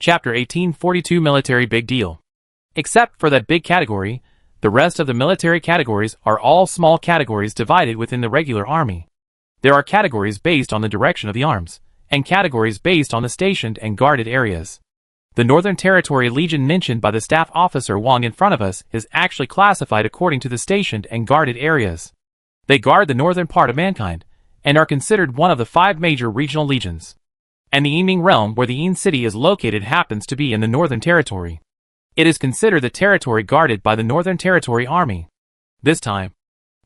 Chapter 1842 Military Big Deal. Except for that big category, the rest of the military categories are all small categories divided within the regular army. There are categories based on the direction of the arms, and categories based on the stationed and guarded areas. The Northern Territory Legion mentioned by the staff officer Wang in front of us is actually classified according to the stationed and guarded areas. They guard the northern part of mankind, and are considered one of the 5 major regional legions. And the Yiming realm where the Yin city is located happens to be in the Northern Territory. It is considered the territory guarded by the Northern Territory Army. This time,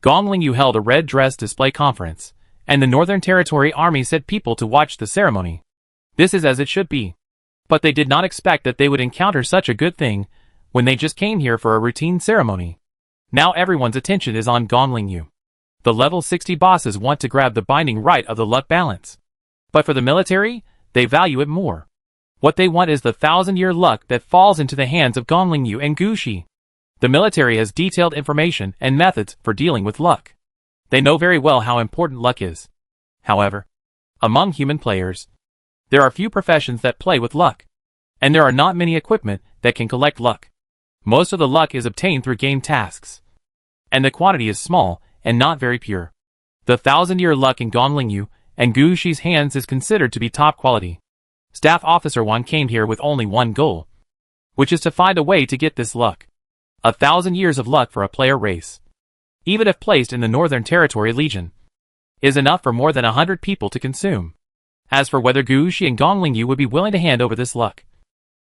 Gonglingyu held a red dress display conference, and the Northern Territory Army sent people to watch the ceremony. This is as it should be. But they did not expect that they would encounter such a good thing when they just came here for a routine ceremony. Now everyone's attention is on Gonglingyu. The level 60 bosses want to grab the binding right of the luck balance. But for the military, they value it more. What they want is the 1,000-year luck that falls into the hands of Gonglingyu and Gushi. The military has detailed information and methods for dealing with luck. They know very well how important luck is. However, among human players, there are few professions that play with luck, and there are not many equipment that can collect luck. Most of the luck is obtained through game tasks, and the quantity is small and not very pure. The 1,000-year luck in Gonglingyu and Gushi's hands is considered to be top quality. Staff Officer Wan came here with only one goal, which is to find a way to get this luck. 1,000 years of luck for a player race, even if placed in the Northern Territory Legion, is enough for more than 100 people to consume. As for whether Gushi and Gonglingyu would be willing to hand over this luck,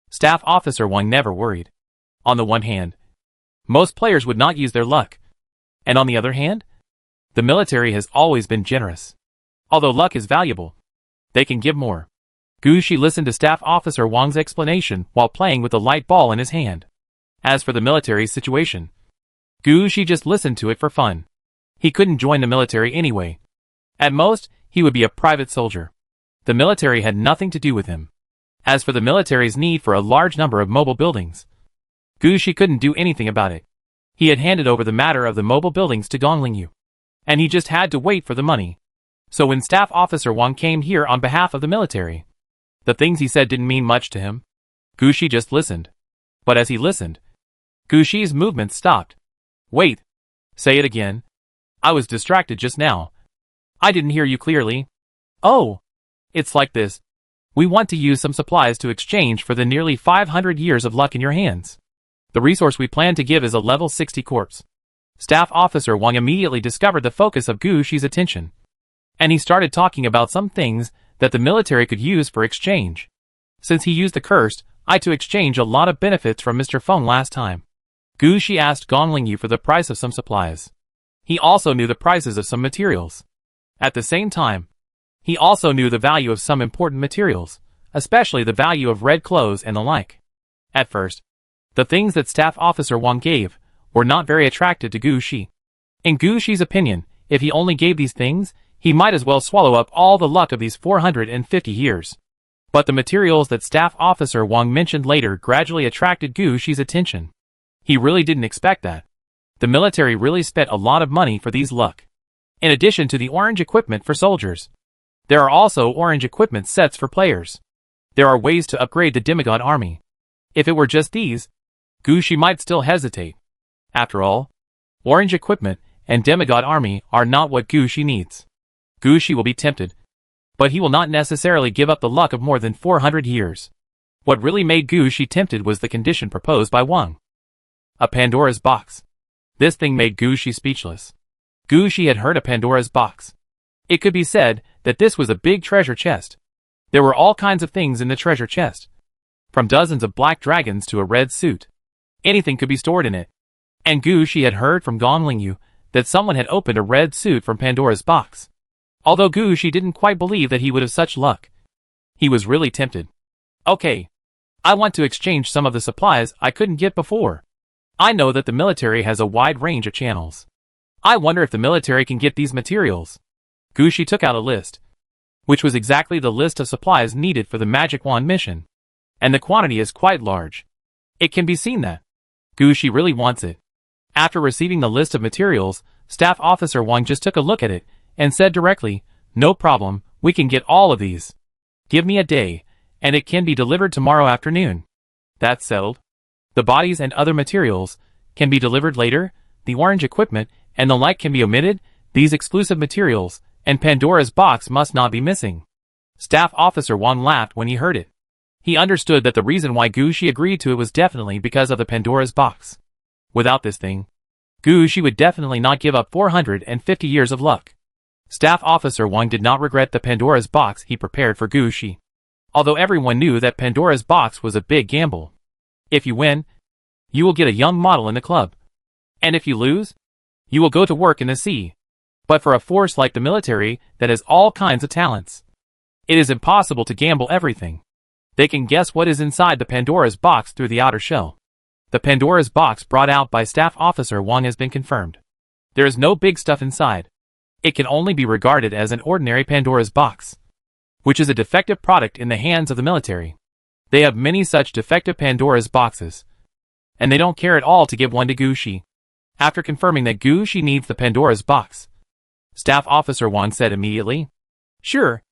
Staff Officer Wang never worried. On the one hand, most players would not use their luck, and on the other hand, the military has always been generous. Although luck is valuable, they can give more. Gushi listened to Staff Officer Wang's explanation while playing with the light ball in his hand. As for the military's situation, Gushi just listened to it for fun. He couldn't join the military anyway. At most, he would be a private soldier. The military had nothing to do with him. As for the military's need for a large number of mobile buildings, Gushi couldn't do anything about it. He had handed over the matter of the mobile buildings to Gonglingyu, and he just had to wait for the money. So when Staff Officer Wang came here on behalf of the military, the things he said didn't mean much to him. Gushi just listened. But as he listened, Gushi's movements stopped. Wait. Say it again. I was distracted just now. I didn't hear you clearly. Oh. It's like this. We want to use some supplies to exchange for the nearly 500 years of luck in your hands. The resource we plan to give is a level 60 corpse. Staff Officer Wang immediately discovered the focus of Gushi's attention, and he started talking about some things that the military could use for exchange. Since he used the cursed eye to exchange a lot of benefits from Mr. Feng last time, Gushi asked Gonglingyu for the price of some supplies. He also knew the prices of some materials. At the same time, he also knew the value of some important materials, especially the value of red clothes and the like. At first, the things that Staff Officer Wang gave were not very attractive to Gushi. In Gushi's opinion, if he only gave these things, he might as well swallow up all the luck of these 450 years. But the materials that Staff Officer Wang mentioned later gradually attracted Gushi's attention. He really didn't expect that. The military really spent a lot of money for these luck. In addition to the orange equipment for soldiers, there are also orange equipment sets for players. There are ways to upgrade the demigod army. If it were just these, Gushi might still hesitate. After all, orange equipment and demigod army are not what Gushi needs. Gushi will be tempted, but he will not necessarily give up the luck of more than 400 years. What really made Gushi tempted was the condition proposed by Wang. A Pandora's box. This thing made Gushi speechless. Gushi had heard of Pandora's box. It could be said that this was a big treasure chest. There were all kinds of things in the treasure chest, from dozens of black dragons to a red suit. Anything could be stored in it. And Gushi had heard from Gonglingyu that someone had opened a red suit from Pandora's box. Although Gushi didn't quite believe that he would have such luck, he was really tempted. Okay, I want to exchange some of the supplies I couldn't get before. I know that the military has a wide range of channels. I wonder if the military can get these materials. Gushi took out a list, which was exactly the list of supplies needed for the Magic Wand mission. And the quantity is quite large. It can be seen that Gushi really wants it. After receiving the list of materials, Staff Officer Wang just took a look at it and said directly, "No problem, we can get all of these. Give me a day, and it can be delivered tomorrow afternoon. That's settled. The bodies and other materials can be delivered later, the orange equipment and the like can be omitted, these exclusive materials and Pandora's box must not be missing. Staff Officer Wang laughed when he heard it. He understood that the reason why Gu Shi agreed to it was definitely because of the Pandora's box. Without this thing, Gu Shi would definitely not give up 450 years of luck. Staff Officer Wang did not regret the Pandora's box he prepared for Gu Shi, although everyone knew that Pandora's box was a big gamble. If you win, you will get a young model in the club. And if you lose, you will go to work in the sea. But for a force like the military that has all kinds of talents, it is impossible to gamble everything. They can guess what is inside the Pandora's box through the outer shell. The Pandora's box brought out by Staff Officer Wang has been confirmed. There is no big stuff inside. It can only be regarded as an ordinary Pandora's box, which is a defective product in the hands of the military. They have many such defective Pandora's boxes, and they don't care at all to give one to Gu Shi. After confirming that Gu Shi needs the Pandora's box, Staff Officer Wang said immediately, "Sure,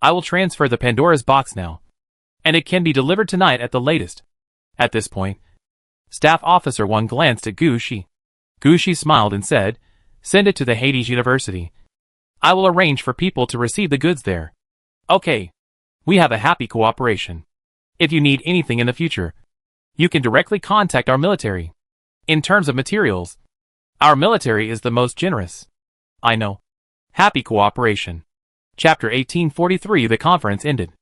I will transfer the Pandora's box now, and it can be delivered tonight at the latest." At this point, Staff Officer Wang glanced at Gu Shi. Gu Shi smiled and said, "Send it to the Hades University. I will arrange for people to receive the goods there." "Okay. We have a happy cooperation. If you need anything in the future, you can directly contact our military. In terms of materials, our military is the most generous." "I know. Happy cooperation." Chapter 1843. The conference ended.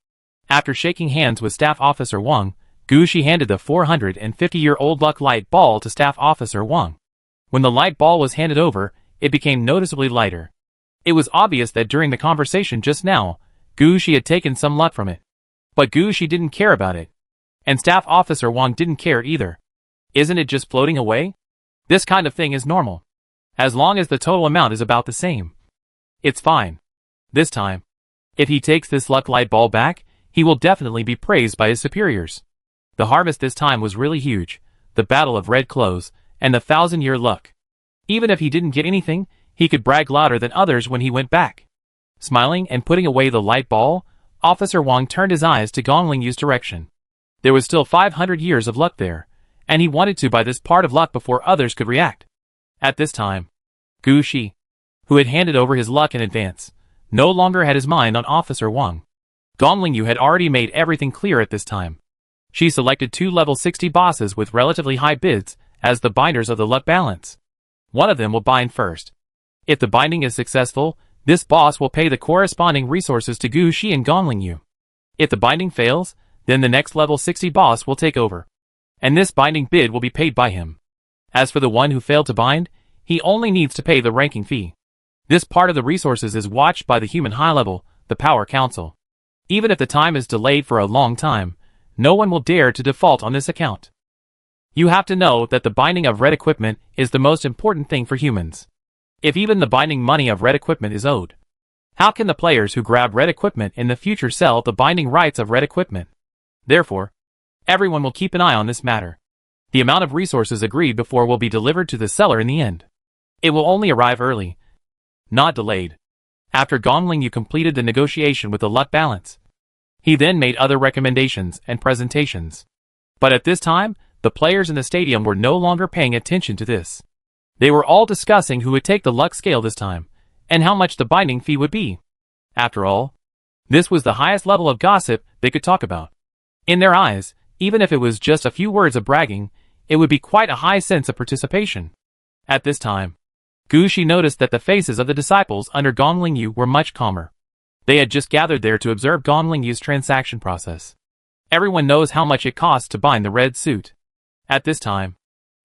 After shaking hands with Staff Officer Wang, Gu Shi handed the 450-year-old luck light ball to Staff Officer Wang. When the light ball was handed over, it became noticeably lighter. It was obvious that during the conversation just now, Gu Shi had taken some luck from it. But Gu Shi didn't care about it. And Staff Officer Wang didn't care either. Isn't it just floating away? This kind of thing is normal. As long as the total amount is about the same, it's fine. This time, if he takes this luck light ball back, he will definitely be praised by his superiors. The harvest this time was really huge, the Battle of Red Clothes, and the 1,000-year luck. Even if he didn't get anything, he could brag louder than others when he went back. Smiling and putting away the light ball, Officer Wang turned his eyes to Gongling's direction. There was still 500 years of luck there, and he wanted to buy this part of luck before others could react. At this time, Gu Shi, who had handed over his luck in advance, no longer had his mind on Officer Wang. Gongling had already made everything clear at this time. She selected 2 level 60 bosses with relatively high bids as the binders of the luck balance. One of them will bind first. If the binding is successful, this boss will pay the corresponding resources to Gu Shi and Gongling Yu. If the binding fails, then the next level 60 boss will take over, and this binding bid will be paid by him. As for the one who failed to bind, he only needs to pay the ranking fee. This part of the resources is watched by the human high level, the Power Council. Even if the time is delayed for a long time, no one will dare to default on this account. You have to know that the binding of red equipment is the most important thing for humans. If even the binding money of red equipment is owed, how can the players who grab red equipment in the future sell the binding rights of red equipment? Therefore, everyone will keep an eye on this matter. The amount of resources agreed before will be delivered to the seller in the end. It will only arrive early, not delayed. After Gongling Yu completed the negotiation with the luck balance, he then made other recommendations and presentations. But at this time, the players in the stadium were no longer paying attention to this. They were all discussing who would take the luck scale this time, and how much the binding fee would be. After all, this was the highest level of gossip they could talk about. In their eyes, even if it was just a few words of bragging, it would be quite a high sense of participation. At this time, Gu Shi noticed that the faces of the disciples under Gongling Yu were much calmer. They had just gathered there to observe Gongling Yu's transaction process. Everyone knows how much it costs to bind the red suit. At this time,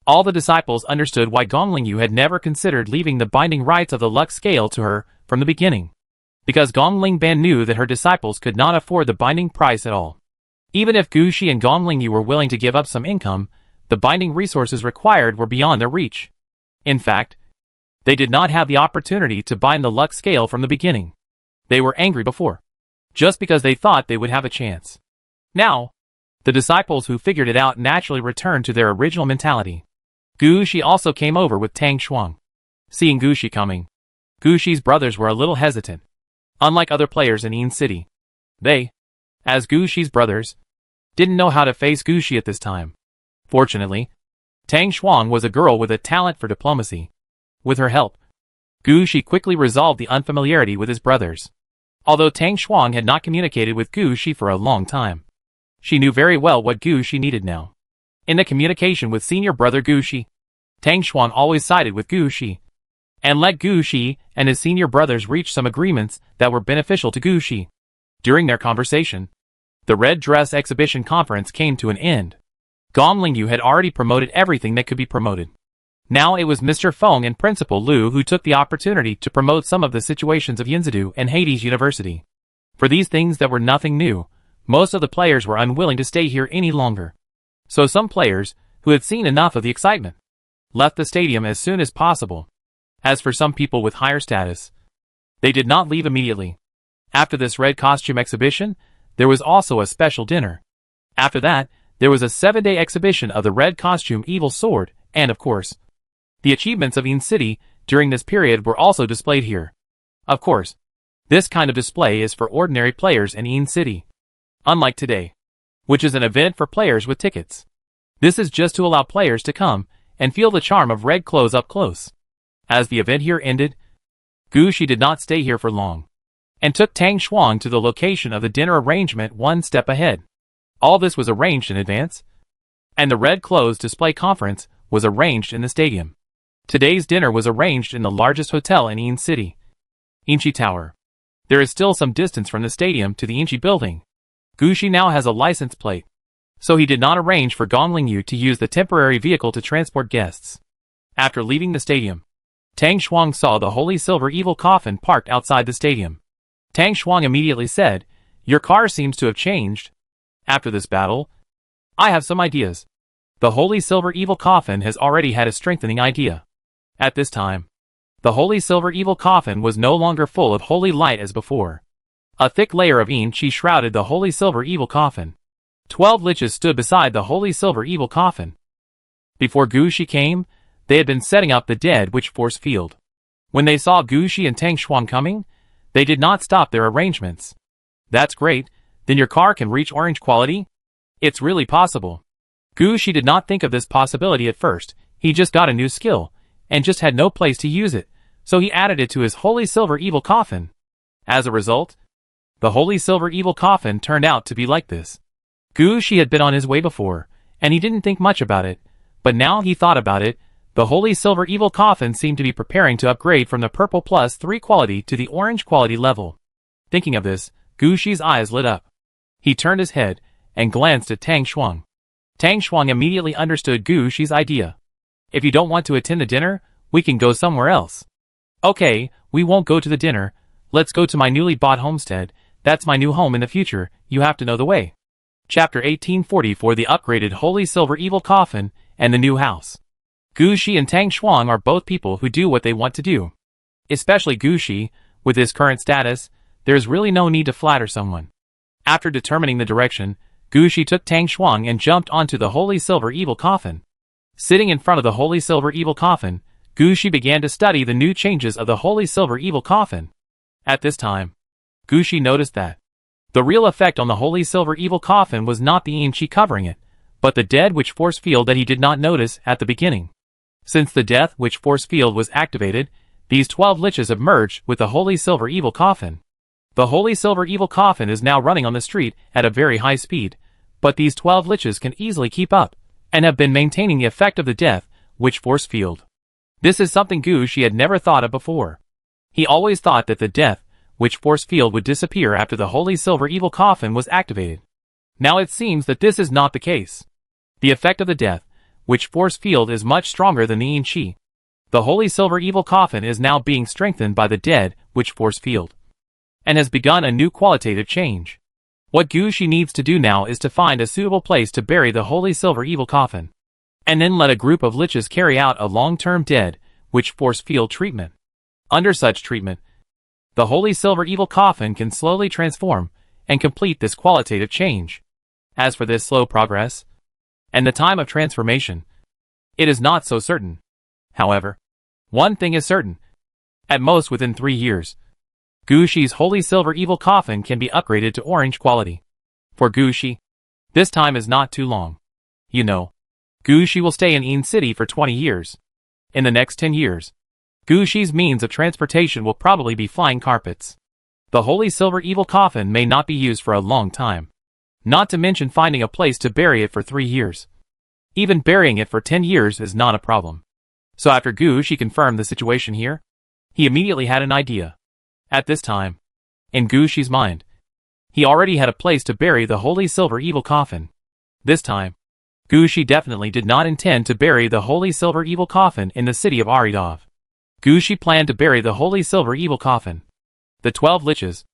all the disciples understood why Gongling Yu had never considered leaving the binding rights of the luck scale to her from the beginning. Because Gongling Ban knew that her disciples could not afford the binding price at all. Even if Gu Shi and Gongling Yu were willing to give up some income, the binding resources required were beyond their reach. In fact, they did not have the opportunity to bind the luck scale from the beginning. They were angry before, just because they thought they would have a chance. Now, the disciples who figured it out naturally returned to their original mentality. Gu Shi also came over with Tang Shuang. Seeing Gu Shi coming, Gu Shi's brothers were a little hesitant. Unlike other players in Yin City, they as Gu Shi's brothers didn't know how to face Gu Shi at this time. Fortunately, Tang Xuang was a girl with a talent for diplomacy. With her help, Gu Shi quickly resolved the unfamiliarity with his brothers. Although Tang Xuang had not communicated with Gu Shi for a long time, she knew very well what Gu Shi needed now. In the communication with senior brother Gu Shi, Tang Xuang always sided with Gu Shi, and let Gu Shi and his senior brothers reach some agreements that were beneficial to Gu Shi. During their conversation, the Red Dress Exhibition Conference came to an end. Gong Lingyu had already promoted everything that could be promoted. Now it was Mr. Feng and Principal Liu who took the opportunity to promote some of the situations of Yinzadu and Hades University. For these things that were nothing new, most of the players were unwilling to stay here any longer. So some players, who had seen enough of the excitement, left the stadium as soon as possible. As for some people with higher status, they did not leave immediately. After this red costume exhibition, there was also a special dinner. After that, there was a 7-day exhibition of the red costume evil sword, and of course, the achievements of Yin City during this period were also displayed here. Of course, this kind of display is for ordinary players in Yin City. Unlike today, which is an event for players with tickets. This is just to allow players to come and feel the charm of red clothes up close. As the event here ended, Gu Shi did not stay here for long, and took Tang Xuang to the location of the dinner arrangement one step ahead. All this was arranged in advance, and the red clothes display conference was arranged in the stadium. Today's dinner was arranged in the largest hotel in Yin City, Yinchi Tower. There is still some distance from the stadium to the Yinchi building. Gu Shi now has a license plate, so he did not arrange for Gong Lingyu to use the temporary vehicle to transport guests. After leaving the stadium, Tang Xuang saw the Holy Silver Evil Coffin parked outside the stadium. Tang Xuang immediately said, "Your car seems to have changed. After this battle, I have some ideas." The Holy Silver Evil Coffin has already had a strengthening idea. At this time, the Holy Silver Evil Coffin was no longer full of holy light as before. A thick layer of yin qi shrouded the Holy Silver Evil Coffin. 12 liches stood beside the Holy Silver Evil Coffin. Before Gu Shi came, they had been setting up the dead witch force field. When they saw Gu Shi and Tang Xuang coming, they did not stop their arrangements. "That's great, then your car can reach orange quality? It's really possible." Gu Shi did not think of this possibility at first. He just got a new skill, and just had no place to use it, so he added it to his Holy Silver Evil Coffin. As a result, the Holy Silver Evil Coffin turned out to be like this. Gu Shi had been on his way before, and he didn't think much about it, but now he thought about it. The Holy Silver Evil Coffin seemed to be preparing to upgrade from the purple +3 quality to the orange quality level. Thinking of this, Gu Shi's eyes lit up. He turned his head and glanced at Tang Xuang. Tang Xuang immediately understood Gu Shi's idea. "If you don't want to attend the dinner, we can go somewhere else." "Okay, we won't go to the dinner. Let's go to my newly bought homestead. That's my new home in the future. You have to know the way." Chapter 1844, the upgraded Holy Silver Evil Coffin and the new house. Gu Shi and Tang Xuang are both people who do what they want to do. Especially Gu Shi, with his current status, there is really no need to flatter someone. After determining the direction, Gu Shi took Tang Xuang and jumped onto the Holy Silver Evil Coffin. Sitting in front of the Holy Silver Evil Coffin, Gu Shi began to study the new changes of the Holy Silver Evil Coffin. At this time, Gu Shi noticed that the real effect on the Holy Silver Evil Coffin was not the yin qi covering it, but the dead witch force field that he did not notice at the beginning. Since the death witch force field was activated, these 12 liches have merged with the Holy Silver Evil Coffin. The Holy Silver Evil Coffin is now running on the street at a very high speed, but these 12 liches can easily keep up, and have been maintaining the effect of the death witch force field. This is something Gu Shi had never thought of before. He always thought that the death witch force field would disappear after the Holy Silver Evil Coffin was activated. Now it seems that this is not the case. The effect of the death witch force field is much stronger than the yin qi. The Holy Silver Evil Coffin is now being strengthened by the dead witch force field, and has begun a new qualitative change. What Gu Shi needs to do now is to find a suitable place to bury the Holy Silver Evil Coffin, and then let a group of liches carry out a long-term dead witch force field treatment. Under such treatment, the Holy Silver Evil Coffin can slowly transform and complete this qualitative change. As for this slow progress, and the time of transformation, it is not so certain. However, one thing is certain. At most within 3 years, Gu Shi's Holy Silver Evil Coffin can be upgraded to orange quality. For Gushi, this time is not too long. You know, Gushi will stay in Een City for 20 years. In the next 10 years, Gushi's means of transportation will probably be flying carpets. The Holy Silver Evil Coffin may not be used for a long time. Not to mention finding a place to bury it for 3 years. Even burying it for 10 years is not a problem. So after Gushi confirmed the situation here, he immediately had an idea. At this time, in Gushi's mind, he already had a place to bury the Holy Silver Evil Coffin. This time, Gushi definitely did not intend to bury the Holy Silver Evil Coffin in the city of Aridov. Gushi planned to bury the Holy Silver Evil Coffin, the 12 liches,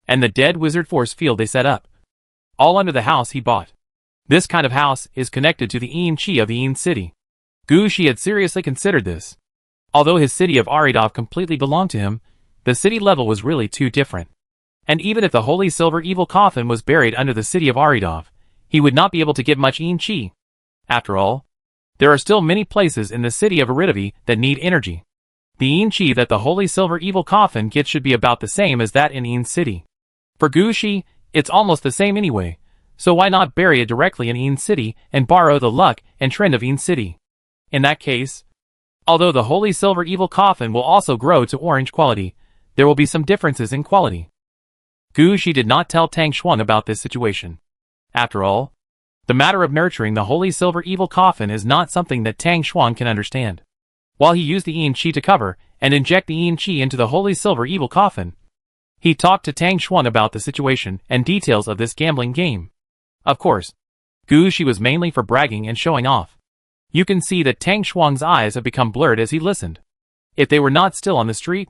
and the dead wizard force field they set up, all under the house he bought. This kind of house is connected to the Een Chi of the Een City. Gushi had seriously considered this. Although his city of Aridov completely belonged to him, the city level was really too different. And even if the Holy Silver Evil Coffin was buried under the city of Aridov, he would not be able to get much Een Chi. After all, there are still many places in the city of Aridavi that need energy. The Een Chi that the Holy Silver Evil Coffin gets should be about the same as that in Een City. For Gushi, it's almost the same anyway, so why not bury it directly in Een City and borrow the luck and trend of Een City? In that case, although the Holy Silver Evil Coffin will also grow to orange quality, there will be some differences in quality. Gushi did not tell Tang Shuang about this situation. After all, the matter of nurturing the Holy Silver Evil Coffin is not something that Tang Shuang can understand. While he used the Een Chi to cover and inject the Een Chi into the Holy Silver Evil Coffin, he talked to Tang Shuang about the situation and details of this gambling game. Of course, Gushi was mainly for bragging and showing off. You can see that Tang Shuang's eyes have become blurred as he listened. If they were not still on the street,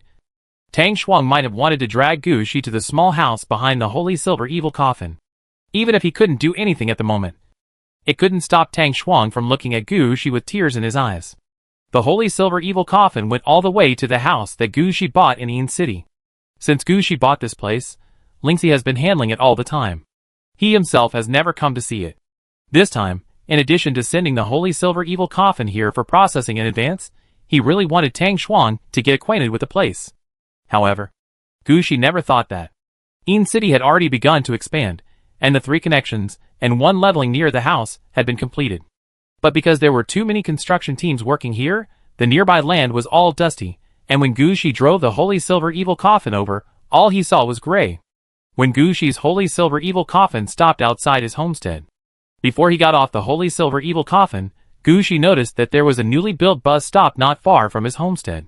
Tang Shuang might have wanted to drag Gushi to the small house behind the Holy Silver Evil Coffin. Even if he couldn't do anything at the moment, it couldn't stop Tang Shuang from looking at Gushi with tears in his eyes. The Holy Silver Evil Coffin went all the way to the house that Gushi bought in Een City. Since Gushi bought this place, Lingxi has been handling it all the time. He himself has never come to see it. This time, in addition to sending the Holy Silver Evil Coffin here for processing in advance, he really wanted Tang Shuang to get acquainted with the place. However, Gushi never thought that. Een City had already begun to expand, and the 3 connections and 1 leveling near the house had been completed. But because there were too many construction teams working here, the nearby land was all dusty, and when Gushi drove the Holy Silver Evil Coffin over, all he saw was gray. When Gushi's Holy Silver Evil Coffin stopped outside his homestead, before he got off the Holy Silver Evil Coffin, Gushi noticed that there was a newly built bus stop not far from his homestead.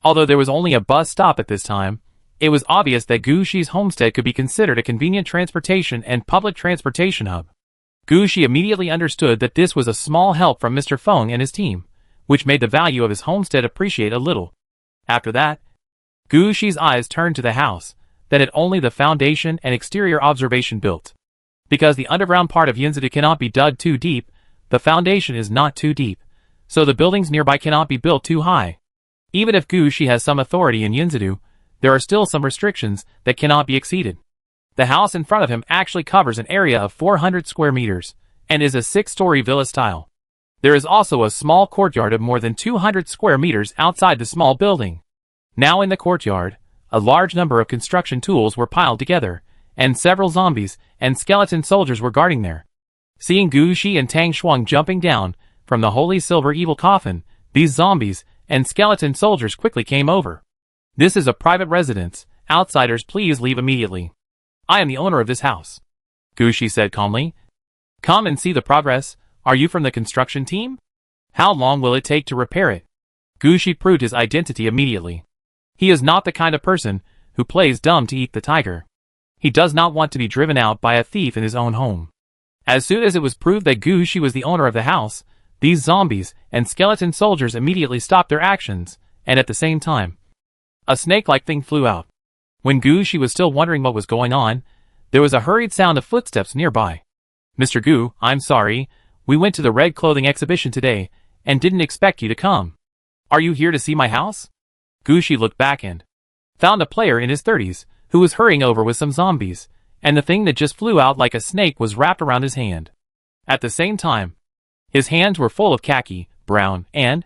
Although there was only a bus stop at this time, it was obvious that Gushi's homestead could be considered a convenient transportation and public transportation hub. Gushi immediately understood that this was a small help from Mr. Feng and his team, which made the value of his homestead appreciate a little. After that, Gushi's eyes turned to the house, that had only the foundation and exterior observation built. Because the underground part of Yinzadu cannot be dug too deep, the foundation is not too deep, so the buildings nearby cannot be built too high. Even if Gushi has some authority in Yinzadu, there are still some restrictions that cannot be exceeded. The house in front of him actually covers an area of 400 square meters, and is a 6-story villa style. There is also a small courtyard of more than 200 square meters outside the small building. Now in the courtyard, a large number of construction tools were piled together, and several zombies and skeleton soldiers were guarding there. Seeing Gushi and Tang Shuang jumping down from the Holy Silver Evil Coffin, these zombies and skeleton soldiers quickly came over. This is a private residence. Outsiders, please leave immediately. I am the owner of this house, Gushi said calmly. Come and see the progress. Are you from the construction team? How long will it take to repair it? Gushi proved his identity immediately. He is not the kind of person who plays dumb to eat the tiger. He does not want to be driven out by a thief in his own home. As soon as it was proved that Gushi was the owner of the house, these zombies and skeleton soldiers immediately stopped their actions, and at the same time, a snake-like thing flew out. When Gushi was still wondering what was going on, there was a hurried sound of footsteps nearby. Mr. Gu, I'm sorry, we went to the red clothing exhibition today, and didn't expect you to come. Are you here to see my house? Gushi looked back and found a player in his 30s, who was hurrying over with some zombies, and the thing that just flew out like a snake was wrapped around his hand. At the same time, his hands were full of khaki, brown, and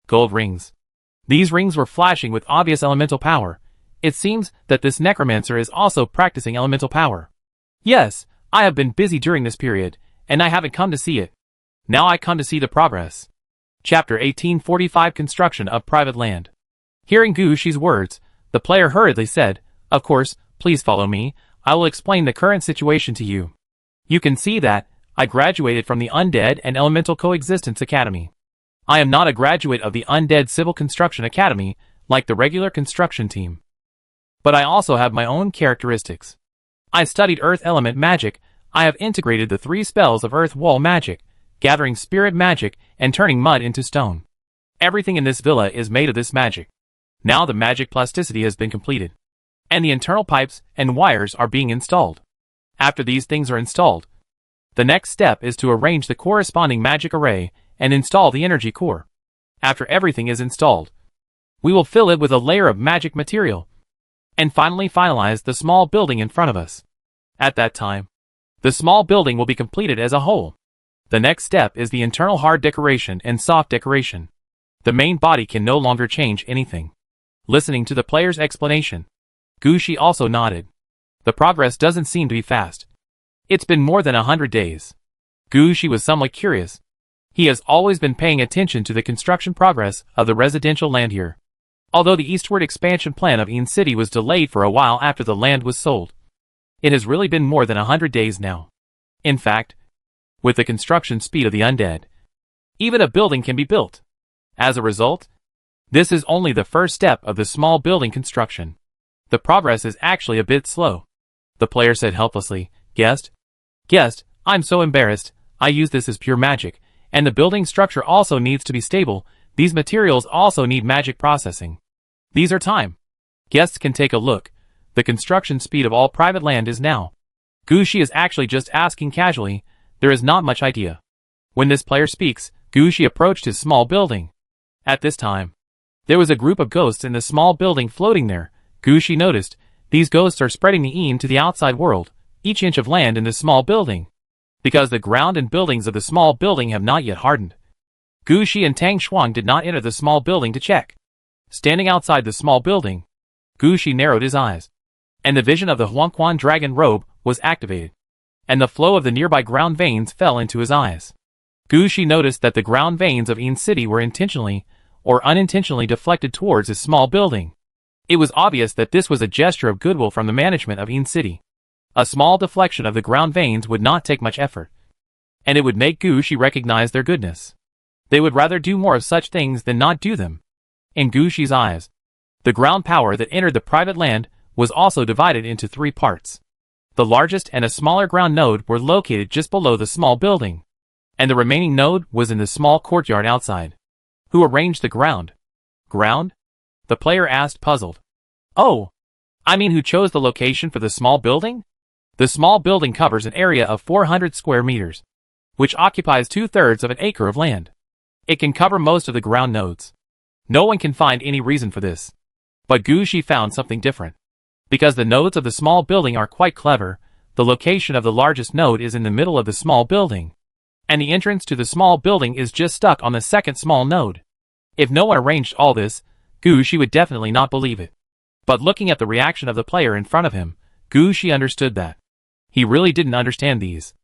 gold rings. These rings were flashing with obvious elemental power. It seems that this necromancer is also practicing elemental power. Yes, I have been busy during this period, and I haven't come to see it. Now I come to see the progress. Chapter 1845 Construction of Private Land. Hearing Gushi's words, the player hurriedly said, "Of course, please follow me. I will explain the current situation to you. You can see that I graduated from the Undead and Elemental Coexistence Academy. I am not a graduate of the Undead Civil Construction Academy, like the regular construction team. But I also have my own characteristics. I studied Earth Element Magic. I have integrated the 3 spells of Earth Wall Magic, Gathering Spirit Magic, and Turning Mud into Stone. Everything in this villa is made of this magic. Now the magic plasticity has been completed, and the internal pipes and wires are being installed. After these things are installed, the next step is to arrange the corresponding magic array and install the energy core. After everything is installed, we will fill it with a layer of magic material, and finally finalize the small building in front of us. At that time, the small building will be completed as a whole. The next step is the internal hard decoration and soft decoration. The main body can no longer change anything." Listening to the player's explanation, Gushi also nodded. The progress doesn't seem to be fast. It's been more than 100 days. Gushi was somewhat curious. He has always been paying attention to the construction progress of the residential land here. Although the eastward expansion plan of Een City was delayed for a while after the land was sold, it has really been more than 100 days now. In fact, with the construction speed of the undead, even a building can be built. As a result, this is only the first step of the small building construction. The progress is actually a bit slow. The player said helplessly, Guest, I'm so embarrassed. I use this as pure magic, and the building structure also needs to be stable. These materials also need magic processing. These are time. Guests can take a look. The construction speed of all private land is now. Gushi is actually just asking casually. There is not much idea. When this player speaks, Gushi approached his small building. At this time, there was a group of ghosts in the small building floating there. Gushi noticed, these ghosts are spreading the Een to the outside world, each inch of land in this small building, because the ground and buildings of the small building have not yet hardened. Gushi and Tang Shuang did not enter the small building to check. Standing outside the small building, Gushi narrowed his eyes, and the vision of the Huangquan dragon robe was activated, and the flow of the nearby ground veins fell into his eyes. Gushi noticed that the ground veins of Een City were intentionally or unintentionally deflected towards his small building. It was obvious that this was a gesture of goodwill from the management of Een City. A small deflection of the ground veins would not take much effort, and it would make Gushi recognize their goodness. They would rather do more of such things than not do them. In Gushi's eyes, the ground power that entered the private land was also divided into 3 parts. The largest and a smaller ground node were located just below the small building, and the remaining node was in the small courtyard outside. Who arranged the ground? Ground? The player asked, puzzled. Oh, I mean, who chose the location for the small building? The small building covers an area of 400 square meters, which occupies 2/3 of an acre of land. It can cover most of the ground nodes. No one can find any reason for this. But Gushi found something different. Because the nodes of the small building are quite clever, the location of the largest node is in the middle of the small building, and the entrance to the small building is just stuck on the second small node. If no one arranged all this, Gushi would definitely not believe it. But looking at the reaction of the player in front of him, Gushi understood that. He really didn't understand these.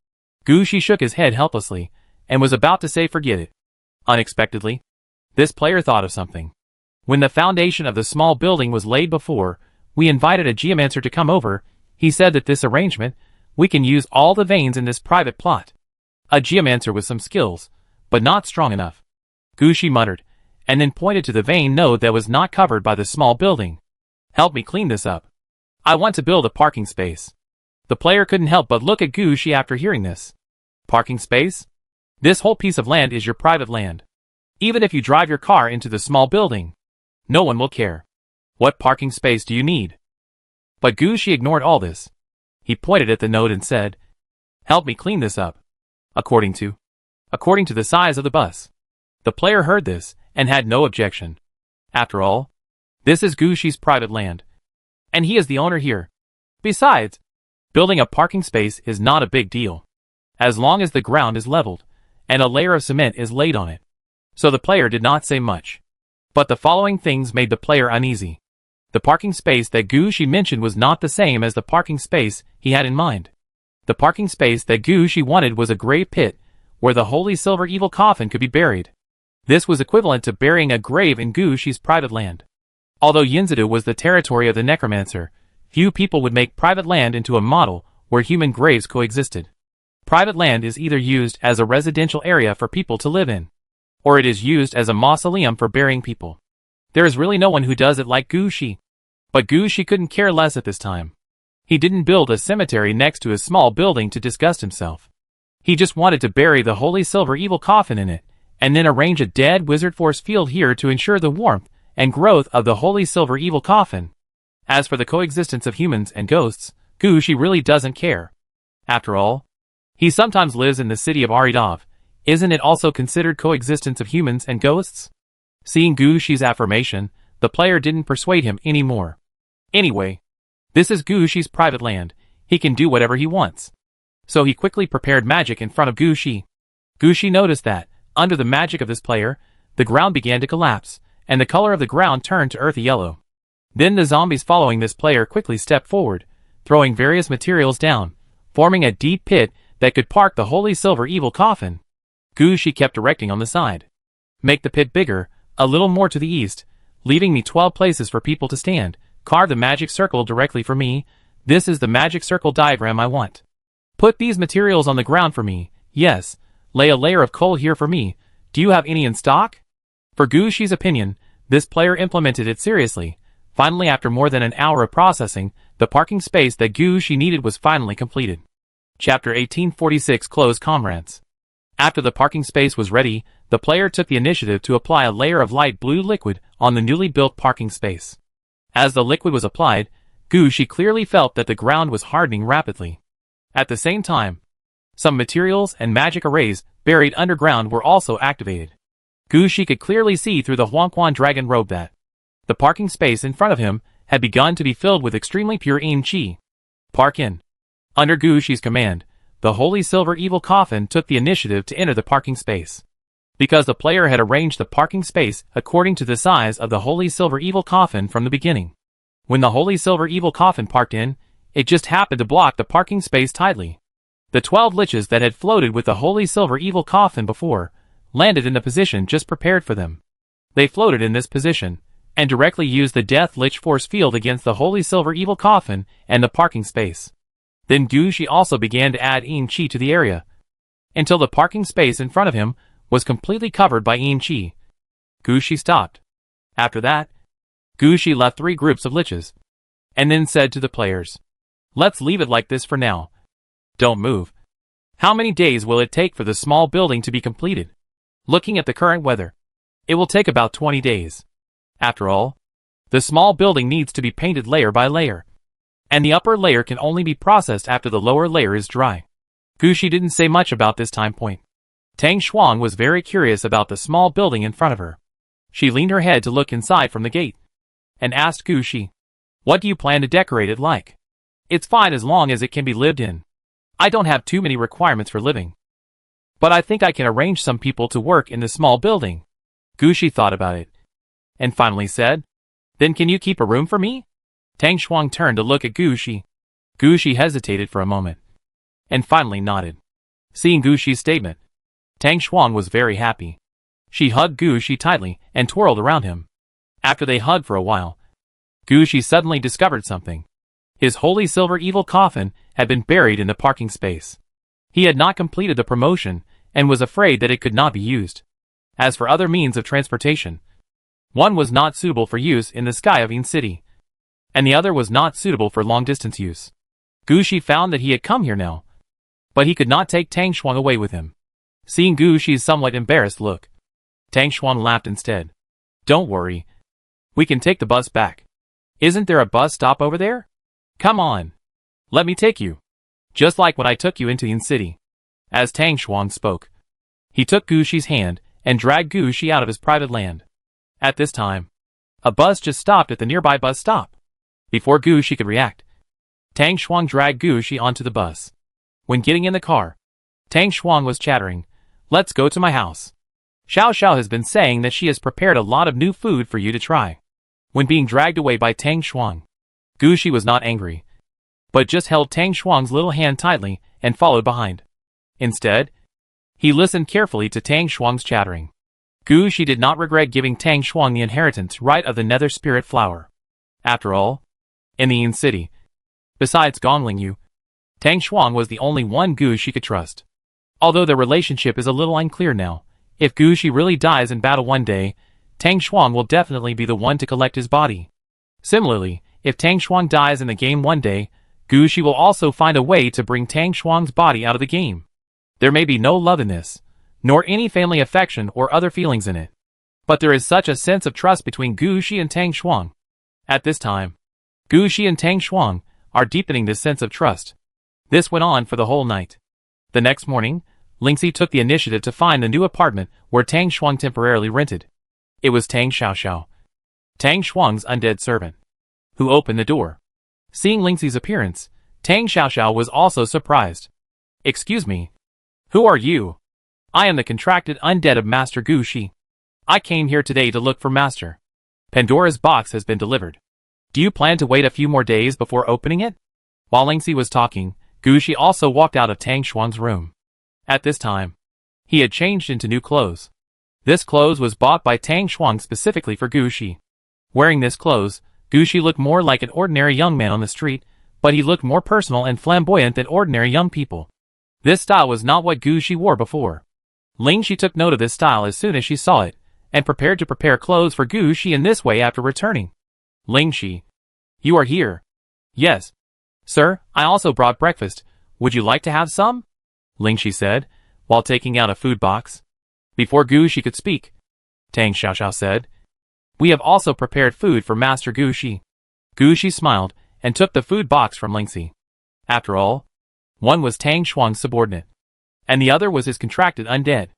Gushi shook his head helplessly, and was about to say forget it. Unexpectedly, this player thought of something. When the foundation of the small building was laid before, we invited a geomancer to come over. He said that this arrangement, we can use all the veins in this private plot. A geomancer with some skills, but not strong enough. Gushi muttered, and then pointed to the vein node that was not covered by the small building. Help me clean this up. I want to build a parking space. The player couldn't help but look at Gushi after hearing this. Parking space? This whole piece of land is your private land. Even if you drive your car into the small building, no one will care. What parking space do you need? But Gushi ignored all this. He pointed at the node and said, help me clean this up. According to the size of the bus. The player heard this, and had no objection. After all, this is Gushi's private land, and he is the owner here. Besides, building a parking space is not a big deal, as long as the ground is leveled, and a layer of cement is laid on it. So the player did not say much. But the following things made the player uneasy. The parking space that Gushi mentioned was not the same as the parking space he had in mind. The parking space that Gu Shi wanted was a grave pit, where the holy silver evil coffin could be buried. This was equivalent to burying a grave in Gu Shi's private land. Although Yinzadu was the territory of the necromancer, few people would make private land into a model where human graves coexisted. Private land is either used as a residential area for people to live in, or it is used as a mausoleum for burying people. There is really no one who does it like Gu Shi. But Gu Shi couldn't care less at this time. He didn't build a cemetery next to his small building to disgust himself. He just wanted to bury the holy silver evil coffin in it, and then arrange a dead wizard force field here to ensure the warmth and growth of the holy silver evil coffin. As for the coexistence of humans and ghosts, Gu Shi really doesn't care. After all, he sometimes lives in the city of Aridov. Isn't it also considered coexistence of humans and ghosts? Seeing Gu Shi's affirmation, the player didn't persuade him anymore. Anyway, this is Gu Shi's private land. He can do whatever he wants. So he quickly prepared magic in front of Gu Shi. Gu Shi noticed that, under the magic of this player, the ground began to collapse, and the color of the ground turned to earthy yellow. Then the zombies following this player quickly stepped forward, throwing various materials down, forming a deep pit that could park the holy silver evil coffin. Gu Shi kept directing on the side. Make the pit bigger, a little more to the east, leaving me 12 places for people to stand. Carve the magic circle directly for me. This is the magic circle diagram I want. Put these materials on the ground for me. Yes, lay a layer of coal here for me. Do you have any in stock? For Gu Shi's opinion, this player implemented it seriously. Finally, after more than an hour of processing, the parking space that Gu Shi needed was finally completed. Chapter 1846 Close Comrades. After the parking space was ready, the player took the initiative to apply a layer of light blue liquid on the newly built parking space. As the liquid was applied, Gu Shi clearly felt that the ground was hardening rapidly. At the same time, some materials and magic arrays buried underground were also activated. Gu Shi could clearly see through the Huangquan dragon robe that the parking space in front of him had begun to be filled with extremely pure yin qi. Park in. Under Gu Shi's command, the holy silver evil coffin took the initiative to enter the parking space. Because the player had arranged the parking space according to the size of the holy silver evil coffin from the beginning. When the holy silver evil coffin parked in, it just happened to block the parking space tightly. The 12 liches that had floated with the holy silver evil coffin before landed in the position just prepared for them. They floated in this position and directly used the death lich force field against the holy silver evil coffin and the parking space. Then Gu Shi also began to add yin qi to the area, until the parking space in front of him was completely covered by yin qi. Gu Shi stopped. After that, Gu Shi left 3 groups of liches, and then said to the players, "Let's leave it like this for now. Don't move. How many days will it take for the small building to be completed? Looking at the current weather, it will take about 20 days. After all, the small building needs to be painted layer by layer, and the upper layer can only be processed after the lower layer is dry." Gu Shi didn't say much about this time point. Tang Shuang was very curious about the small building in front of her. She leaned her head to look inside from the gate, and asked Gu Shi, "What do you plan to decorate it like? It's fine as long as it can be lived in. I don't have too many requirements for living, but I think I can arrange some people to work in the small building." Gu Shi thought about it, and finally said, "Then can you keep a room for me?" Tang Shuang turned to look at Gu Shi. Gu Shi hesitated for a moment, and finally nodded. Seeing Gu Shi's statement, Tang Shuang was very happy. She hugged Gu Shi tightly and twirled around him. After they hugged for a while, Gu Shi suddenly discovered something. His holy silver evil coffin had been buried in the parking space. He had not completed the promotion and was afraid that it could not be used. As for other means of transportation, one was not suitable for use in the sky of Yin City, and the other was not suitable for long-distance use. Gu Shi found that he had come here now, but he could not take Tang Shuang away with him. Seeing Gu Shi's somewhat embarrassed look, Tang Shuang laughed instead. "Don't worry. We can take the bus back. Isn't there a bus stop over there? Come on. Let me take you. Just like when I took you into Yin City." As Tang Shuang spoke, he took Gu Shi's hand and dragged Gu Shi out of his private land. At this time, a bus just stopped at the nearby bus stop. Before Gu Shi could react, Tang Shuang dragged Gu Shi onto the bus. When getting in the car, Tang Shuang was chattering, "Let's go to my house. Xiao Xiao has been saying that she has prepared a lot of new food for you to try." When being dragged away by Tang Shuang, Gu Shi was not angry, but just held Tang Shuang's little hand tightly and followed behind. Instead, he listened carefully to Tang Shuang's chattering. Gu Shi did not regret giving Tang Shuang the inheritance right of the Nether Spirit Flower. After all, in the Yin City, besides Gong Lingyu, Tang Shuang was the only one Gu Shi could trust. Although their relationship is a little unclear now, if Gu Shi really dies in battle one day, Tang Shuang will definitely be the one to collect his body. Similarly, if Tang Shuang dies in the game one day, Gu Shi will also find a way to bring Tang Shuang's body out of the game. There may be no love in this, nor any family affection or other feelings in it. But there is such a sense of trust between Gu Shi and Tang Shuang. At this time, Gu Shi and Tang Shuang are deepening this sense of trust. This went on for the whole night. The next morning, Lingxi took the initiative to find the new apartment where Tang Shuang temporarily rented. It was Tang Xiaoxiao, Tang Shuang's undead servant, who opened the door. Seeing Lingxi's appearance, Tang Xiaoxiao was also surprised. "Excuse me. Who are you?" "I am the contracted undead of Master Gu Shi. I came here today to look for Master. Pandora's box has been delivered. Do you plan to wait a few more days before opening it?" While Lingxi was talking, Gu Shi also walked out of Tang Shuang's room. At this time, he had changed into new clothes. This clothes was bought by Tang Shuang specifically for Gu Shi. Wearing this clothes, Gu Shi looked more like an ordinary young man on the street, but he looked more personal and flamboyant than ordinary young people. This style was not what Gu Shi wore before. Lingxi took note of this style as soon as she saw it, and prepared to prepare clothes for Gu Shi in this way after returning. "Lingxi, you are here." "Yes. Sir, I also brought breakfast. Would you like to have some?" Lingxi said, while taking out a food box. Before Gu Shi could speak, Tang Xiaoxiao said, "We have also prepared food for Master Gu Shi." Gu Shi smiled and took the food box from Lingxi. After all, one was Tang Shuang's subordinate, and the other was his contracted undead.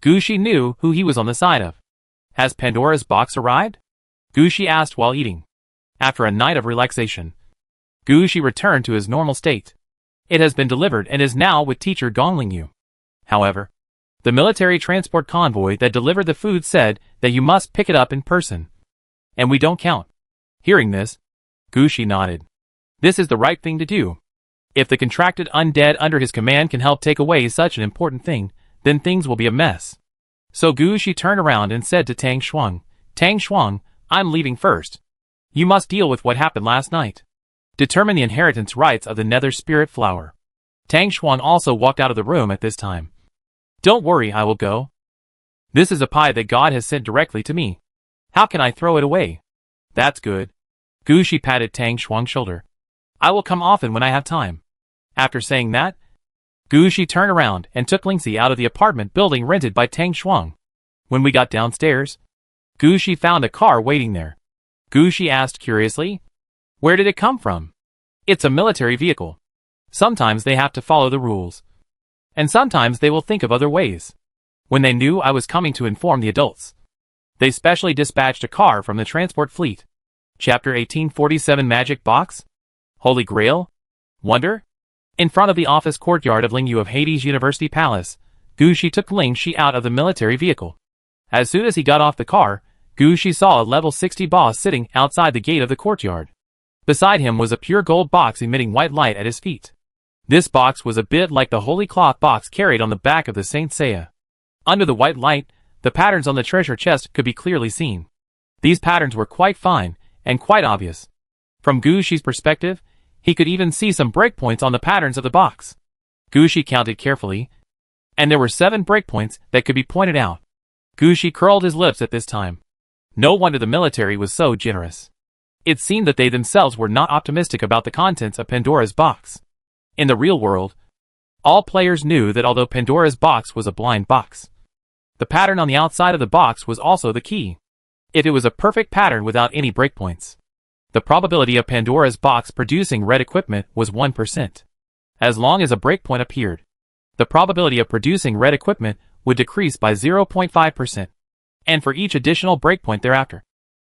Gu Shi knew who he was on the side of. "Has Pandora's box arrived?" Gu Shi asked while eating. After a night of relaxation, Gu Shi returned to his normal state. "It has been delivered and is now with teacher Gong Lingyu. However, the military transport convoy that delivered the food said that you must pick it up in person. And we don't count." Hearing this, Gu Shi nodded. This is the right thing to do. If the contracted undead under his command can help take away such an important thing, then things will be a mess. So Gu Shi turned around and said to Tang Shuang, "Tang Shuang, I'm leaving first. You must deal with what happened last night. Determine the inheritance rights of the Nether Spirit Flower." Tang Shuang also walked out of the room at this time. "Don't worry, I will go. This is a pie that God has sent directly to me. How can I throw it away?" "That's good." Gu Shi patted Tang Shuang's shoulder. "I will come often when I have time." After saying that, Gu Shi turned around and took Lingxi out of the apartment building rented by Tang Shuang. When we got downstairs, Gu Shi found a car waiting there. Gu Shi asked curiously, "Where did it come from?" "It's a military vehicle. Sometimes they have to follow the rules. And sometimes they will think of other ways. When they knew I was coming to inform the adults, they specially dispatched a car from the transport fleet." Chapter 1847 Magic Box? Holy Grail? Wonder? In front of the office courtyard of Lingyu of Hades University Palace, Gu Shi took Lingxi out of the military vehicle. As soon as he got off the car, Gu Shi saw a level 60 boss sitting outside the gate of the courtyard. Beside him was a pure gold box emitting white light at his feet. This box was a bit like the holy cloth box carried on the back of the Saint Seiya. Under the white light, the patterns on the treasure chest could be clearly seen. These patterns were quite fine and quite obvious. From Gu Shi's perspective, he could even see some breakpoints on the patterns of the box. Gu Shi counted carefully, and there were 7 breakpoints that could be pointed out. Gu Shi curled his lips at this time. No wonder the military was so generous. It seemed that they themselves were not optimistic about the contents of Pandora's box. In the real world, all players knew that although Pandora's box was a blind box, the pattern on the outside of the box was also the key. If it was a perfect pattern without any breakpoints, the probability of Pandora's box producing red equipment was 1%. As long as a breakpoint appeared, the probability of producing red equipment would decrease by 0.5%. And for each additional breakpoint thereafter,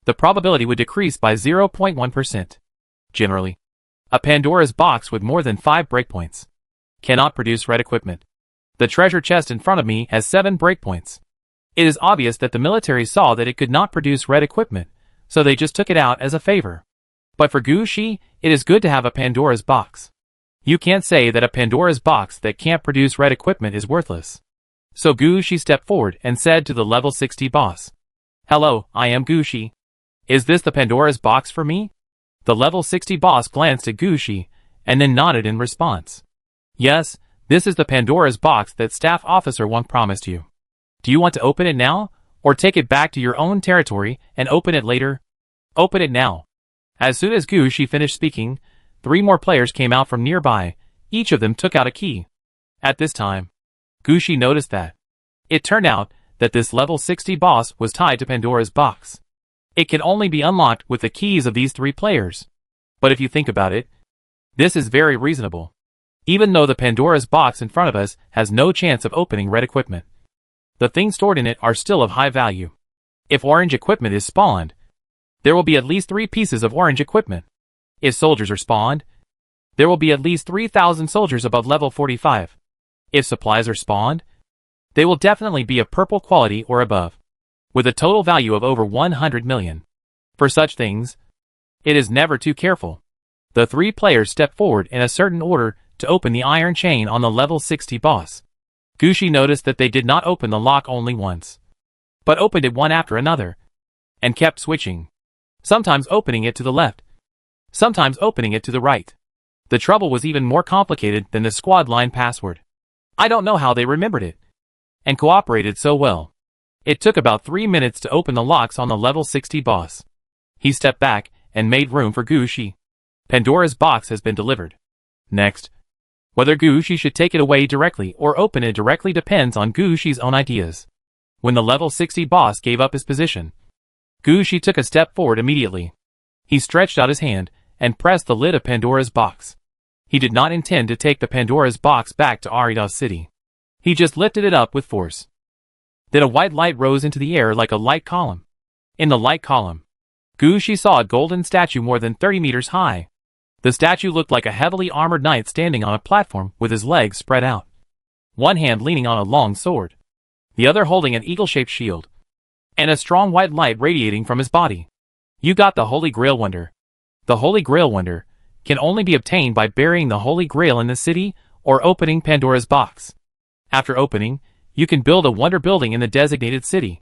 the probability would decrease by 0.1%. Generally, a Pandora's box with more than 5 breakpoints cannot produce red equipment. The treasure chest in front of me has 7 breakpoints. It is obvious that the military saw that it could not produce red equipment, so they just took it out as a favor. But for Gu Shi, it is good to have a Pandora's box. You can't say that a Pandora's box that can't produce red equipment is worthless. So Gucci stepped forward and said to the level 60 boss, "Hello, I am Gucci. Is this the Pandora's box for me?" The level 60 boss glanced at Gucci and then nodded in response. "Yes, this is the Pandora's box that Staff Officer 1 promised you. Do you want to open it now, or take it back to your own territory and open it later?" "Open it now." As soon as Gucci finished speaking, 3 more players came out from nearby. Each of them took out a key. At this time, Gucci noticed that it turned out that this level 60 boss was tied to Pandora's box. It can only be unlocked with the keys of these 3 players. But if you think about it, this is very reasonable. Even though the Pandora's box in front of us has no chance of opening red equipment, the things stored in it are still of high value. If orange equipment is spawned, there will be at least 3 pieces of orange equipment. If soldiers are spawned, there will be at least 3,000 soldiers above level 45. If supplies are spawned, they will definitely be of purple quality or above, with a total value of over 100 million. For such things, it is never too careful. The 3 players stepped forward in a certain order to open the iron chain on the level 60 boss. Gucci noticed that they did not open the lock only once, but opened it one after another, and kept switching, sometimes opening it to the left, sometimes opening it to the right. The trouble was even more complicated than the squad line password. I don't know how they remembered it, and cooperated so well. It took about 3 minutes to open the locks on the level 60 boss. He stepped back and made room for Gucci. Pandora's box has been delivered. Next, whether Gucci should take it away directly or open it directly depends on Gucci's own ideas. When the level 60 boss gave up his position, Gucci took a step forward immediately. He stretched out his hand and pressed the lid of Pandora's box. He did not intend to take the Pandora's box back to Arida City. He just lifted it up with force. Then a white light rose into the air like a light column. In the light column, Gucci saw a golden statue more than 30 meters high. The statue looked like a heavily armored knight standing on a platform with his legs spread out, one hand leaning on a long sword, the other holding an eagle-shaped shield, and a strong white light radiating from his body. You got the Holy Grail Wonder. The Holy Grail Wonder can only be obtained by burying the Holy Grail in the city or opening Pandora's box. After opening, you can build a Wonder Building in the designated city.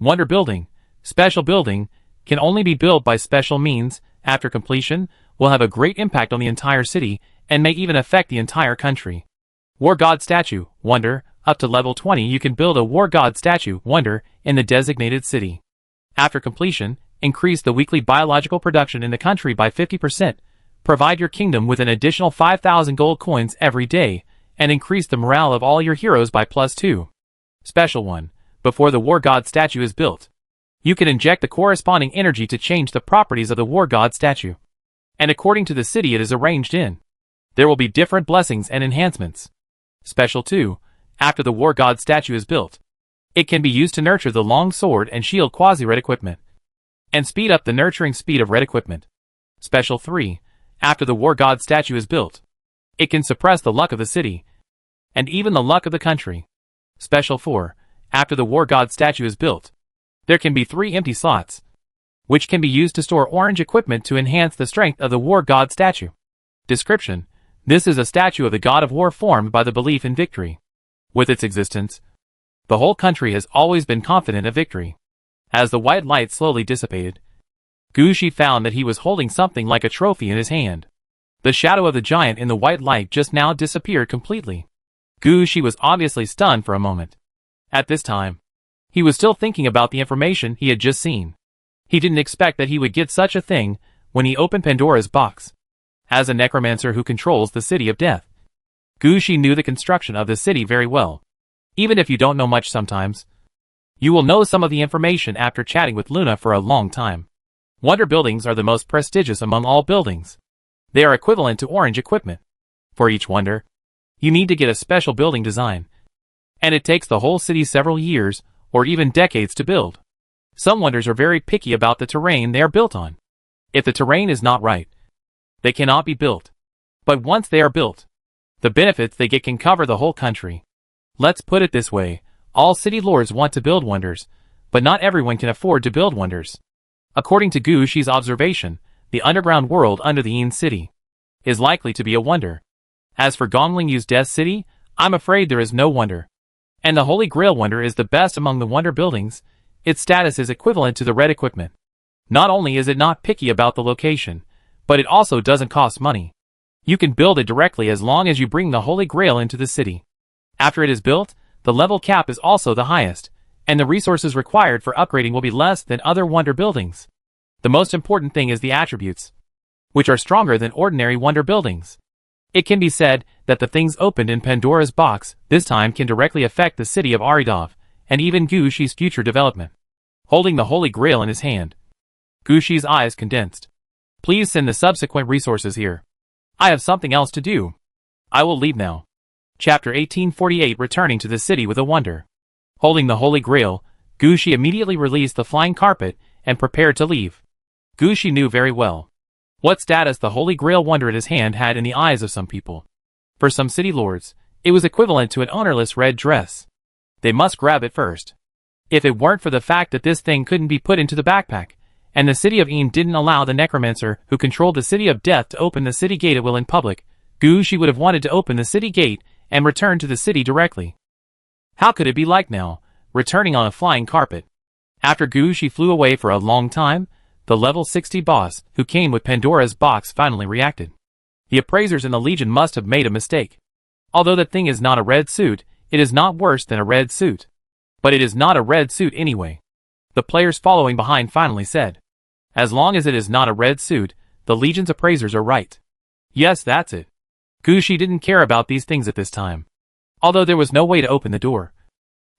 Wonder Building, special building, can only be built by special means. After completion, will have a great impact on the entire city and may even affect the entire country. War God Statue, Wonder, up to level 20 you can build a War God Statue, Wonder, in the designated city. After completion, increase the weekly biological production in the country by 50%, provide your kingdom with an additional 5,000 gold coins every day, and increase the morale of all your heroes by +2. Special 1. Before the War God Statue is built, you can inject the corresponding energy to change the properties of the War God Statue. And according to the city it is arranged in, there will be different blessings and enhancements. Special 2. After the War God Statue is built, it can be used to nurture the long sword and shield quasi-red equipment, and speed up the nurturing speed of red equipment. Special 3. After the War God Statue is built, it can suppress the luck of the city, and even the luck of the country. Special 4. After the War God Statue is built, there can be 3 empty slots, which can be used to store orange equipment to enhance the strength of the War God Statue. Description: this is a statue of the God of War formed by the belief in victory. With its existence, the whole country has always been confident of victory. As the white light slowly dissipated, Gucci found that he was holding something like a trophy in his hand. The shadow of the giant in the white light just now disappeared completely. Gucci was obviously stunned for a moment. At this time, he was still thinking about the information he had just seen. He didn't expect that he would get such a thing when he opened Pandora's box. As a necromancer who controls the City of Death, Gucci knew the construction of the city very well. Even if you don't know much sometimes, you will know some of the information after chatting with Luna for a long time. Wonder buildings are the most prestigious among all buildings. They are equivalent to orange equipment. For each wonder, you need to get a special building design, and it takes the whole city several years or even decades to build. Some wonders are very picky about the terrain they are built on. If the terrain is not right, they cannot be built. But once they are built, the benefits they get can cover the whole country. Let's put it this way, all city lords want to build wonders, but not everyone can afford to build wonders. According to Gucci's observation, the underground world under the Yin City is likely to be a wonder. As for Gongling Yu's Death City, I'm afraid there is no wonder. And the Holy Grail Wonder is the best among the wonder buildings. Its status is equivalent to the red equipment. Not only is it not picky about the location, but it also doesn't cost money. You can build it directly as long as you bring the Holy Grail into the city. After it is built, the level cap is also the highest, and the resources required for upgrading will be less than other wonder buildings. The most important thing is the attributes, which are stronger than ordinary wonder buildings. It can be said that the things opened in Pandora's box this time can directly affect the city of Aridov, and even Gu Shi's future development. Holding the Holy Grail in his hand, Gu Shi's eyes condensed. Please send the subsequent resources here. I have something else to do. I will leave now. Chapter 1848. Returning to the city with a wonder. Holding the Holy Grail, Gu Shi immediately released the flying carpet and prepared to leave. Gu Shi knew very well what status the Holy Grail wonder in his hand had in the eyes of some people. For some city lords, it was equivalent to an ownerless red dress. They must grab it first. If it weren't for the fact that this thing couldn't be put into the backpack, and the city of Een didn't allow the necromancer who controlled the city of death to open the city gate at will in public, Gu Shi would have wanted to open the city gate and return to the city directly. How could it be like now, returning on a flying carpet? After Gu Shi flew away for a long time, the level 60 boss, who came with Pandora's box, finally reacted. The appraisers in the Legion must have made a mistake. Although that thing is not a red suit, it is not worse than a red suit. But it is not a red suit anyway. The players following behind finally said. As long as it is not a red suit, the Legion's appraisers are right. Yes, that's it. Gu Shi didn't care about these things at this time. Although there was no way to open the door,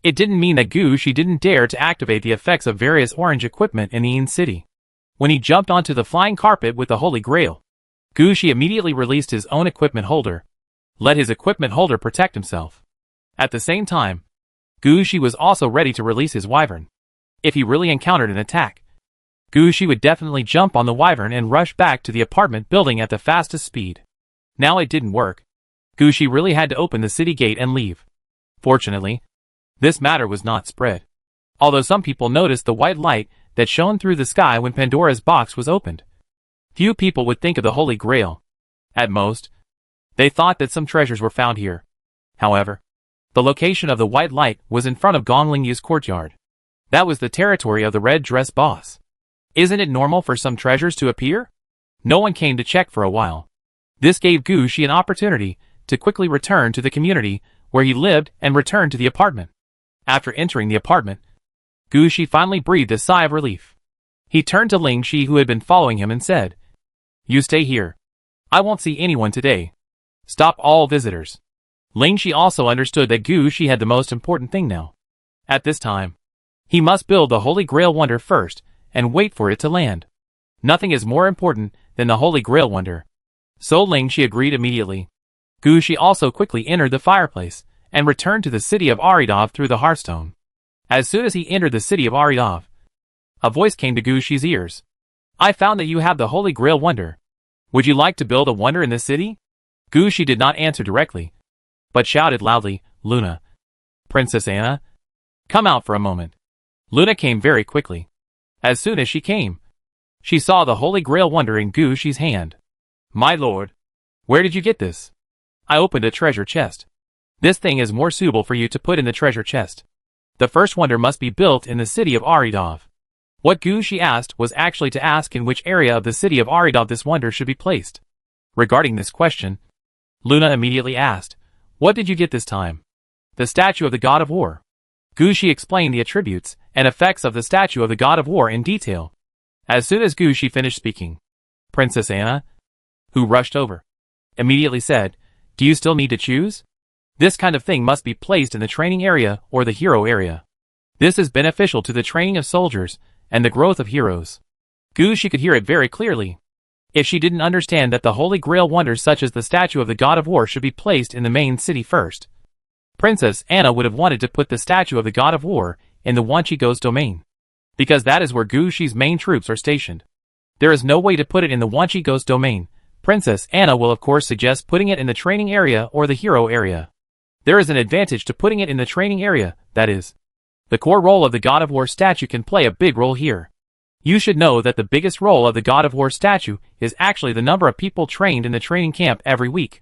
it didn't mean that Gu Shi didn't dare to activate the effects of various orange equipment in the Een city. When he jumped onto the flying carpet with the Holy Grail, Gu Shi immediately released his own equipment holder. Let his equipment holder protect himself. At the same time, Gu Shi was also ready to release his wyvern. If he really encountered an attack, Gu Shi would definitely jump on the wyvern and rush back to the apartment building at the fastest speed. Now it didn't work. Gu Shi really had to open the city gate and leave. Fortunately, this matter was not spread. Although some people noticed the white light that shone through the sky when Pandora's box was opened. Few people would think of the Holy Grail. At most, they thought that some treasures were found here. However, the location of the white light was in front of Gongling Yu's courtyard. That was the territory of the red dress boss. Isn't it normal for some treasures to appear? No one came to check for a while. This gave Gu Shi an opportunity to quickly return to the community where he lived and return to the apartment. After entering the apartment, Gu Shi finally breathed a sigh of relief. He turned to Ling Shi, who had been following him, and said, "You stay here. I won't see anyone today. Stop all visitors." Ling Shi also understood that Gu Shi had the most important thing now. At this time, he must build the Holy Grail Wonder first and wait for it to land. Nothing is more important than the Holy Grail Wonder. So Ling Shi agreed immediately. Gu Shi also quickly entered the fireplace and returned to the city of Aridov through the hearthstone. As soon as he entered the city of Aridov, a voice came to Gu Shi's ears. "I found that you have the Holy Grail Wonder. Would you like to build a wonder in this city?" Gu Shi did not answer directly, but shouted loudly, "Luna! Princess Anna! Come out for a moment." Luna came very quickly. As soon as she came, she saw the Holy Grail Wonder in Gu Shi's hand. "My lord, where did you get this?" "I opened a treasure chest. This thing is more suitable for you to put in the treasure chest. The first wonder must be built in the city of Aridov." What Gu Shi asked was actually to ask in which area of the city of Aridov this wonder should be placed. Regarding this question, Luna immediately asked, "What did you get this time?" "The statue of the God of War." Gu Shi explained the attributes and effects of the statue of the God of War in detail. As soon as Gu Shi finished speaking, Princess Anna, who rushed over, immediately said, "Do you still need to choose? This kind of thing must be placed in the training area or the hero area. This is beneficial to the training of soldiers and the growth of heroes." Gu Shi could hear it very clearly. If she didn't understand that the Holy Grail wonders such as the statue of the God of War should be placed in the main city first, Princess Anna would have wanted to put the statue of the God of War in the Wanchi-Go's domain, because that is where Gu Shi's main troops are stationed. There is no way to put it in the Wanchi-Go's domain. Princess Anna will of course suggest putting it in the training area or the hero area. There is an advantage to putting it in the training area, that is, the core role of the God of War statue can play a big role here. You should know that the biggest role of the God of War statue is actually the number of people trained in the training camp every week.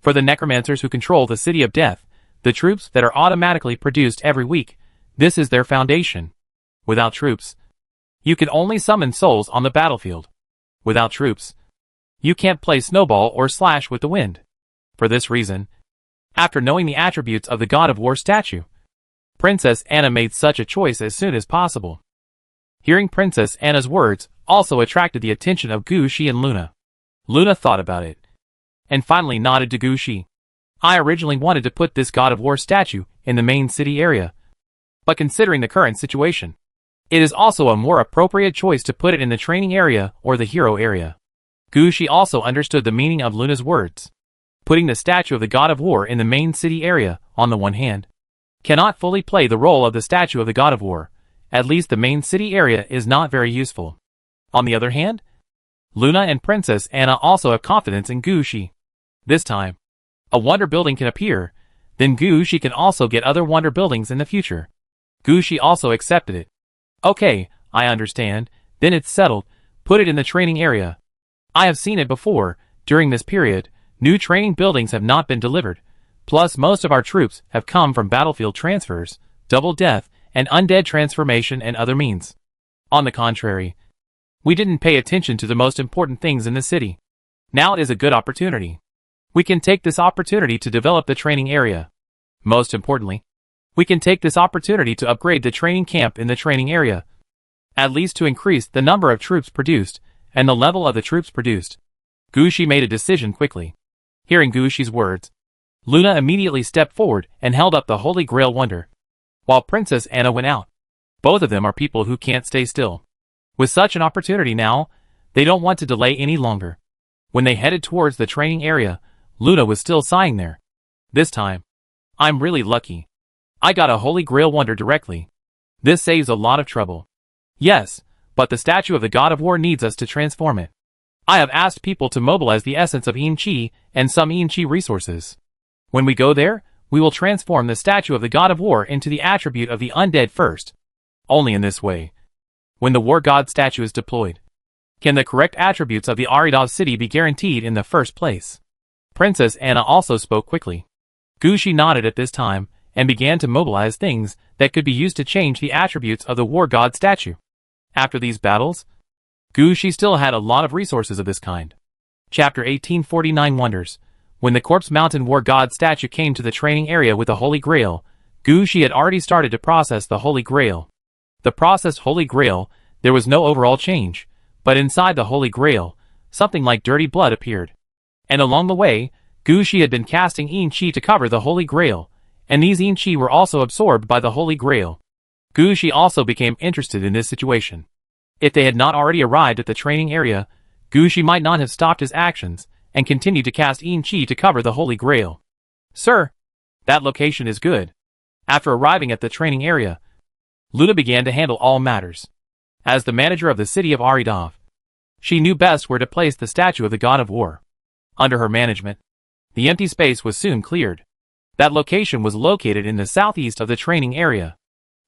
For the necromancers who control the City of Death, the troops that are automatically produced every week, this is their foundation. Without troops, you can only summon souls on the battlefield. Without troops, you can't play snowball or slash with the wind. For this reason, after knowing the attributes of the God of War statue, Princess Anna made such a choice as soon as possible. Hearing Princess Anna's words also attracted the attention of Gu Shi and Luna. Luna thought about it, and finally nodded to Gu Shi. I originally wanted to put this God of War statue in the main city area, but considering the current situation, it is also a more appropriate choice to put it in the training area or the hero area. Gu Shi also understood the meaning of Luna's words. Putting the statue of the God of War in the main city area, on the one hand, cannot fully play the role of the statue of the God of War. At least the main city area is not very useful. On the other hand, Luna and Princess Anna also have confidence in Gu Shi. This time, a wonder building can appear, then Gu Shi can also get other wonder buildings in the future. Gu Shi also accepted it. Okay, I understand, then it's settled, put it in the training area. I have seen it before, during this period, new training buildings have not been delivered, plus most of our troops have come from battlefield transfers, double death, and undead transformation and other means. On the contrary, we didn't pay attention to the most important things in the city. Now it is a good opportunity. We can take this opportunity to develop the training area. Most importantly, we can take this opportunity to upgrade the training camp in the training area, at least to increase the number of troops produced and the level of the troops produced. Gu Shi made a decision quickly. Hearing Gu Shi's words, Luna immediately stepped forward and held up the Holy Grail Wonder, while Princess Anna went out. Both of them are people who can't stay still. With such an opportunity now, they don't want to delay any longer. When they headed towards the training area, Luna was still sighing there. This time, I'm really lucky. I got a Holy Grail Wonder directly. This saves a lot of trouble. Yes, but the statue of the God of War needs us to transform it. I have asked people to mobilize the essence of Yin Qi and some Yin Qi resources. When we go there, we will transform the statue of the God of War into the attribute of the undead first. Only in this way, when the War God statue is deployed, can the correct attributes of the Aridov city be guaranteed in the first place. Princess Anna also spoke quickly. Gu Shi nodded at this time, and began to mobilize things that could be used to change the attributes of the War God statue. After these battles, Gu Shi still had a lot of resources of this kind. Chapter 1849 Wonders. When the Corpse Mountain War God statue came to the training area with the Holy Grail, Gu Shi had already started to process the Holy Grail. The processed Holy Grail, there was no overall change, but inside the Holy Grail, something like dirty blood appeared. And along the way, Gu Shi had been casting Yin Qi to cover the Holy Grail, and these Yin Qi were also absorbed by the Holy Grail. Gu Shi also became interested in this situation. If they had not already arrived at the training area, Gu Shi might not have stopped his actions, and continued to cast Yin Qi to cover the Holy Grail. Sir, that location is good. After arriving at the training area, Luna began to handle all matters. As the manager of the city of Aridov, she knew best where to place the statue of the God of War. Under her management, the empty space was soon cleared. That location was located in the southeast of the training area.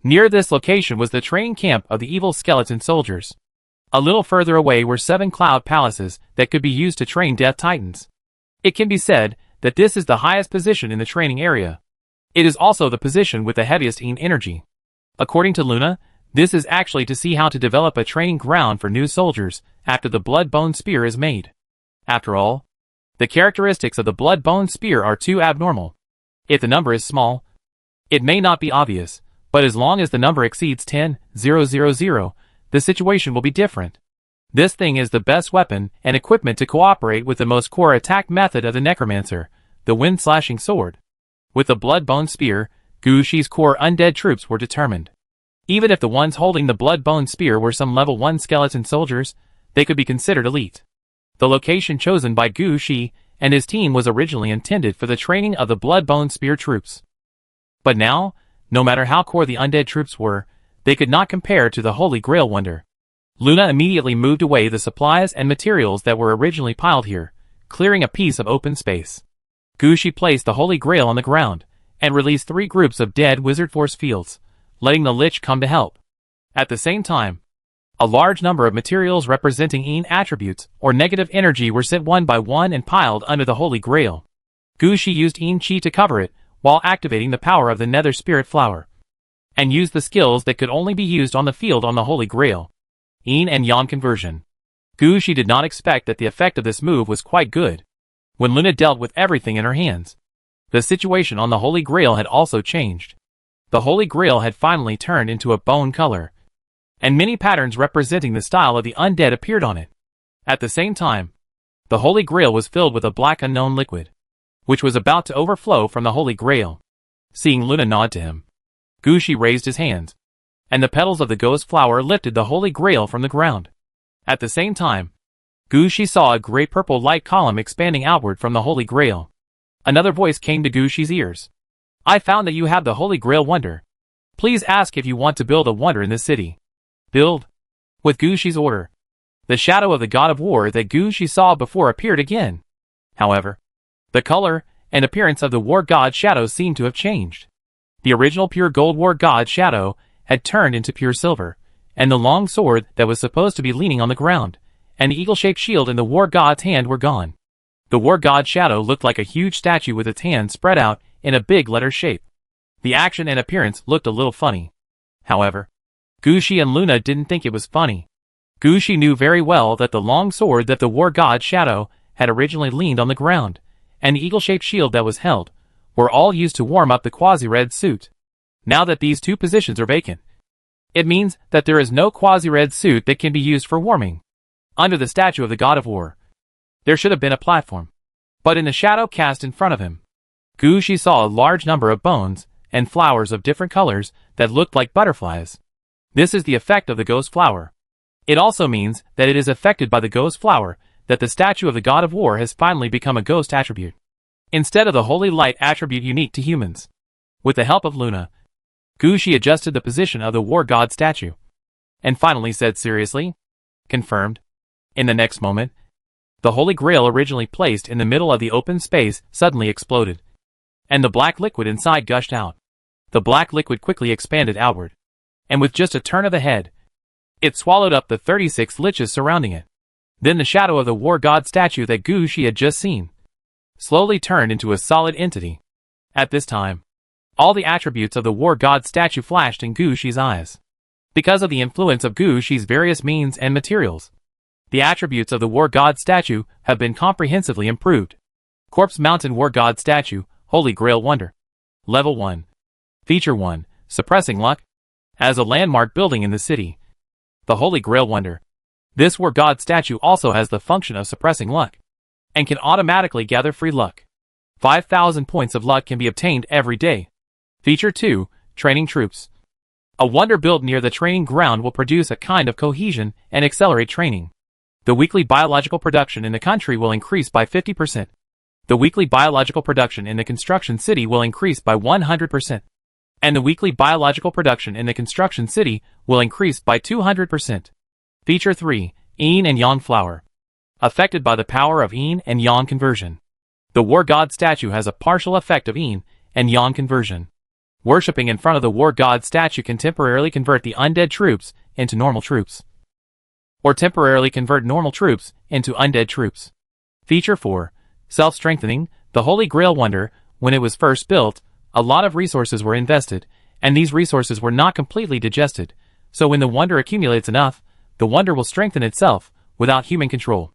Near this location was the training camp of the evil skeleton soldiers. A little further away were 7 cloud palaces that could be used to train Death Titans. It can be said that this is the highest position in the training area. It is also the position with the heaviest Yin energy. According to Luna, this is actually to see how to develop a training ground for new soldiers after the Blood-Bone Spear is made. After all, the characteristics of the Blood-Bone Spear are too abnormal. If the number is small, it may not be obvious, but as long as the number exceeds 10,000, the situation will be different. This thing is the best weapon and equipment to cooperate with the most core attack method of the Necromancer, the Wind-Slashing Sword. With the Blood-Bone Spear, Gu Shi's core undead troops were determined. Even if the ones holding the Blood-Bone Spear were some level 1 skeleton soldiers, they could be considered elite. The location chosen by Gu Shi and his team was originally intended for the training of the Blood-Bone Spear troops. But now, no matter how core the undead troops were, they could not compare to the Holy Grail Wonder. Luna immediately moved away the supplies and materials that were originally piled here, clearing a piece of open space. Gu Shi placed the Holy Grail on the ground, and released 3 groups of dead wizard force fields, letting the Lich come to help. At the same time, a large number of materials representing Yin attributes or negative energy were sent one by one and piled under the Holy Grail. Gushi used Yin Qi to cover it, while activating the power of the Nether Spirit Flower, and used the skills that could only be used on the field on the Holy Grail. Yin and Yang conversion. Gushi did not expect that the effect of this move was quite good. When Luna dealt with everything in her hands, the situation on the Holy Grail had also changed. The Holy Grail had finally turned into a bone color, and many patterns representing the style of the undead appeared on it. At the same time, the Holy Grail was filled with a black unknown liquid, which was about to overflow from the Holy Grail. Seeing Luna nod to him, Gushi raised his hands, and the petals of the ghost flower lifted the Holy Grail from the ground. At the same time, Gushi saw a great purple light column expanding outward from the Holy Grail. Another voice came to Gushi's ears. I found that you have the Holy Grail Wonder. Please ask if you want to build a wonder in this city. Build. With Gushi's order, the shadow of the God of War that Gushi saw before appeared again. However, the color and appearance of the War God shadow seemed to have changed. The original pure gold War God shadow had turned into pure silver, and the long sword that was supposed to be leaning on the ground, and the eagle-shaped shield in the War God's hand were gone. The War God shadow looked like a huge statue with its hands spread out in a big letter shape. The action and appearance looked a little funny. However, Gushi and Luna didn't think it was funny. Gushi knew very well that the long sword that the War God shadow had originally leaned on the ground, and the eagle-shaped shield that was held, were all used to warm up the quasi-red suit. Now that these two positions are vacant, it means that there is no quasi-red suit that can be used for warming. Under the statue of the God of War, there should have been a platform, but in the shadow cast in front of him, Gushi saw a large number of bones and flowers of different colors that looked like butterflies. This is the effect of the ghost flower. It also means that it is affected by the ghost flower that the statue of the God of War has finally become a ghost attribute, instead of the holy light attribute unique to humans. With the help of Luna, Gushi adjusted the position of the War God statue, and finally said seriously, confirmed. In the next moment, the Holy Grail originally placed in the middle of the open space suddenly exploded, and the black liquid inside gushed out. The black liquid quickly expanded outward, and with just a turn of the head, it swallowed up the 36 liches surrounding it. Then the shadow of the War God statue that Gushi had just seen slowly turned into a solid entity. At this time, all the attributes of the War God statue flashed in Gushi's eyes. Because of the influence of Gushi's various means and materials, the attributes of the War God statue have been comprehensively improved. Corpse Mountain War God statue, Holy Grail Wonder. Level 1. Feature 1, Suppressing Luck. As a landmark building in the city, the Holy Grail Wonder, this War God statue also has the function of suppressing luck, and can automatically gather free luck. 5,000 points of luck can be obtained every day. Feature 2, Training Troops. A wonder built near the training ground will produce a kind of cohesion and accelerate training. The weekly biological production in the country will increase by 50%. The weekly biological production in the construction city will increase by 100%. And the weekly biological production in the construction city will increase by 200%. Feature 3, Yin and Yang Flower. Affected by the power of Yin and Yang conversion, the War God statue has a partial effect of Yin and Yang conversion. Worshipping in front of the War God statue can temporarily convert the undead troops into normal troops, or temporarily convert normal troops into undead troops. Feature 4, Self-Strengthening. The Holy Grail Wonder, when it was first built, a lot of resources were invested, and these resources were not completely digested, so when the wonder accumulates enough, the wonder will strengthen itself, without human control.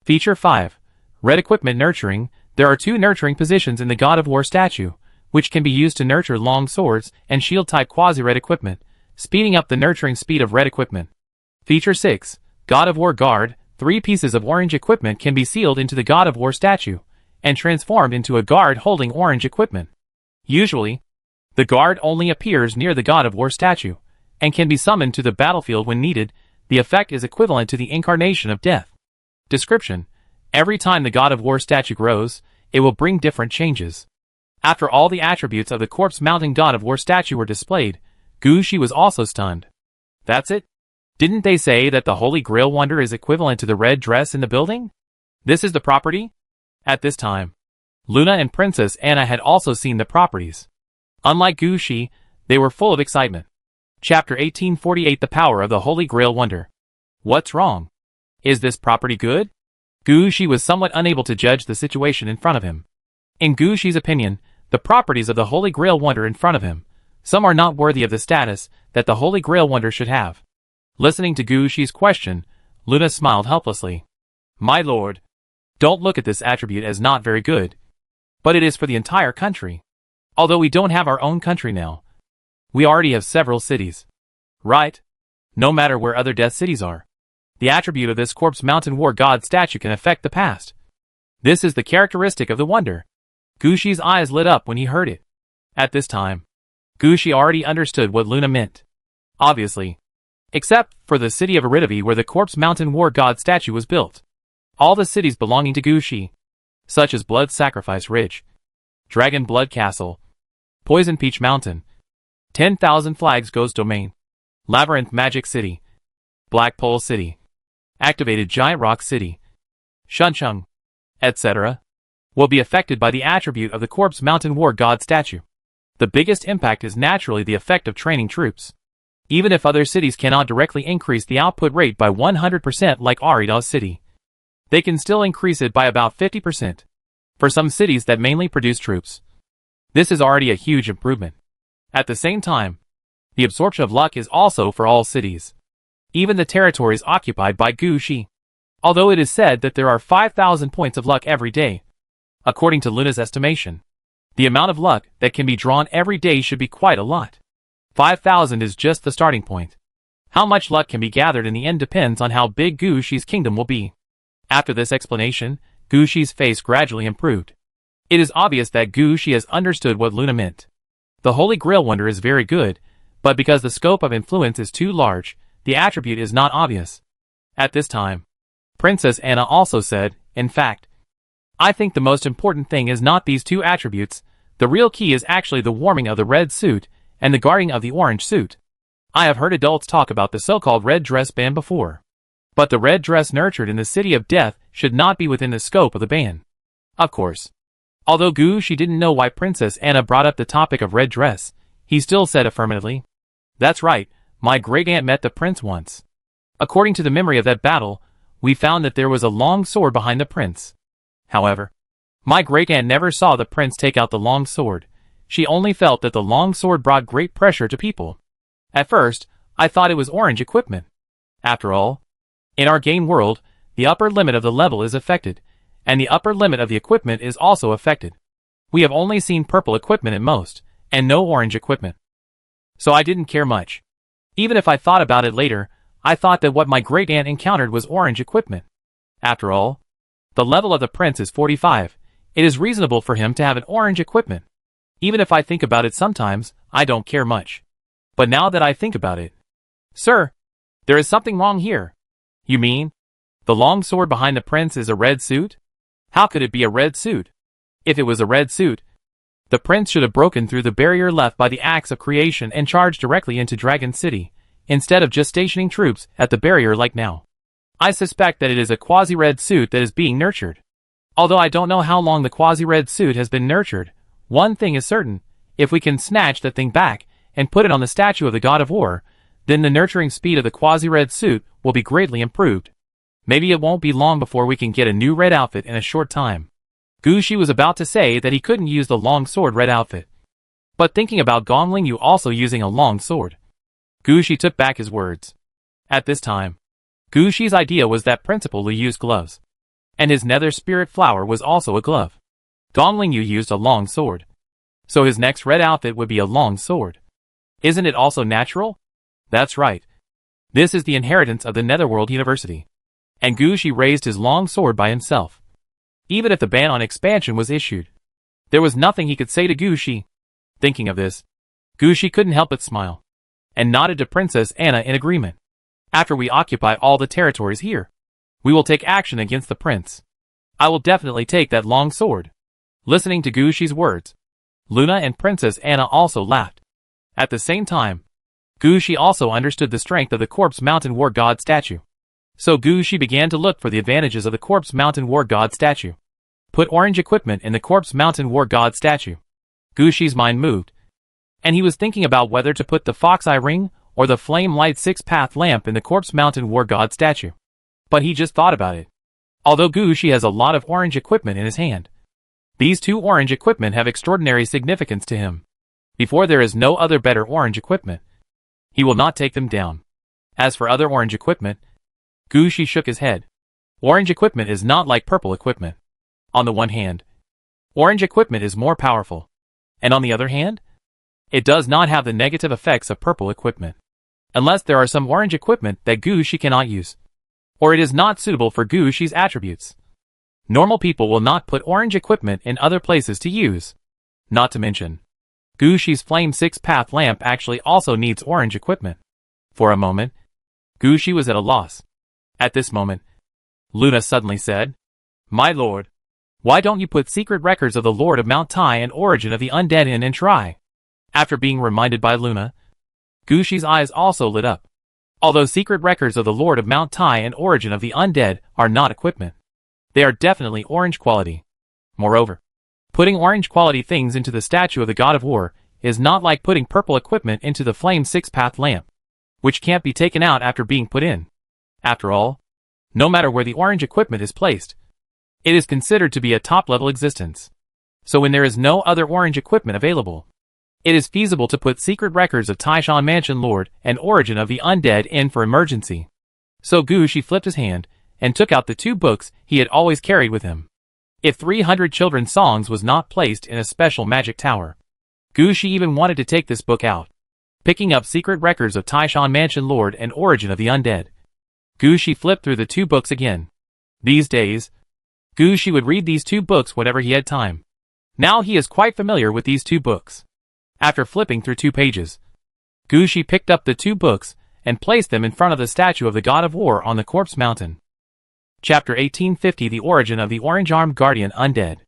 Feature 5, Red Equipment Nurturing. There are 2 nurturing positions in the God of War statue, which can be used to nurture long swords and shield-type quasi-red equipment, speeding up the nurturing speed of red equipment. Feature 6, God of War Guard. 3 pieces of orange equipment can be sealed into the God of War statue, and transformed into a guard holding orange equipment. Usually, the guard only appears near the God of War statue, and can be summoned to the battlefield when needed. The effect is equivalent to the incarnation of death. Description: every time the God of War statue grows, it will bring different changes. After all the attributes of the Corpse Mountain God of War statue were displayed, Gushi was also stunned. That's it? Didn't they say that the Holy Grail Wonder is equivalent to the red dress in the building? This is the property? At this time, Luna and Princess Anna had also seen the properties. Unlike Gushi, they were full of excitement. Chapter 1848, The Power of the Holy Grail Wonder. What's wrong? Is this property good? Gushi was somewhat unable to judge the situation in front of him. In Gu Shi's opinion, the properties of the Holy Grail wonder in front of him, some are not worthy of the status that the Holy Grail wonder should have. Listening to Gu Shi's question, Luna smiled helplessly. My lord, don't look at this attribute as not very good. But it is for the entire country. Although we don't have our own country now, we already have several cities. Right? No matter where other death cities are, the attribute of this Corpse Mountain War God statue can affect the past. This is the characteristic of the wonder. Gu Shi's eyes lit up when he heard it. At this time, Gu Shi already understood what Luna meant. Obviously. Except for the city of Aridavi where the Corpse Mountain War God statue was built. All the cities belonging to Gu Shi, such as Blood Sacrifice Ridge, Dragon Blood Castle, Poison Peach Mountain, 10,000 Flags Ghost Domain, Labyrinth Magic City, Black Pole City, Activated Giant Rock City, Shunchung, etc., will be affected by the attribute of the Corpse Mountain War God statue. The biggest impact is naturally the effect of training troops. Even if other cities cannot directly increase the output rate by 100% like Arida's city, they can still increase it by about 50%. For some cities that mainly produce troops, this is already a huge improvement. At the same time, the absorption of luck is also for all cities, even the territories occupied by Gu Shi. Although it is said that there are 5,000 points of luck every day, according to Luna's estimation, the amount of luck that can be drawn every day should be quite a lot. 5,000 is just the starting point. How much luck can be gathered in the end depends on how big Gu Shi's kingdom will be. After this explanation, Gu Shi's face gradually improved. It is obvious that Gu Shi has understood what Luna meant. The Holy Grail wonder is very good, but because the scope of influence is too large, the attribute is not obvious. At this time, Princess Anna also said, in fact, I think the most important thing is not these two attributes, the real key is actually the warming of the red suit and the guarding of the orange suit. I have heard adults talk about the so-called red dress ban before. But the red dress nurtured in the City of Death should not be within the scope of the ban. Of course. Although Gu Shi didn't know why Princess Anna brought up the topic of red dress, he still said affirmatively, That's right, my great-aunt met the prince once. According to the memory of that battle, we found that there was a long sword behind the prince. However, my great-aunt never saw the prince take out the long sword. She only felt that the long sword brought great pressure to people. At first, I thought it was orange equipment. After all, in our game world, the upper limit of the level is affected, and the upper limit of the equipment is also affected. We have only seen purple equipment at most, and no orange equipment. So I didn't care much. Even if I thought about it later, I thought that what my great-aunt encountered was orange equipment. After all, the level of the prince is 45. It is reasonable for him to have an orange equipment. Even if I think about it sometimes, I don't care much. But now that I think about it, Sir, there is something wrong here. You mean, the long sword behind the prince is a red suit? How could it be a red suit? If it was a red suit, the prince should have broken through the barrier left by the axe of creation and charged directly into Dragon City, instead of just stationing troops at the barrier like now. I suspect that it is a quasi-red suit that is being nurtured. Although I don't know how long the quasi-red suit has been nurtured, one thing is certain, if we can snatch the thing back and put it on the statue of the God of War, then the nurturing speed of the quasi-red suit will be greatly improved. Maybe it won't be long before we can get a new red outfit in a short time. Gu Shi was about to say that he couldn't use the long sword red outfit. But thinking about Gong Lingyu also using a long sword, Gu Shi took back his words. At this time, Gu Shi's idea was that Principal Li used gloves. And his nether spirit flower was also a glove. Gong Lingyu used a long sword. So his next red outfit would be a long sword. Isn't it also natural? That's right. This is the inheritance of the Netherworld University. And Gu Shi raised his long sword by himself. Even if the ban on expansion was issued, there was nothing he could say to Gu Shi. Thinking of this, Gu Shi couldn't help but smile, and nodded to Princess Anna in agreement. After we occupy all the territories here, we will take action against the prince. I will definitely take that long sword. Listening to Gu Shi's words, Luna and Princess Anna also laughed. At the same time, Gu Shi also understood the strength of the Corpse Mountain War God statue. So Gu Shi began to look for the advantages of the Corpse Mountain War God statue. Put orange equipment in the Corpse Mountain War God statue. Gu Shi's mind moved, and he was thinking about whether to put the Fox Eye Ring or the Flame Light 6-path lamp in the Corpse Mountain War God statue. But he just thought about it. Although Gu Shi has a lot of orange equipment in his hand, These two orange equipment have extraordinary significance to him. Before there is no other better orange equipment, he will not take them down. As for other orange equipment, Gushi shook his head. Orange equipment is not like purple equipment. On the one hand, orange equipment is more powerful, and on the other hand, it does not have the negative effects of purple equipment. Unless there are some orange equipment that Gushi cannot use, or it is not suitable for Gushi's attributes. Normal people will not put orange equipment in other places to use. Not to mention, Gushi's flame 6-path lamp actually also needs orange equipment. For a moment, Gushi was at a loss. At this moment, Luna suddenly said, "My lord, why don't you put secret records of the Lord of Mount Tai and origin of the undead in and try?" After being reminded by Luna, Gushi's eyes also lit up. Although secret records of the Lord of Mount Tai and origin of the undead are not equipment, they are definitely orange quality. Moreover, putting orange quality things into the statue of the God of War is not like putting purple equipment into the flame 6-path lamp, which can't be taken out after being put in. After all, no matter where the orange equipment is placed, it is considered to be a top-level existence. So when there is no other orange equipment available, it is feasible to put secret records of Taishan Mansion Lord and origin of the undead in for emergency. So Gushi flipped his hand and took out the two books he had always carried with him. If 300 Children's Songs was not placed in a special magic tower, Gushi even wanted to take this book out. Picking up secret records of Taishan Mansion Lord and origin of the undead, Gushi flipped through the two books again. These days, Gushi would read these two books whenever he had time. Now he is quite familiar with these two books. After flipping through 2 pages, Gushi picked up the 2 books and placed them in front of the statue of the God of War on the Corpse Mountain. Chapter 1850 The Origin of the Orange-Armed Guardian Undead.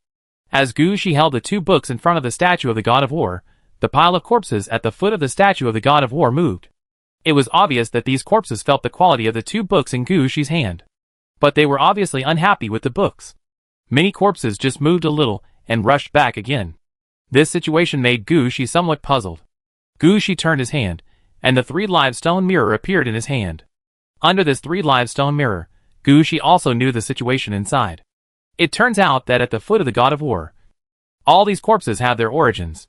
As Gushi held the 2 books in front of the statue of the God of War, the pile of corpses at the foot of the statue of the God of War moved. It was obvious that these corpses felt the quality of the 2 books in Gushi's hand. But they were obviously unhappy with the books. Many corpses just moved a little and rushed back again. This situation made Gushi somewhat puzzled. Gushi turned his hand, and the 3-live stone mirror appeared in his hand. Under this 3-live stone mirror, Gushi also knew the situation inside. It turns out that at the foot of the God of War, all these corpses have their origins.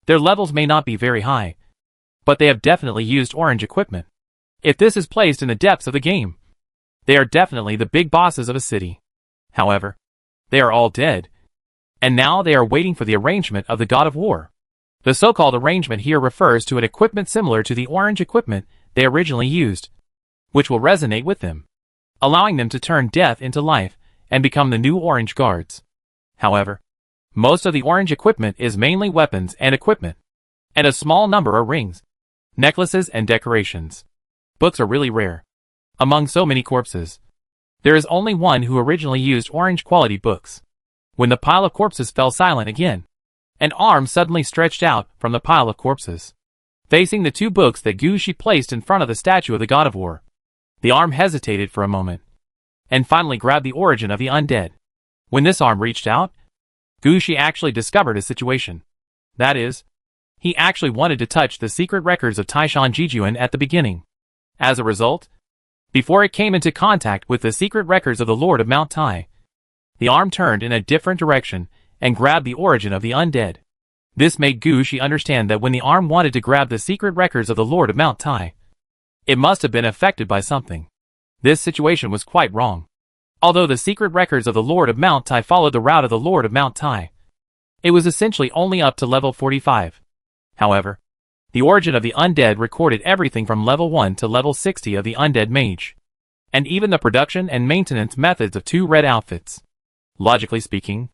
Their levels may not be very high, but they have definitely used orange equipment. If this is placed in the depths of the game, they are definitely the big bosses of a city. However, they are all dead, and now they are waiting for the arrangement of the God of War. The so-called arrangement here refers to an equipment similar to the orange equipment they originally used, which will resonate with them, allowing them to turn death into life and become the new orange guards. However, most of the orange equipment is mainly weapons and equipment, and a small number are rings, necklaces and decorations. Books are really rare. Among so many corpses, there is only one who originally used orange quality books. When the pile of corpses fell silent again, an arm suddenly stretched out from the pile of corpses, facing the 2 books that Gushi placed in front of the statue of the God of War. The arm hesitated for a moment, and finally grabbed the origin of the undead. When this arm reached out, Gushi actually discovered a situation. That is, he actually wanted to touch the secret records of Taishan Jijuan at the beginning. As a result, before it came into contact with the secret records of the Lord of Mount Tai, the arm turned in a different direction and grabbed the origin of the undead. This made Gushi understand that when the arm wanted to grab the secret records of the Lord of Mount Tai, it must have been affected by something. This situation was quite wrong. Although the secret records of the Lord of Mount Tai followed the route of the Lord of Mount Tai, it was essentially only up to level 45. However, the origin of the undead recorded everything from level 1 to level 60 of the undead mage, and even the production and maintenance methods of 2 red outfits. Logically speaking,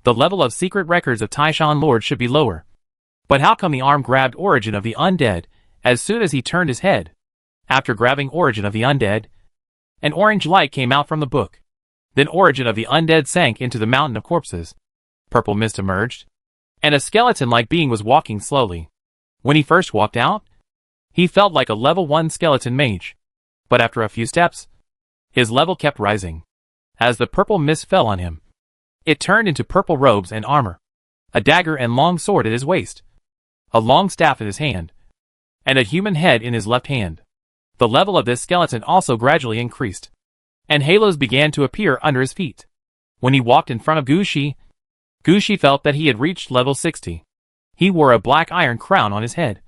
the level of secret records of Taishan Lord should be lower. But how come the arm grabbed origin of the undead as soon as he turned his head? After grabbing origin of the undead, an orange light came out from the book. Then origin of the undead sank into the mountain of corpses. Purple mist emerged, and a skeleton-like being was walking slowly. When he first walked out, he felt like a level 1 skeleton mage. But after a few steps, his level kept rising. As the purple mist fell on him, it turned into purple robes and armor, a dagger and long sword at his waist, a long staff in his hand, and a human head in his left hand. The level of this skeleton also gradually increased, and halos began to appear under his feet. When he walked in front of Gushi, Gushi felt that he had reached level 60. He wore a black iron crown on his head,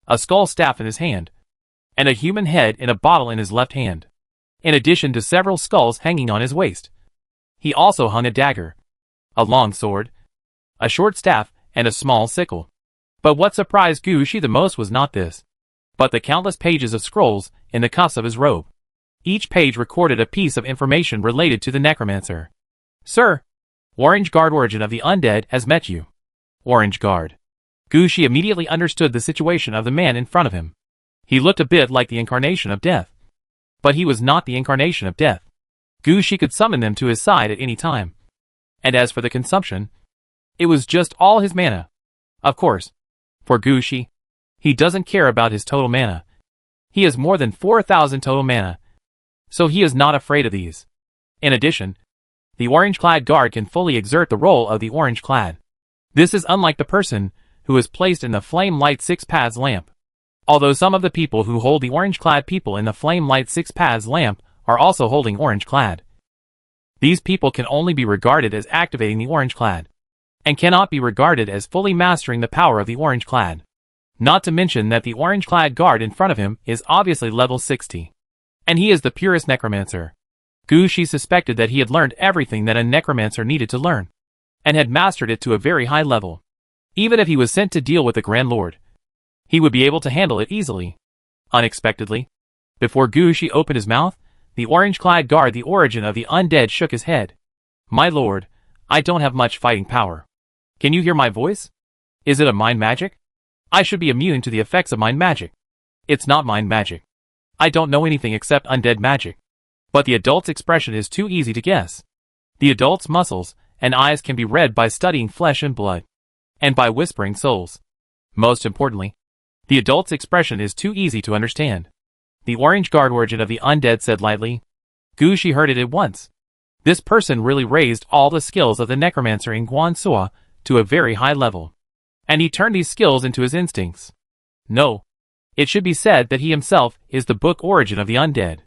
a skull staff in his hand, and a human head in a bottle in his left hand, in addition to several skulls hanging on his waist. He also hung a dagger, a long sword, a short staff, and a small sickle. But what surprised Gushi the most was not this, but the countless pages of scrolls in the cuffs of his robe. Each page recorded a piece of information related to the necromancer. Sir, Orange Guard origin of the undead has met you. Orange Guard. Gushi immediately understood the situation of the man in front of him. He looked a bit like the incarnation of death. But he was not the incarnation of death. Gushi could summon them to his side at any time. And as for the consumption, it was just all his mana. Of course, for Gushi, he doesn't care about his total mana. He has more than 4,000 total mana, so he is not afraid of these. In addition, the orange-clad guard can fully exert the role of the orange-clad. This is unlike the person who is placed in the Flame Light 6 Paths lamp. Although some of the people who hold the orange-clad people in the Flame Light 6 Paths lamp are also holding orange-clad. These people can only be regarded as activating the orange-clad, and cannot be regarded as fully mastering the power of the orange-clad. Not to mention that the orange-clad guard in front of him is obviously level 60. And he is the purest necromancer. Gushi suspected that he had learned everything that a necromancer needed to learn, and had mastered it to a very high level. Even if he was sent to deal with the Grand Lord, he would be able to handle it easily. Unexpectedly, before Gushi opened his mouth, the orange-clad guard, the origin of the undead, shook his head. My lord, I don't have much fighting power. Can you hear my voice? Is it a mind magic? I should be immune to the effects of mind magic. It's not mind magic. I don't know anything except undead magic. But the adult's expression is too easy to guess. The adult's muscles and eyes can be read by studying flesh and blood, and by whispering souls. Most importantly, the adult's expression is too easy to understand. The orange guard origin of the undead said lightly. Gushi heard it at once. This person really raised all the skills of the necromancer in Guansua to a very high level. And he turned these skills into his instincts. No. It should be said that he himself is the book origin of the undead.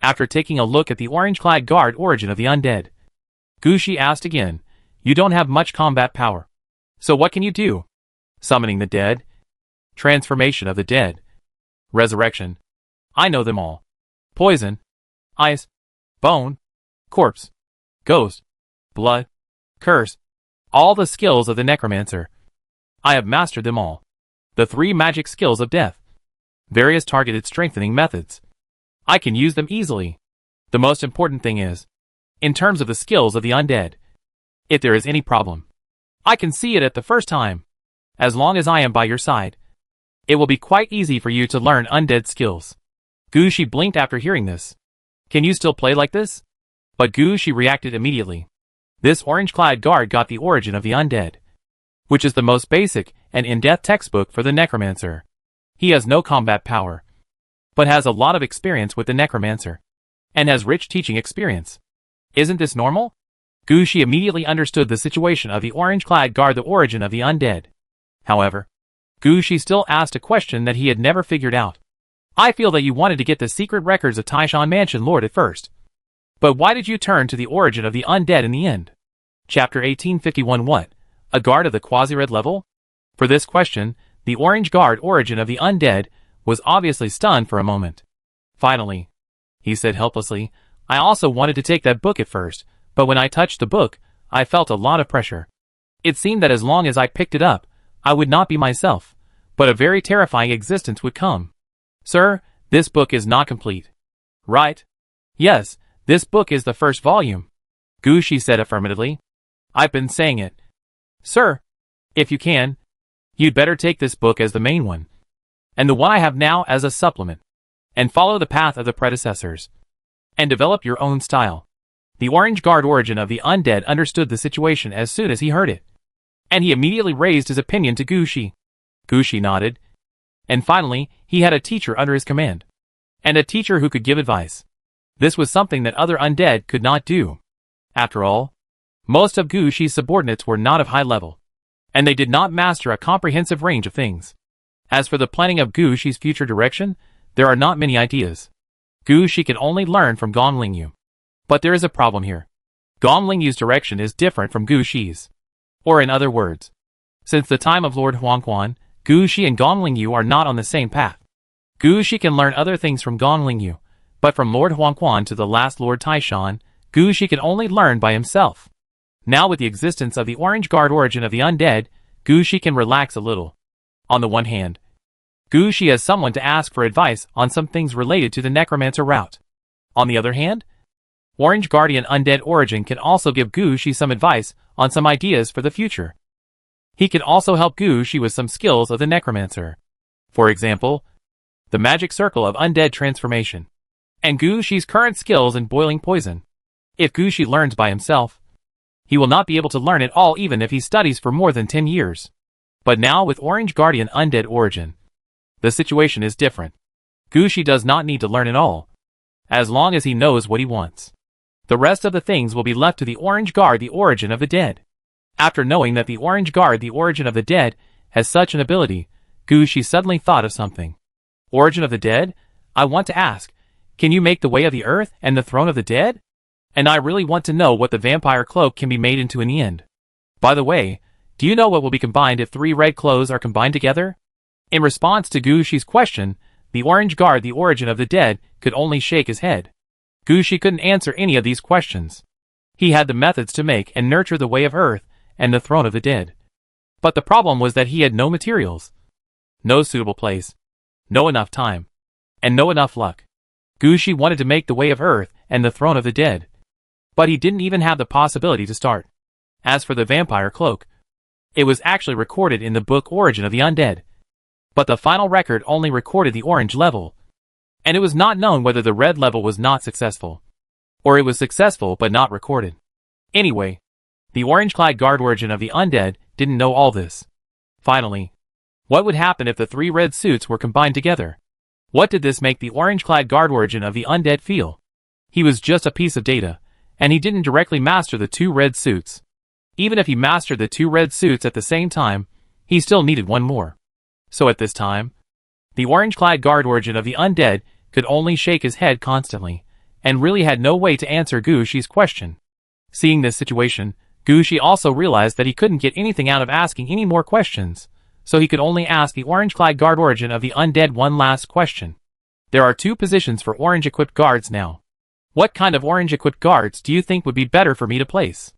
After taking a look at the orange-clad guard origin of the undead, Gushi asked again, you don't have much combat power. So what can you do? Summoning the dead? Transformation of the dead? Resurrection? I know them all. Poison? Ice? Bone? Corpse? Ghost? Blood? Curse? All the skills of the necromancer. I have mastered them all. The 3 magic skills of death. Various targeted strengthening methods. I can use them easily. The most important thing is, in terms of the skills of the undead, if there is any problem, I can see it at the first time. As long as I am by your side, it will be quite easy for you to learn undead skills. Gushi blinked after hearing this. Can you still play like this? But Gushi reacted immediately. This orange-clad guard got the origin of the undead, which is the most basic and in-depth textbook for the necromancer. He has no combat power, but has a lot of experience with the necromancer, and has rich teaching experience. Isn't this normal? Gushi immediately understood the situation of the orange-clad guard, the origin of the undead. However, Gushi still asked a question that he had never figured out. I feel that you wanted to get the secret records of Taishan Mansion Lord at first. But why did you turn to the origin of the undead in the end? Chapter 1851. What? A guard of the quasi-red level? For this question, the orange guard origin of the undead was obviously stunned for a moment. Finally, he said helplessly, I also wanted to take that book at first, but when I touched the book, I felt a lot of pressure. It seemed that as long as I picked it up, I would not be myself, but a very terrifying existence would come. Sir, this book is not complete. Right? Yes, this book is the first volume. Gushi said affirmatively. I've been saying it. Sir, if you can, you'd better take this book as the main one, and the one I have now as a supplement, and follow the path of the predecessors, and develop your own style. The orange guard origin of the undead understood the situation as soon as he heard it, and he immediately raised his opinion to Gushi. Gushi nodded, and finally, he had a teacher under his command, and a teacher who could give advice. This was something that other undead could not do. After all, most of Gushi's subordinates were not of high level, and they did not master a comprehensive range of things. As for the planning of Gushi's future direction, there are not many ideas. Gushi can only learn from Gong Lingyu. But there is a problem here. Gong Lingyu's direction is different from Gushi's. Or in other words, since the time of Lord Huangquan, Gu Shi and Gongling Yu are not on the same path. Gu Shi can learn other things from Gongling Yu, but from Lord Huangquan to the last Lord Taishan, Gu Shi can only learn by himself. Now with the existence of the Orange Guard origin of the undead, Gu Shi can relax a little. On the one hand, Gu Shi has someone to ask for advice on some things related to the necromancer route. On the other hand, Orange Guardian Undead Origin can also give Gu Shi some advice on some ideas for the future. He can also help Gu Shi with some skills of the necromancer. For example, the magic circle of undead transformation, and Gu Shi's current skills in boiling poison. If Gu Shi learns by himself, he will not be able to learn it all even if he studies for more than 10 years. But now with Orange Guardian Undead Origin, the situation is different. Gu Shi does not need to learn it all, as long as he knows what he wants. The rest of the things will be left to the Orange Guard, the origin of the dead. After knowing that the Orange Guard, the origin of the dead, has such an ability, Gu Shi suddenly thought of something. Origin of the dead? I want to ask, can you make the way of the earth and the throne of the dead? And I really want to know what the vampire cloak can be made into in the end. By the way, do you know what will be combined if 3 red clothes are combined together? In response to Gu Shi's question, the Orange Guard, the origin of the dead, could only shake his head. Gu Shi couldn't answer any of these questions. He had the methods to make and nurture the way of earth and the throne of the dead. But the problem was that he had no materials, no suitable place, no enough time, and no enough luck. Gu Shi wanted to make the way of earth and the throne of the dead, but he didn't even have the possibility to start. As for the vampire cloak, it was actually recorded in the book Origin of the Undead, but the final record only recorded the orange level, and it was not known whether the red level was not successful, or it was successful but not recorded. Anyway, the orange-clad guard origin of the undead didn't know all this. Finally, what would happen if the 3 red suits were combined together? What did this make the orange-clad guard origin of the undead feel? He was just a piece of data, and he didn't directly master the 2 red suits. Even if he mastered the 2 red suits at the same time, he still needed 1 more. So at this time, the orange-clad guard origin of the undead could only shake his head constantly, and really had no way to answer Gu Shi's question. Seeing this situation, Gu Shi also realized that he couldn't get anything out of asking any more questions, so he could only ask the orange-clad guard origin of the undead one last question. There are 2 positions for orange-equipped guards now. What kind of orange-equipped guards do you think would be better for me to place?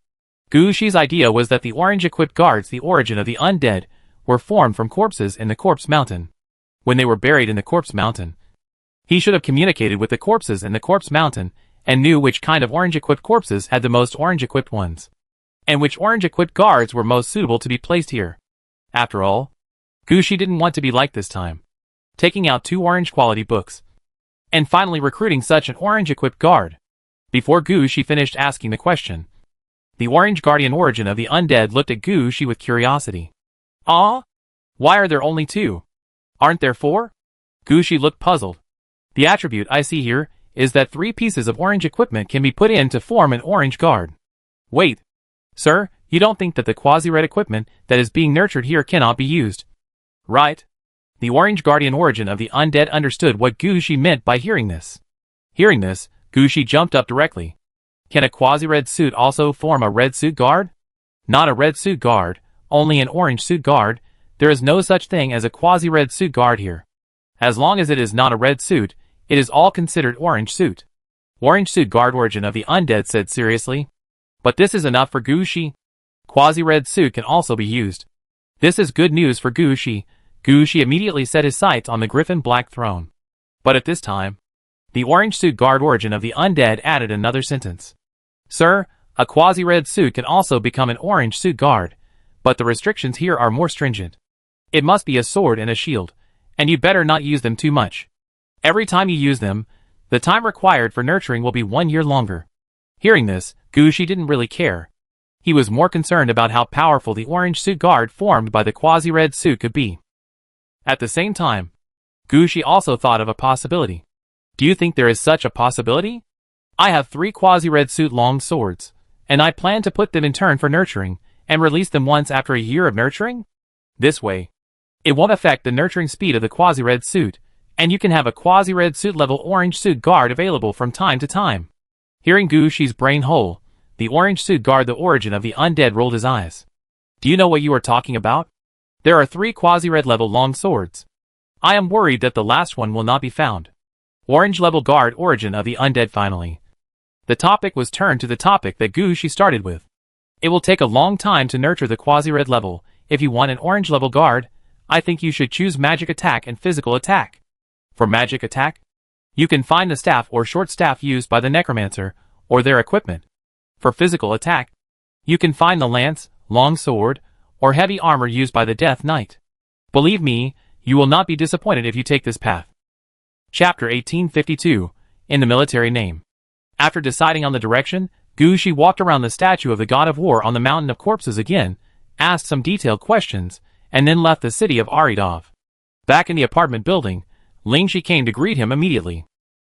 Gu Shi's idea was that the orange-equipped guards, the origin of the undead, were formed from corpses in the Corpse Mountain. When they were buried in the Corpse Mountain, he should have communicated with the corpses in the Corpse Mountain and knew which kind of orange-equipped corpses had the most orange-equipped ones, and which orange-equipped guards were most suitable to be placed here. After all, Gu Shi didn't want to be like this time, taking out 2 orange-quality books, and finally recruiting such an orange-equipped guard. Before Gu Shi finished asking the question, the Orange Guardian origin of the undead looked at Gu Shi with curiosity. Ah? Why are there only 2? Aren't there 4? Gu Shi looked puzzled. The attribute I see here is that 3 pieces of orange equipment can be put in to form an orange guard. Wait, sir, you don't think that the quasi-red equipment that is being nurtured here cannot be used? Right. The Orange Guardian origin of the undead understood what Gu Shi meant by hearing this. Hearing this, Gu Shi jumped up directly. Can a quasi-red suit also form a red suit guard? Not a red suit guard, only an orange suit guard. There is no such thing as a quasi-red suit guard here. As long as it is not a red suit, it is all considered orange suit. Orange suit guard origin of the undead said seriously. But this is enough for Gu Shi. Quasi-red suit can also be used. This is good news for Gu Shi. Gu Shi immediately set his sights on the griffin black throne. But at this time, the orange suit guard origin of the undead added another sentence. Sir, a quasi-red suit can also become an orange suit guard, but the restrictions here are more stringent. It must be a sword and a shield, and you better not use them too much. Every time you use them, the time required for nurturing will be 1 year longer. Hearing this, Gu Shi didn't really care. He was more concerned about how powerful the orange suit guard formed by the quasi-red suit could be. At the same time, Gu Shi also thought of a possibility. Do you think there is such a possibility? I have 3 quasi-red suit long swords, and I plan to put them in turn for nurturing, and release them once after a year of nurturing? This way, it won't affect the nurturing speed of the quasi-red suit, and you can have a quasi-red suit level orange suit guard available from time to time. Hearing Gu Shi's brain hole, the orange suit guard, the origin of the undead, rolled his eyes. Do you know what you are talking about? There are 3 quasi-red level long swords. I am worried that the last one will not be found. Orange level guard origin of the undead finally. The topic was turned to the topic that Gushi started with. It will take a long time to nurture the quasi-red level. If you want an orange level guard, I think you should choose magic attack and physical attack. For magic attack, you can find the staff or short staff used by the necromancer, or their equipment. For physical attack, you can find the lance, long sword, or heavy armor used by the Death Knight. Believe me, you will not be disappointed if you take this path. Chapter 1852, in the military name. After deciding on the direction, Gushi walked around the statue of the god of war on the mountain of corpses again, asked some detailed questions, and then left the city of Aridov. Back in the apartment building, Lingshi came to greet him immediately.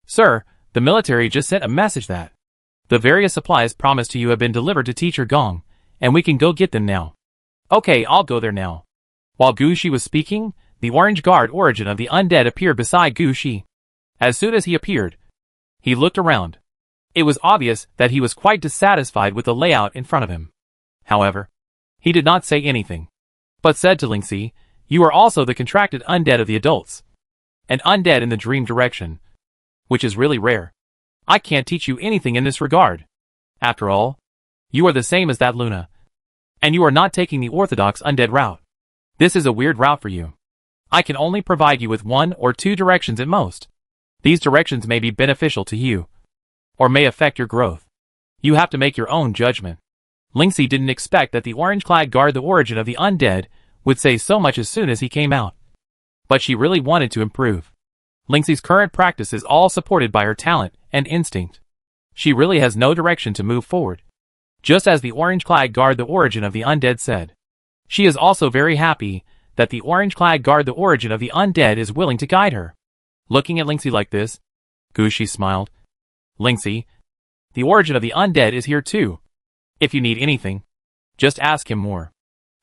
Sir, the military just sent a message that the various supplies promised to you have been delivered to Teacher Gong, and we can go get them now. Okay, I'll go there now. While Gushi was speaking, the orange guard origin of the undead appeared beside Gushi. As soon as he appeared, he looked around. It was obvious that he was quite dissatisfied with the layout in front of him. However, he did not say anything, but said to Lingxi, "You are also the contracted undead of the adults. An undead in the dream direction, which is really rare. I can't teach you anything in this regard. After all, you are the same as that Luna, and you are not taking the orthodox undead route. This is a weird route for you. I can only provide you with 1 or 2 directions at most. These directions may be beneficial to you, or may affect your growth. You have to make your own judgment." Lingxi didn't expect that the orange-clad guard the origin of the undead would say so much as soon as he came out. But she really wanted to improve. Lingxi's current practice is all supported by her talent and instinct. She really has no direction to move forward. Just as the orange-clad guard the origin of the undead said. She is also very happy that the orange-clad guard the origin of the undead is willing to guide her. Looking at Lingxi like this, Gushi smiled. Lingxi, the origin of the undead is here too. If you need anything, just ask him more.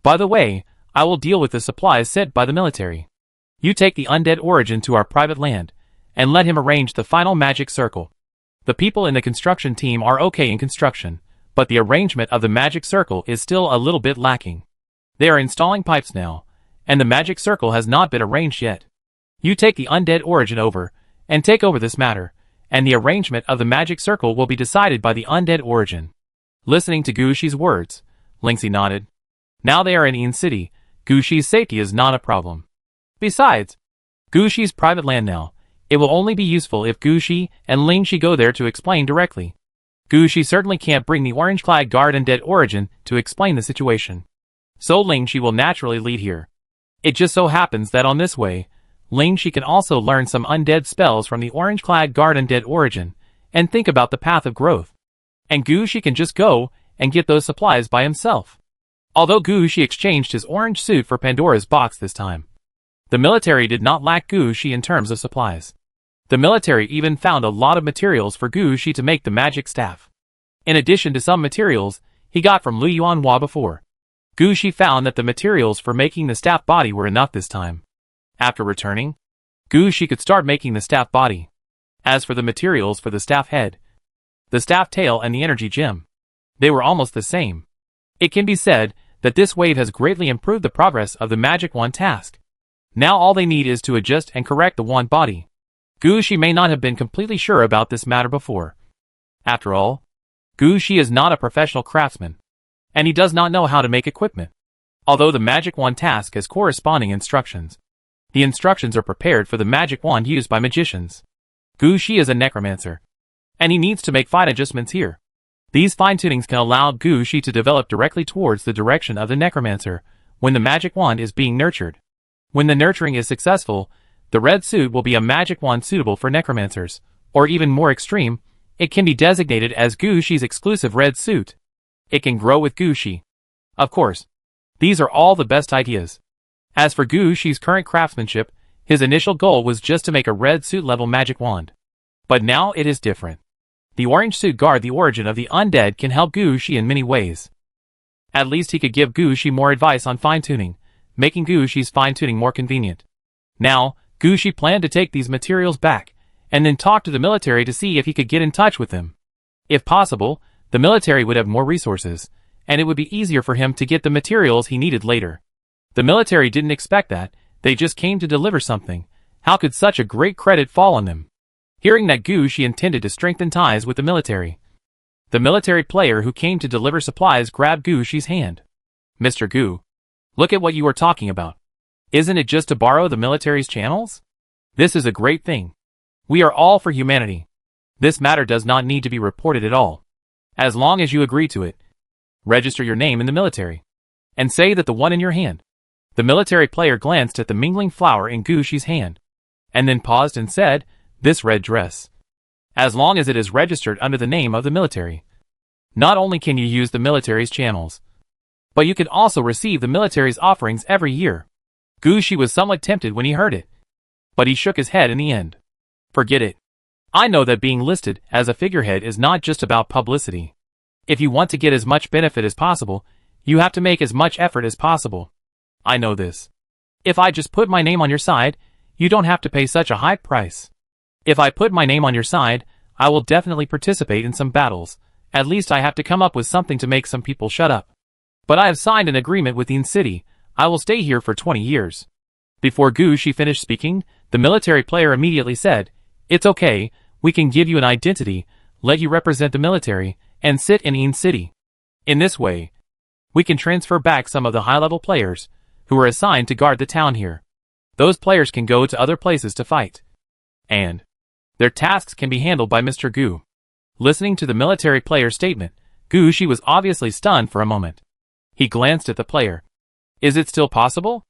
By the way, I will deal with the supplies sent by the military. You take the undead origin to our private land, and let him arrange the final magic circle. The people in the construction team are okay in construction, but the arrangement of the magic circle is still a little bit lacking. They are installing pipes now, and the magic circle has not been arranged yet. You take the undead origin over, and take over this matter, and the arrangement of the magic circle will be decided by the undead origin. Listening to Gushi's words, Lingxi nodded. Now they are in Ian City, Gushi's safety is not a problem. Besides, Gushi's private land now, it will only be useful if Gushi and Lingxi go there to explain directly. Gushi certainly can't bring the orange-clad guard undead origin to explain the situation. So Lingxi will naturally lead here. It just so happens that on this way, Lingxi can also learn some undead spells from the orange-clad guard undead origin, and think about the path of growth. And Gushi can just go and get those supplies by himself. Although Gushi exchanged his orange suit for Pandora's box this time, the military did not lack Gushi in terms of supplies. The military even found a lot of materials for Gushi to make the magic staff. In addition to some materials he got from Lu Yuanhua before, Gushi found that the materials for making the staff body were enough this time. After returning, Gushi could start making the staff body. As for the materials for the staff head, the staff tail and the energy gem, they were almost the same. It can be said that this wave has greatly improved the progress of the magic wand task. Now all they need is to adjust and correct the wand body. Gushi may not have been completely sure about this matter before. After all, Gushi is not a professional craftsman, and he does not know how to make equipment. Although the magic wand task has corresponding instructions, the instructions are prepared for the magic wand used by magicians. Gushi is a necromancer, and he needs to make fine adjustments here. These fine-tunings can allow Gushi to develop directly towards the direction of the necromancer when the magic wand is being nurtured. When the nurturing is successful, the red suit will be a magic wand suitable for necromancers, or even more extreme, it can be designated as Gushi's exclusive red suit. It can grow with Gushi. Of course, these are all the best ideas. As for Gushi's current craftsmanship, his initial goal was just to make a red suit level magic wand. But now it is different. The orange suit guard the origin of the undead can help Gushi in many ways. At least he could give Gushi more advice on fine-tuning, making Gushi's fine-tuning more convenient. Now, Gushi planned to take these materials back, and then talk to the military to see if he could get in touch with them. If possible, the military would have more resources, and it would be easier for him to get the materials he needed later. The military didn't expect that, they just came to deliver something. How could such a great credit fall on them? Hearing that Gushi intended to strengthen ties with the military player who came to deliver supplies grabbed Gushi's hand. Mr. Gu, look at what you are talking about. Isn't it just to borrow the military's channels? This is a great thing. We are all for humanity. This matter does not need to be reported at all. As long as you agree to it. Register your name in the military. And say that the one in your hand. The military player glanced at the mingling flower in Gushi's hand. And then paused and said, this red dress. As long as it is registered under the name of the military. Not only can you use the military's channels, but you can also receive the military's offerings every year. Gushi was somewhat tempted when he heard it. But he shook his head in the end. Forget it. I know that being listed as a figurehead is not just about publicity. If you want to get as much benefit as possible, you have to make as much effort as possible. I know this. If I just put my name on your side, you don't have to pay such a high price. If I put my name on your side, I will definitely participate in some battles. At least I have to come up with something to make some people shut up. But I have signed an agreement with Yin City. I will stay here for 20 years. Before Gushi finished speaking, the military player immediately said, it's okay, we can give you an identity, let you represent the military, and sit in Yin City. In this way, we can transfer back some of the high-level players, who are assigned to guard the town here. Those players can go to other places to fight. And their tasks can be handled by Mr. Gu. Listening to the military player's statement, Gushi was obviously stunned for a moment. He glanced at the player. Is it still possible?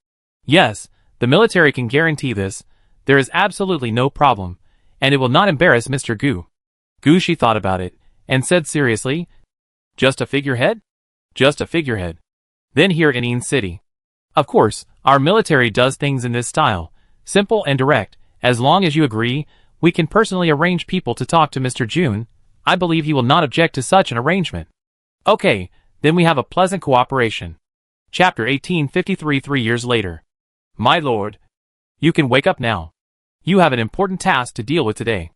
Yes, the military can guarantee this. There is absolutely no problem, and it will not embarrass Mr. Gu. Gushi thought about it, and said seriously, just a figurehead? Just a figurehead. Then here in Yin City. Of course, our military does things in this style, simple and direct. As long as you agree, we can personally arrange people to talk to Mr. Jun. I believe he will not object to such an arrangement. Okay, then we have a pleasant cooperation. Chapter 1853. 3 years later. My lord, you can wake up now. You have an important task to deal with today.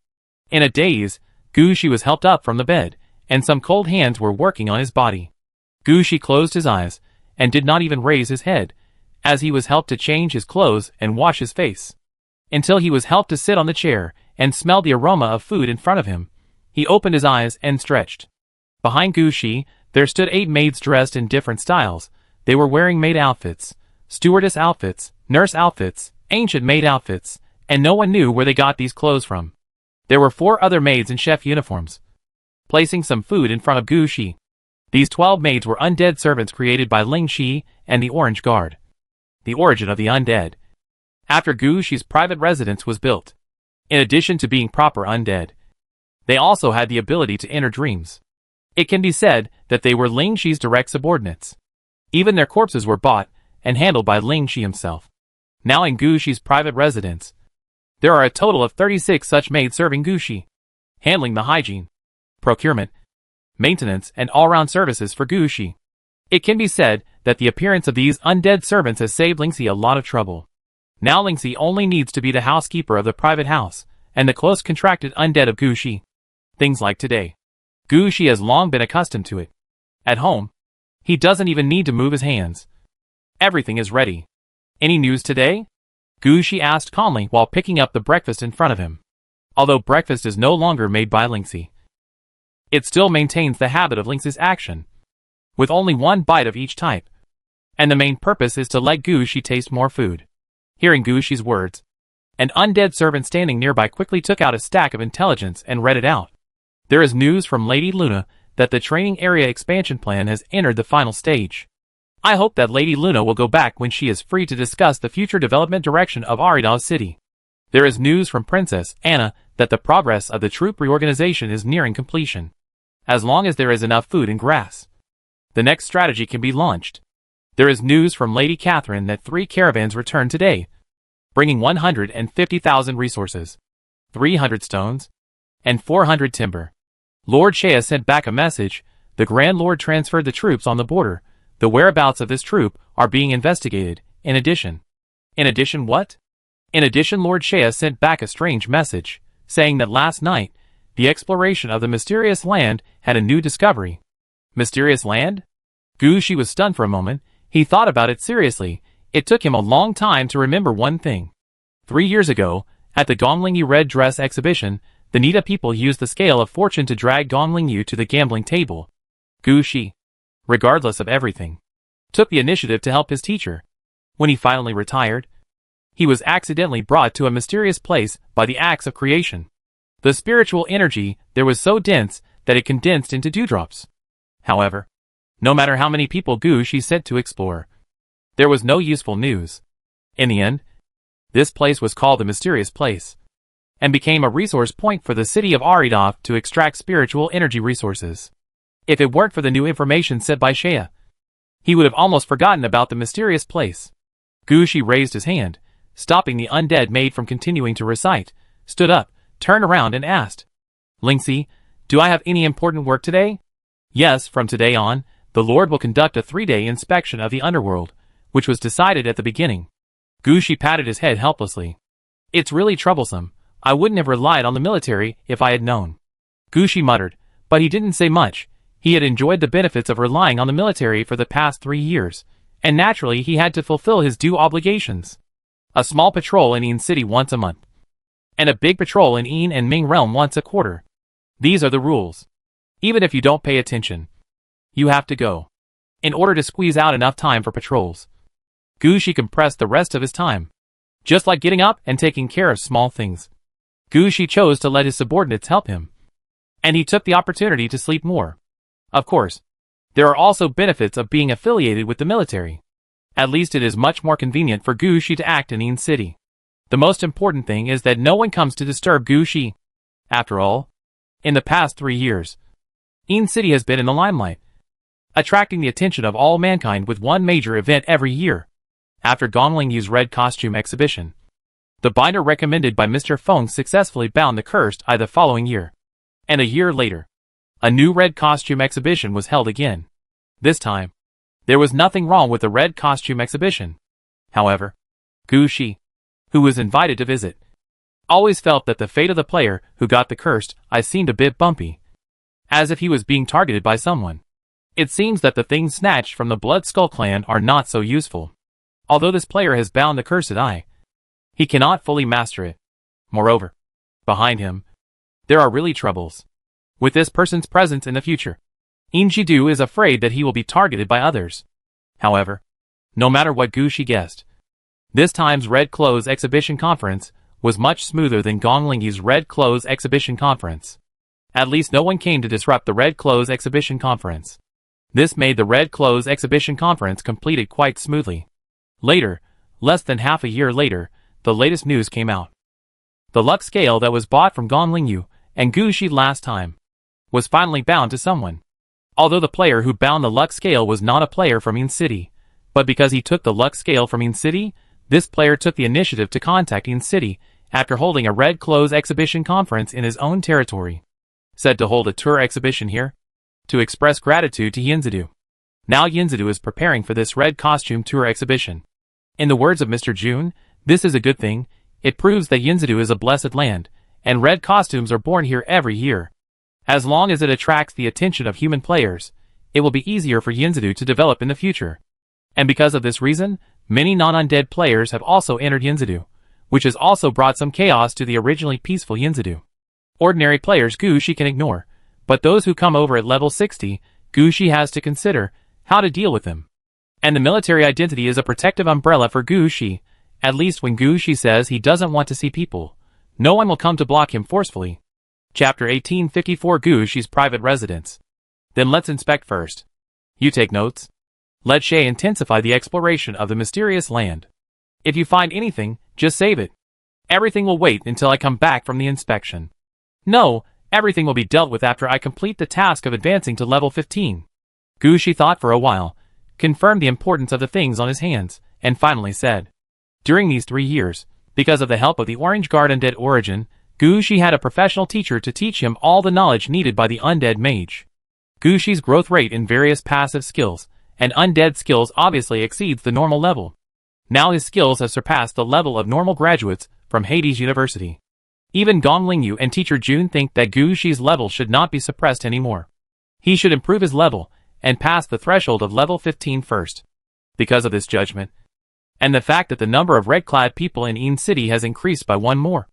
In a daze, Gushi was helped up from the bed, and some cold hands were working on his body. Gushi closed his eyes, and did not even raise his head, as he was helped to change his clothes and wash his face. Until he was helped to sit on the chair, and smelled the aroma of food in front of him. He opened his eyes and stretched. Behind Gushi, there stood 8 maids dressed in different styles. They were wearing maid outfits, stewardess outfits, nurse outfits, ancient maid outfits, and no one knew where they got these clothes from. There were 4 other maids in chef uniforms, placing some food in front of Gushi. These 12 maids were undead servants created by Ling Shi and the Orange Guard. The origin of the undead. After Gushi's private residence was built, in addition to being proper undead, they also had the ability to enter dreams. It can be said that they were Ling Shi's direct subordinates. Even their corpses were bought and handled by Ling Shi himself. Now in Gushi's private residence, there are a total of 36 such maids serving Gushi, handling the hygiene, procurement, maintenance, and all-round services for Gushi. It can be said that the appearance of these undead servants has saved Lingxi a lot of trouble. Now Lingxi only needs to be the housekeeper of the private house, and the close contracted undead of Gushi. Things like today. Gushi has long been accustomed to it. At home, he doesn't even need to move his hands. Everything is ready. Any news today? Gushi asked calmly while picking up the breakfast in front of him. Although breakfast is no longer made by Lingxi, it still maintains the habit of Lingxi's action, with only 1 bite of each type. And the main purpose is to let Gushi taste more food. Hearing Gushi's words, an undead servant standing nearby quickly took out a stack of intelligence and read it out. There is news from Lady Luna that the training area expansion plan has entered the final stage. I hope that Lady Luna will go back when she is free to discuss the future development direction of Aridao City. There is news from Princess Anna that the progress of the troop reorganization is nearing completion. As long as there is enough food and grass, the next strategy can be launched. There is news from Lady Catherine that 3 caravans returned today, bringing 150,000 resources, 300 stones, and 400 timber. Lord Shea sent back a message. The Grand Lord transferred the troops on the border. The whereabouts of this troop are being investigated. In addition what? In addition, Lord Shea sent back a strange message, saying that last night, the exploration of the mysterious land had a new discovery. Mysterious land? Gu Shi was stunned for a moment. He thought about it seriously. It took him a long time to remember one thing. 3 years ago, at the Gonglingyu Red Dress exhibition, the Nida people used the scale of fortune to drag Gonglingyu to the gambling table. Gu Shi, regardless of everything, took the initiative to help his teacher. When he finally retired, he was accidentally brought to a mysterious place by the axe of creation. The spiritual energy there was so dense that it condensed into dewdrops. However, no matter how many people Gu Shi sent to explore, there was no useful news. In the end, this place was called the Mysterious Place, and became a resource point for the city of Aridov to extract spiritual energy resources. If it weren't for the new information sent by Shea, he would have almost forgotten about the mysterious place. Gu Shi raised his hand, stopping the undead maid from continuing to recite, stood up, turned around and asked, "Lingxi, do I have any important work today?" "Yes, from today on, the Lord will conduct a 3-day inspection of the underworld, which was decided at the beginning." Gu Shi patted his head helplessly. "It's really troublesome. I wouldn't have relied on the military if I had known." Gu Shi muttered, but he didn't say much. He had enjoyed the benefits of relying on the military for the past 3 years, and naturally he had to fulfill his due obligations. A small patrol in Yin City once a month, and a big patrol in Yin and Ming Realm once a quarter. These are the rules. Even if you don't pay attention, you have to go, in order to squeeze out enough time for patrols. Gu Shi compressed the rest of his time, just like getting up and taking care of small things. Gu Shi chose to let his subordinates help him, and he took the opportunity to sleep more. Of course, there are also benefits of being affiliated with the military. At least it is much more convenient for Gu Shi to act in Yin City. The most important thing is that no one comes to disturb Gu Shi. After all, in the past 3 years, Yin City has been in the limelight, attracting the attention of all mankind with one major event every year. After Gonglingyu's red costume exhibition, the binder recommended by Mr. Feng successfully bound the cursed eye the following year. And a year later, a new red costume exhibition was held again. This time, there was nothing wrong with the red costume exhibition. However, Gu Shi, who was invited to visit, always felt that the fate of the player who got the cursed eye seemed a bit bumpy, as if he was being targeted by someone. It seems that the things snatched from the Blood Skull clan are not so useful. Although this player has bound the cursed eye, he cannot fully master it. Moreover, behind him, there are really troubles. With this person's presence in the future, Injidu is afraid that he will be targeted by others. However, no matter what Gu Shi guessed, this time's Red Clothes Exhibition Conference was much smoother than Gonglingyu's Red Clothes Exhibition Conference. At least no one came to disrupt the Red Clothes Exhibition Conference. This made the Red Clothes Exhibition Conference completed quite smoothly. Later, less than half a year later, the latest news came out. The luck scale that was bought from Gonglingyu and Gu Shi last time was finally bound to someone. Although the player who bound the luck scale was not a player from Yin City, but because he took the luck scale from Yin City, this player took the initiative to contact Yin City after holding a Red Clothes Exhibition Conference in his own territory. Said to hold a tour exhibition here, to express gratitude to Yinzidu. Now Yinzidu is preparing for this red costume tour exhibition. In the words of Mr. Jun, this is a good thing. It proves that Yinzidu is a blessed land, and red costumes are born here every year. As long as it attracts the attention of human players, it will be easier for Yinzidu to develop in the future. And because of this reason, many non-undead players have also entered Yinzidu, which has also brought some chaos to the originally peaceful Yinzidu. Ordinary players Gu Shi can ignore, but those who come over at level 60, Gu Shi has to consider how to deal with them. And the military identity is a protective umbrella for Gu Shi. At least when Gu Shi says he doesn't want to see people, no one will come to block him forcefully. Chapter 1854 Gu Shi's private residence. Then let's inspect first. You take notes. Let Shay intensify the exploration of the mysterious land. If you find anything, just save it. Everything will wait until I come back from the inspection. No, everything will be dealt with after I complete the task of advancing to level 15. Gu Shi thought for a while, confirmed the importance of the things on his hands, and finally said, during these 3 years, because of the help of the Orange Guard Undead Origin, Gu Shi had a professional teacher to teach him all the knowledge needed by the Undead Mage. Gu Shi's growth rate in various passive skills and undead skills obviously exceeds the normal level. Now his skills have surpassed the level of normal graduates from Hades University. Even Gonglingyu and teacher Jun think that Gu Shi's level should not be suppressed anymore. He should improve his level, and pass the threshold of level 15 first. Because of this judgment, and the fact that the number of red-clad people in Een City has increased by one more,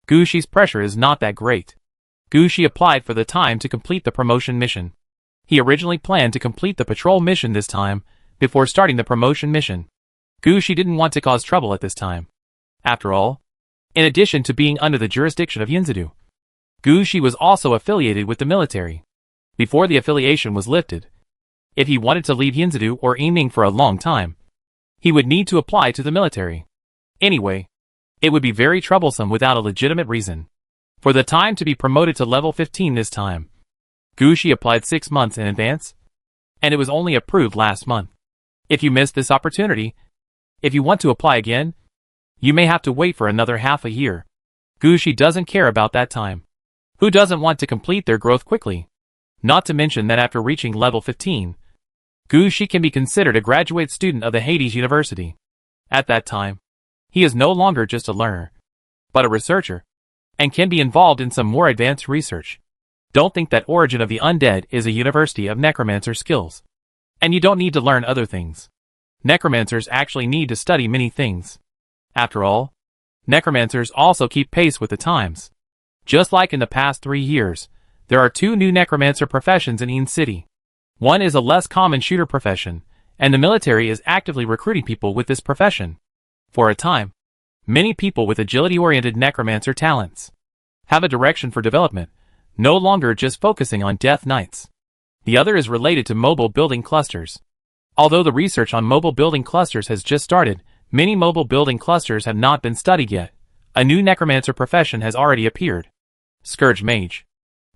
Gu Shi's pressure is not that great. Gu Shi applied for the time to complete the promotion mission. He originally planned to complete the patrol mission this time, before starting the promotion mission. Gu Shi didn't want to cause trouble at this time. After all, in addition to being under the jurisdiction of Yinzadu, Gu Shi was also affiliated with the military. Before the affiliation was lifted, if he wanted to leave Yinzadu or Yinning for a long time, he would need to apply to the military. Anyway, it would be very troublesome without a legitimate reason. For the time to be promoted to level 15 this time, Gu Shi applied 6 months in advance, and it was only approved last month. If you missed this opportunity, if you want to apply again, you may have to wait for another half a year. Gu Shi doesn't care about that time. Who doesn't want to complete their growth quickly? Not to mention that after reaching level 15, Gu Shi can be considered a graduate student of the Hades University. At that time, he is no longer just a learner, but a researcher, and can be involved in some more advanced research. Don't think that Origin of the Undead is a university of necromancer skills. And you don't need to learn other things. Necromancers actually need to study many things. After all, necromancers also keep pace with the times. Just like in the past 3 years, there are 2 new necromancer professions in Een City. One is a less common shooter profession, and the military is actively recruiting people with this profession. For a time, many people with agility-oriented necromancer talents have a direction for development, no longer just focusing on Death Knights. The other is related to mobile building clusters. Although the research on mobile building clusters has just started, many mobile building clusters have not been studied yet. A new necromancer profession has already appeared. Scourge Mage.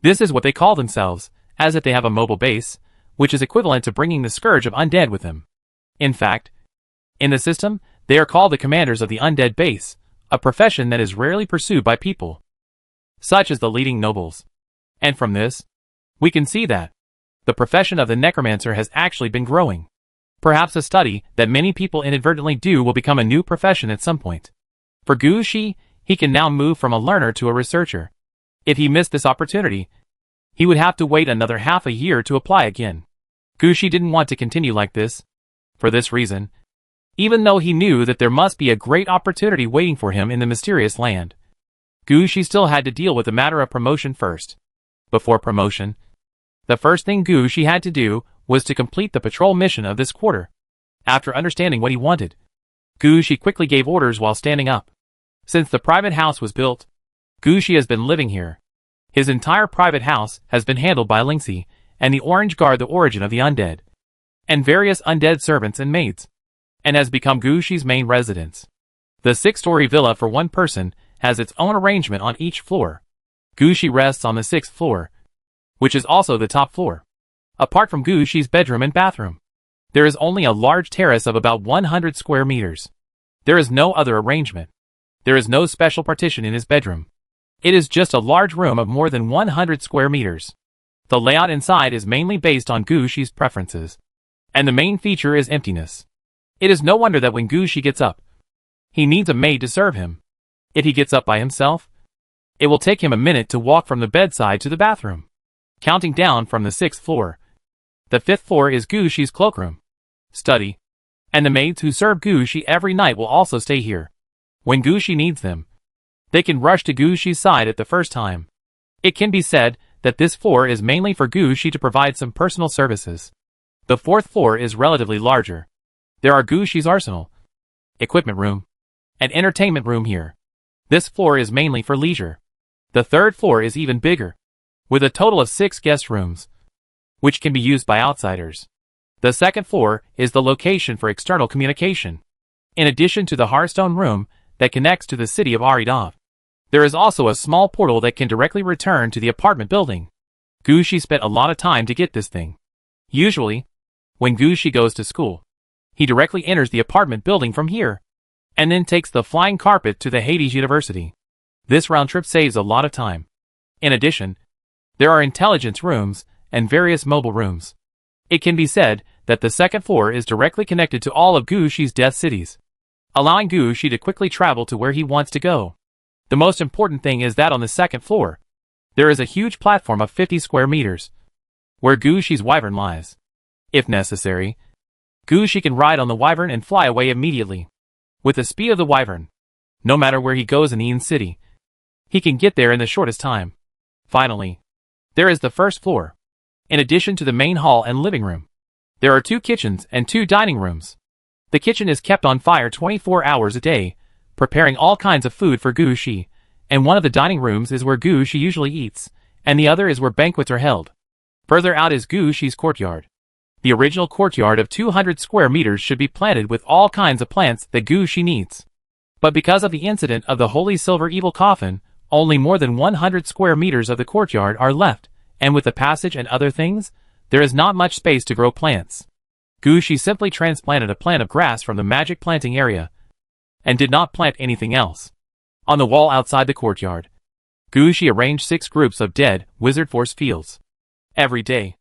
This is what they call themselves, as if they have a mobile base, which is equivalent to bringing the Scourge of Undead with them. In fact, in the system, they are called the commanders of the Undead base, a profession that is rarely pursued by people, such as the leading nobles. And from this, we can see that the profession of the necromancer has actually been growing. Perhaps a study that many people inadvertently do will become a new profession at some point. For Gu Shi, he can now move from a learner to a researcher. If he missed this opportunity, he would have to wait another half a year to apply again. Gu Shi didn't want to continue like this. For this reason, even though he knew that there must be a great opportunity waiting for him in the mysterious land, Gu Shi still had to deal with the matter of promotion first. Before promotion, the first thing Gu Shi had to do was to complete the patrol mission of this quarter. After understanding what he wanted, Gu Shi quickly gave orders while standing up. Since the private house was built, Gu Shi has been living here. His entire private house has been handled by Lingxi, and the Orange Guard, the Origin of the Undead, and various undead servants and maids, and has become Gu Shi's main residence. The 6-story villa for one person has its own arrangement on each floor. Gu Shi rests on the 6th floor, which is also the top floor. Apart from Gu Shi's bedroom and bathroom, there is only a large terrace of about 100 square meters. There is no other arrangement. There is no special partition in his bedroom. It is just a large room of more than 100 square meters. The layout inside is mainly based on Gu Shi's preferences, and the main feature is emptiness. It is no wonder that when Gu Shi gets up, he needs a maid to serve him. If he gets up by himself, it will take him a minute to walk from the bedside to the bathroom. Counting down from the 6th floor, the 5th floor is Gu Shi's cloakroom, study, and the maids who serve Gu Shi every night will also stay here. When Gu Shi needs them, they can rush to Gu Shi's side at the first time. It can be said that this floor is mainly for Gu Shi to provide some personal services. The 4th floor is relatively larger. There are Gu Shi's arsenal, equipment room, and entertainment room here. This floor is mainly for leisure. The 3rd floor is even bigger, with a total of 6 guest rooms, which can be used by outsiders. The 2nd floor is the location for external communication. In addition to the Hearthstone room that connects to the city of Aridov, there is also a small portal that can directly return to the apartment building. Gu Shi spent a lot of time to get this thing. Usually, when Gu Shi goes to school, he directly enters the apartment building from here, and then takes the flying carpet to the Hades University. This round trip saves a lot of time. In addition, there are intelligence rooms and various mobile rooms. It can be said that the 2nd floor is directly connected to all of Gu Shi's death cities, allowing Gu Shi to quickly travel to where he wants to go. The most important thing is that on the 2nd floor, there is a huge platform of 50 square meters, where Gu Shi's wyvern lies. If necessary, Gushi can ride on the wyvern and fly away immediately. With the speed of the wyvern, no matter where he goes in the city, he can get there in the shortest time. Finally, there is the first floor. In addition to the main hall and living room, there are 2 kitchens and 2 dining rooms. The kitchen is kept on fire 24 hours a day, preparing all kinds of food for Gushi, and one of the dining rooms is where Gushi usually eats, and the other is where banquets are held. Further out is Gushi's courtyard. The original courtyard of 200 square meters should be planted with all kinds of plants that Gushi needs. But because of the incident of the Holy Silver Evil Coffin, only more than 100 square meters of the courtyard are left, and with the passage and other things, there is not much space to grow plants. Gushi simply transplanted a plant of grass from the magic planting area, and did not plant anything else. On the wall outside the courtyard, Gushi arranged 6 groups of dead wizard force fields. Every day,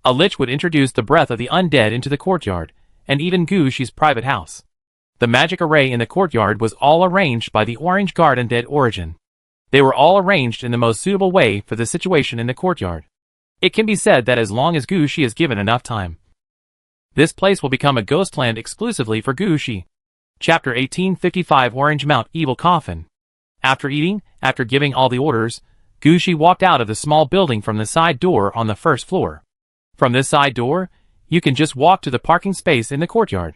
a lich would introduce the breath of the undead into the courtyard, and even Gushi's private house. The magic array in the courtyard was all arranged by the Orange Guard Undead origin. They were all arranged in the most suitable way for the situation in the courtyard. It can be said that as long as Gushi is given enough time, this place will become a ghost land exclusively for Gushi. Chapter 1855 Orange Mount Evil Coffin. After giving all the orders, Gushi walked out of the small building from the side door on the first floor. From this side door, you can just walk to the parking space in the courtyard.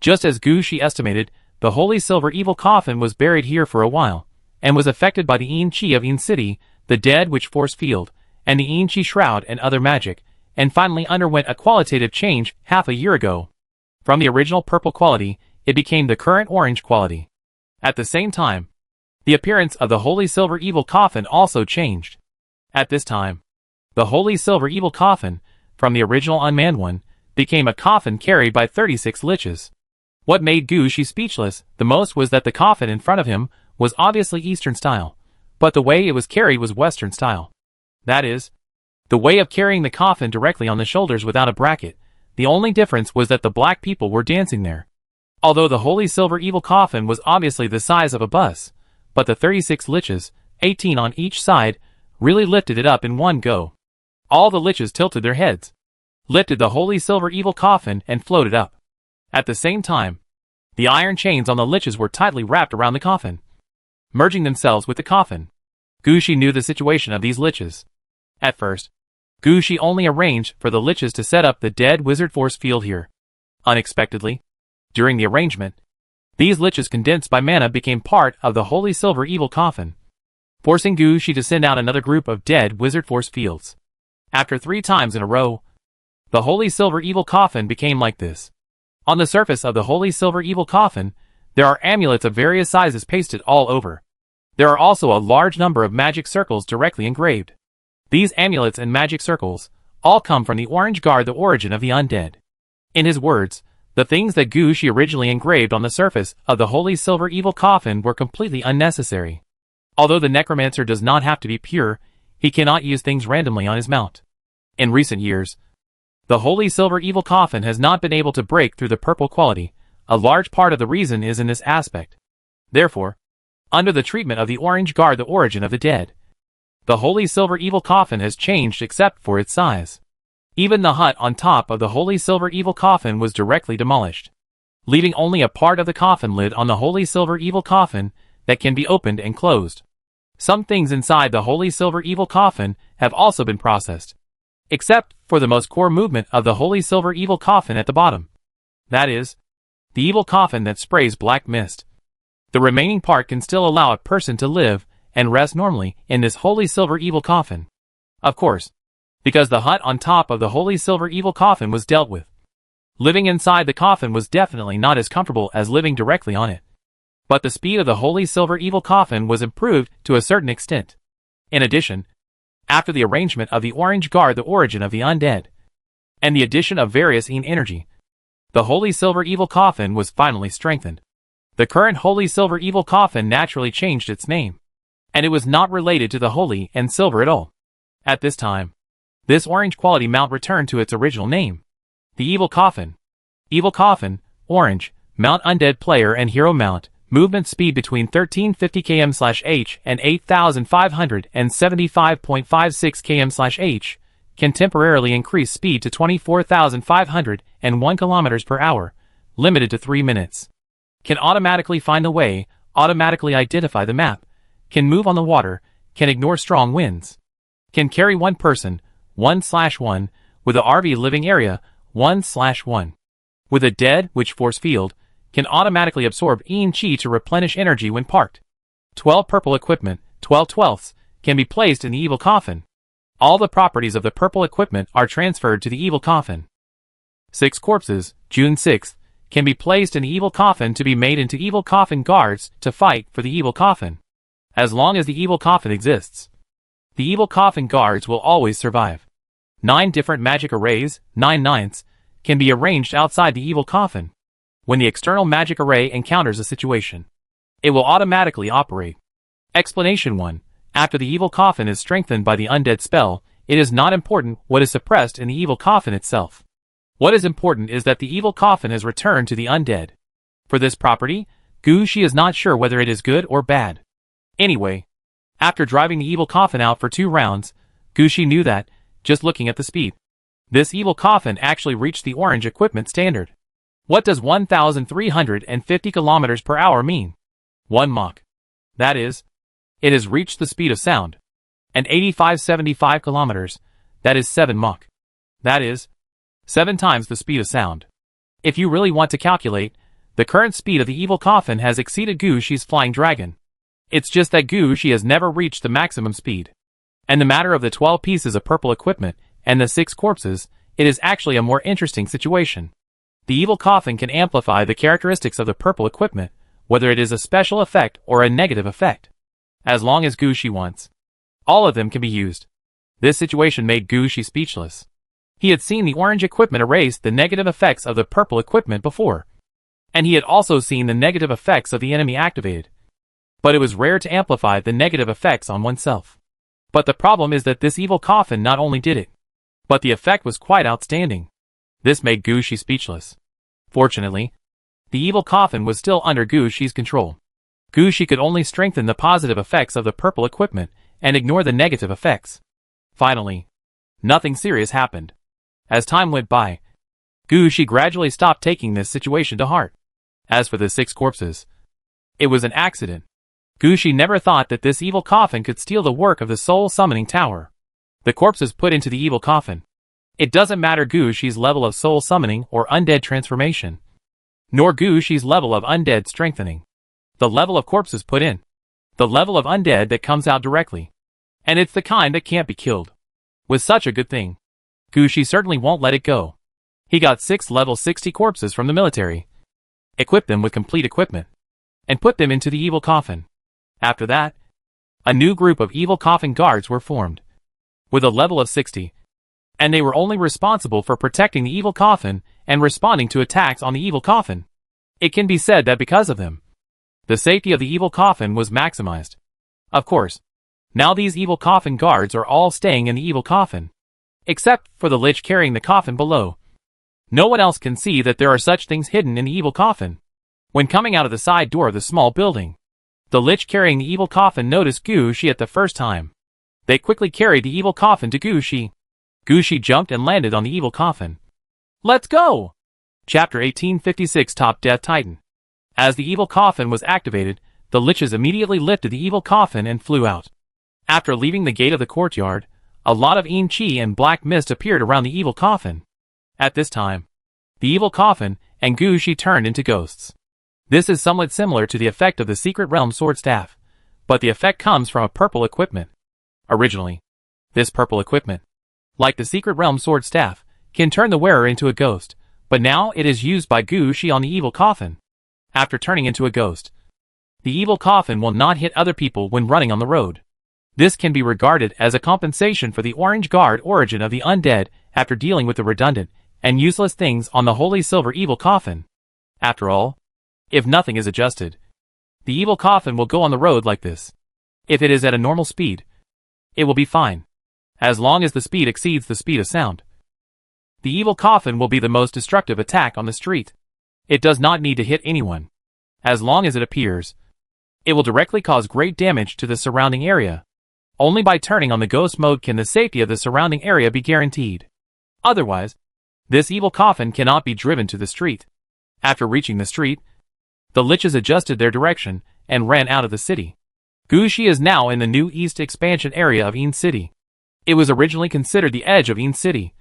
Just as Gushi estimated, the Holy Silver Evil Coffin was buried here for a while, and was affected by the Inchi of City, the Dead Witch Force Field, and the Inchi Shroud and other magic, and finally underwent a qualitative change half a year ago. From the original purple quality, it became the current orange quality. At the same time, the appearance of the Holy Silver Evil Coffin also changed. At this time, the Holy Silver Evil Coffin, from the original unmanned one, became a coffin carried by 36 liches. What made Gushi speechless the most was that the coffin in front of him was obviously Eastern style, but the way it was carried was Western style. That is, the way of carrying the coffin directly on the shoulders without a bracket. The only difference was that the black people were dancing there. Although the Holy Silver Evil Coffin was obviously the size of a bus, but the 36 liches, 18 on each side, really lifted it up in one go. All the liches tilted their heads, lifted the Holy Silver Evil Coffin and floated up. At the same time, the iron chains on the liches were tightly wrapped around the coffin, merging themselves with the coffin. Gushi knew the situation of these liches. At first, Gushi only arranged for the liches to set up the Dead Wizard Force Field here. Unexpectedly, during the arrangement, these liches condensed by mana became part of the Holy Silver Evil Coffin, forcing Gushi to send out another group of Dead Wizard Force Fields. After 3 times in a row, the Holy Silver Evil Coffin became like this. On the surface of the Holy Silver Evil Coffin, there are amulets of various sizes pasted all over. There are also a large number of magic circles directly engraved. These amulets and magic circles all come from the Orange Guard, the origin of the undead. In his words, the things that Gushi originally engraved on the surface of the Holy Silver Evil Coffin were completely unnecessary. Although the necromancer does not have to be pure, he cannot use things randomly on his mount. In recent years, the Holy Silver Evil Coffin has not been able to break through the purple quality. A large part of the reason is in this aspect. Therefore, under the treatment of the Orange Guard, the origin of the dead, the Holy Silver Evil Coffin has changed except for its size. Even the hut on top of the Holy Silver Evil Coffin was directly demolished, leaving only a part of the coffin lid on the Holy Silver Evil Coffin that can be opened and closed. Some things inside the Holy Silver Evil Coffin have also been processed, except for the most core movement of the Holy Silver Evil Coffin at the bottom. That is, the evil coffin that sprays black mist. The remaining part can still allow a person to live and rest normally in this Holy Silver Evil Coffin. Of course, because the hut on top of the Holy Silver Evil Coffin was dealt with. Living inside the coffin was definitely not as comfortable as living directly on it. But the speed of the Holy Silver Evil Coffin was improved to a certain extent. In addition, after the arrangement of the Orange Guard, the origin of the undead, and the addition of various energy, the Holy Silver Evil Coffin was finally strengthened. The current Holy Silver Evil Coffin naturally changed its name, and it was not related to the Holy and Silver at all. At this time, this orange quality mount returned to its original name. The Evil Coffin. Evil Coffin, Orange, Mount Undead Player and Hero Mount, movement speed between 1350 km/h and 8575.56 km/h, can temporarily increase speed to 24,501 kilometers per hour, limited to 3 minutes. Can automatically find the way, automatically identify the map, can move on the water, can ignore strong winds. Can carry one person, 1/1, with a RV living area, 1/1. With a dead witch force field, can automatically absorb chi to replenish energy when parked. 12 purple equipment, 12 twelfths, can be placed in the evil coffin. All the properties of the purple equipment are transferred to the evil coffin. 6 corpses, June 6th, can be placed in the evil coffin to be made into evil coffin guards to fight for the evil coffin. As long as the evil coffin exists, the evil coffin guards will always survive. 9 different magic arrays, 9 ninths, can be arranged outside the evil coffin. When the external magic array encounters a situation, it will automatically operate. Explanation 1. After the evil coffin is strengthened by the undead spell, it is not important what is suppressed in the evil coffin itself. What is important is that the evil coffin is returned to the undead. For this property, Gushi is not sure whether it is good or bad. Anyway, after driving the evil coffin out for 2 rounds, Gushi knew that, just looking at the speed, this evil coffin actually reached the orange equipment standard. What does 1,350 kilometers per hour mean? 1 Mach. That is, it has reached the speed of sound. And 8575 kilometers, that is 7 Mach. That is, 7 times the speed of sound. If you really want to calculate, the current speed of the evil coffin has exceeded Gushi's flying dragon. It's just that Gushi has never reached the maximum speed. And the matter of the 12 pieces of purple equipment and the 6 corpses, it is actually a more interesting situation. The evil coffin can amplify the characteristics of the purple equipment, whether it is a special effect or a negative effect. As long as Gushi wants, all of them can be used. This situation made Gushi speechless. He had seen the orange equipment erase the negative effects of the purple equipment before, and he had also seen the negative effects of the enemy activated. But it was rare to amplify the negative effects on oneself. But the problem is that this evil coffin not only did it, but the effect was quite outstanding. This made Gushi speechless. Fortunately, the evil coffin was still under Gushi's control. Gushi could only strengthen the positive effects of the purple equipment and ignore the negative effects. Finally, nothing serious happened. As time went by, Gushi gradually stopped taking this situation to heart. As for the 6 corpses, it was an accident. Gushi never thought that this evil coffin could steal the work of the soul summoning tower. The corpses put into the evil coffin. It doesn't matter Gushi's level of soul summoning or undead transformation, nor Gushi's level of undead strengthening. The level of corpses put in, the level of undead that comes out directly. And it's the kind that can't be killed. With such a good thing, Gushi certainly won't let it go. He got 6 level 60 corpses from the military, equipped them with complete equipment, and put them into the evil coffin. After that, a new group of evil coffin guards were formed, with a level of 60, and they were only responsible for protecting the evil coffin and responding to attacks on the evil coffin. It can be said that because of them, the safety of the evil coffin was maximized. Of course, now these evil coffin guards are all staying in the evil coffin, except for the lich carrying the coffin below. No one else can see that there are such things hidden in the evil coffin. When coming out of the side door of the small building, the lich carrying the evil coffin noticed Gushi at the first time. They quickly carried the evil coffin to Gushi. Gushi jumped and landed on the evil coffin. Let's go! Chapter 1856 Top Death Titan. As the evil coffin was activated, the liches immediately lifted the evil coffin and flew out. After leaving the gate of the courtyard, a lot of chi and black mist appeared around the evil coffin. At this time, the evil coffin and Gushi turned into ghosts. This is somewhat similar to the effect of the Secret Realm sword staff, but the effect comes from a purple equipment. Originally, this purple equipment, like the Secret Realm sword staff, can turn the wearer into a ghost, but now it is used by Gushi on the evil coffin. After turning into a ghost, the evil coffin will not hit other people when running on the road. This can be regarded as a compensation for the orange guard origin of the undead after dealing with the redundant and useless things on the holy silver evil coffin. After all, if nothing is adjusted, the evil coffin will go on the road like this. If it is at a normal speed, it will be fine, as long as the speed exceeds the speed of sound. The evil coffin will be the most destructive attack on the street. It does not need to hit anyone. As long as it appears, it will directly cause great damage to the surrounding area. Only by turning on the ghost mode can the safety of the surrounding area be guaranteed. Otherwise, this evil coffin cannot be driven to the street. After reaching the street, the liches adjusted their direction and ran out of the city. Gushi is now in the new east expansion area of Een City. It was originally considered the edge of Een City,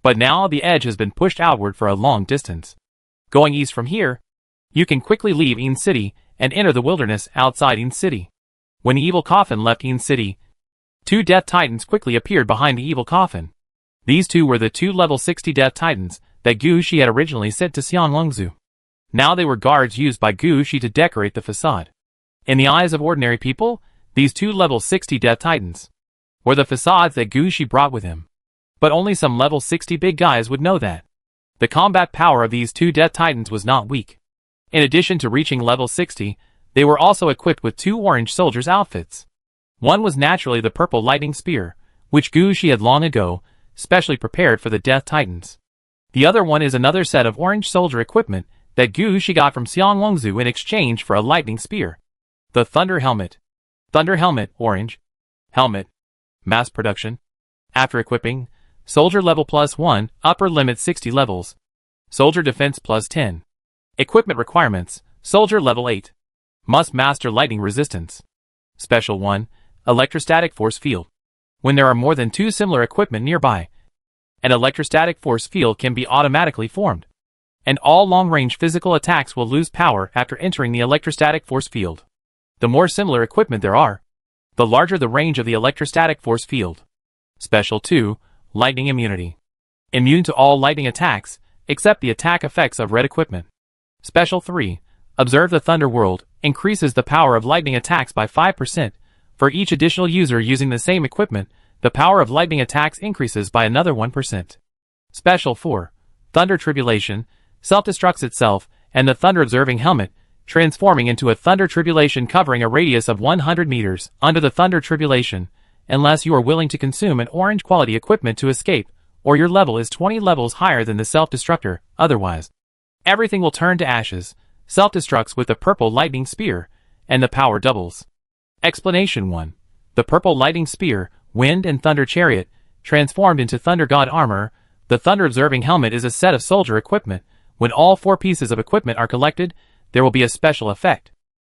but now the edge has been pushed outward for a long distance. Going east from here, you can quickly leave Een City and enter the wilderness outside Een City. When the evil coffin left Een City, 2 Death Titans quickly appeared behind the evil coffin. These 2 were the 2 level 60 Death Titans that Gu Shi had originally sent to Xianglongzu. Now they were guards used by Gu Shi to decorate the facade. In the eyes of ordinary people, these 2 level 60 Death Titans were the facades that Gu Shi brought with him. But only some level 60 big guys would know that. The combat power of these 2 Death Titans was not weak. In addition to reaching level 60, they were also equipped with 2 orange soldiers' outfits. One was naturally the purple lightning spear, which Gu Shi had long ago specially prepared for the Death Titans. The other one is another set of orange soldier equipment that Gu Shi got from Xianglongzu in exchange for a lightning spear. The Thunder Helmet. Thunder Helmet, orange. Helmet. Mass production. After equipping, soldier level +1, upper limit 60 levels. Soldier defense +10. Equipment requirements, soldier level 8. Must master lightning resistance. Special 1, electrostatic force field. When there are more than 2 similar equipment nearby, an electrostatic force field can be automatically formed, and all long-range physical attacks will lose power after entering the electrostatic force field. The more similar equipment there are, the larger the range of the electrostatic force field. Special 2, lightning immunity. Immune to all lightning attacks, except the attack effects of red equipment. Special 3, observe the Thunder World, increases the power of lightning attacks by 5%. For each additional user using the same equipment, the power of lightning attacks increases by another 1%. Special 4, Thunder Tribulation, self-destructs itself, and the Thunder Observing Helmet, transforming into a Thunder Tribulation covering a radius of 100 meters under the Thunder Tribulation, unless you are willing to consume an orange quality equipment to escape, or your level is 20 levels higher than the self-destructor. Otherwise, everything will turn to ashes, self-destructs with the purple lightning spear, and the power doubles. Explanation 1. The purple lightning spear, wind and thunder chariot, transformed into thunder god armor. The thunder observing helmet is a set of soldier equipment. When all 4 pieces of equipment are collected, there will be a special effect.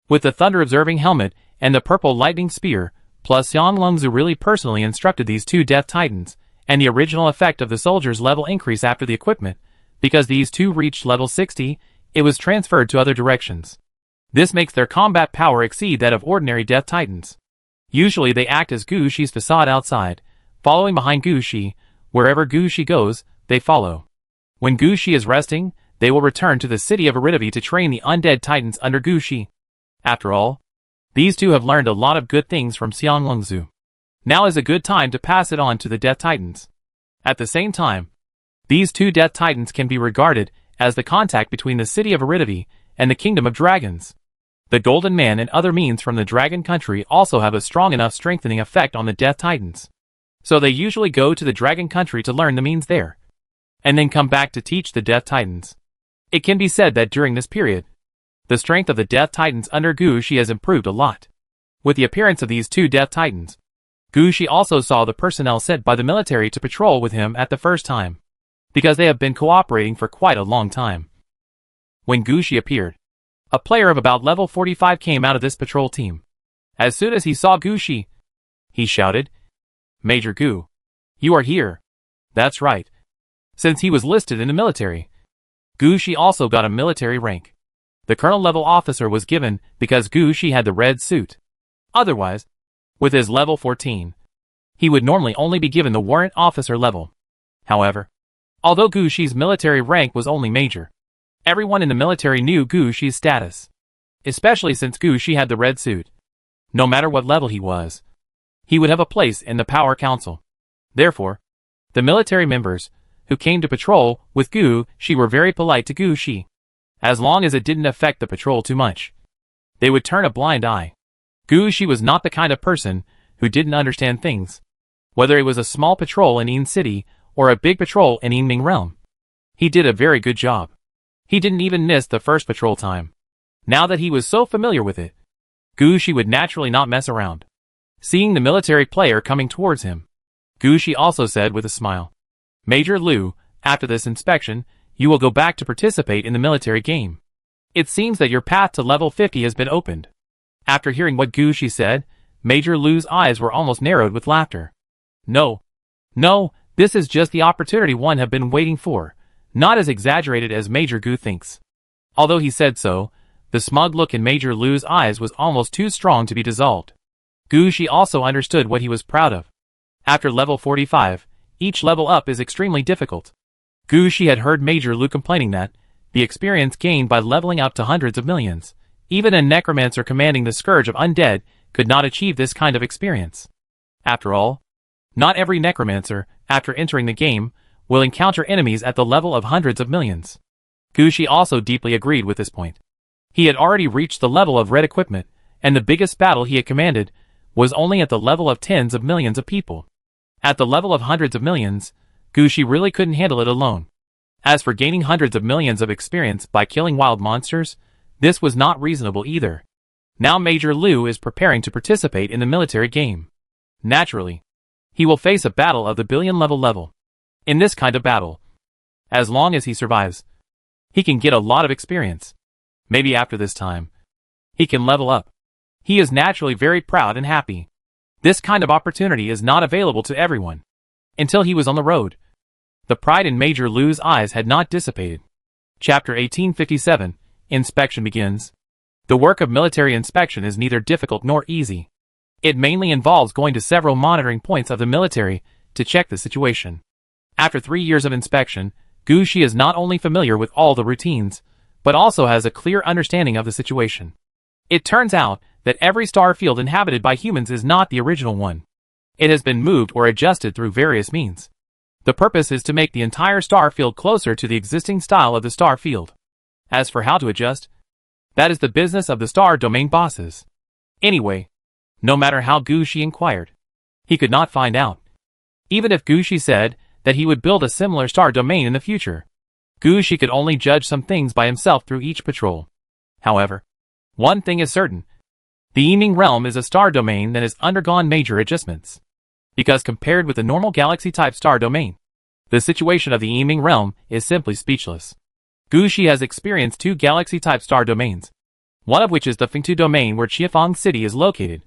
With the thunder observing helmet and the purple lightning spear, plus Xianglongzu really personally instructed these 2 Death Titans, and the original effect of the soldier's level increase after the equipment, because these 2 reached level 60, it was transferred to other directions. This makes their combat power exceed that of ordinary Death Titans. Usually they act as Gu Shi's facade outside, following behind Gu Shi. Wherever Gu Shi goes, they follow. When Gu Shi is resting, they will return to the city of Aridavi to train the undead Titans under Gu Shi. After all, these 2 have learned a lot of good things from Xianglongzu. Now is a good time to pass it on to the Death Titans. At the same time, these 2 Death Titans can be regarded as the contact between the city of Aridavi and the Kingdom of Dragons. The Golden Man and other means from the Dragon Country also have a strong enough strengthening effect on the Death Titans. So they usually go to the Dragon Country to learn the means there, and then come back to teach the Death Titans. It can be said that during this period, the strength of the Death Titans under Gu Shi has improved a lot. With the appearance of these 2 Death Titans, Gu Shi also saw the personnel sent by the military to patrol with him at the first time, because they have been cooperating for quite a long time. When Gu Shi appeared, a player of about level 45 came out of this patrol team. As soon as he saw Gu Shi, he shouted, "Major Gu, you are here." That's right. Since he was listed in the military, Gu Shi also got a military rank. The colonel level officer was given because Gu Shi had the red suit. Otherwise, with his level 14, he would normally only be given the warrant officer level. However, although Gu Shi's military rank was only major, everyone in the military knew Gu Shi's status, especially since Gu Shi had the red suit. No matter what level he was, he would have a place in the Power Council. Therefore, the military members who came to patrol with Gu Shi were very polite to Gu Shi. As long as it didn't affect the patrol too much, they would turn a blind eye. Gu Shi was not the kind of person who didn't understand things. Whether it was a small patrol in Een City or a big patrol in Een Ming Realm, he did a very good job. He didn't even miss the first patrol time. Now that he was so familiar with it, Gu Shi would naturally not mess around. seeing the military player coming towards him. Gushi also said with a smile, "Major Liu, after this inspection, you will go back to participate in the military game. It seems that your path to level 50 has been opened." After hearing what Gushi said, Major Liu's eyes were almost narrowed with laughter. No, this is just the opportunity one have been waiting for, not as exaggerated as Major Gu thinks. Although he said so, the smug look in Major Liu's eyes was almost too strong to be dissolved. Gushi also understood what he was proud of. After level 45, each level up is extremely difficult. Gushi had heard Major Liu complaining that the experience gained by leveling up to hundreds of millions, even a necromancer commanding the scourge of undead, could not achieve this kind of experience. After all, not every necromancer, after entering the game, will encounter enemies at the level of hundreds of millions. Gushi also deeply agreed with this point. He had already reached the level of red equipment, and the biggest battle he had commanded was only at the level of tens of millions of people. At the level of hundreds of millions, Gushi really couldn't handle it alone. As for gaining hundreds of millions of experience by killing wild monsters, this was not reasonable either. Now Major Liu is preparing to participate in the military game. Naturally, he will face a battle of the billion level. In this kind of battle, as long as he survives, he can get a lot of experience. Maybe after this time, he can level up. He is naturally very proud and happy. This kind of opportunity is not available to everyone. Until he was on the road, the pride in Major Liu's eyes had not dissipated. Chapter 1857, Inspection begins. The work of military inspection is neither difficult nor easy. It mainly involves going to several monitoring points of the military to check the situation. After 3 years of inspection, Gushi is not only familiar with all the routines, but also has a clear understanding of the situation. It turns out that every star field inhabited by humans is not the original one. It has been moved or adjusted through various means. The purpose is to make the entire star field closer to the existing style of the star field. As for how to adjust, that is the business of the star domain bosses. Anyway, no matter how Gushi inquired, he could not find out. Even if Gushi said that he would build a similar star domain in the future, Gushi could only judge some things by himself through each patrol. However, one thing is certain. The Yiming realm is a star domain that has undergone major adjustments. Because compared with the normal galaxy-type star domain, the situation of the Yiming realm is simply speechless. Gushi has experienced 2 galaxy-type star domains, one of which is the Fengtu domain where Chiefang City is located.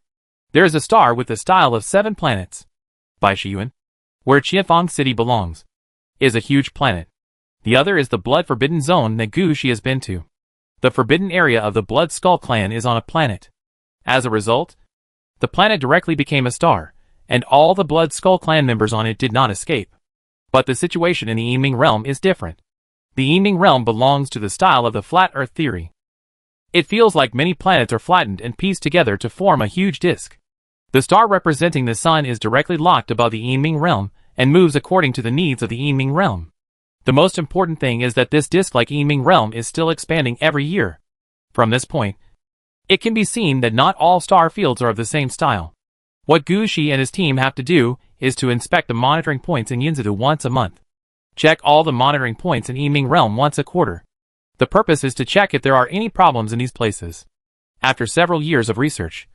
There is a star with the style of 7 planets. By Shiyuan, where Chiefang City belongs, is a huge planet. The other is the Blood Forbidden Zone that Gushi has been to. The forbidden area of the Blood Skull clan is on a planet. As a result, the planet directly became a star, and all the Blood Skull clan members on it did not escape. But the situation in the Yiming realm is different. The Yiming realm belongs to the style of the flat Earth theory. It feels like many planets are flattened and pieced together to form a huge disk. The star representing the sun is directly locked above the Yiming realm and moves according to the needs of the Yiming realm. The most important thing is that this disk-like Yiming realm is still expanding every year. From this point, it can be seen that not all star fields are of the same style. What Gushi and his team have to do is to inspect the monitoring points in Yinzadu once a month. Check all the monitoring points in Yiming realm once a quarter. The purpose is to check if there are any problems in these places. After several years of research,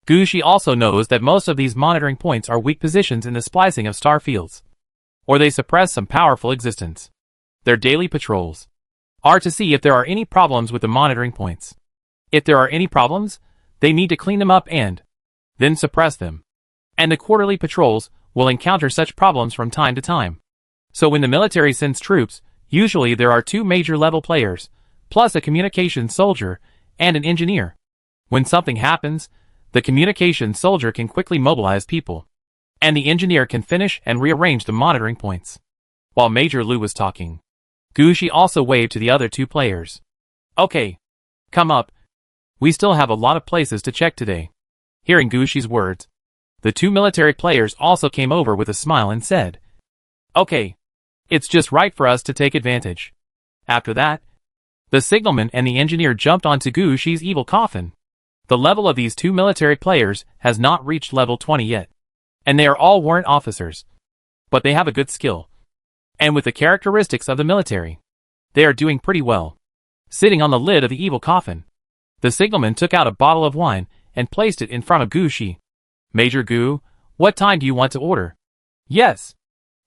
Gushi also knows that most of these monitoring points are weak positions in the splicing of star fields, or they suppress some powerful existence. Their daily patrols are to see if there are any problems with the monitoring points. If there are any problems, they need to clean them up and then suppress them. And the quarterly patrols will encounter such problems from time to time. So when the military sends troops, usually there are 2 major level players, plus a communications soldier and an engineer. When something happens, the communications soldier can quickly mobilize people, and the engineer can finish and rearrange the monitoring points. While Major Liu was talking, Gushi also waved to the other 2 players. Okay, come up. We still have a lot of places to check today. Hearing Gushi's words, the 2 military players also came over with a smile and said, Okay, it's just right for us to take advantage. After that, the signalman and the engineer jumped onto Gushi's evil coffin. The level of these 2 military players has not reached level 20 yet, and they are all warrant officers. But they have a good skill. And with the characteristics of the military, they are doing pretty well. Sitting on the lid of the evil coffin, the signalman took out a bottle of wine and placed it in front of Gushi. Major Gu, what time do you want to order? Yes.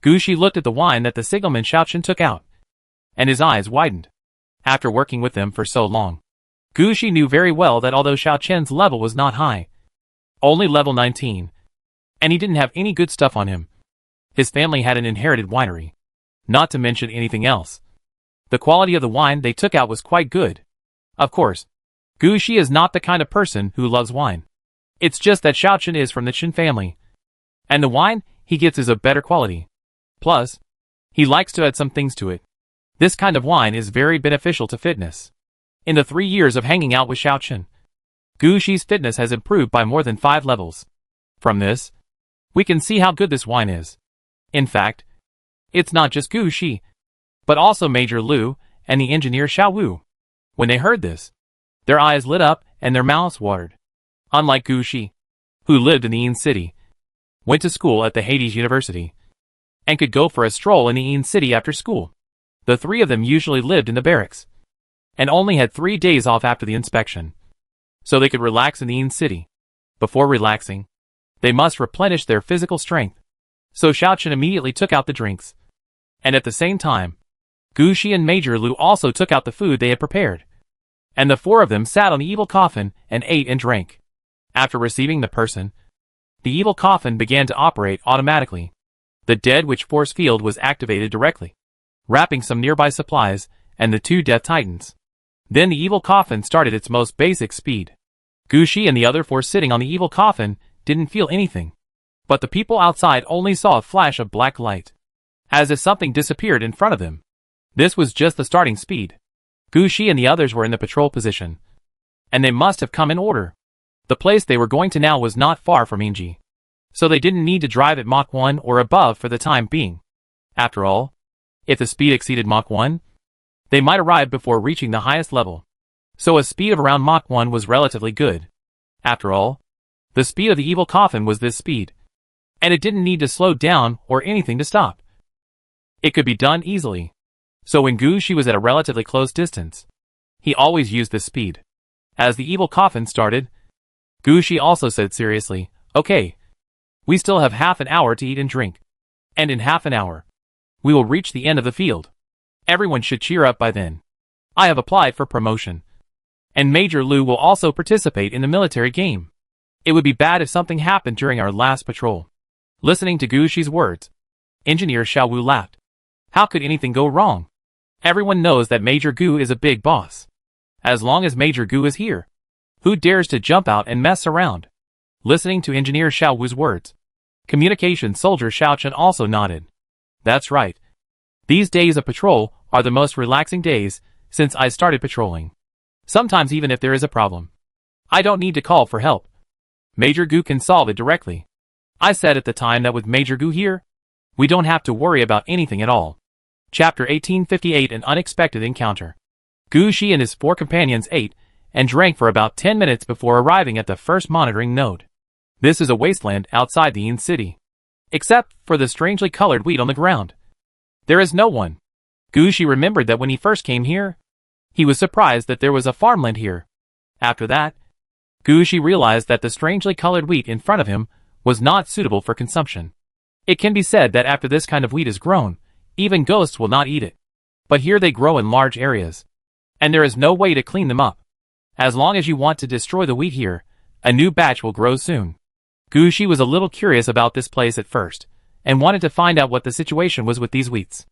Gu Shi looked at the wine that the signalman Xiao Chen took out, and his eyes widened. After working with them for so long, Gu Shi knew very well that although Xiao Chen's level was not high, only level 19, and he didn't have any good stuff on him. His family had an inherited winery, not to mention anything else. The quality of the wine they took out was quite good. Of course, Gu Shi is not the kind of person who loves wine. It's just that Xiao Chen is from the Chen family, and the wine he gets is of better quality. Plus, he likes to add some things to it. This kind of wine is very beneficial to fitness. In the 3 years of hanging out with Xiao Chen, Gu Shi's fitness has improved by more than 5 levels. From this, we can see how good this wine is. In fact, it's not just Gu Shi, but also Major Lu and the engineer Xiao Wu. When they heard this, their eyes lit up and their mouths watered. Unlike Gu Shi, who lived in the Yin City, went to school at the Hades University, and could go for a stroll in the Yin City after school, the 3 of them usually lived in the barracks, and only had 3 days off after the inspection, so they could relax in the Yin City. Before relaxing, they must replenish their physical strength. So Xiao Chen immediately took out the drinks, and at the same time, Gu Shi and Major Lu also took out the food they had prepared, and the 4 of them sat on the evil coffin and ate and drank. After receiving the person, the evil coffin began to operate automatically. The dead witch force field was activated directly, wrapping some nearby supplies and the 2 death titans. Then the evil coffin started its most basic speed. Gu Shi and the other 4 sitting on the evil coffin didn't feel anything, but the people outside only saw a flash of black light, as if something disappeared in front of them. This was just the starting speed. Gu Shi and the others were in the patrol position, and they must have come in order. The place they were going to now was not far from Yingji, so they didn't need to drive at Mach 1 or above for the time being. After all, if the speed exceeded Mach 1, they might arrive before reaching the highest level. So a speed of around Mach 1 was relatively good. After all, the speed of the evil coffin was this speed, and it didn't need to slow down or anything to stop. It could be done easily. So when Gu Shi was at a relatively close distance, he always used this speed. As the evil coffin started, Gu Shi also said seriously, "Okay, we still have half an hour to eat and drink, and in half an hour, we will reach the end of the field. Everyone should cheer up by then. I have applied for promotion, and Major Lu will also participate in the military game. It would be bad if something happened during our last patrol." Listening to Gu Shi's words, Engineer Xiao Wu laughed. How could anything go wrong? Everyone knows that Major Gu is a big boss. As long as Major Gu is here, who dares to jump out and mess around? Listening to Engineer Xiao Wu's words, Communication Soldier Xiao Chen also nodded. That's right. These days of patrol are the most relaxing days since I started patrolling. Sometimes even if there is a problem, I don't need to call for help. Major Gu can solve it directly. I said at the time that with Major Gu here, we don't have to worry about anything at all. Chapter 1858 An Unexpected Encounter. Gu Shi and his 4 companions ate and drank for about 10 minutes before arriving at the first monitoring node. This is a wasteland outside the Yin City, except for the strangely colored wheat on the ground. There is no one. Gu Shi remembered that when he first came here, he was surprised that there was a farmland here. After that, Gu Shi realized that the strangely colored wheat in front of him was not suitable for consumption. It can be said that after this kind of wheat is grown, even ghosts will not eat it. But here they grow in large areas, and there is no way to clean them up. As long as you want to destroy the wheat here, a new batch will grow soon. Gu Shi was a little curious about this place at first, and wanted to find out what the situation was with these wheats.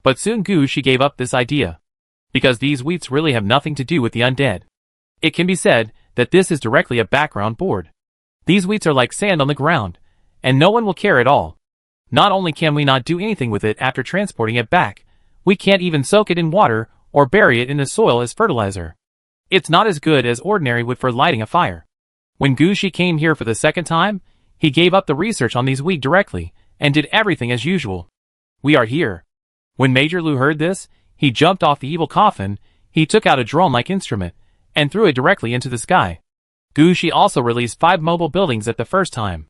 But soon Gu Shi gave up this idea, because these wheats really have nothing to do with the undead. It can be said that this is directly a background board. These wheats are like sand on the ground, and no one will care at all. Not only can we not do anything with it after transporting it back, we can't even soak it in water or bury it in the soil as fertilizer. It's not as good as ordinary wood for lighting a fire. When Gu Shi came here for the second time, he gave up the research on these wheat directly, and did everything as usual. We are here. When Major Lu heard this, he jumped off the evil coffin, he took out a drone-like instrument, and threw it directly into the sky. Gu Shi also released 5 mobile buildings at the first time.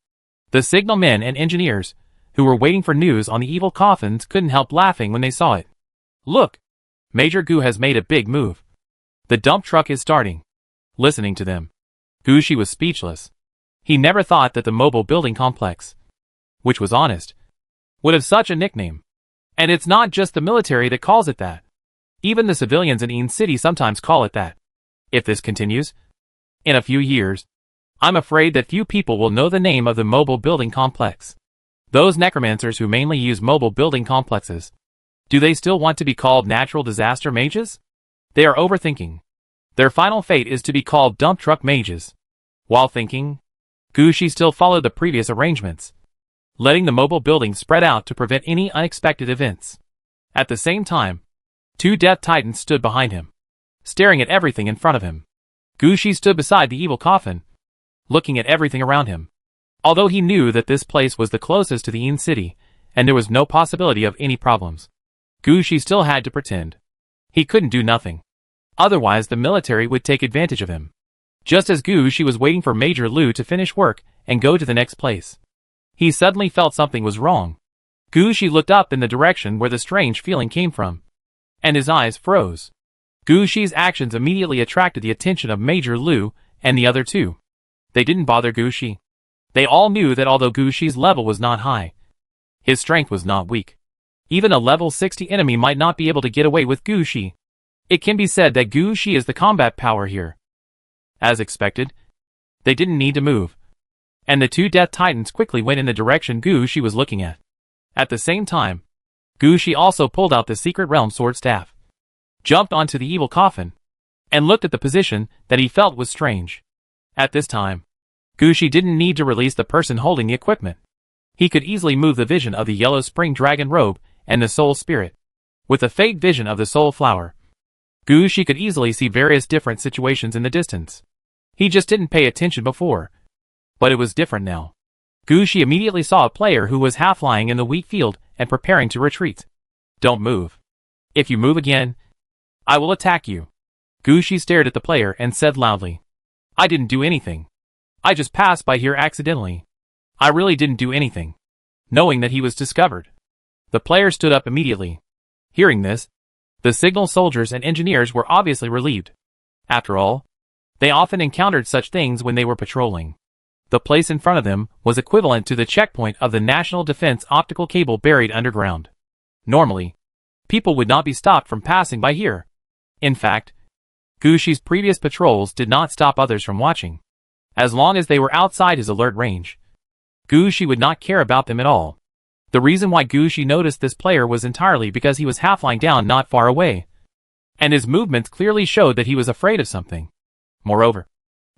The signal men and engineers, who were waiting for news on the evil coffins, couldn't help laughing when they saw it. Look! Major Gu has made a big move. The dump truck is starting. Listening to them, Gu Shi was speechless. He never thought that the mobile building complex, which was honest, would have such a nickname. And it's not just the military that calls it that. Even the civilians in Ean City sometimes call it that. If this continues, in a few years, I'm afraid that few people will know the name of the mobile building complex. Those necromancers who mainly use mobile building complexes, do they still want to be called natural disaster mages? They are overthinking. Their final fate is to be called dump truck mages. While thinking, Gushi still followed the previous arrangements, letting the mobile building spread out to prevent any unexpected events. At the same time, 2 death titans stood behind him, staring at everything in front of him. Gushi stood beside the evil coffin, looking at everything around him. Although he knew that this place was the closest to the Ean City, and there was no possibility of any problems, Gushi still had to pretend. He couldn't do nothing. Otherwise the military would take advantage of him. Just as Gushi was waiting for Major Lu to finish work and go to the next place, he suddenly felt something was wrong. Gushi looked up in the direction where the strange feeling came from, and his eyes froze. Gushi's actions immediately attracted the attention of Major Lu and the other two. They didn't bother Gushi. They all knew that although Gushi's level was not high, his strength was not weak. Even a level 60 enemy might not be able to get away with Gushi. It can be said that Gushi is the combat power here. As expected, they didn't need to move, and the 2 death titans quickly went in the direction Gushi was looking at. At the same time, Gushi also pulled out the secret realm sword staff, jumped onto the evil coffin, and looked at the position that he felt was strange. At this time, Gushi didn't need to release the person holding the equipment. He could easily move the vision of the yellow spring dragon robe and the soul spirit. With the fate vision of the soul flower, Gushi could easily see various different situations in the distance. He just didn't pay attention before, but it was different now. Gushi immediately saw a player who was half lying in the wheat field and preparing to retreat. Don't move. If you move again, I will attack you. Gushi stared at the player and said loudly, I didn't do anything. I just passed by here accidentally. I really didn't do anything. Knowing that he was discovered, the player stood up immediately. Hearing this, the signal soldiers and engineers were obviously relieved. After all, they often encountered such things when they were patrolling. The place in front of them was equivalent to the checkpoint of the National Defense optical cable buried underground. Normally, people would not be stopped from passing by here. In fact, Gushi's previous patrols did not stop others from watching. As long as they were outside his alert range, Gushi would not care about them at all. The reason why Gushi noticed this player was entirely because he was half lying down not far away, and his movements clearly showed that he was afraid of something. Moreover,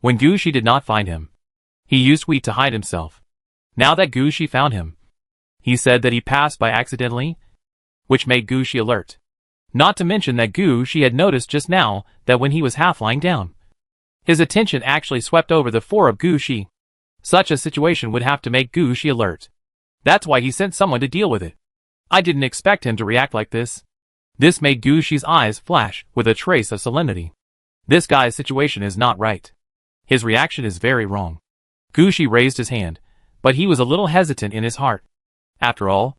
when Gushi did not find him, he used wheat to hide himself. Now that Gushi found him, he said that he passed by accidentally, which made Gushi alert. Not to mention that Gushi had noticed just now that when he was half lying down, his attention actually swept over the 4 of Gushi. Such a situation would have to make Gushi alert. That's why he sent someone to deal with it. I didn't expect him to react like this. This made Gushi's eyes flash with a trace of solemnity. This guy's situation is not right. His reaction is very wrong. Gushi raised his hand, but he was a little hesitant in his heart. After all,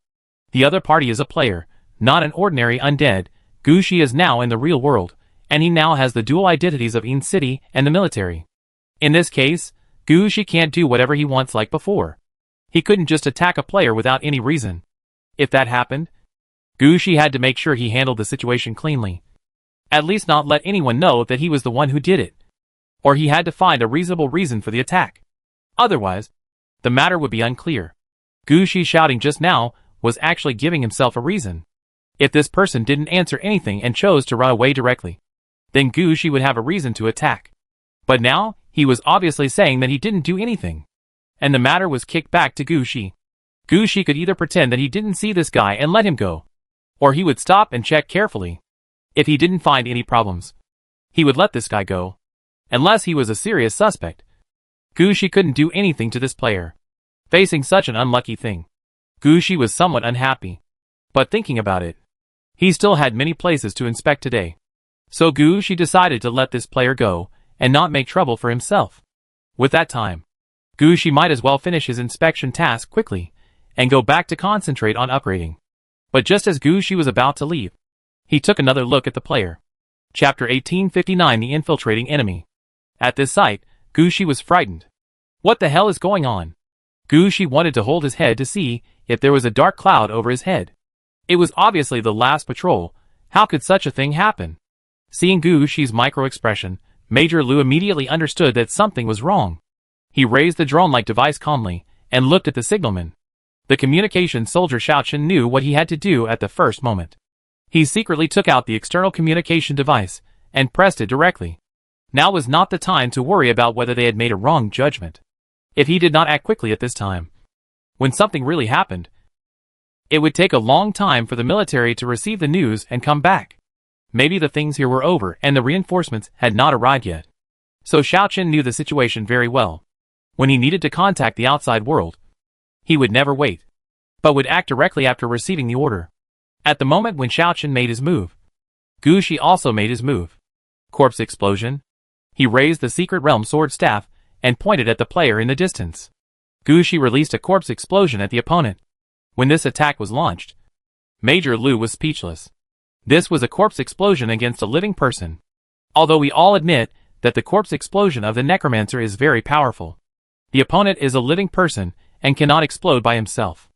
the other party is a player, not an ordinary undead. Gushi is now in the real world, and he now has the dual identities of Ean City and the military. In this case, Gushi can't do whatever he wants like before. He couldn't just attack a player without any reason. If that happened, Gushi had to make sure he handled the situation cleanly. At least not let anyone know that he was the one who did it. Or he had to find a reasonable reason for the attack. Otherwise, the matter would be unclear. Gushi shouting just now was actually giving himself a reason. If this person didn't answer anything and chose to run away directly, then Gushi would have a reason to attack. But now, he was obviously saying that he didn't do anything, and the matter was kicked back to Gushi. Gushi could either pretend that he didn't see this guy and let him go, or he would stop and check carefully. If he didn't find any problems, he would let this guy go, unless he was a serious suspect. Gushi couldn't do anything to this player. Facing such an unlucky thing, Gushi was somewhat unhappy. But thinking about it, he still had many places to inspect today. So Gushi decided to let this player go and not make trouble for himself. With that time, Gushi might as well finish his inspection task quickly and go back to concentrate on upgrading. But just as Gushi was about to leave, he took another look at the player. Chapter 1859 The Infiltrating Enemy. At this sight, Gushi was frightened. What the hell is going on? Gu Shi wanted to hold his head to see if there was a dark cloud over his head. It was obviously the last patrol. How could such a thing happen? Seeing Gu Shi's micro-expression, Major Lu immediately understood that something was wrong. He raised the drone-like device calmly and looked at the signalman. The communication soldier Xiaochen knew what he had to do at the first moment. He secretly took out the external communication device and pressed it directly. Now was not the time to worry about whether they had made a wrong judgment. If he did not act quickly at this time, when something really happened, it would take a long time for the military to receive the news and come back. Maybe the things here were over and the reinforcements had not arrived yet. So Xiaochen knew the situation very well. When he needed to contact the outside world, he would never wait, but would act directly after receiving the order. At the moment when Xiaochen made his move, Gu Shi also made his move. Corpse explosion. He raised the secret realm sword staff and pointed at the player in the distance. Gu Shi released a corpse explosion at the opponent. When this attack was launched, Major Lu was speechless. This was a corpse explosion against a living person. Although we all admit that the corpse explosion of the necromancer is very powerful, the opponent is a living person and cannot explode by himself.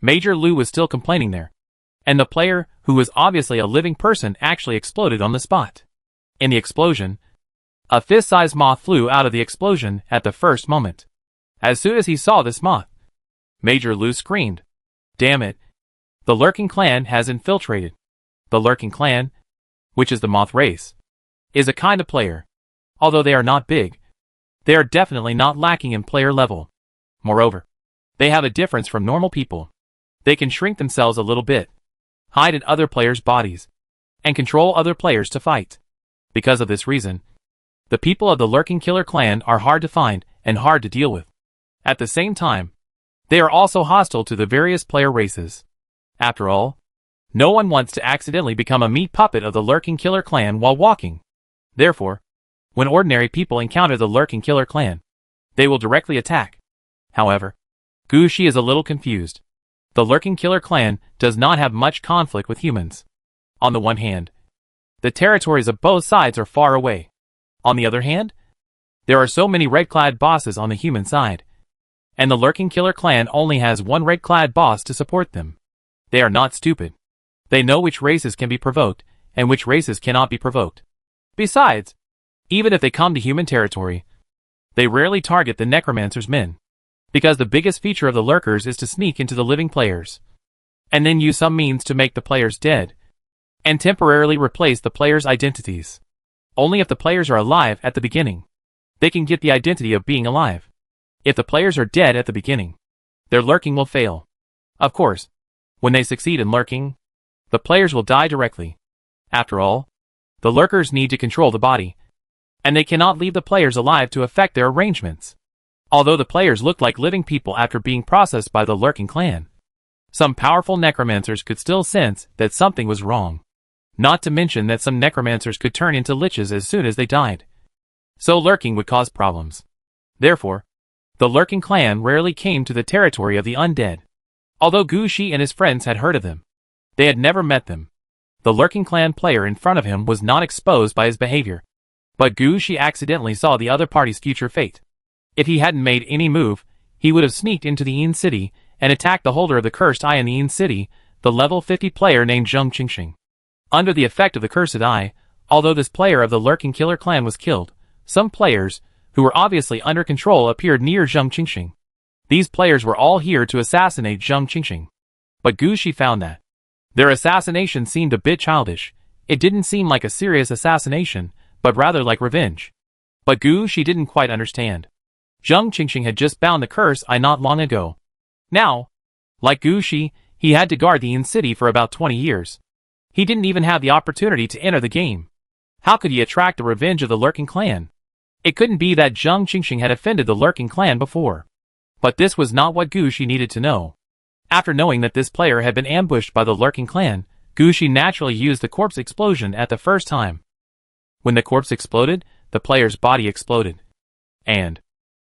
Major Lu was still complaining there, and the player, who was obviously a living person, actually exploded on the spot. In the explosion, a fist-sized moth flew out of the explosion at the first moment. As soon as he saw this moth, Major Lu screamed, "Damn it! The Lurking Clan has infiltrated." The Lurking Clan, which is the moth race, is a kind of player. Although they are not big, they are definitely not lacking in player level. Moreover, they have a difference from normal people. They can shrink themselves a little bit, hide in other players' bodies, and control other players to fight. Because of this reason, the people of the Lurking Killer Clan are hard to find and hard to deal with. At the same time, they are also hostile to the various player races. After all, no one wants to accidentally become a meat puppet of the Lurking Killer Clan while walking. Therefore, when ordinary people encounter the Lurking Killer Clan, they will directly attack. However, Gu Shi is a little confused. The Lurking Killer Clan does not have much conflict with humans. On the one hand, the territories of both sides are far away. On the other hand, there are so many red-clad bosses on the human side, and the Lurking Killer Clan only has one red-clad boss to support them. They are not stupid. They know which races can be provoked and which races cannot be provoked. Besides, even if they come to human territory, they rarely target the necromancer's men, because the biggest feature of the lurkers is to sneak into the living players, and then use some means to make the players dead, and temporarily replace the players' identities. Only if the players are alive at the beginning, they can get the identity of being alive. If the players are dead at the beginning, their lurking will fail. Of course, when they succeed in lurking, the players will die directly. After all, the lurkers need to control the body, and they cannot leave the players alive to affect their arrangements. Although the players look like living people after being processed by the Lurking Clan, some powerful necromancers could still sense that something was wrong. Not to mention that some necromancers could turn into liches as soon as they died. So lurking would cause problems. Therefore, the Lurking Clan rarely came to the territory of the undead. Although Gu Shi and his friends had heard of them, they had never met them. The Lurking Clan player in front of him was not exposed by his behavior, but Gu Shi accidentally saw the other party's future fate. If he hadn't made any move, he would have sneaked into the Yin City and attacked the holder of the Cursed Eye in the Yin City, the level 50 player named Zheng Qingxing. Under the effect of the Cursed Eye, although this player of the Lurking Killer Clan was killed, some players, who were obviously under control, appeared near Zheng Qingxing. These players were all here to assassinate Zheng Qingxing. But Gu Shi found that their assassination seemed a bit childish. It didn't seem like a serious assassination, but rather like revenge. But Gu Shi didn't quite understand. Zheng Qingxing had just bound the Cursed Eye not long ago. Now, like Gu Shi, he had to guard the Yin City for about 20 years. He didn't even have the opportunity to enter the game. How could he attract the revenge of the Lurking Clan? It couldn't be that Zheng Qingxing had offended the Lurking Clan before. But this was not what Gu Shi needed to know. After knowing that this player had been ambushed by the Lurking Clan, Gu Shi naturally used the corpse explosion at the first time. When the corpse exploded, the player's body exploded, and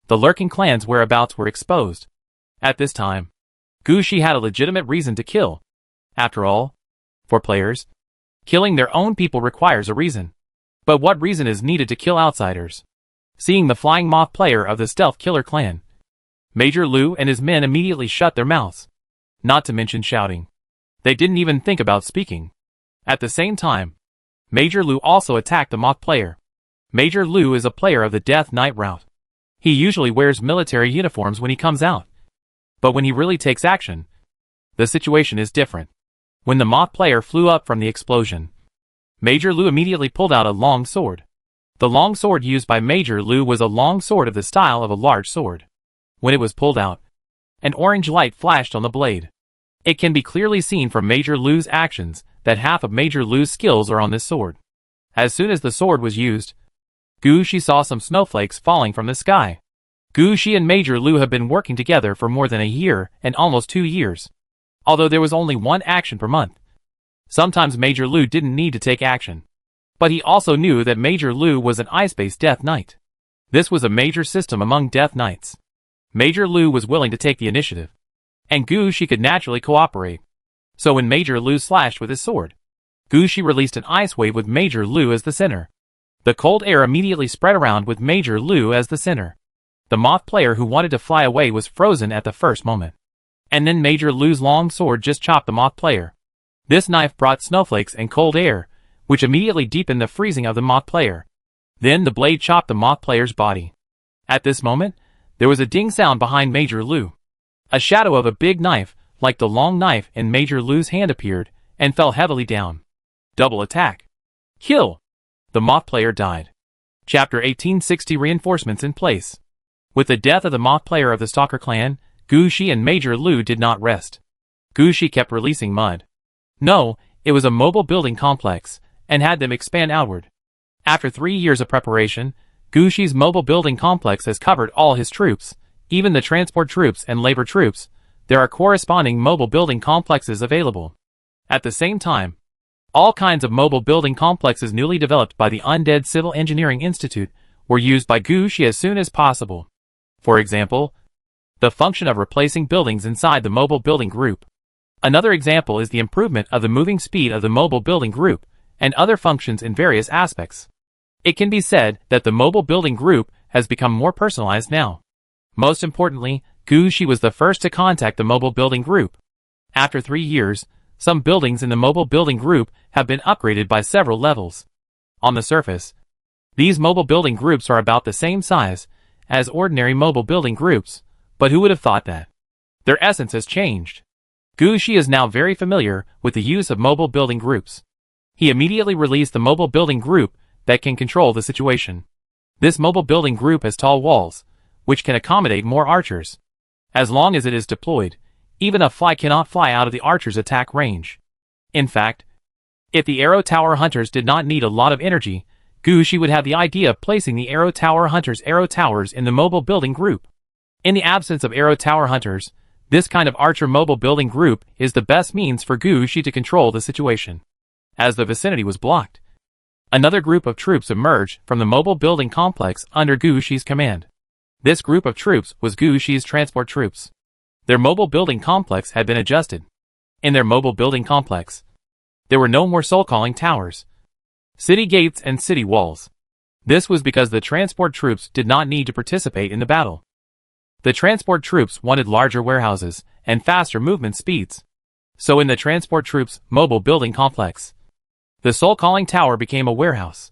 the Lurking Clan's whereabouts were exposed. At this time, Gu Shi had a legitimate reason to kill. After all, for players, killing their own people requires a reason. But what reason is needed to kill outsiders? Seeing the flying moth player of the stealth killer clan, Major Lu and his men immediately shut their mouths, not to mention shouting. They didn't even think about speaking. At the same time, Major Lu also attacked the moth player. Major Lu is a player of the Death Knight route. He usually wears military uniforms when he comes out. But when he really takes action, the situation is different. When the moth player flew up from the explosion, Major Lu immediately pulled out a long sword. The long sword used by Major Lu was a long sword of the style of a large sword. When it was pulled out, an orange light flashed on the blade. It can be clearly seen from Major Lu's actions that half of Major Lu's skills are on this sword. As soon as the sword was used, Gu Shi saw some snowflakes falling from the sky. Gu Shi and Major Lu have been working together for more than a year and almost 2 years. Although there was only one action per month. Sometimes Major Lu didn't need to take action. But he also knew that Major Lu was an ice-based Death Knight. This was a major system among Death Knights. Major Lu was willing to take the initiative. And Gu Shi could naturally cooperate. So when Major Lu slashed with his sword, Gu Shi released an ice wave with Major Lu as the center. The cold air immediately spread around with Major Lu as the center. The moth player who wanted to fly away was frozen at the first moment. And then Major Lu's long sword just chopped the moth player. This knife brought snowflakes and cold air, which immediately deepened the freezing of the moth player. Then the blade chopped the moth player's body. At this moment, there was a ding sound behind Major Lu. A shadow of a big knife, like the long knife in Major Lu's hand appeared, and fell heavily down. Double attack. Kill! The moth player died. Chapter 1860 Reinforcements in place. With the death of the moth player of the Stalker clan, Gu Shi and Major Lu did not rest. Gu Shi kept releasing mud. No, it was a mobile building complex, and had them expand outward. After 3 years of preparation, Gu Shi's mobile building complex has covered all his troops, even the transport troops and labor troops. There are corresponding mobile building complexes available. At the same time, all kinds of mobile building complexes newly developed by the Undead Civil Engineering Institute were used by Gu Shi as soon as possible. For example, the function of replacing buildings inside the mobile building group. Another example is the improvement of the moving speed of the mobile building group, and other functions in various aspects. It can be said that the mobile building group has become more personalized now. Most importantly, Gu Shi was the first to contact the mobile building group. After 3 years, some buildings in the mobile building group have been upgraded by several levels. On the surface, these mobile building groups are about the same size as ordinary mobile building groups, but who would have thought that? Their essence has changed. Gu Shi is now very familiar with the use of mobile building groups. He immediately released the mobile building group that can control the situation. This mobile building group has tall walls, which can accommodate more archers. As long as it is deployed, even a fly cannot fly out of the archer's attack range. In fact, if the arrow tower hunters did not need a lot of energy, Gu Shi would have the idea of placing the arrow tower hunters' arrow towers in the mobile building group. In the absence of arrow tower hunters, this kind of archer mobile building group is the best means for Gu Shi to control the situation. As the vicinity was blocked, another group of troops emerged from the mobile building complex under Gu Shi's command. This group of troops was Gu Shi's transport troops. Their mobile building complex had been adjusted. In their mobile building complex, there were no more soul-calling towers, city gates and city walls. This was because the transport troops did not need to participate in the battle. The transport troops wanted larger warehouses and faster movement speeds. So in the transport troops' mobile building complex, the soul-calling tower became a warehouse.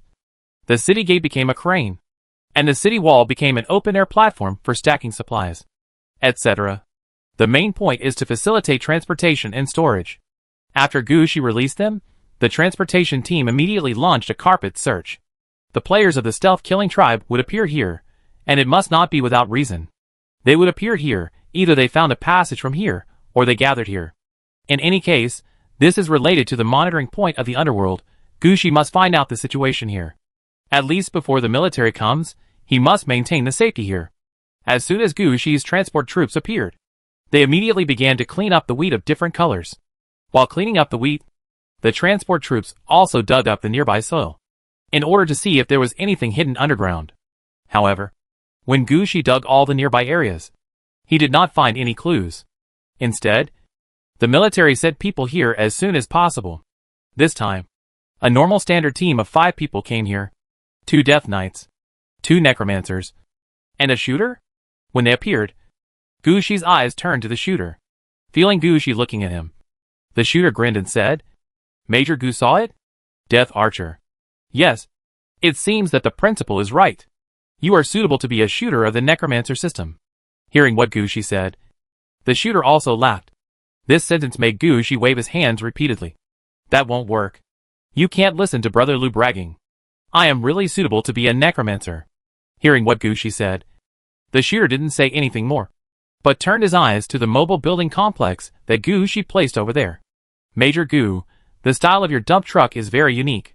The city gate became a crane. And the city wall became an open-air platform for stacking supplies, etc. The main point is to facilitate transportation and storage. After Gu Shi released them, the transportation team immediately launched a carpet search. The players of the stealth-killing tribe would appear here, and it must not be without reason. They would appear here, either they found a passage from here, or they gathered here. In any case, this is related to the monitoring point of the underworld. Gu Shi must find out the situation here. At least before the military comes, he must maintain the safety here. As soon as Gu Shi's transport troops appeared, they immediately began to clean up the wheat of different colors. While cleaning up the wheat, the transport troops also dug up the nearby soil, in order to see if there was anything hidden underground. However, when Gu Shi dug all the nearby areas, he did not find any clues. Instead, the military sent people here as soon as possible. This time, a normal standard team of 5 people came here. 2 Death Knights, 2 necromancers, and a shooter? When they appeared, Gu Shi's eyes turned to the shooter, feeling Gu Shi looking at him. The shooter grinned and said, "Major Gu saw it? Death Archer. Yes. It seems that the principal is right. You are suitable to be a shooter of the necromancer system." Hearing what Gu Shi said, the shooter also laughed. This sentence made Gu Shi wave his hands repeatedly. "That won't work. You can't listen to Brother Lu bragging. I am really suitable to be a necromancer." Hearing what Gu Shi said, the shooter didn't say anything more, but turned his eyes to the mobile building complex that Gu Shi placed over there. "Major Gu, the style of your dump truck is very unique.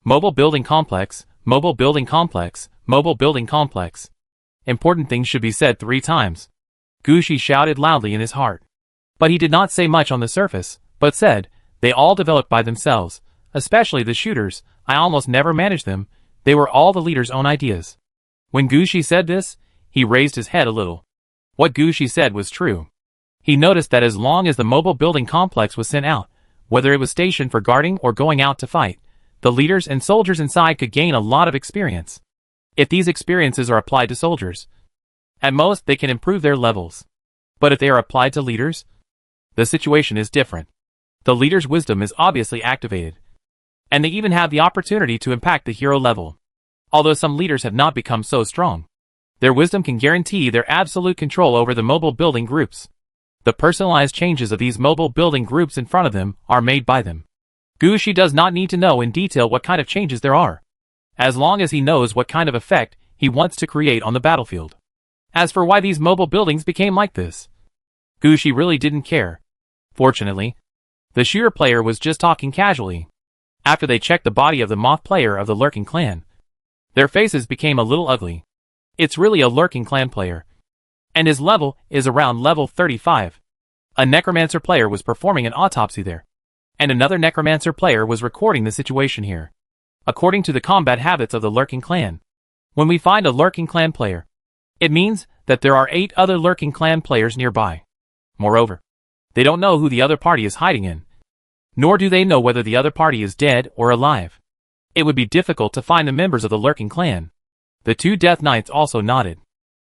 Mobile building complex, mobile building complex, mobile building complex. Important things should be said 3 times. Gu Shi shouted loudly in his heart. But he did not say much on the surface, but said, "They all developed by themselves, especially the shooters. I almost never managed them. They were all the leader's own ideas." When Gu Shi said this, he raised his head a little. What Gu Shi said was true. He noticed that as long as the mobile building complex was sent out, whether it was stationed for guarding or going out to fight, the leaders and soldiers inside could gain a lot of experience. If these experiences are applied to soldiers, at most they can improve their levels. But if they are applied to leaders, the situation is different. The leader's wisdom is obviously activated, and they even have the opportunity to impact the hero level. Although some leaders have not become so strong, their wisdom can guarantee their absolute control over the mobile building groups. The personalized changes of these mobile building groups in front of them are made by them. Gu Shi does not need to know in detail what kind of changes there are, as long as he knows what kind of effect he wants to create on the battlefield. As for why these mobile buildings became like this, Gu Shi really didn't care. Fortunately, the shooter player was just talking casually. After they checked the body of the moth player of the lurking clan, their faces became a little ugly. It's really a lurking clan player, and his level is around level 35. A necromancer player was performing an autopsy there, and another necromancer player was recording the situation here. According to the combat habits of the lurking clan, when we find a lurking clan player, it means that there are 8 other lurking clan players nearby. Moreover, they don't know who the other party is hiding in, nor do they know whether the other party is dead or alive. It would be difficult to find the members of the lurking clan. The 2 Death Knights also nodded.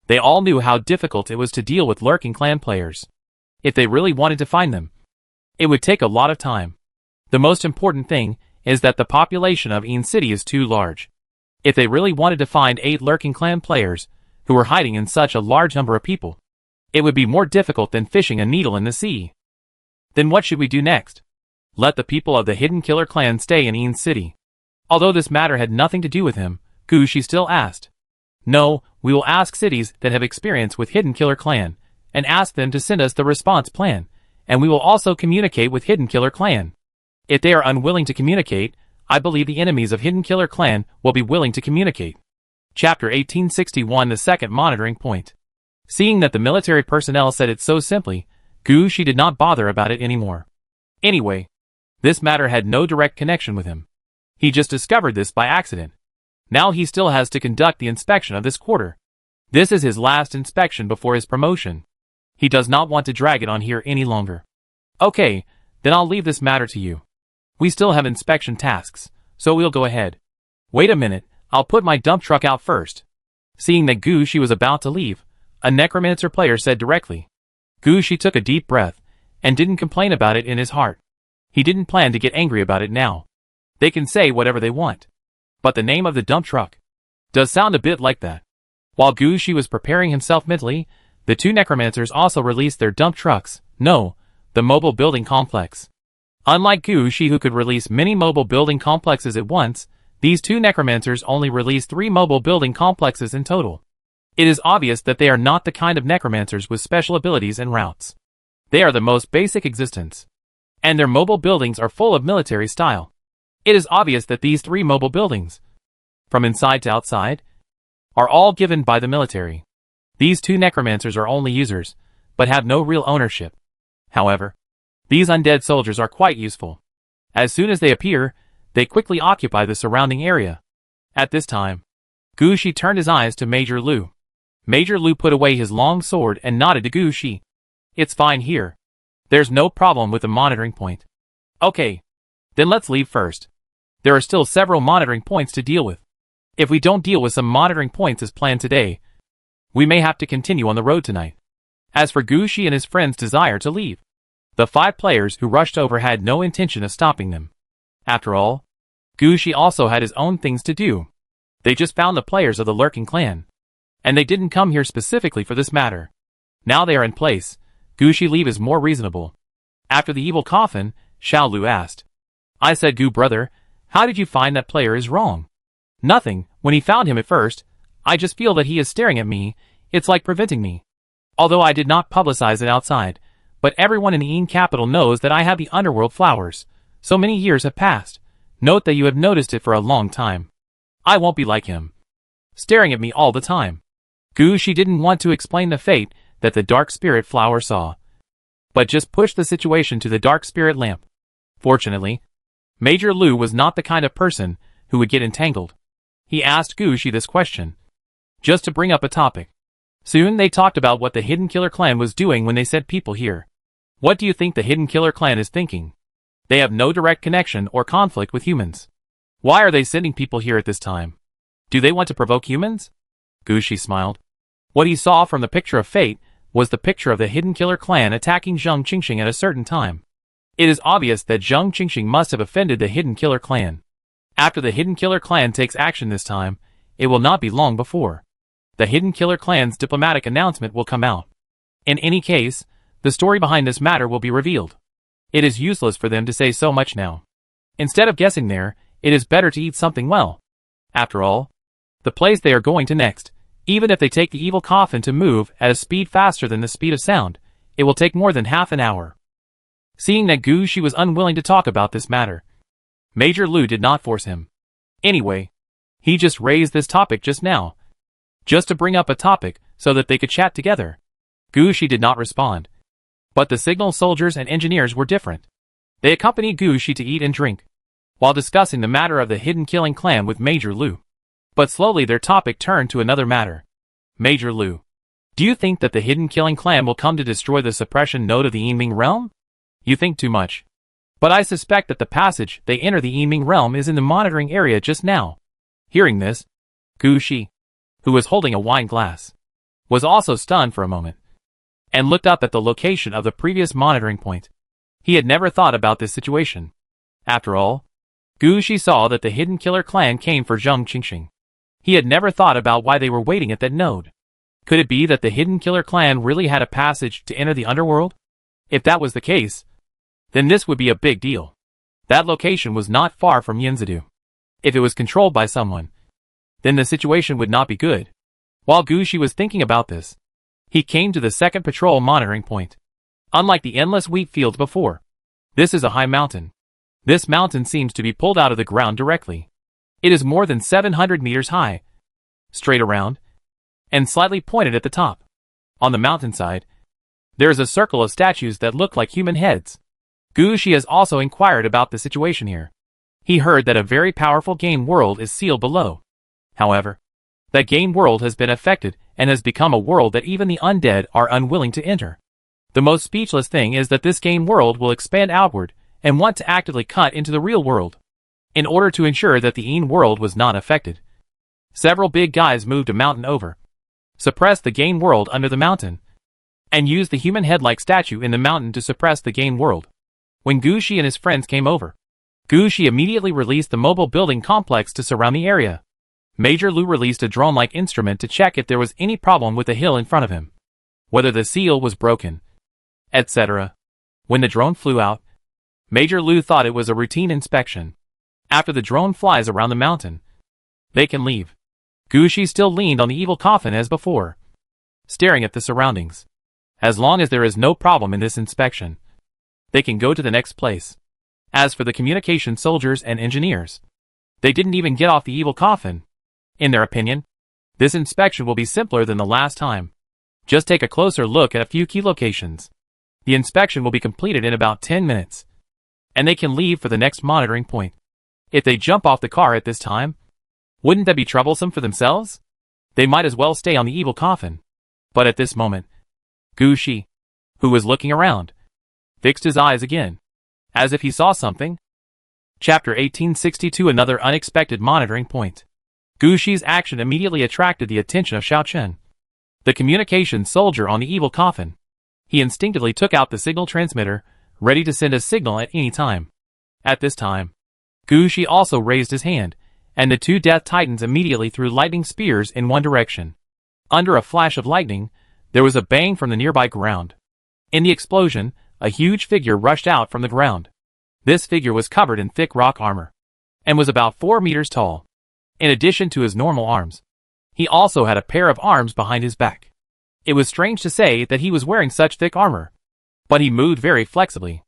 They all knew how difficult it was to deal with lurking clan players. If they really wanted to find them, it would take a lot of time. The most important thing is that the population of Een City is too large. If they really wanted to find 8 lurking clan players who were hiding in such a large number of people, it would be more difficult than fishing a needle in the sea. Then what should we do next? Let the people of the Hidden Killer clan stay in Een City. Although this matter had nothing to do with him, Gu Shi still asked. No, we will ask cities that have experience with Hidden Killer clan, and ask them to send us the response plan, and we will also communicate with Hidden Killer clan. If they are unwilling to communicate, I believe the enemies of Hidden Killer clan will be willing to communicate. Chapter 1861, the second monitoring point. Seeing that the military personnel said it so simply, Gu Shi did not bother about it anymore. Anyway, this matter had no direct connection with him. He just discovered this by accident. Now he still has to conduct the inspection of this quarter. This is his last inspection before his promotion. He does not want to drag it on here any longer. Okay, then I'll leave this matter to you. We still have inspection tasks, so we'll go ahead. Wait a minute, I'll put my dump truck out first. Seeing that Gu Shi was about to leave, a necromancer player said directly. Gu Shi took a deep breath, and didn't complain about it in his heart. He didn't plan to get angry about it now. They can say whatever they want. But the name of the dump truck does sound a bit like that. While Gu Shi was preparing himself mentally, the 2 necromancers also released their dump trucks. No, the mobile building complex. Unlike Gu Shi, who could release many mobile building complexes at once, these 2 necromancers only released 3 mobile building complexes in total. It is obvious that they are not the kind of necromancers with special abilities and routes. They are the most basic existence, and their mobile buildings are full of military style. It is obvious that these 3 mobile buildings, from inside to outside, are all given by the military. These 2 necromancers are only users, but have no real ownership. However, these undead soldiers are quite useful. As soon as they appear, they quickly occupy the surrounding area. At this time, Gu Shi turned his eyes to Major Lu. Major Lu put away his long sword and nodded to Gu Shi. It's fine here. There's no problem with the monitoring point. Okay, then let's leave first. There are still several monitoring points to deal with. If we don't deal with some monitoring points as planned today, we may have to continue on the road tonight. As for Gushi and his friends' desire to leave, the 5 players who rushed over had no intention of stopping them. After all, Gushi also had his own things to do. They just found the players of the lurking clan, and they didn't come here specifically for this matter. Now they are in place, Gushi leave is more reasonable. After the evil coffin, Xiao Lu asked. I said, Gu brother, how did you find that player is wrong? Nothing, when he found him at first, I just feel that he is staring at me, it's like preventing me. Although I did not publicize it outside, but everyone in the Yin capital knows that I have the underworld flowers. So many years have passed. Note that you have noticed it for a long time. I won't be like him, staring at me all the time. Gushi didn't want to explain the fate that the dark spirit flower saw, but just pushed the situation to the dark spirit lamp. Fortunately, Major Lu was not the kind of person who would get entangled. He asked Gushi this question, just to bring up a topic. Soon they talked about what the Hidden Killer Clan was doing when they sent people here. What do you think the Hidden Killer Clan is thinking? They have no direct connection or conflict with humans. Why are they sending people here at this time? Do they want to provoke humans? Gushi smiled. What he saw from the picture of fate was the picture of the Hidden Killer Clan attacking Zheng Qingxing at a certain time. It is obvious that Zheng Qingxing must have offended the Hidden Killer Clan. After the Hidden Killer Clan takes action this time, it will not be long before the Hidden Killer Clan's diplomatic announcement will come out. In any case, the story behind this matter will be revealed. It is useless for them to say so much now. Instead of guessing there, it is better to eat something well. After all, the place they are going to next, even if they take the evil coffin to move at a speed faster than the speed of sound, it will take more than half an hour. Seeing that Gushi was unwilling to talk about this matter, Major Lu did not force him. Anyway, he just raised this topic just now, just to bring up a topic so that they could chat together. Gushi did not respond. But the signal soldiers and engineers were different. They accompanied Gushi to eat and drink, while discussing the matter of the Hidden Killing Clan with Major Lu. But slowly their topic turned to another matter. Major Lu, do you think that the Hidden Killing Clan will come to destroy the suppression node of the Yinming realm? You think too much. But I suspect that the passage they enter the Yinming realm is in the monitoring area just now. Hearing this, Gushi, who was holding a wine glass, was also stunned for a moment, and looked up at the location of the previous monitoring point. He had never thought about this situation. After all, Gushi saw that the Hidden Killer Clan came for Zheng Qingxing. He had never thought about why they were waiting at that node. Could it be that the Hidden Killer Clan really had a passage to enter the underworld? If that was the case, then this would be a big deal. That location was not far from Yinzadu. If it was controlled by someone, then the situation would not be good. While Gushi was thinking about this, he came to the second patrol monitoring point. Unlike the endless wheat fields before, this is a high mountain. This mountain seems to be pulled out of the ground directly. It is more than 700 meters high, straight around, and slightly pointed at the top. On the mountainside, there is a circle of statues that look like human heads. Gushi has also inquired about the situation here. He heard that a very powerful game world is sealed below. However, that game world has been affected and has become a world that even the undead are unwilling to enter. The most speechless thing is that this game world will expand outward and want to actively cut into the real world. In order to ensure that the Yin world was not affected, several big guys moved a mountain over, suppressed the game world under the mountain, and used the human head-like statue in the mountain to suppress the game world. When Gushi and his friends came over, Gushi immediately released the mobile building complex to surround the area. Major Lu released a drone-like instrument to check if there was any problem with the hill in front of him, whether the seal was broken, etc. When the drone flew out, Major Lu thought it was a routine inspection. After the drone flies around the mountain, they can leave. Gushi still leaned on the evil coffin as before, staring at the surroundings. As long as there is no problem in this inspection, they can go to the next place. As for the communication soldiers and engineers, they didn't even get off the evil coffin. In their opinion, this inspection will be simpler than the last time. Just take a closer look at a few key locations. The inspection will be completed in about 10 minutes, and they can leave for the next monitoring point. If they jump off the car at this time, wouldn't that be troublesome for themselves? They might as well stay on the evil coffin. But at this moment, Gushi, who was looking around, fixed his eyes again, as if he saw something. Chapter 1862 Another unexpected monitoring point. Gu Shi's action immediately attracted the attention of Xiao Chen, the communications soldier on the evil coffin. He instinctively took out the signal transmitter, ready to send a signal at any time. At this time, Gu Shi also raised his hand, and the two Death Titans immediately threw lightning spears in one direction. Under a flash of lightning, there was a bang from the nearby ground. In the explosion, a huge figure rushed out from the ground. This figure was covered in thick rock armor, and was about 4 meters tall. In addition to his normal arms, he also had a pair of arms behind his back. It was strange to say that he was wearing such thick armor, but he moved very flexibly.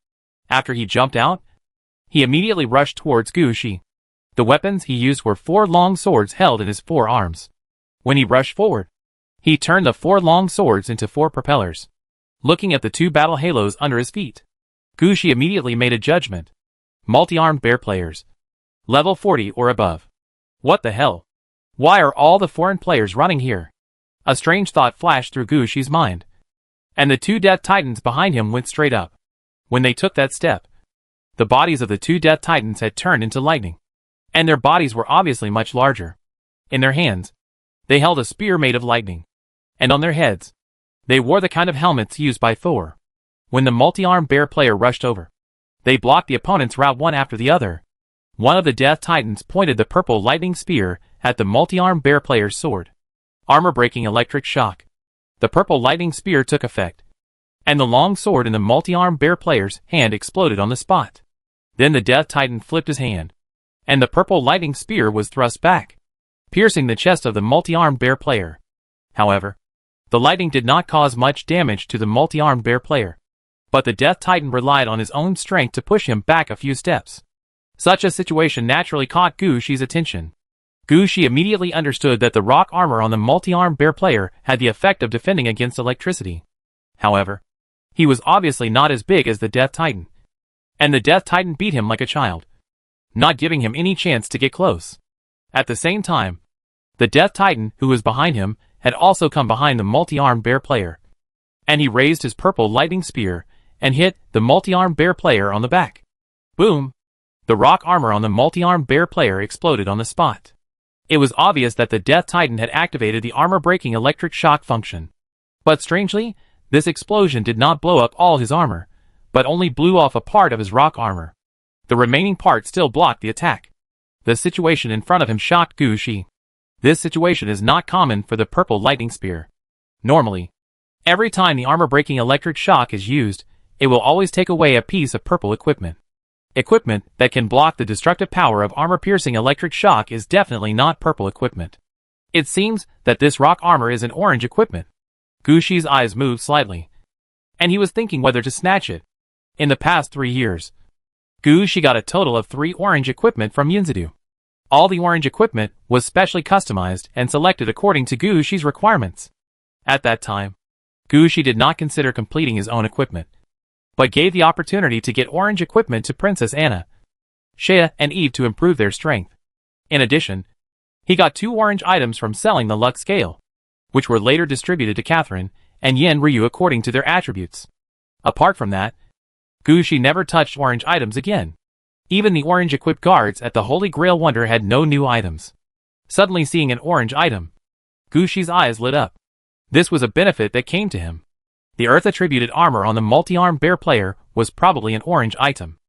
After he jumped out, he immediately rushed towards Gu Shi. The weapons he used were 4 long swords held in his 4 arms. When he rushed forward, he turned the 4 long swords into 4 propellers. Looking at the 2 battle halos under his feet, Gu Shi immediately made a judgment. Multi-armed bear players. Level 40 or above. What the hell? Why are all the foreign players running here? A strange thought flashed through Gu Shi's mind. And the 2 Death Titans behind him went straight up. When they took that step, the bodies of the 2 Death Titans had turned into lightning. And their bodies were obviously much larger. In their hands, they held a spear made of lightning. And on their heads, they wore the kind of helmets used by Thor. When the multi-armed bear player rushed over, they blocked the opponent's route one after the other. One of the Death Titans pointed the purple lightning spear at the multi-armed bear player's sword. Armor-breaking electric shock. The purple lightning spear took effect, and the long sword in the multi-armed bear player's hand exploded on the spot. Then the Death Titan flipped his hand, and the purple lightning spear was thrust back, piercing the chest of the multi-armed bear player. However, the lightning did not cause much damage to the multi-armed bear player, but the Death Titan relied on his own strength to push him back a few steps. Such a situation naturally caught Gu Shi's attention. Gu Shi immediately understood that the rock armor on the multi-armed bear player had the effect of defending against electricity. However, he was obviously not as big as the Death Titan, and the Death Titan beat him like a child, not giving him any chance to get close. At the same time, the Death Titan who was behind him had also come behind the multi-armed bear player, and he raised his purple lightning spear and hit the multi-armed bear player on the back. Boom! The rock armor on the multi-armed bear player exploded on the spot. It was obvious that the Death Titan had activated the armor-breaking electric shock function. But strangely, this explosion did not blow up all his armor, but only blew off a part of his rock armor. The remaining part still blocked the attack. The situation in front of him shocked Gu Shi. This situation is not common for the purple lightning spear. Normally, every time the armor-breaking electric shock is used, it will always take away a piece of purple equipment. Equipment that can block the destructive power of armor-piercing electric shock is definitely not purple equipment. It seems that this rock armor is an orange equipment. Gu Shi's eyes moved slightly, and he was thinking whether to snatch it. In the past 3 years, Gu Shi got a total of 3 orange equipment from Yinzidu. All the orange equipment was specially customized and selected according to Gu Shi's requirements. At that time, Gu Shi did not consider completing his own equipment, but gave the opportunity to get orange equipment to Princess Anna, Shea, and Eve to improve their strength. In addition, he got 2 orange items from selling the luck scale, which were later distributed to Catherine and Yen Ryu according to their attributes. Apart from that, Gu Shi never touched orange items again. Even the orange-equipped guards at the Holy Grail Wonder had no new items. Suddenly seeing an orange item, Gu Shi's eyes lit up. This was a benefit that came to him. The earth-attributed armor on the multi-armed bear player was probably an orange item.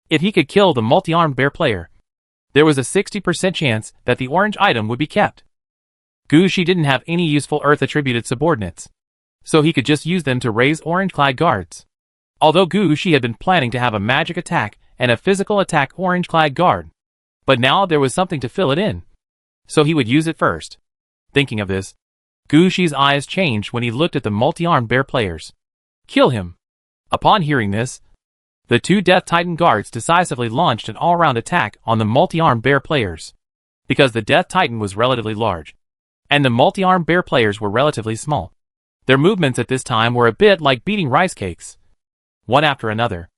If he could kill the multi-armed bear player, there was a 60% chance that the orange item would be kept. Gu Shi didn't have any useful earth-attributed subordinates, so he could just use them to raise orange-clad guards. Although Gu Shi had been planning to have a magic attack and a physical attack orange-clad guard, but now there was something to fill it in, so he would use it first. Thinking of this, Gu Shi's eyes changed when he looked at the multi-armed bear players. Kill him! Upon hearing this, the 2 Death Titan guards decisively launched an all-round attack on the multi-armed bear players. Because the Death Titan was relatively large, and the multi-armed bear players were relatively small, their movements at this time were a bit like beating rice cakes. One after another,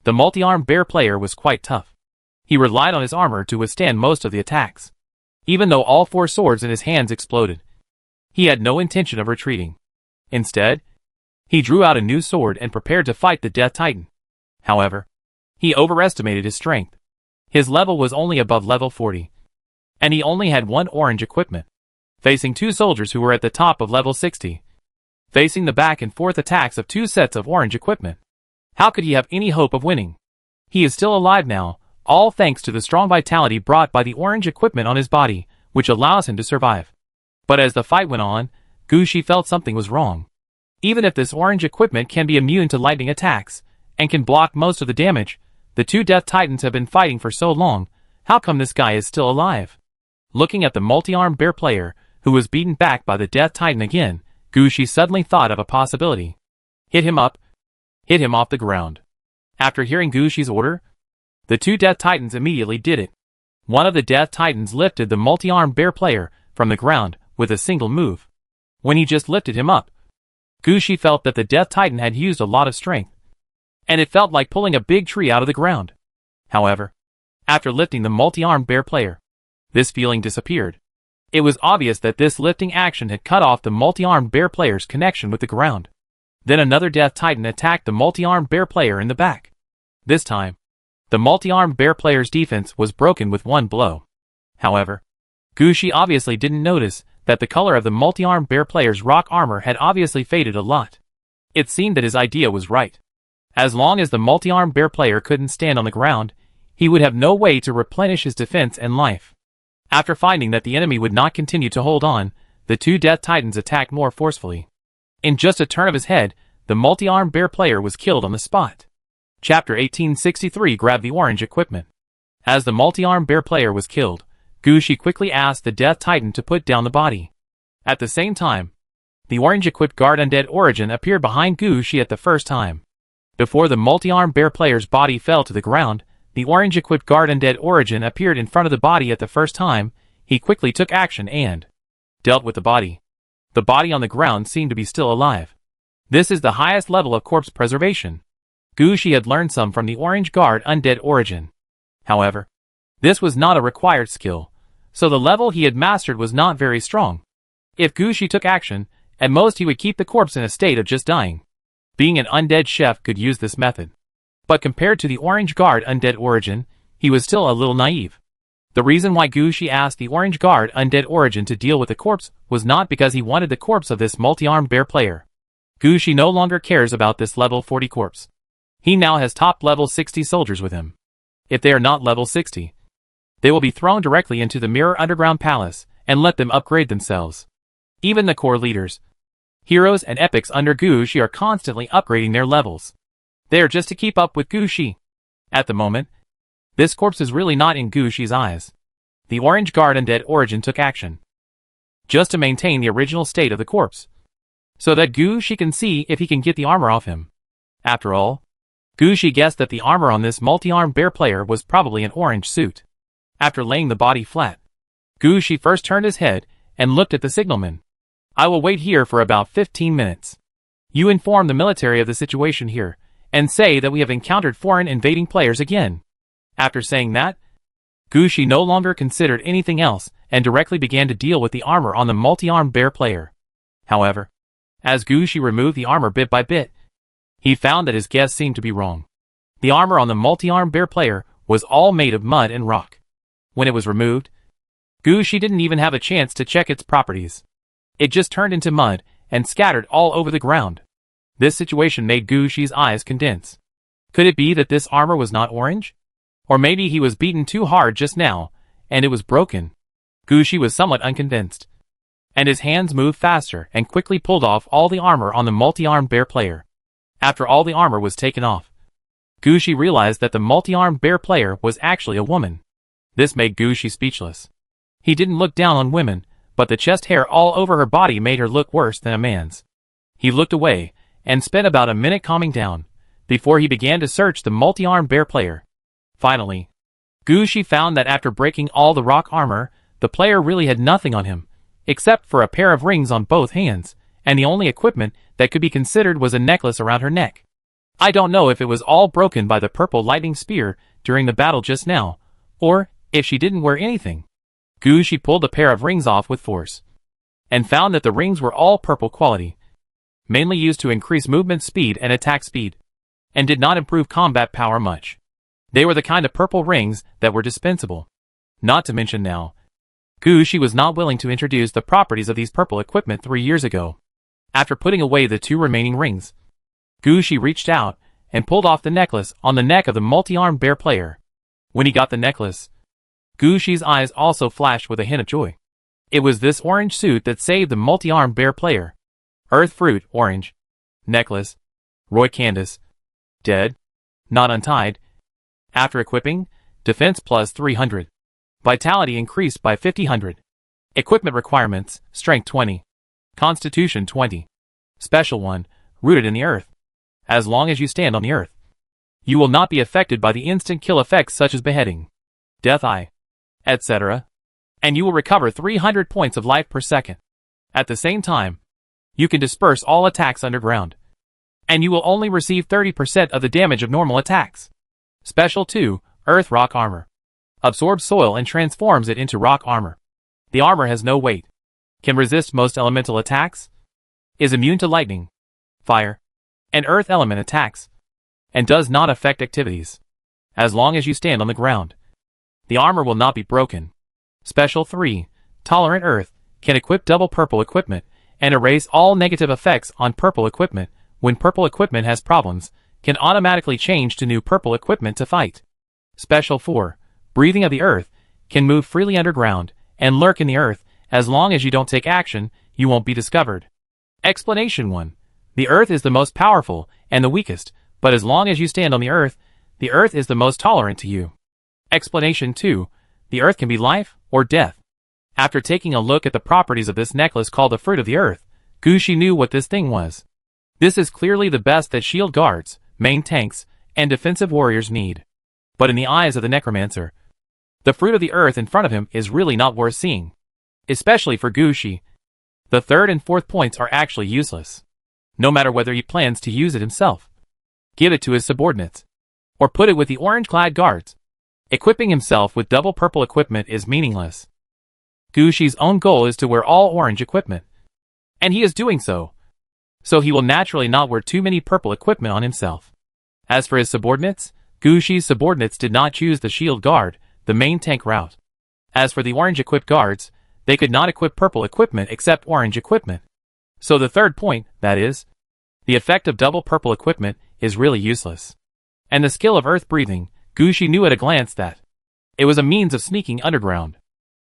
the multi-armed bear player was quite tough. He relied on his armor to withstand most of the attacks. Even though all 4 swords in his hands exploded, he had no intention of retreating. Instead, he drew out a new sword and prepared to fight the Death Titan. However, he overestimated his strength. His level was only above level 40. and he only had one orange equipment. Facing two soldiers who were at the top of level 60. Facing the back and forth attacks of two sets of orange equipment. How could he have any hope of winning? He is still alive now, all thanks to the strong vitality brought by the orange equipment on his body, which allows him to survive. But as the fight went on, Gushi felt something was wrong. Even if this orange equipment can be immune to lightning attacks, and can block most of the damage, the two Death Titans have been fighting for so long, how come this guy is still alive? Looking at the multi-armed bear player, who was beaten back by the Death Titan again, Gushi suddenly thought of a possibility. Hit him up. Hit him off the ground. After hearing Gushi's order, the two Death Titans immediately did it. One of the Death Titans lifted the multi-armed bear player from the ground with a single move. When he just lifted him up, Gushi felt that the Death Titan had used a lot of strength, and it felt like pulling a big tree out of the ground. However, after lifting the multi-armed bear player, this feeling disappeared. It was obvious that this lifting action had cut off the multi-armed bear player's connection with the ground. Then another Death Titan attacked the multi-armed bear player in the back. This time, the multi-armed bear player's defense was broken with one blow. However, Gushi obviously didn't notice that the color of the multi-armed bear player's rock armor had obviously faded a lot. It seemed that his idea was right. As long as the multi-armed bear player couldn't stand on the ground, he would have no way to replenish his defense and life. After finding that the enemy would not continue to hold on, the two Death Titans attacked more forcefully. In just a turn of his head, the multi-armed bear player was killed on the spot. Chapter 1863 grabbed the orange equipment. As the multi-armed bear player was killed, Gushi quickly asked the Death Titan to put down the body. At the same time, the orange-equipped guard Undead Origin appeared behind Gushi at the first time. Before the multi-armed bear player's body fell to the ground, the orange-equipped guard Undead Origin appeared in front of the body at the first time. He quickly took action and dealt with the body. The body on the ground seemed to be still alive. This is the highest level of corpse preservation. Gushi had learned some from the orange guard Undead Origin. However, this was not a required skill, so the level he had mastered was not very strong. If Gushi took action, at most he would keep the corpse in a state of just dying. Being an undead chef could use this method. But compared to the orange guard Undead Origin, he was still a little naive. The reason why Gushi asked the orange guard Undead Origin to deal with the corpse was not because he wanted the corpse of this multi-armed bear player. Gushi no longer cares about this level 40 corpse. He now has top level 60 soldiers with him. If they are not level 60, they will be thrown directly into the Mirror Underground Palace and let them upgrade themselves. Even the core leaders, heroes and epics under Gushi are constantly upgrading their levels. They are just to keep up with Gushi. At the moment, this corpse is really not in Gushi's eyes. The orange guard Undead Origin took action, just to maintain the original state of the corpse, so that Gushi can see if he can get the armor off him. After all, Gushi guessed that the armor on this multi-armed bear player was probably an orange suit. After laying the body flat, Gushi first turned his head and looked at the signalman. I will wait here for about 15 minutes. You inform the military of the situation here, and say that we have encountered foreign invading players again. After saying that, Gushi no longer considered anything else and directly began to deal with the armor on the multi-armed bear player. However, as Gushi removed the armor bit by bit, he found that his guess seemed to be wrong. The armor on the multi-armed bear player was all made of mud and rock. When it was removed, Gushi didn't even have a chance to check its properties. It just turned into mud and scattered all over the ground. This situation made Gushi's eyes condense. Could it be that this armor was not orange? Or maybe he was beaten too hard just now, and it was broken. Gushi was somewhat unconvinced, and his hands moved faster and quickly pulled off all the armor on the multi-armed bear player. After all the armor was taken off, Gushi realized that the multi-armed bear player was actually a woman. This made Gushi speechless. He didn't look down on women, but the chest hair all over her body made her look worse than a man's. He looked away, and spent about a minute calming down, before he began to search the multi-armed bear player. Finally, Gushi found that after breaking all the rock armor, the player really had nothing on him, except for a pair of rings on both hands, and the only equipment that could be considered was a necklace around her neck. I don't know if it was all broken by the purple lightning spear during the battle just now, or if she didn't wear anything. Gushi pulled a pair of rings off with force, and found that the rings were all purple quality, mainly used to increase movement speed and attack speed, and did not improve combat power much. They were the kind of purple rings that were dispensable. Not to mention now, Gucci was not willing to introduce the properties of these purple equipment 3 years ago. After putting away the 2 remaining rings, Gucci reached out and pulled off the necklace on the neck of the multi-armed bear player. When he got the necklace, Gucci's eyes also flashed with a hint of joy. It was this orange suit that saved the multi-armed bear player. Earth fruit, orange. Necklace. Roy Candace. Dead. Not untied. After equipping, defense plus 300. Vitality increased by 50. Equipment requirements, strength 20. Constitution 20. Special 1, rooted in the earth. As long as you stand on the earth, you will not be affected by the instant kill effects such as beheading, death eye, etc. And you will recover 300 points of life per second. At the same time, you can disperse all attacks underground. And you will only receive 30% of the damage of normal attacks. Special 2, Earth Rock Armor. Absorbs soil and transforms it into rock armor. The armor has no weight. Can resist most elemental attacks. Is immune to lightning, fire, and earth element attacks. And does not affect activities. As long as you stand on the ground, the armor will not be broken. Special 3, Tolerant Earth. Can equip double purple equipment and erase all negative effects on purple equipment. When purple equipment has problems, can automatically change to new purple equipment to fight. Special 4, Breathing of the Earth. Can move freely underground and lurk in the earth. As long as you don't take action, you won't be discovered. Explanation 1. The earth is the most powerful and the weakest, but as long as you stand on the earth is the most tolerant to you. Explanation 2. The earth can be life or death. After taking a look at the properties of this necklace called the Fruit of the Earth, Gucci knew what this thing was. This is clearly the best that shield guards, main tanks, and defensive warriors need. But in the eyes of the necromancer, the Fruit of the Earth in front of him is really not worth seeing. Especially for Gucci. The 3rd and 4th points are actually useless. No matter whether he plans to use it himself, give it to his subordinates, or put it with the orange-clad guards. Equipping himself with double purple equipment is meaningless. Gucci's own goal is to wear all orange equipment, and he is doing so. So he will naturally not wear too many purple equipment on himself. As for his subordinates, Gucci's subordinates did not choose the shield guard, the main tank route. As for the orange-equipped guards, they could not equip purple equipment except orange equipment. So the 3rd point, that is, the effect of double purple equipment, is really useless. And the skill of earth breathing, Gucci knew at a glance that it was a means of sneaking underground.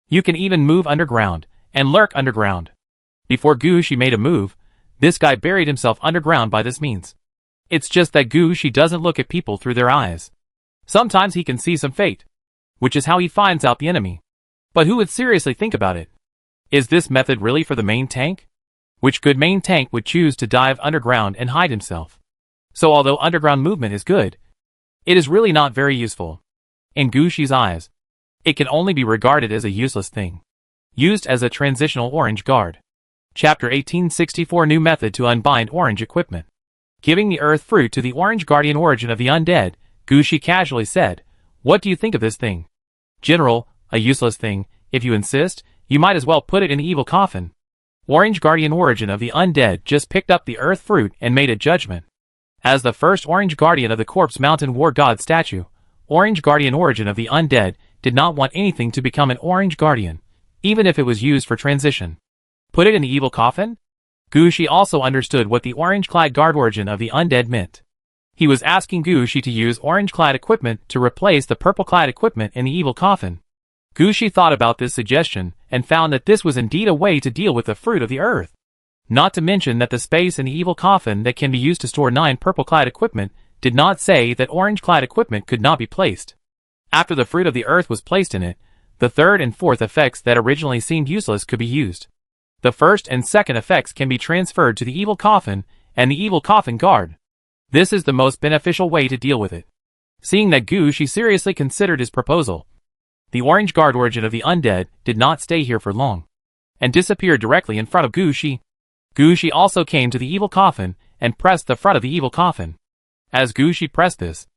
You can even move underground and lurk underground. Before Gucci made a move, this guy buried himself underground by this means. It's just that Gucci doesn't look at people through their eyes. Sometimes he can see some fate, which is how he finds out the enemy. But who would seriously think about it? Is this method really for the main tank? Which good main tank would choose to dive underground and hide himself? So although underground movement is good, it is really not very useful. In Gucci's eyes, it can only be regarded as a useless thing, used as a transitional orange guard. Chapter 1864 New Method to Unbind Orange Equipment. Giving the earth fruit to the orange guardian origin of the undead, Gucci casually said, "What do you think of this thing?" "General, a useless thing. If you insist, you might as well put it in the evil coffin." Orange Guardian Origin of the Undead just picked up the earth fruit and made a judgment. As the first Orange Guardian of the Corpse Mountain War God statue, Orange Guardian Origin of the Undead did not want anything to become an Orange Guardian, even if it was used for transition. Put it in the evil coffin? Gucci also understood what the orange-clad guard origin of the undead meant. He was asking Gucci to use orange-clad equipment to replace the purple-clad equipment in the evil coffin. Gucci thought about this suggestion and found that this was indeed a way to deal with the fruit of the earth. Not to mention that the space in the evil coffin that can be used to store 9 purple-clad equipment did not say that orange-clad equipment could not be placed. After the fruit of the earth was placed in it, the 3rd and 4th effects that originally seemed useless could be used. The 1st and 2nd effects can be transferred to the evil coffin and the evil coffin guard. This is the most beneficial way to deal with it. Seeing that Gucci seriously considered his proposal, the orange guard origin of the undead did not stay here for long, and disappeared directly in front of Gucci. Gucci also came to the evil coffin and pressed the front of the evil coffin. As Gucci pressed this,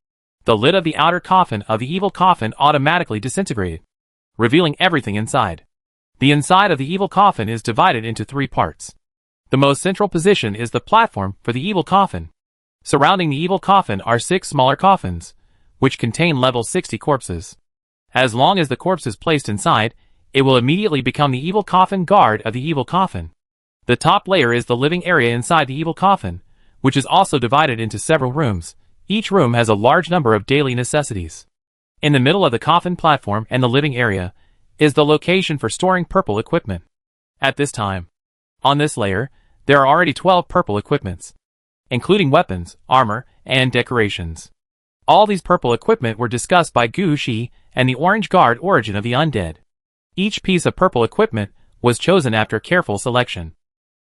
the lid of the outer coffin of the evil coffin automatically disintegrated, revealing everything inside. The inside of the evil coffin is divided into 3 parts. The most central position is the platform for the evil coffin. Surrounding the evil coffin are 6 smaller coffins, which contain level 60 corpses. As long as the corpse is placed inside, it will immediately become the evil coffin guard of the evil coffin. The top layer is the living area inside the evil coffin, which is also divided into several rooms. Each room has a large number of daily necessities. In the middle of the coffin platform and the living area is the location for storing purple equipment. At this time, on this layer, there are already 12 purple equipments, including weapons, armor, and decorations. All these purple equipment were discussed by Gu Shi and the Orange Guard Origin of the Undead. Each piece of purple equipment was chosen after careful selection.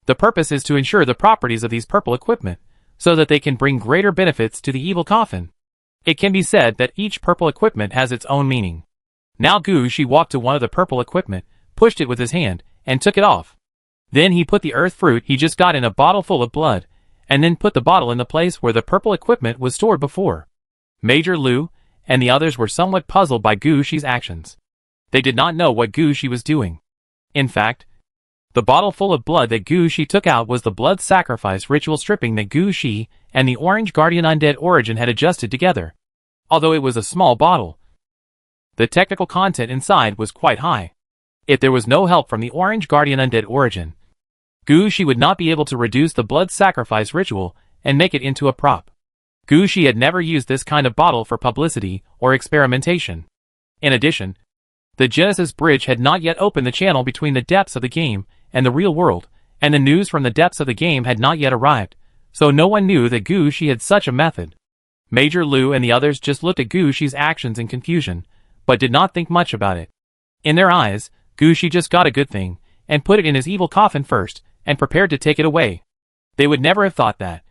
The purpose is to ensure the properties of these purple equipment, so that they can bring greater benefits to the evil coffin. It can be said that each purple equipment has its own meaning. Now Gu Shi walked to one of the purple equipment, pushed it with his hand, and took it off. Then he put the earth fruit he just got in a bottle full of blood, and then put the bottle in the place where the purple equipment was stored before. Major Lu and the others were somewhat puzzled by Gu Shi's actions. They did not know what Gu Shi was doing. In fact, the bottle full of blood that Gu Shi took out was the blood sacrifice ritual stripping that Gu Shi and the Orange Guardian Undead Origin had adjusted together. Although it was a small bottle, the technical content inside was quite high. If there was no help from the Orange Guardian Undead Origin, Gu Shi would not be able to reduce the blood sacrifice ritual and make it into a prop. Gu Shi had never used this kind of bottle for publicity or experimentation. In addition, the Genesis Bridge had not yet opened the channel between the depths of the game and the real world, and the news from the depths of the game had not yet arrived, so no one knew that Gu Shi had such a method. Major Lu and the others just looked at Gu Shi's actions in confusion, but did not think much about it. In their eyes, Gu Shi just got a good thing, and put it in his evil coffin first, and prepared to take it away. They would never have thought that.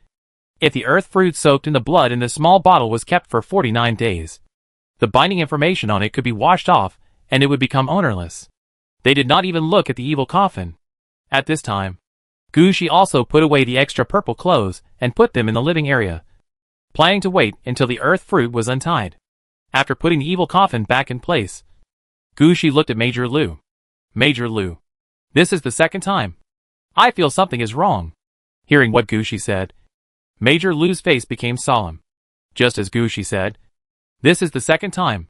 If the earth fruit soaked in the blood in the small bottle was kept for 49 days, the binding information on it could be washed off, and it would become ownerless. They did not even look at the evil coffin. At this time, Gu Shi also put away the extra purple clothes and put them in the living area, planning to wait until the earth fruit was untied. After putting the evil coffin back in place, Gu Shi looked at Major Lu. Major Lu, this is the second time. I feel something is wrong. Hearing what Gu Shi said, Major Lu's face became solemn. Just as Gu Shi said, this is the second time.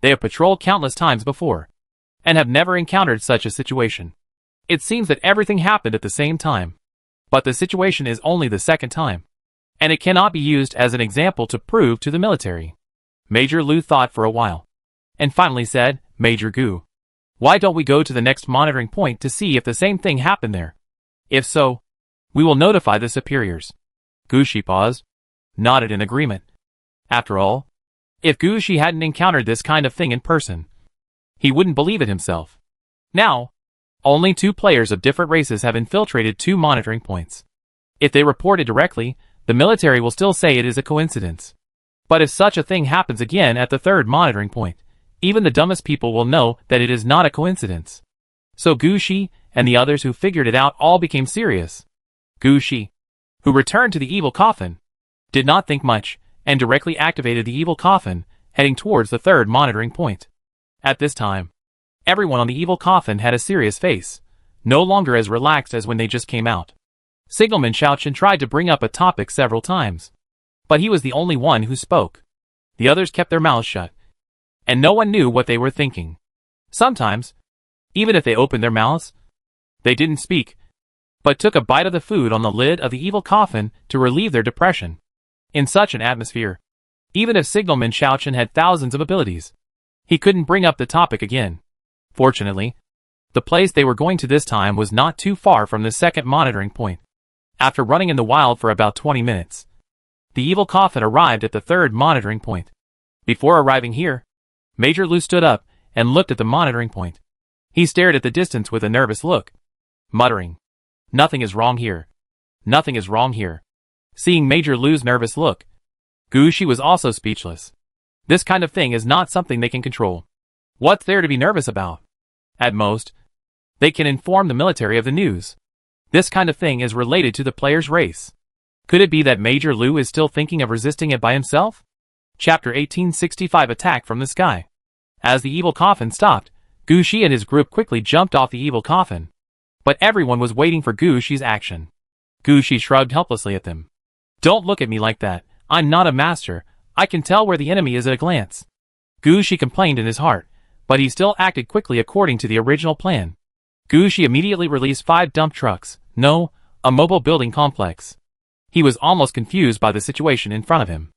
They have patrolled countless times before, and have never encountered such a situation. It seems that everything happened at the same time. But the situation is only the second time, and it cannot be used as an example to prove to the military. Major Lu thought for a while, and finally said, Major Gu, why don't we go to the next monitoring point to see if the same thing happened there? If so, we will notify the superiors. Gu Shi paused, nodded in agreement. After all, if Gu Shi hadn't encountered this kind of thing in person, he wouldn't believe it himself. Now, only 2 players of different races have infiltrated 2 monitoring points. If they report it directly, the military will still say it is a coincidence. But if such a thing happens again at the 3rd monitoring point, even the dumbest people will know that it is not a coincidence. So Gu Shi and the others who figured it out all became serious. Gu Shi, who returned to the evil coffin, did not think much, and directly activated the evil coffin, heading towards the 3rd monitoring point. At this time, everyone on the evil coffin had a serious face, no longer as relaxed as when they just came out. Signalman Xiaochen tried to bring up a topic several times, but he was the only one who spoke. The others kept their mouths shut, and no one knew what they were thinking. Sometimes, even if they opened their mouths, they didn't speak, but took a bite of the food on the lid of the evil coffin to relieve their depression. In such an atmosphere, even if Signalman Xiaochen had thousands of abilities, he couldn't bring up the topic again. Fortunately, the place they were going to this time was not too far from the 2nd monitoring point. After running in the wild for about 20 minutes, the evil coffin arrived at the 3rd monitoring point. Before arriving here, Major Lu stood up and looked at the monitoring point. He stared at the distance with a nervous look, muttering, "Nothing is wrong here. Nothing is wrong here." Seeing Major Lu's nervous look, Gu Shi was also speechless. This kind of thing is not something they can control. What's there to be nervous about? At most, they can inform the military of the news. This kind of thing is related to the player's race. Could it be that Major Lu is still thinking of resisting it by himself? Chapter 1865 Attack from the Sky. As the evil coffin stopped, Gu Shi and his group quickly jumped off the evil coffin. But everyone was waiting for Gu Shi's action. Gu Shi shrugged helplessly at them. "Don't look at me like that. I'm not a master. I can tell where the enemy is at a glance." Gu Shi complained in his heart, but he still acted quickly according to the original plan. Gushi immediately released 5 dump trucks, no, a mobile building complex. He was almost confused by the situation in front of him.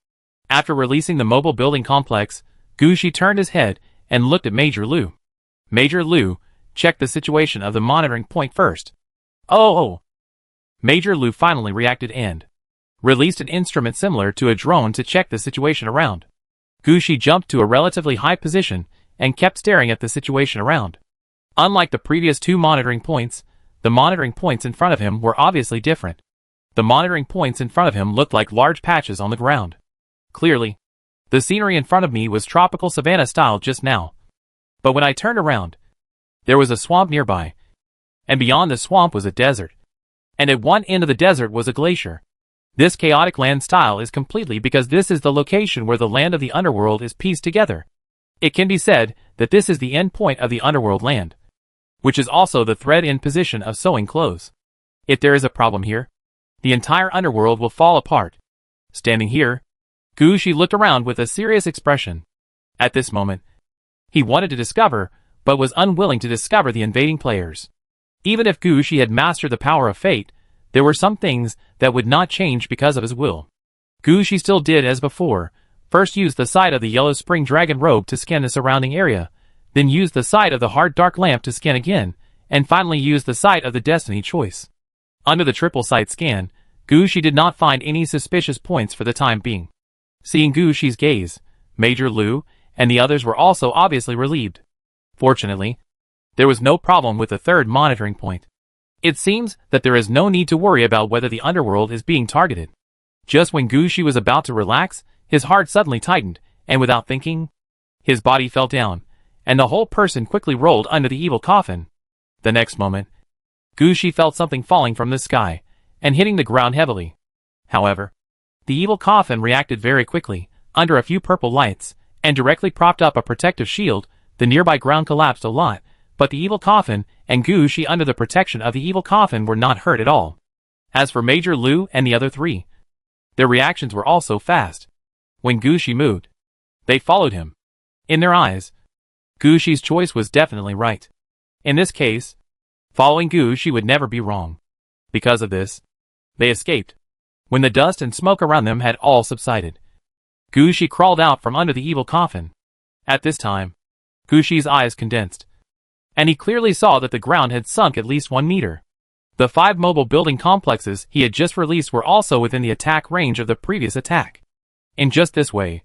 After releasing the mobile building complex, Gushi turned his head and looked at Major Lu. Major Lu, check the situation of the monitoring point first. Oh! Major Lu finally reacted and released an instrument similar to a drone to check the situation around. Gushi jumped to a relatively high position and kept staring at the situation around. Unlike the previous 2 monitoring points, the monitoring points in front of him were obviously different. The monitoring points in front of him looked like large patches on the ground. Clearly, the scenery in front of me was tropical savanna style just now. But when I turned around, there was a swamp nearby, and beyond the swamp was a desert. And at one end of the desert was a glacier. This chaotic land style is completely because this is the location where the land of the underworld is pieced together. It can be said that this is the end point of the underworld land, which is also the thread end position of sewing clothes. If there is a problem here, the entire underworld will fall apart. Standing here, Gushi looked around with a serious expression. At this moment, he wanted to discover, but was unwilling to discover the invading players. Even if Gushi had mastered the power of fate, there were some things that would not change because of his will. Gushi still did as before, first used the side of the yellow spring dragon robe to scan the surrounding area, then used the side of the hard dark lamp to scan again, and finally used the site of the destiny choice. Under the triple site scan, Gushi did not find any suspicious points for the time being. Seeing Gushi's gaze, Major Lu and the others were also obviously relieved. Fortunately, there was no problem with the third monitoring point. It seems that there is no need to worry about whether the underworld is being targeted. Just when Gushi was about to relax, his heart suddenly tightened, and without thinking, his body fell down, and the whole person quickly rolled under the evil coffin. The next moment, Gushi felt something falling from the sky, and hitting the ground heavily. However, the evil coffin reacted very quickly, under a few purple lights, and directly propped up a protective shield. The nearby ground collapsed a lot, but the evil coffin and Gushi under the protection of the evil coffin were not hurt at all. As for Major Lu and the other 3, their reactions were also fast. When Gushi moved, they followed him. In their eyes, Gushi's choice was definitely right. In this case, following Gushi would never be wrong. Because of this, they escaped. When the dust and smoke around them had all subsided, Gushi crawled out from under the evil coffin. At this time, Gushi's eyes condensed, and he clearly saw that the ground had sunk at least 1 meter. The 5 mobile building complexes he had just released were also within the attack range of the previous attack. In just this way,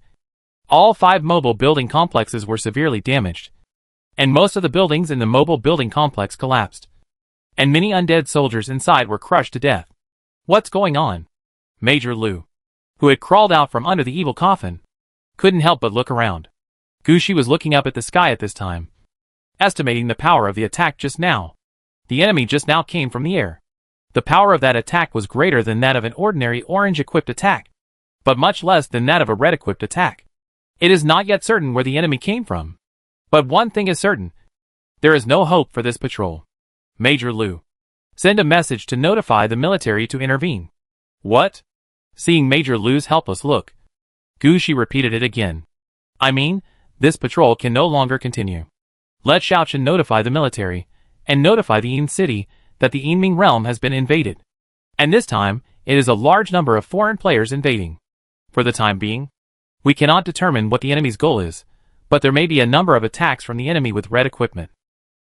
all 5 mobile building complexes were severely damaged, and most of the buildings in the mobile building complex collapsed, and many undead soldiers inside were crushed to death. What's going on? Major Lu, who had crawled out from under the evil coffin, couldn't help but look around. Gushi was looking up at the sky at this time, estimating the power of the attack just now. The enemy just now came from the air. The power of that attack was greater than that of an ordinary orange-equipped attack, but much less than that of a red-equipped attack. It is not yet certain where the enemy came from. But one thing is certain. There is no hope for this patrol. Major Lu, send a message to notify the military to intervene. What? Seeing Major Lu's helpless look, Gushi repeated it again. I mean, this patrol can no longer continue. Let Xiaochen notify the military, and notify the Yin city, that the Yinming realm has been invaded. And this time, it is a large number of foreign players invading. For the time being, we cannot determine what the enemy's goal is, but there may be a number of attacks from the enemy with red equipment.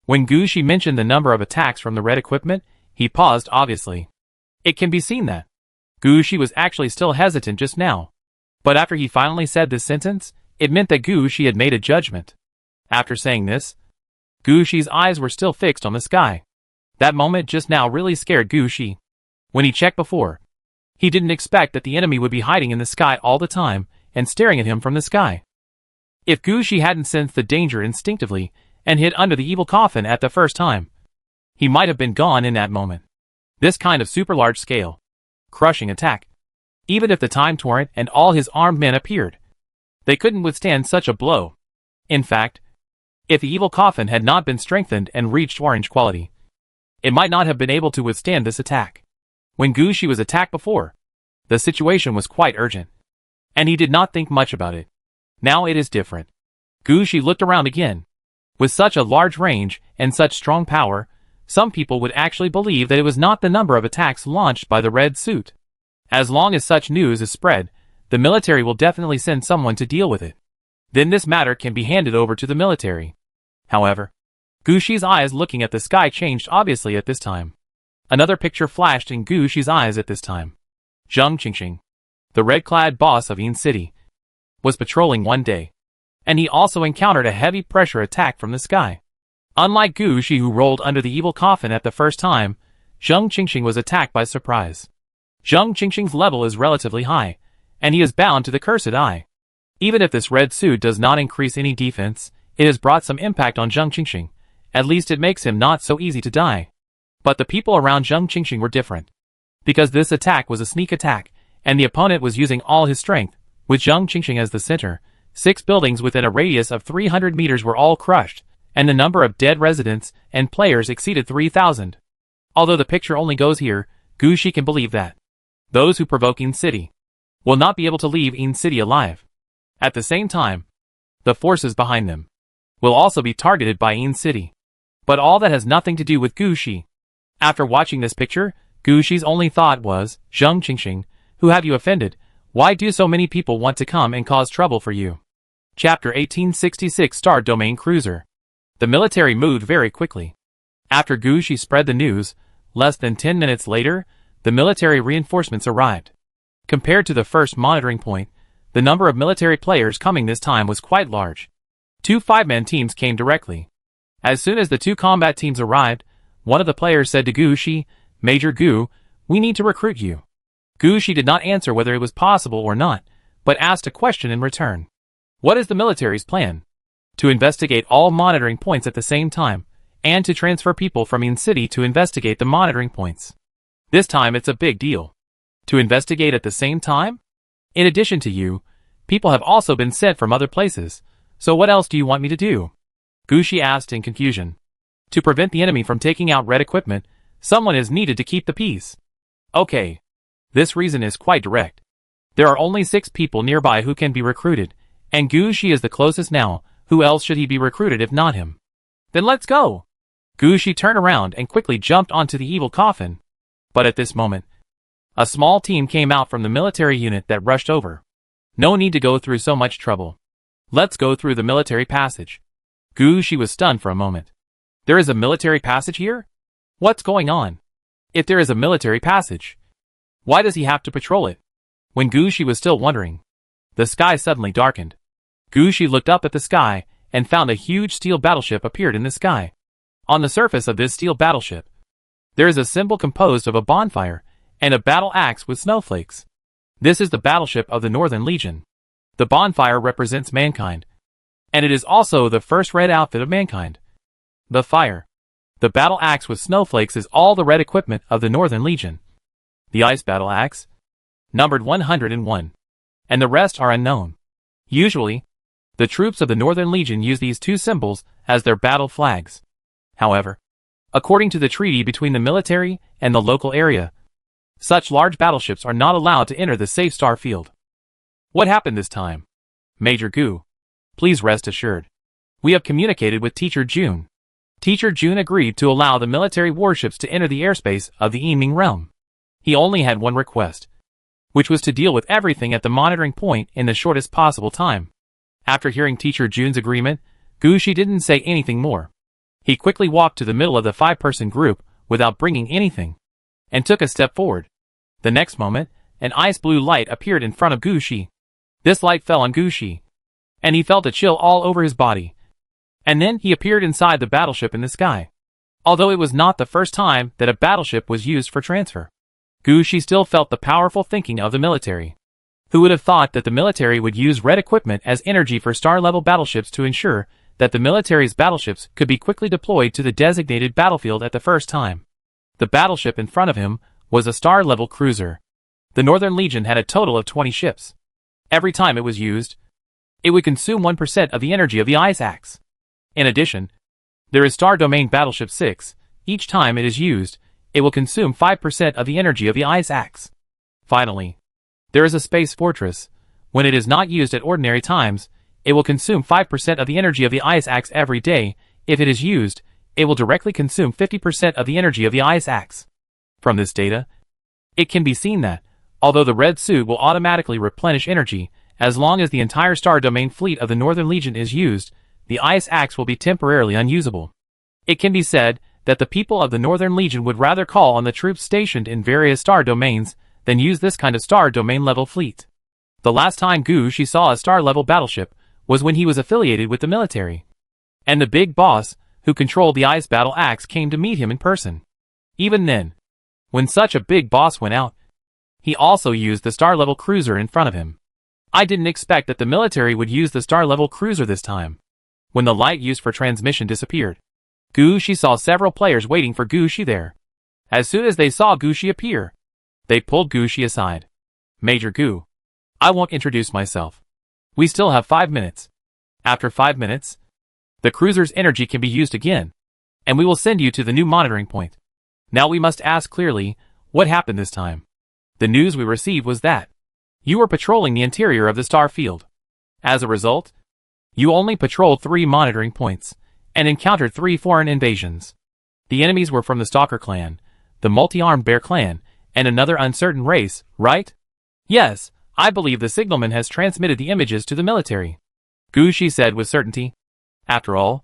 When Gushi mentioned the number of attacks from the red equipment, he paused obviously. It can be seen that Gushi was actually still hesitant just now. But after he finally said this sentence, it meant that Gushi had made a judgment. After saying this, Gushi's eyes were still fixed on the sky. That moment just now really scared Gushi. When he checked before, he didn't expect that the enemy would be hiding in the sky all the time and staring at him from the sky. If Gushi hadn't sensed the danger instinctively and hid under the evil coffin at the first time, he might have been gone in that moment. This kind of super large scale, crushing attack, even if the Time Torrent and all his armed men appeared, they couldn't withstand such a blow. In fact, if the evil coffin had not been strengthened and reached orange quality, it might not have been able to withstand this attack. When Gushi was attacked before, the situation was quite urgent, and he did not think much about it. Now it is different. Gushi looked around again. With such a large range and such strong power, some people would actually believe that it was not the number of attacks launched by the red suit. As long as such news is spread, the military will definitely send someone to deal with it. Then this matter can be handed over to the military. However, Gu Shi's eyes looking at the sky changed obviously at this time. Another picture flashed in Gu Shi's eyes at this time. Zheng Qingxing, the red-clad boss of Yin City, was patrolling one day, and he also encountered a heavy pressure attack from the sky. Unlike Gu Shi, who rolled under the evil coffin at the first time, Zheng Qingxing was attacked by surprise. Zheng Qingxing's level is relatively high, and he is bound to the cursed eye. Even if this red suit does not increase any defense, it has brought some impact on Zheng Qingxing. At least it makes him not so easy to die. But the people around Zheng Qingxing were different. Because this attack was a sneak attack, and the opponent was using all his strength, with Zheng Qingxing as the center, 6 buildings within a radius of 300 meters were all crushed, and the number of dead residents and players exceeded 3,000. Although the picture only goes here, Gu Shi can believe that those who provoke Yin City will not be able to leave Yin City alive. At the same time, the forces behind them will also be targeted by Yin City. But all that has nothing to do with Gu Shi. After watching this picture, Gu Shi's only thought was, Zheng Qingxing, who have you offended? Why do so many people want to come and cause trouble for you? Chapter 1866 Star Domain Cruiser. The military moved very quickly. After Gu Shi spread the news, less than 10 minutes later, the military reinforcements arrived. Compared to the first monitoring point, the number of military players coming this time was quite large. 2 5-man teams came directly. As soon as the 2 combat teams arrived, one of the players said to Gu Shi, Major Gu, we need to recruit you. Gu Shi did not answer whether it was possible or not, but asked a question in return. What is the military's plan? To investigate all monitoring points at the same time, and to transfer people from Yin City to investigate the monitoring points. This time it's a big deal. To investigate at the same time? In addition to you, people have also been sent from other places, so what else do you want me to do? Gu Shi asked in confusion. To prevent the enemy from taking out red equipment, someone is needed to keep the peace. Okay. This reason is quite direct. There are only 6 people nearby who can be recruited, and Gu Shi is the closest now. Who else should he be recruited if not him? Then let's go! Gu Shi turned around and quickly jumped onto the evil coffin. But at this moment, a small team came out from the military unit that rushed over. No need to go through so much trouble. Let's go through the military passage. Gu Shi was stunned for a moment. There is a military passage here? What's going on? If there is a military passage, why does he have to patrol it? When Gu Shi was still wondering, the sky suddenly darkened. Gu Shi looked up at the sky and found a huge steel battleship appeared in the sky. On the surface of this steel battleship, there is a symbol composed of a bonfire and a battle axe with snowflakes. This is the battleship of the Northern Legion. The bonfire represents mankind, and it is also the first red outfit of mankind. The fire, the battle axe with snowflakes is all the red equipment of the Northern Legion. The ice battle axe, numbered 101, and the rest are unknown. Usually, the troops of the Northern Legion use these 2 symbols as their battle flags. However, according to the treaty between the military and the local area, such large battleships are not allowed to enter the safe star field. What happened this time? Major Gu, please rest assured. We have communicated with Teacher June. Teacher June agreed to allow the military warships to enter the airspace of the Yiming realm. He only had one request, which was to deal with everything at the monitoring point in the shortest possible time. After hearing Teacher June's agreement, Gu Shi didn't say anything more. He quickly walked to the middle of the 5-person group without bringing anything, and took a step forward. The next moment, an ice blue light appeared in front of Gu Shi. This light fell on Gu Shi, and he felt a chill all over his body. And then he appeared inside the battleship in the sky. Although it was not the first time that a battleship was used for transfer, Gu Shi still felt the powerful thinking of the military. Who would have thought that the military would use red equipment as energy for star-level battleships to ensure that the military's battleships could be quickly deployed to the designated battlefield at the first time? The battleship in front of him was a star-level cruiser. The Northern Legion had a total of 20 ships. Every time it was used, it would consume 1% of the energy of the ice axe. In addition, there is Star Domain Battleship 6. Each time it is used, it will consume 5% of the energy of the ice axe. Finally, there is a Space Fortress. When it is not used at ordinary times, it will consume 5% of the energy of the ice axe every day. If it is used, it will directly consume 50% of the energy of the ice axe. From this data, it can be seen that, although the red suit will automatically replenish energy, as long as the entire Star Domain fleet of the Northern Legion is used, the ice axe will be temporarily unusable. It can be said that the people of the Northern Legion would rather call on the troops stationed in various star domains than use this kind of Star Domain level fleet. The last time Gu Shi saw a star level battleship was when he was affiliated with the military. And the big boss, who controlled the ice battle axe, came to meet him in person. Even then, when such a big boss went out, he also used the star-level cruiser in front of him. I didn't expect that the military would use the star-level cruiser this time. When the light used for transmission disappeared, Gu Shi saw several players waiting for Gu Shi there. As soon as they saw Gu Shi appear, they pulled Gu Shi aside. Major Gu, I won't introduce myself. We still have 5 minutes. After 5 minutes, the cruiser's energy can be used again, and we will send you to the new monitoring point. Now we must ask clearly, what happened this time? The news we received was that you were patrolling the interior of the star field. As a result, you only patrolled 3 monitoring points, and encountered 3 foreign invasions. The enemies were from the Stalker clan, the multi-armed bear clan, and another uncertain race, right? Yes, I believe the signalman has transmitted the images to the military, Gu Shi said with certainty. After all,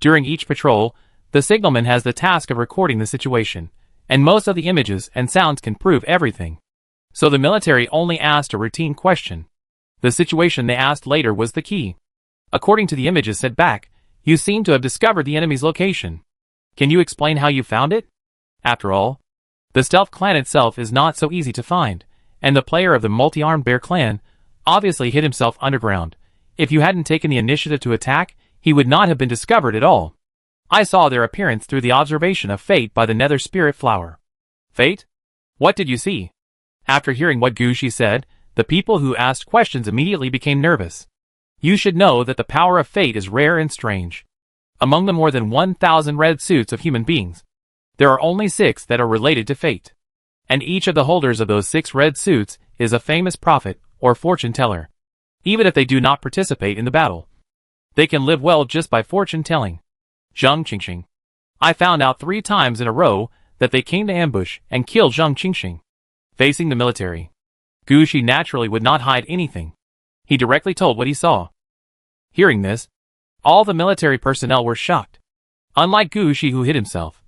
during each patrol, the signalman has the task of recording the situation, and most of the images and sounds can prove everything. So the military only asked a routine question. The situation they asked later was the key. According to the images sent back, you seem to have discovered the enemy's location. Can you explain how you found it? After all, the stealth clan itself is not so easy to find, and the player of the multi-armed bear clan obviously hid himself underground. If you hadn't taken the initiative to attack, he would not have been discovered at all. I saw their appearance through the observation of Fate by the Nether Spirit Flower. Fate? What did you see? After hearing what Gu Shi said, the people who asked questions immediately became nervous. You should know that the power of Fate is rare and strange. Among the more than 1,000 red suits of human beings, there are only 6 that are related to Fate. And each of the holders of those 6 red suits is a famous prophet or fortune teller. Even if they do not participate in the battle, they can live well just by fortune telling. Zhang Qingxing. I found out 3 times in a row that they came to ambush and kill Zhang Qingxing. Facing the military, Gu Shi naturally would not hide anything. He directly told what he saw. Hearing this, all the military personnel were shocked. Unlike Gu Shi, who hid himself,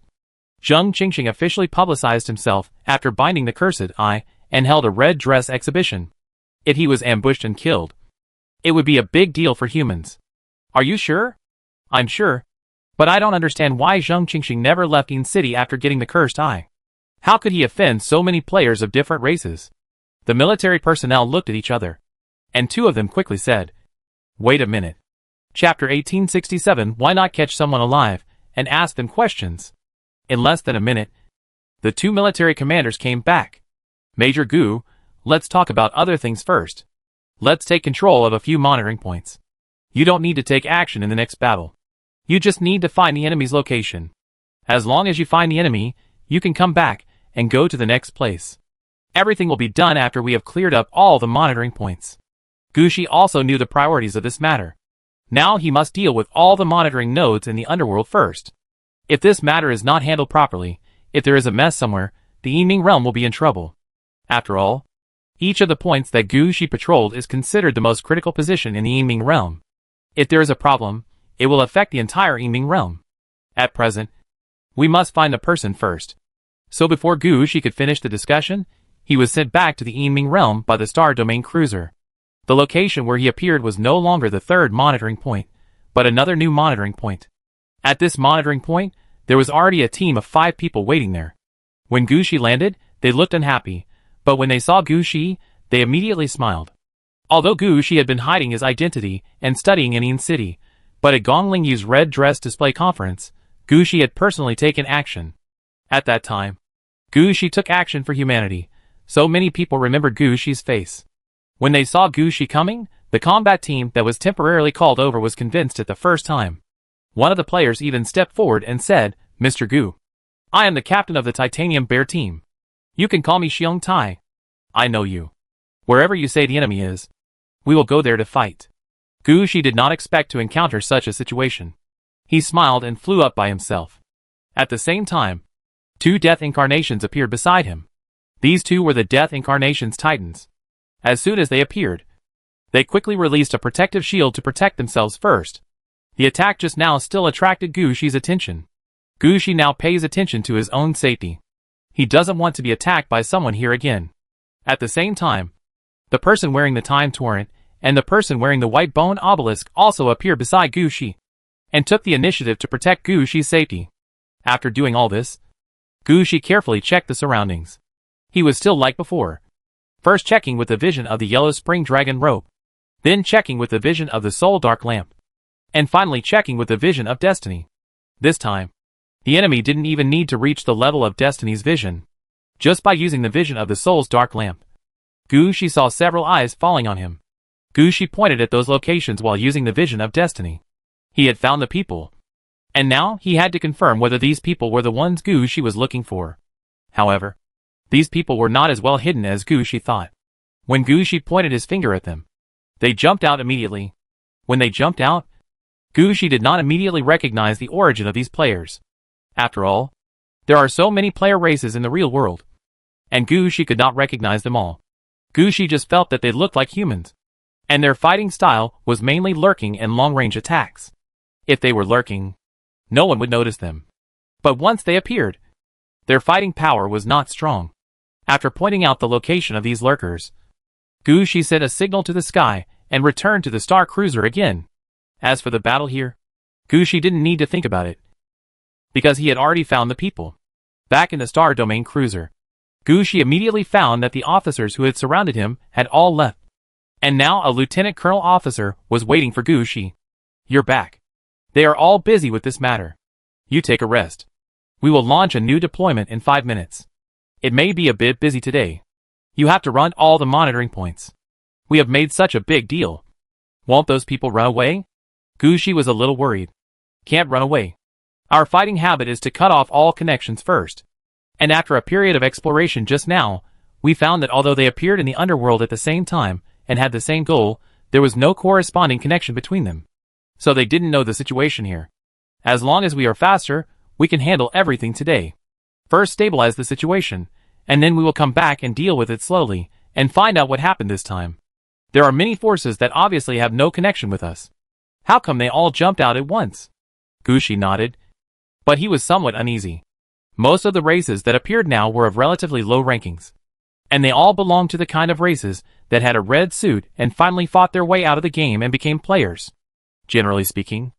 Zhang Qingxing officially publicized himself after binding the cursed eye and held a red dress exhibition. If he was ambushed and killed, it would be a big deal for humans. Are you sure? I'm sure. But I don't understand why Zhang Qingxing never left Yin City after getting the cursed eye. How could he offend so many players of different races? The military personnel looked at each other, and 2 of them quickly said, Wait a minute. Chapter 1867, why not catch someone alive and ask them questions? In less than a minute, the 2 military commanders came back. Major Gu, let's talk about other things first. Let's take control of a few monitoring points. You don't need to take action in the next battle. You just need to find the enemy's location. As long as you find the enemy, you can come back and go to the next place. Everything will be done after we have cleared up all the monitoring points. Gu Shi also knew the priorities of this matter. Now he must deal with all the monitoring nodes in the underworld first. If this matter is not handled properly, if there is a mess somewhere, the Yiming realm will be in trouble. After all, each of the points that Gu Shi patrolled is considered the most critical position in the Yiming realm. If there is a problem, it will affect the entire Yiming realm. At present, we must find the person first. So before Gu Shi could finish the discussion, he was sent back to the Yiming realm by the Star Domain cruiser. The location where he appeared was no longer the 3rd monitoring point, but another new monitoring point. At this monitoring point, there was already a team of 5 people waiting there. When Gu Shi landed, they looked unhappy, but when they saw Gu Shi, they immediately smiled. Although Gu Shi had been hiding his identity and studying in Yin City, but at Gongling Yu's red dress display conference, Gu Shi had personally taken action. At that time, Gu Shi took action for humanity, so many people remembered Gu Shi's face. When they saw Gu Shi coming, the combat team that was temporarily called over was convinced at the first time. One of the players even stepped forward and said, Mr. Gu, I am the captain of the Titanium Bear team. You can call me Xiong Tai. I know you. Wherever you say the enemy is, we will go there to fight. Gu Shi did not expect to encounter such a situation. He smiled and flew up by himself. At the same time, two Death Incarnations appeared beside him. These two were the Death Incarnation's Titans. As soon as they appeared, they quickly released a protective shield to protect themselves first. The attack just now still attracted Gu Shi's attention. Gu Shi now pays attention to his own safety. He doesn't want to be attacked by someone here again. At the same time, the person wearing the Time Torrent and the person wearing the White Bone Obelisk also appeared beside Gu Shi, and took the initiative to protect Gu Shi's safety. After doing all this, Gu Shi carefully checked the surroundings. He was still like before. First checking with the vision of the Yellow Spring Dragon Rope, then checking with the vision of the Soul Dark Lamp, and finally checking with the vision of Destiny. This time, the enemy didn't even need to reach the level of Destiny's vision. Just by using the vision of the Soul's Dark Lamp, Gu Shi saw several eyes falling on him. Gu Shi pointed at those locations while using the vision of Destiny. He had found the people, and now he had to confirm whether these people were the ones Gu Shi was looking for. However, these people were not as well hidden as Gu Shi thought. When Gu Shi pointed his finger at them, they jumped out immediately. When they jumped out, Gu Shi did not immediately recognize the origin of these players. After all, there are so many player races in the real world, and Gu Shi could not recognize them all. Gu Shi just felt that they looked like humans, and their fighting style was mainly lurking and long-range attacks. If they were lurking, no one would notice them. But once they appeared, their fighting power was not strong. After pointing out the location of these lurkers, Gu Shi sent a signal to the sky and returned to the Star Cruiser again. As for the battle here, Gu Shi didn't need to think about it, because he had already found the people. Back in the Star Domain Cruiser, Gu Shi immediately found that the officers who had surrounded him had all left, and now a Lieutenant Colonel officer was waiting for Gu Shi. "You're back. They are all busy with this matter. You take a rest. We will launch a new deployment in 5 minutes. It may be a bit busy today. You have to run all the monitoring points. We have made such a big deal. Won't those people run away?" Gu Shi was a little worried. "Can't run away. Our fighting habit is to cut off all connections first. And after a period of exploration just now, we found that although they appeared in the underworld at the same time and had the same goal, there was no corresponding connection between them. So they didn't know the situation here. As long as we are faster, we can handle everything today. First stabilize the situation, and then we will come back and deal with it slowly, and find out what happened this time. There are many forces that obviously have no connection with us. How come they all jumped out at once?" Gu Shi nodded, but he was somewhat uneasy. Most of the races that appeared now were of relatively low rankings, and they all belonged to the kind of races that had a red suit and finally fought their way out of the game and became players. Generally speaking,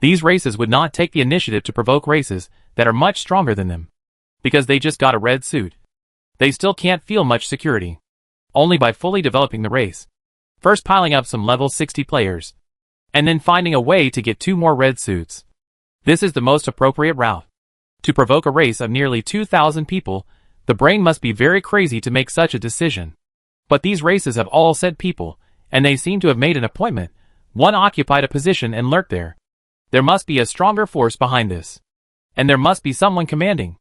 these races would not take the initiative to provoke races that are much stronger than them, because they just got a red suit. They still can't feel much security. Only by fully developing the race, first piling up some level 60 players, and then finding a way to get 2 more red suits. This is the most appropriate route. To provoke a race of nearly 2,000 people, the brain must be very crazy to make such a decision. But these races have all said people, and they seem to have made an appointment. One occupied a position and lurked there. There must be a stronger force behind this. And there must be someone commanding.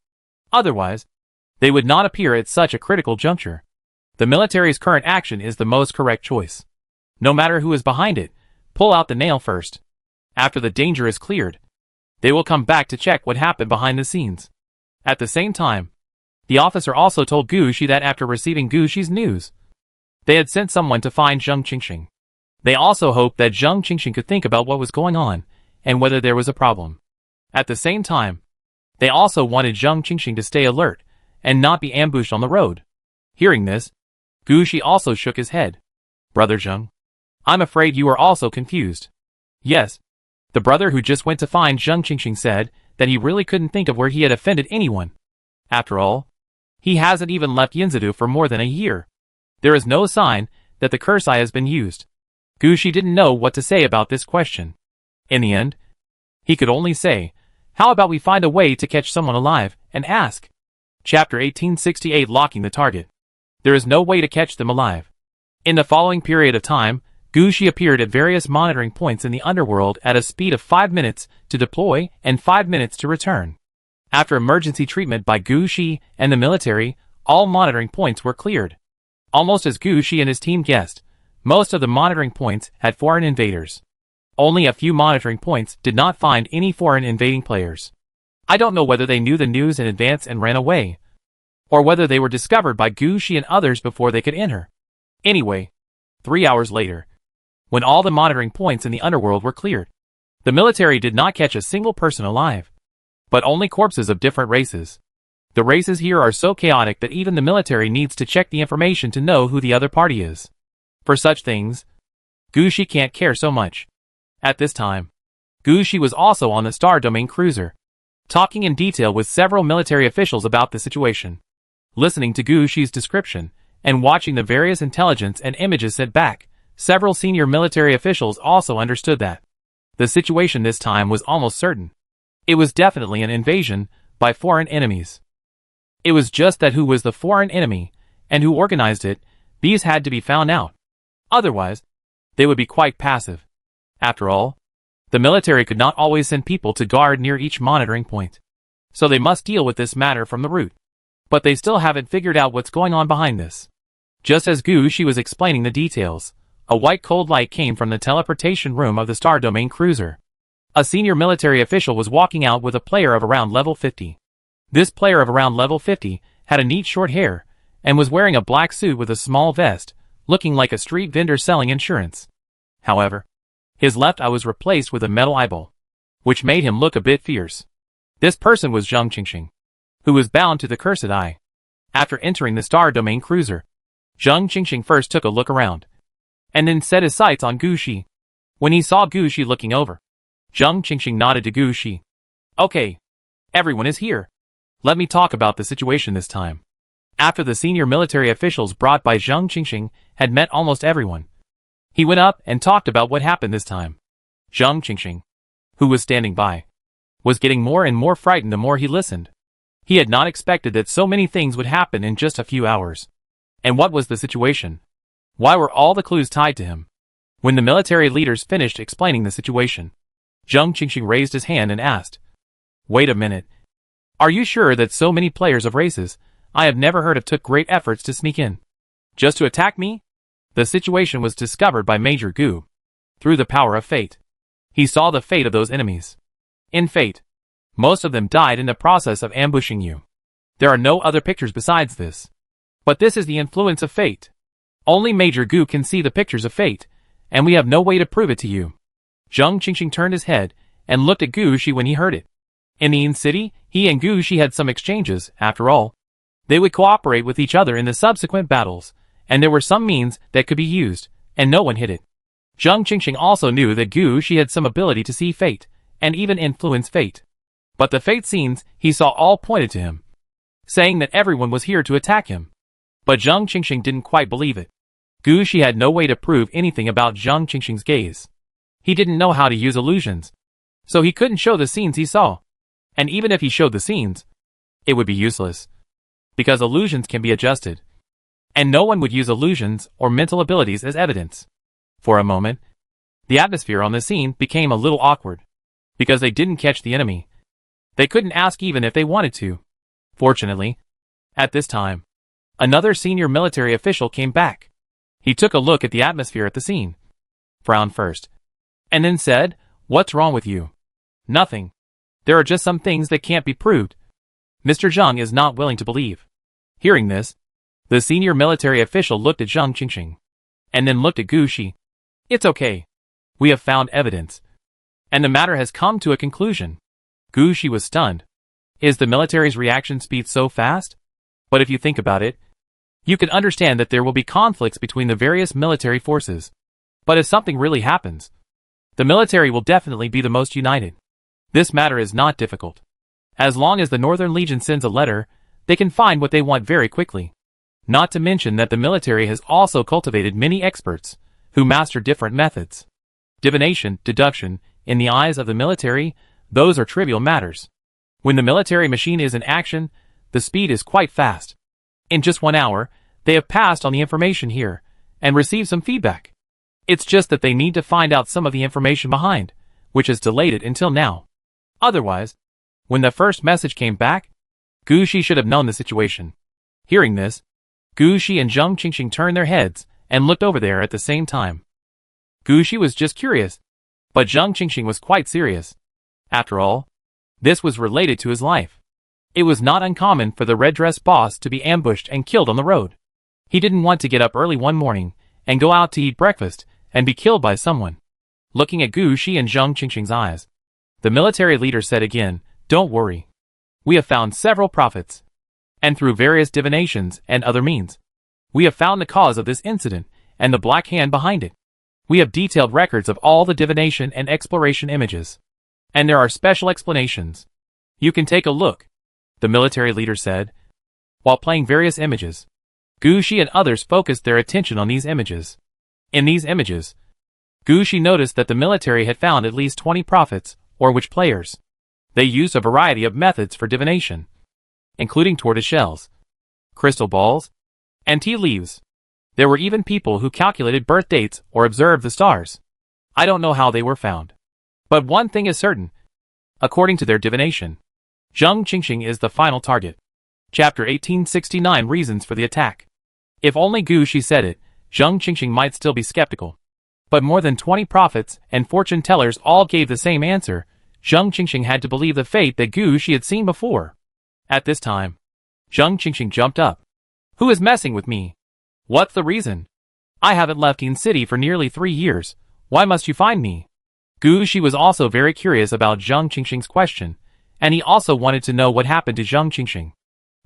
Otherwise, they would not appear at such a critical juncture. The military's current action is the most correct choice. No matter who is behind it, pull out the nail first. After the danger is cleared, they will come back to check what happened behind the scenes. At the same time, the officer also told Gu Shi that after receiving Gu Shi's news, they had sent someone to find Zheng Qingxing. They also hoped that Zheng Qingxing could think about what was going on, and whether there was a problem. At the same time, they also wanted Zheng Qingxing to stay alert, and not be ambushed on the road. Hearing this, Gu Shi also shook his head. "Brother Zheng, I'm afraid you are also confused." Yes, the brother who just went to find Zheng Qingxing said that he really couldn't think of where he had offended anyone. After all, he hasn't even left Yinzadu for more than a year. There is no sign that the curse eye has been used. Gu Shi didn't know what to say about this question. In the end, he could only say, "How about we find a way to catch someone alive and ask?" Chapter 1868 Locking the Target. There is no way to catch them alive. In the following period of time, Gu Shi appeared at various monitoring points in the underworld at a speed of 5 minutes to deploy and 5 minutes to return. After emergency treatment by Gu Shi and the military, all monitoring points were cleared. Almost as Gu Shi and his team guessed, most of the monitoring points had foreign invaders. Only a few monitoring points did not find any foreign invading players. I don't know whether they knew the news in advance and ran away, or whether they were discovered by Gu Shi and others before they could enter. Anyway, 3 hours later, when all the monitoring points in the underworld were cleared, the military did not catch a single person alive, but only corpses of different races. The races here are so chaotic that even the military needs to check the information to know who the other party is. For such things, Gu Shi can't care so much. At this time, Gu Shi was also on the Star Domain cruiser, talking in detail with several military officials about the situation. Listening to Gu Shi's description, and watching the various intelligence and images sent back, several senior military officials also understood that the situation this time was almost certain. It was definitely an invasion by foreign enemies. It was just that who was the foreign enemy, and who organized it, these had to be found out. Otherwise, they would be quite passive. After all, the military could not always send people to guard near each monitoring point. So they must deal with this matter from the root. But they still haven't figured out what's going on behind this. Just as Gu Shi was explaining the details, a white cold light came from the teleportation room of the Star Domain cruiser. A senior military official was walking out with a player of around level 50. This player of around level 50 had a neat short hair, and was wearing a black suit with a small vest, looking like a street vendor selling insurance. However, his left eye was replaced with a metal eyeball, which made him look a bit fierce. This person was Zhang Qingxing, who was bound to the cursed eye. After entering the Star Domain cruiser, Zhang Qingxing first took a look around, and then set his sights on Gu Shi. When he saw Gu Shi looking over, Zhang Qingxing nodded to Gu Shi. Okay, everyone is here. Let me talk about the situation this time. After the senior military officials brought by Zhang Qingxing had met almost everyone, he went up and talked about what happened this time. Zhang Qingxing, who was standing by, was getting more and more frightened the more he listened. He had not expected that so many things would happen in just a few hours. And what was the situation? Why were all the clues tied to him? When the military leaders finished explaining the situation, Zhang Qingxing raised his hand and asked, "Wait a minute. Are you sure that so many players of races I have never heard of took great efforts to sneak in, just to attack me?" The situation was discovered by Major Gu. Through the power of fate, he saw the fate of those enemies. In fate, most of them died in the process of ambushing you. There are no other pictures besides this. But this is the influence of fate. Only Major Gu can see the pictures of fate, and we have no way to prove it to you. Zhang Qingxing turned his head and looked at Gu Shi when he heard it. In the Yin City, he and Gu Shi had some exchanges. After all, they would cooperate with each other in the subsequent battles, and there were some means that could be used, and no one hid it. Zhang Qingxing also knew that Gu Shi had some ability to see fate, and even influence fate. But the fate scenes he saw all pointed to him, saying that everyone was here to attack him. But Zhang Qingxing didn't quite believe it. Gu Shi had no way to prove anything about Zhang Qingxing's gaze. He didn't know how to use illusions, so he couldn't show the scenes he saw. And even if he showed the scenes, it would be useless, because illusions can be adjusted, and no one would use illusions or mental abilities as evidence. For a moment, the atmosphere on the scene became a little awkward, because they didn't catch the enemy. They couldn't ask even if they wanted to. Fortunately, at this time, another senior military official came back. He took a look at the atmosphere at the scene, frowned first, and then said, "What's wrong with you?" "Nothing. There are just some things that can't be proved." Mr. Zhang is not willing to believe. Hearing this, the senior military official looked at Zhang Qingxing, and then looked at Gu Shi. "It's okay. We have found evidence, and the matter has come to a conclusion." Gu Shi was stunned. Is the military's reaction speed so fast? But if you think about it, you can understand that there will be conflicts between the various military forces. But if something really happens, the military will definitely be the most united. This matter is not difficult. As long as the Northern Legion sends a letter, they can find what they want very quickly. Not to mention that the military has also cultivated many experts who master different methods. Divination, deduction, in the eyes of the military, those are trivial matters. When the military machine is in action, the speed is quite fast. In just 1 hour, they have passed on the information here, and received some feedback. It's just that they need to find out some of the information behind, which has delayed it until now. Otherwise, when the first message came back, Gu Shi should have known the situation. Hearing this, Gu Shi and Zhang Qingxing turned their heads, and looked over there at the same time. Gu Shi was just curious. But Zhang Qingxing was quite serious. After all, this was related to his life. It was not uncommon for the red dress boss to be ambushed and killed on the road. He didn't want to get up early one morning and go out to eat breakfast and be killed by someone. Looking at Gu Shi and Zhang Qingxing's eyes, the military leader said again, "Don't worry. We have found several prophets. And through various divinations and other means, we have found the cause of this incident and the black hand behind it. We have detailed records of all the divination and exploration images. And there are special explanations. You can take a look," the military leader said. While playing various images, Gu Shi and others focused their attention on these images. In these images, Gu Shi noticed that the military had found at least 20 prophets, or witch players. They used a variety of methods for divination, including tortoise shells, crystal balls, and tea leaves. There were even people who calculated birth dates or observed the stars. I don't know how they were found. But one thing is certain. According to their divination, Zhang Qingxing is the final target. Chapter 1869 Reasons for the Attack. If only Gu Shi said it, Zhang Qingxing might still be skeptical. But more than 20 prophets and fortune tellers all gave the same answer. Zhang Qingxing had to believe the fate that Gu Shi had seen before. At this time, Zhang Qingxing jumped up. "Who is messing with me? What's the reason? I haven't left Yin City for nearly 3 years. Why must you find me?" Gu Shi was also very curious about Zhang Qingxing's question, and he also wanted to know what happened to Zhang Qingxing.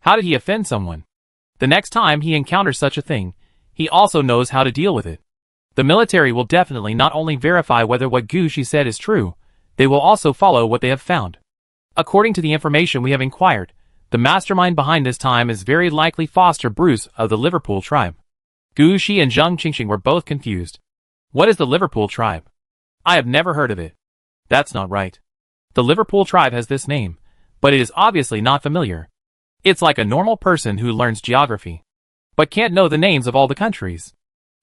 How did he offend someone? The next time he encounters such a thing, he also knows how to deal with it. The military will definitely not only verify whether what Gu Shi said is true, they will also follow what they have found. According to the information we have inquired, the mastermind behind this time is very likely Foster Bruce of the Liverpool tribe. Gu Shi and Zhang Qingxing were both confused. What is the Liverpool tribe? I have never heard of it. That's not right. The Liverpool tribe has this name, but it is obviously not familiar. It's like a normal person who learns geography, but can't know the names of all the countries.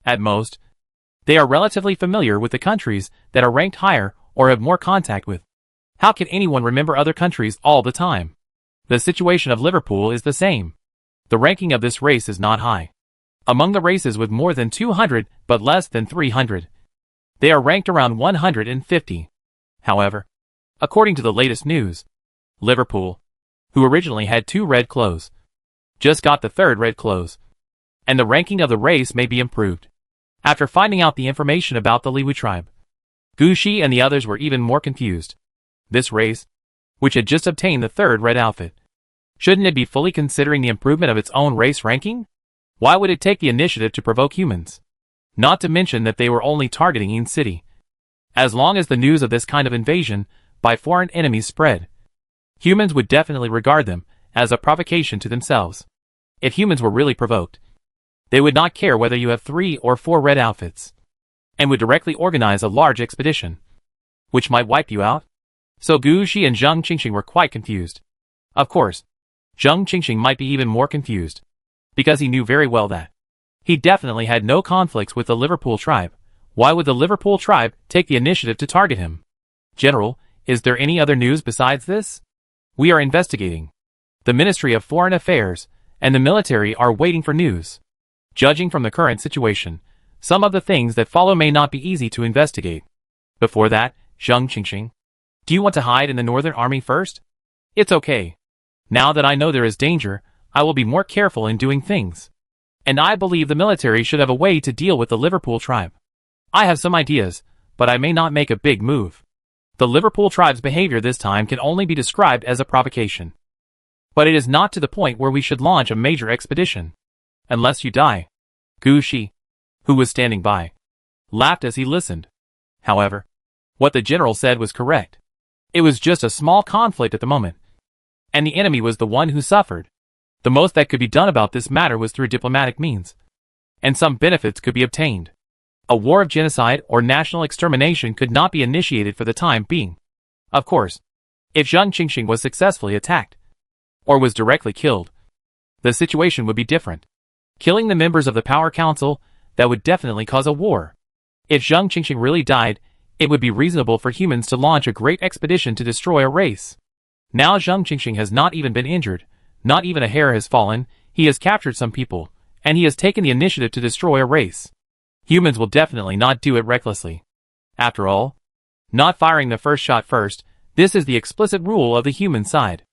At most, they are relatively familiar with the countries that are ranked higher or have more contact with. How can anyone remember other countries all the time? The situation of Liverpool is the same. The ranking of this race is not high. Among the races with more than 200 but less than 300, they are ranked around 150. However, according to the latest news, Liverpool, who originally had 2 red clothes, just got the 3rd red clothes, and the ranking of the race may be improved. After finding out the information about the Liwu tribe, Gu Shi and the others were even more confused. This race, which had just obtained the 3rd red outfit, shouldn't it be fully considering the improvement of its own race ranking? Why would it take the initiative to provoke humans? Not to mention that they were only targeting Yin City. As long as the news of this kind of invasion by foreign enemies spread, humans would definitely regard them as a provocation to themselves. If humans were really provoked, they would not care whether you have 3 or 4 red outfits, and would directly organize a large expedition, which might wipe you out. So Gu Shi and Zhang Qingxing were quite confused. Of course, Zhang Qingxing might be even more confused, because he knew very well that he definitely had no conflicts with the Liverpool tribe. Why would the Liverpool tribe take the initiative to target him? General, is there any other news besides this? We are investigating. The Ministry of Foreign Affairs and the military are waiting for news. Judging from the current situation, some of the things that follow may not be easy to investigate. Before that, Zhang Qingxing, do you want to hide in the Northern Army first? It's okay. Now that I know there is danger, I will be more careful in doing things. And I believe the military should have a way to deal with the Liverpool tribe. I have some ideas, but I may not make a big move. The Liverpool tribe's behavior this time can only be described as a provocation. But it is not to the point where we should launch a major expedition. Unless you die. Gu Shi, who was standing by, laughed as he listened. However, what the general said was correct. It was just a small conflict at the moment, and the enemy was the one who suffered. The most that could be done about this matter was through diplomatic means, and some benefits could be obtained. A war of genocide or national extermination could not be initiated for the time being. Of course, if Zhang Qingxing was successfully attacked, or was directly killed, the situation would be different. Killing the members of the Power Council, that would definitely cause a war. If Zhang Qingxing really died, it would be reasonable for humans to launch a great expedition to destroy a race. Now Zhang Qingxing has not even been injured, not even a hair has fallen, he has captured some people, and he has taken the initiative to destroy a race. Humans will definitely not do it recklessly. After all, Not firing the first shot first, this is the explicit rule of the human side.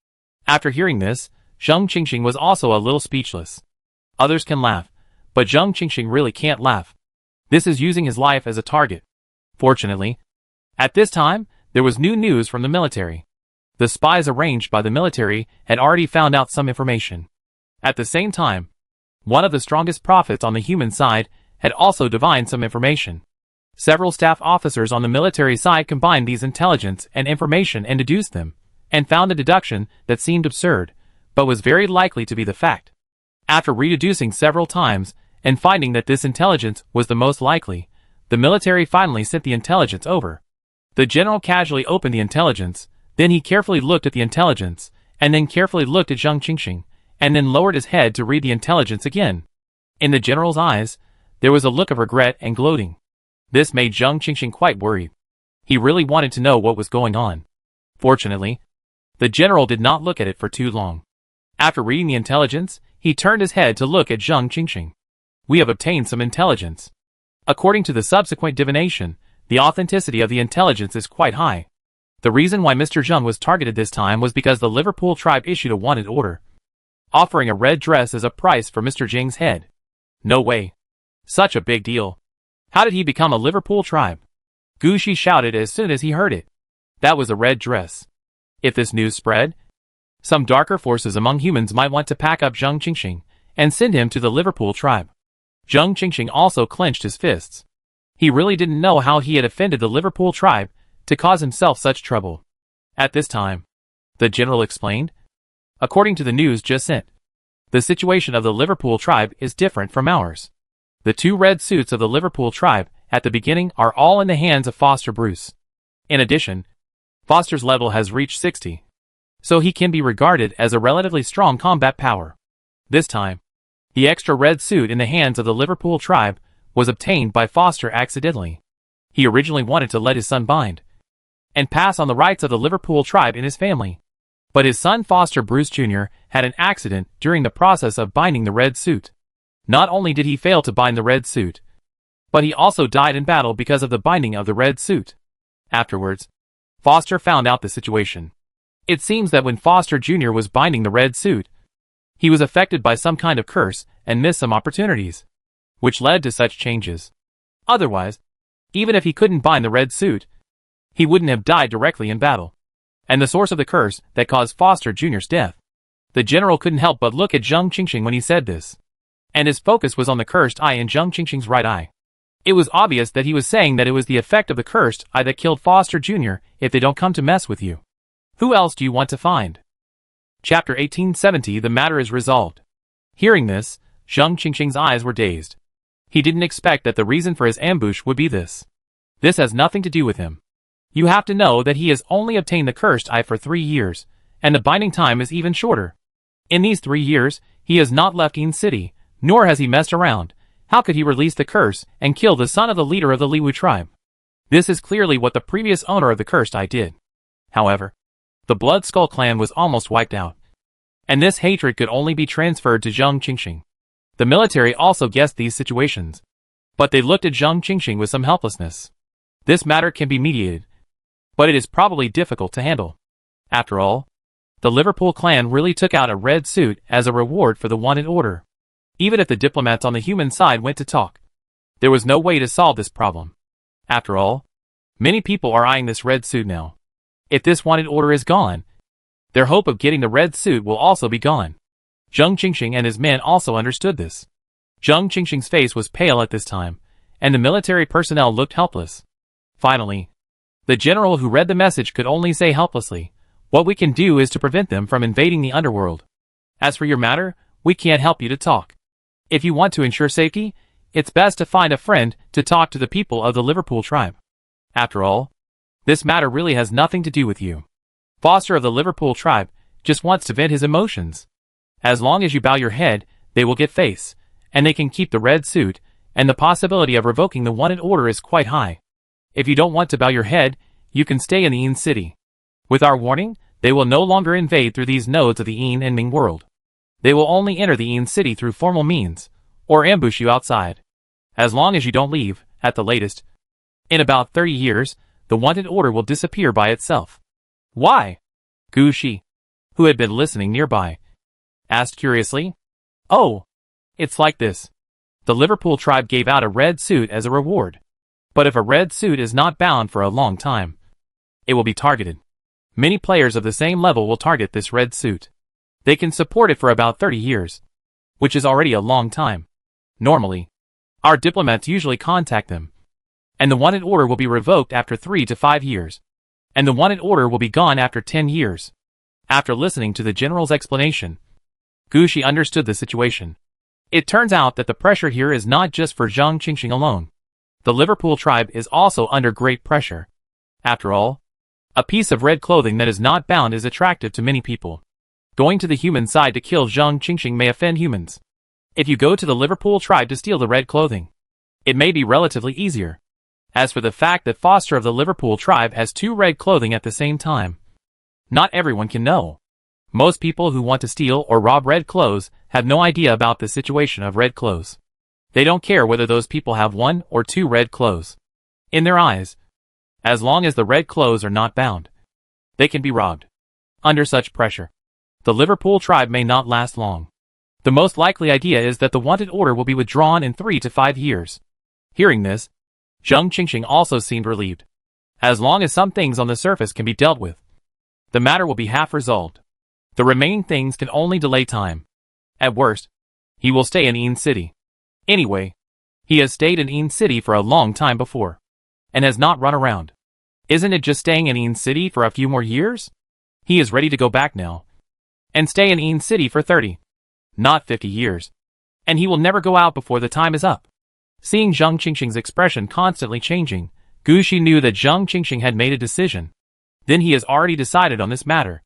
After hearing this, Zheng Qingxing was also a little speechless. Others can laugh, but Zheng Qingxing really can't laugh. This is using his life as a target. Fortunately, at this time, there was new news from the military. The spies arranged by the military had already found out some information. At the same time, one of the strongest prophets on the human side had also divined some information. Several staff officers on the military side combined these intelligence and information and deduced them, and found a deduction that seemed absurd, but was very likely to be the fact. After rededucing several times, and finding that this intelligence was the most likely, the military finally sent the intelligence over. The general casually opened the intelligence, then he carefully looked at the intelligence, and then carefully looked at Zheng Qingxing, and then lowered his head to read the intelligence again. In the general's eyes, there was a look of regret and gloating. This made Zheng Qingxing quite worried. He really wanted to know what was going on. Fortunately, the general did not look at it for too long. After reading the intelligence, he turned his head to look at Zheng Qingxing. We have obtained some intelligence. According to the subsequent divination, the authenticity of the intelligence is quite high. The reason why Mr. Zheng was targeted this time was because the Liverpool tribe issued a wanted order, offering a red dress as a price for Mr. Jing's head. No way. Such a big deal. How did he become a Liverpool tribe? Gu Shi shouted as soon as he heard it. That was a red dress. If this news spread, some darker forces among humans might want to pack up Zheng Qingxing and send him to the Liverpool tribe. Zheng Qingxing also clenched his fists. He really didn't know how he had offended the Liverpool tribe to cause himself such trouble. At this time, the general explained, according to the news just sent, the situation of the Liverpool tribe is different from ours. The two red suits of the Liverpool tribe at the beginning are all in the hands of Foster Bruce. In addition, Foster's level has reached 60, so he can be regarded as a relatively strong combat power. This time, the extra red suit in the hands of the Liverpool tribe was obtained by Foster accidentally. He originally wanted to let his son bind and pass on the rights of the Liverpool tribe in his family. But his son Foster Bruce Jr. had an accident during the process of binding the red suit. Not only did he fail to bind the red suit, but he also died in battle because of the binding of the red suit. Afterwards, Foster found out the situation. It seems that when Foster Jr. was binding the red suit, he was affected by some kind of curse and missed some opportunities, which led to such changes. Otherwise, even if he couldn't bind the red suit, he wouldn't have died directly in battle. And the source of the curse that caused Foster Jr.'s death. The general couldn't help but look at Zheng Qingxing when he said this. And his focus was on the cursed eye in Zheng Qingxing's right eye. It was obvious that he was saying that it was the effect of the cursed eye that killed Foster Jr. if they don't come to mess with you. Who else do you want to find? Chapter 1870. The matter is resolved. Hearing this, Zheng Qingxing's eyes were dazed. He didn't expect that the reason for his ambush would be this. This has nothing to do with him. You have to know that he has only obtained the cursed eye for 3 years, and the binding time is even shorter. In these 3 years, he has not left Yin City, nor has he messed around. How could he release the curse and kill the son of the leader of the Liwu tribe? This is clearly what the previous owner of the cursed eye did. However, the Blood Skull clan was almost wiped out, and this hatred could only be transferred to Zheng Qingxing. The military also guessed these situations, but they looked at Zheng Qingxing with some helplessness. This matter can be mediated, but it is probably difficult to handle. After all, the Liverpool clan really took out a red suit as a reward for the wanted order. Even if the diplomats on the human side went to talk, there was no way to solve this problem. After all, many people are eyeing this red suit now. If this wanted order is gone, their hope of getting the red suit will also be gone. Zheng Qingxing and his men also understood this. Zheng Qingxing's face was pale at this time, and the military personnel looked helpless. Finally, the general who read the message could only say helplessly, "What we can do is to prevent them from invading the underworld. As for your matter, we can't help you to talk. If you want to ensure safety, it's best to find a friend to talk to the people of the Liverpool tribe. After all, this matter really has nothing to do with you. Foster of the Liverpool tribe just wants to vent his emotions. As long as you bow your head, they will get face, and they can keep the red suit, and the possibility of revoking the wanted order is quite high. If you don't want to bow your head, you can stay in the Yin City. With our warning, they will no longer invade through these nodes of the Yin and Ming world. They will only enter the Yin City through formal means, or ambush you outside. As long as you don't leave, at the latest. In about 30 years, the wanted order will disappear by itself. Why? Gu Shi, who had been listening nearby, asked curiously. Oh, it's like this. The Liverpool tribe gave out a red suit as a reward. But if a red suit is not bound for a long time, it will be targeted. Many players of the same level will target this red suit. They can support it for about 30 years, which is already a long time. Normally, our diplomats usually contact them, and the wanted order will be revoked after 3 to 5 years, and the wanted order will be gone after 10 years. After listening to the general's explanation, Gu Shi understood the situation. It turns out that the pressure here is not just for Zhang Qingxing alone. The Liverpool tribe is also under great pressure. After all, a piece of red clothing that is not bound is attractive to many people. Going to the human side to kill Zhang Qingxing may offend humans. If you go to the Liverpool tribe to steal the red clothing, it may be relatively easier. As for the fact that Foster of the Liverpool tribe has 2 red clothing at the same time, not everyone can know. Most people who want to steal or rob red clothes have no idea about the situation of red clothes. They don't care whether those people have 1 or 2 red clothes. In their eyes, as long as the red clothes are not bound, they can be robbed. Under such pressure, the Liverpool tribe may not last long. The most likely idea is that the wanted order will be withdrawn in 3 to 5 years. Hearing this, Zhang Qingxing also seemed relieved. As long as some things on the surface can be dealt with, the matter will be half resolved. The remaining things can only delay time. At worst, he will stay in Yin City. Anyway, he has stayed in Yin City for a long time before, and has not run around. Isn't it just staying in Yin City for a few more years? He is ready to go back now, and stay in Yin City for 30, not 50 years. And he will never go out before the time is up. Seeing Zhang Qingxing's expression constantly changing, Gu Shi knew that Zhang Qingxing had made a decision. Then he has already decided on this matter.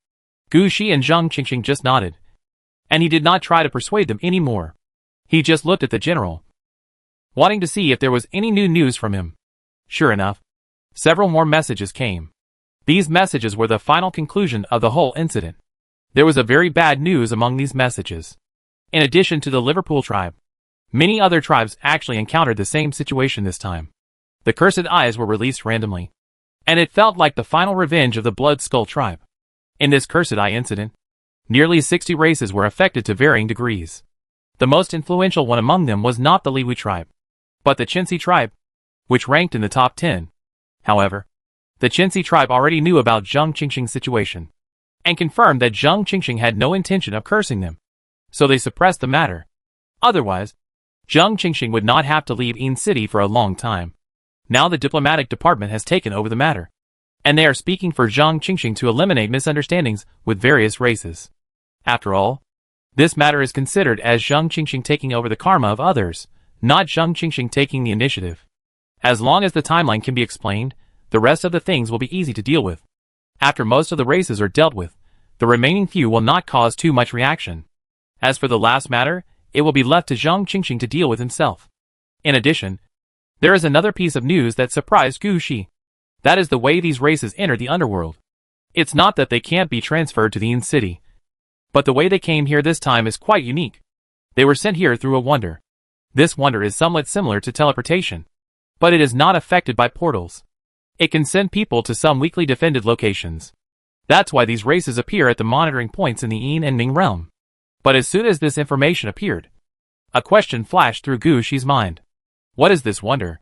Gu Shi and Zhang Qingxing just nodded, and he did not try to persuade them anymore. He just looked at the general, wanting to see if there was any new news from him. Sure enough, several more messages came. These messages were the final conclusion of the whole incident. There was a very bad news among these messages. In addition to the Liverpool tribe, many other tribes actually encountered the same situation this time. The cursed eyes were released randomly, and it felt like the final revenge of the Blood Skull tribe. In this cursed eye incident, nearly 60 races were affected to varying degrees. The most influential one among them was not the Liwi tribe, but the Qinsi tribe, which ranked in the top 10. However, the Qinsi tribe already knew about Zhang Qingxing's situation, and confirmed that Zhang Qingxing had no intention of cursing them, so they suppressed the matter. Otherwise, Zhang Qingxing would not have to leave Yin City for a long time. Now the diplomatic department has taken over the matter, and they are speaking for Zhang Qingxing to eliminate misunderstandings with various races. After all, this matter is considered as Zhang Qingxing taking over the karma of others, not Zhang Qingxing taking the initiative. As long as the timeline can be explained, the rest of the things will be easy to deal with. After most of the races are dealt with, the remaining few will not cause too much reaction. As for the last matter, it will be left to Zhang Qingxing to deal with himself. In addition, there is another piece of news that surprised Gu Shi. That is the way these races enter the underworld. It's not that they can't be transferred to the Yin City, but the way they came here this time is quite unique. They were sent here through a wonder. This wonder is somewhat similar to teleportation, but it is not affected by portals. It can send people to some weakly defended locations. That's why these races appear at the monitoring points in the Yin and Ming realm. But as soon as this information appeared, a question flashed through Gu Shi's mind. What is this wonder?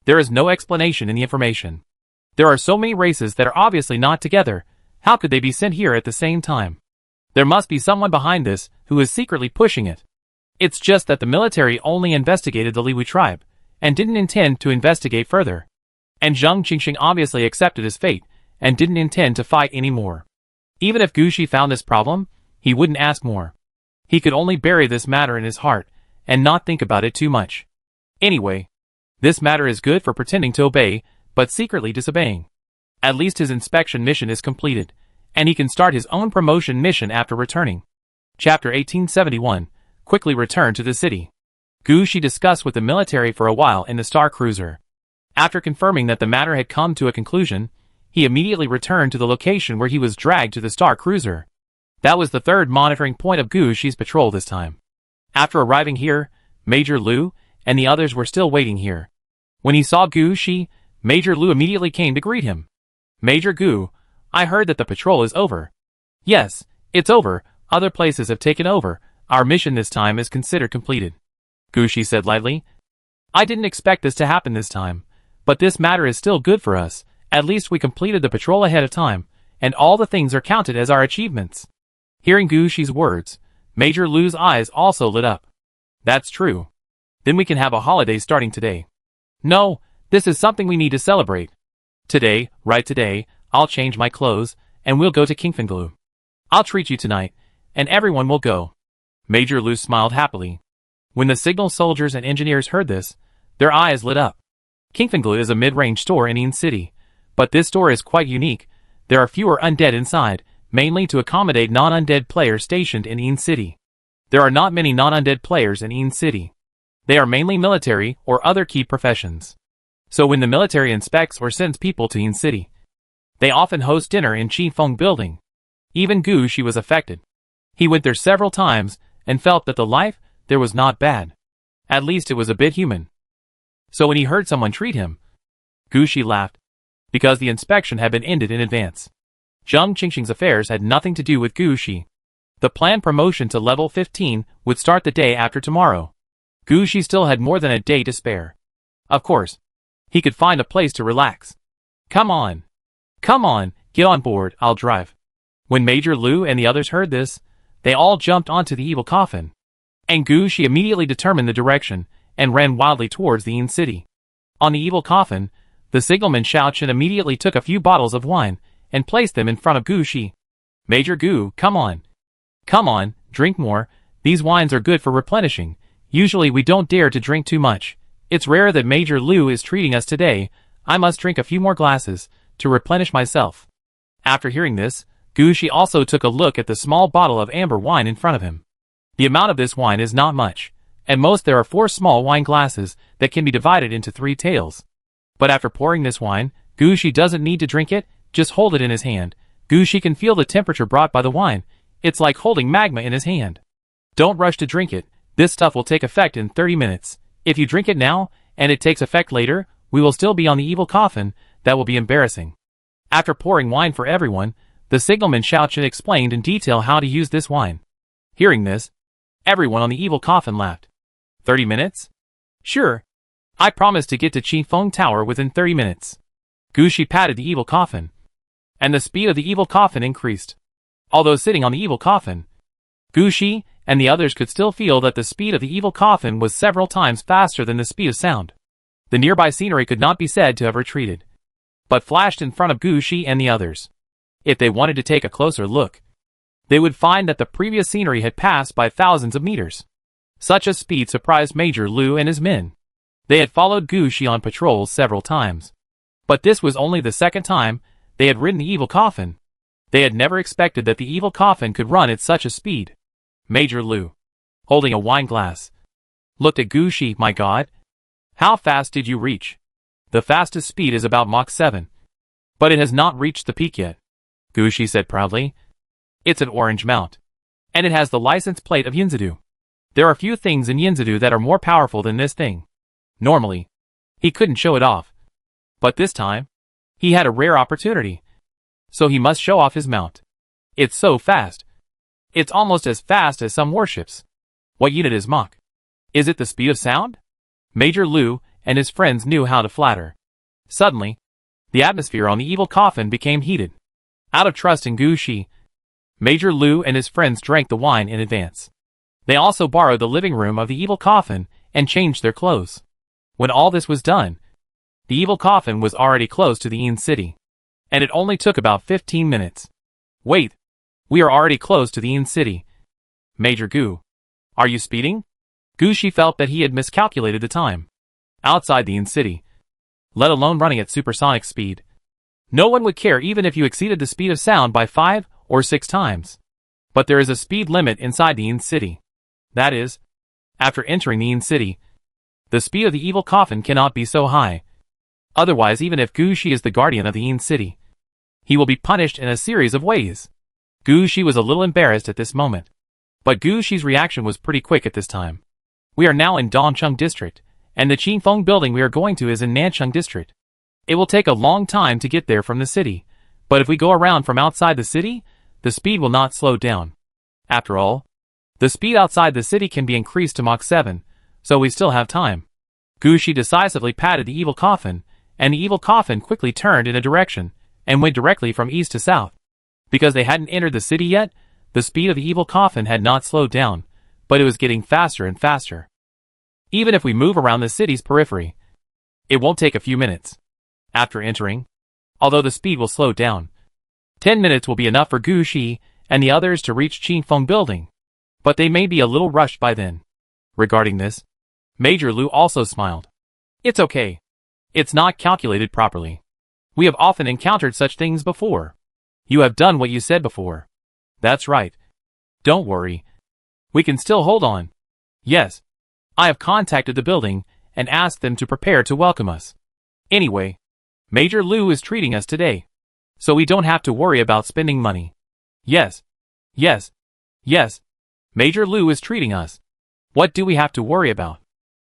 There is no explanation in the information. There are so many races that are obviously not together. How could they be sent here at the same time? There must be someone behind this who is secretly pushing it. It's just that the military only investigated the Liwi tribe, and didn't intend to investigate further. And Zhang Qingxing obviously accepted his fate, and didn't intend to fight anymore. Even if Gu Shi found this problem, he wouldn't ask more. He could only bury this matter in his heart, and not think about it too much. Anyway, this matter is good for pretending to obey, but secretly disobeying. At least his inspection mission is completed, and he can start his own promotion mission after returning. Chapter 1871, quickly return to the city. Gu Shi discussed with the military for a while in the Star Cruiser. After confirming that the matter had come to a conclusion, he immediately returned to the location where he was dragged to the Star Cruiser. That was the third monitoring point of Gu Shi's patrol this time. After arriving here, Major Liu and the others were still waiting here. When he saw Gu Shi, Major Lu immediately came to greet him. Major Gu, I heard that the patrol is over. Yes, it's over, other places have taken over, our mission this time is considered completed. Gu Shi said lightly. I didn't expect this to happen this time, but this matter is still good for us, at least we completed the patrol ahead of time, and all the things are counted as our achievements. Hearing Gu Shi's words, Major Lu's eyes also lit up. That's true. Then we can have a holiday starting today. No, this is something we need to celebrate. Today, right today, I'll change my clothes, and we'll go to Qingfenglu. I'll treat you tonight, and everyone will go. Major Lu smiled happily. When the signal soldiers and engineers heard this, their eyes lit up. Qingfenglu is a mid-range store in Yin City, but this store is quite unique. There are fewer undead inside, mainly to accommodate non-undead players stationed in Yin City. There are not many non-undead players in Yin City. They are mainly military or other key professions. So when the military inspects or sends people to Yin City, they often host dinner in Qifeng building. Even Gu Shi was affected. He went there several times and felt that the life there was not bad. At least it was a bit human. So when he heard someone treat him, Gu Shi laughed, because the inspection had been ended in advance. Zheng Qingxing's affairs had nothing to do with Gu Shi. The planned promotion to level 15 would start the day after tomorrow. Gu Shi still had more than a day to spare. Of course, he could find a place to relax. Come on, get on board, I'll drive. When Major Lu and the others heard this, they all jumped onto the evil coffin. And Gu Shi immediately determined the direction and ran wildly towards the Yin City. On the evil coffin, the signalman Xiao Chen immediately took a few bottles of wine and placed them in front of Gu Shi. Major Gu, come on, drink more, these wines are good for replenishing. Usually we don't dare to drink too much. It's rare that Major Lu is treating us today. I must drink a few more glasses to replenish myself. After hearing this, Gu Shi also took a look at the small bottle of amber wine in front of him. The amount of this wine is not much. At most there are 4 small wine glasses that can be divided into 3 tails. But after pouring this wine, Gu Shi doesn't need to drink it, just hold it in his hand. Gu Shi can feel the temperature brought by the wine. It's like holding magma in his hand. Don't rush to drink it, this stuff will take effect in 30 minutes. If you drink it now, and it takes effect later, we will still be on the evil coffin, that will be embarrassing. After pouring wine for everyone, the signalman Xiao Chen explained in detail how to use this wine. Hearing this, everyone on the evil coffin laughed. 30 minutes? Sure. I promise to get to Qifeng Tower within 30 minutes. Gu Shi patted the evil coffin, and the speed of the evil coffin increased. Although sitting on the evil coffin, Gu Shi and the others could still feel that the speed of the evil coffin was several times faster than the speed of sound. The nearby scenery could not be said to have retreated, but flashed in front of Gu Shi and the others. If they wanted to take a closer look, they would find that the previous scenery had passed by thousands of meters. Such a speed surprised Major Lu and his men. They had followed Gu Shi on patrols several times, but this was only the second time they had ridden the evil coffin. They had never expected that the evil coffin could run at such a speed. Major Lu, holding a wine glass, looked at Gu Shi. My God, how fast did you reach? The fastest speed is about Mach 7, but it has not reached the peak yet, Gu Shi said proudly. It's an orange mount, and it has the license plate of Yinzidu. There are few things in Yinzidu that are more powerful than this thing. Normally, he couldn't show it off, but this time, he had a rare opportunity, so he must show off his mount. It's so fast. It's almost as fast as some warships. What unit is Mach? Is it the speed of sound? Major Lu and his friends knew how to flatter. Suddenly, the atmosphere on the evil coffin became heated. Out of trust in Gu Shi, Major Lu and his friends drank the wine in advance. They also borrowed the living room of the evil coffin and changed their clothes. When all this was done, the evil coffin was already close to the Yin City, and it only took about 15 minutes. Wait, we are already close to the Yin City. Major Gu, are you speeding? Gu Shi felt that he had miscalculated the time. Outside the Yin City, let alone running at supersonic speed, no one would care even if you exceeded the speed of sound by 5 or 6 times. But there is a speed limit inside the Yin City. That is, after entering the Yin City, the speed of the evil coffin cannot be so high. Otherwise, even if Gu Shi is the guardian of the Yin City, he will be punished in a series of ways. Gu Shi was a little embarrassed at this moment, but Gu Shi's reaction was pretty quick at this time. We are now in Dongcheng District, and the Qingfeng building we are going to is in Nancheng District. It will take a long time to get there from the city, but if we go around from outside the city, the speed will not slow down. After all, the speed outside the city can be increased to Mach 7, so we still have time. Gushi decisively patted the evil coffin, and the evil coffin quickly turned in a direction, and went directly from east to south. Because they hadn't entered the city yet, the speed of the evil coffin had not slowed down, but it was getting faster and faster. Even if we move around the city's periphery, it won't take a few minutes. After entering, although the speed will slow down, 10 minutes will be enough for Gushi and the others to reach Qingfeng Building, but they may be a little rushed by then. Regarding this, Major Lu also smiled. It's okay. It's not calculated properly. We have often encountered such things before. You have done what you said before. That's right. Don't worry. We can still hold on. Yes. I have contacted the building and asked them to prepare to welcome us. Anyway, Major Lu is treating us today, so we don't have to worry about spending money. Yes. Yes. Yes. Major Lu is treating us. What do we have to worry about?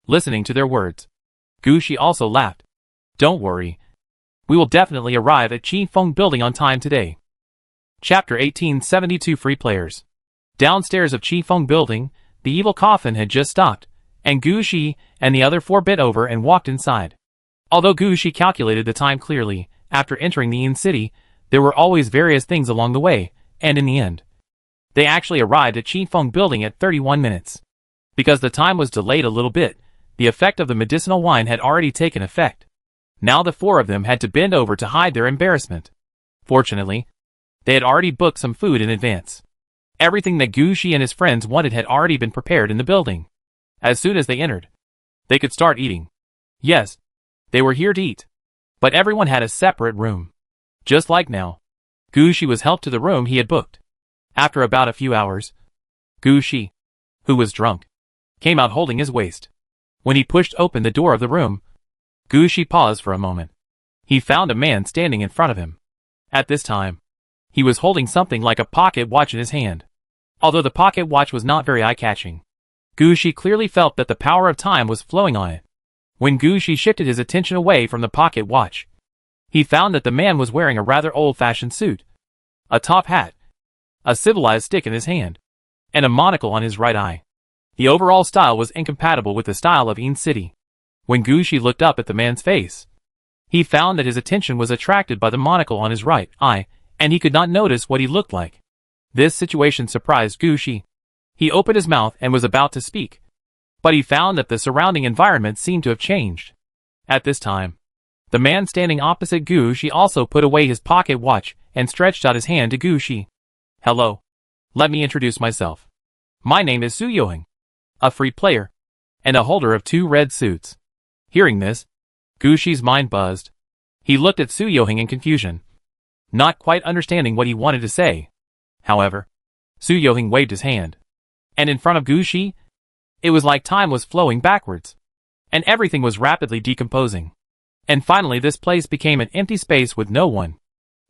Listening to their words, Gushi also laughed. Don't worry. We will definitely arrive at Qingfeng Building on time today. Chapter 1872 Free Players. Downstairs of Qingfeng Building, the evil coffin had just stopped, and Gushi and the other four bent over and walked inside. Although Gushi calculated the time clearly, after entering the Yin City, there were always various things along the way, and in the end, they actually arrived at Qingfeng Building at 31 minutes. Because the time was delayed a little bit, the effect of the medicinal wine had already taken effect. Now the four of them had to bend over to hide their embarrassment. Fortunately, they had already booked some food in advance. Everything that Gushi and his friends wanted had already been prepared in the building. As soon as they entered, they could start eating. Yes, they were here to eat. But everyone had a separate room. Just like now, Gushi was helped to the room he had booked. After about a few hours, Gushi, who was drunk, came out holding his waist. When he pushed open the door of the room, Gushi paused for a moment. He found a man standing in front of him. At this time, he was holding something like a pocket watch in his hand. Although the pocket watch was not very eye-catching, Gushi clearly felt that the power of time was flowing on it. When Gushi shifted his attention away from the pocket watch, he found that the man was wearing a rather old-fashioned suit, a top hat, a civilized stick in his hand, and a monocle on his right eye. The overall style was incompatible with the style of Yin City. When Gushi looked up at the man's face, he found that his attention was attracted by the monocle on his right eye, and he could not notice what he looked like. This situation surprised Gushi. He opened his mouth and was about to speak, but he found that the surrounding environment seemed to have changed. At this time, the man standing opposite Gushi also put away his pocket watch and stretched out his hand to Gushi. Hello. Let me introduce myself. My name is Su Yoheng, a free player, and a holder of 2 red suits. Hearing this, Gushi's mind buzzed. He looked at Su Yoheng in confusion, not quite understanding what he wanted to say. However, Su Yoheng waved his hand, and in front of Gushi, it was like time was flowing backwards, and everything was rapidly decomposing. And finally this place became an empty space with no one.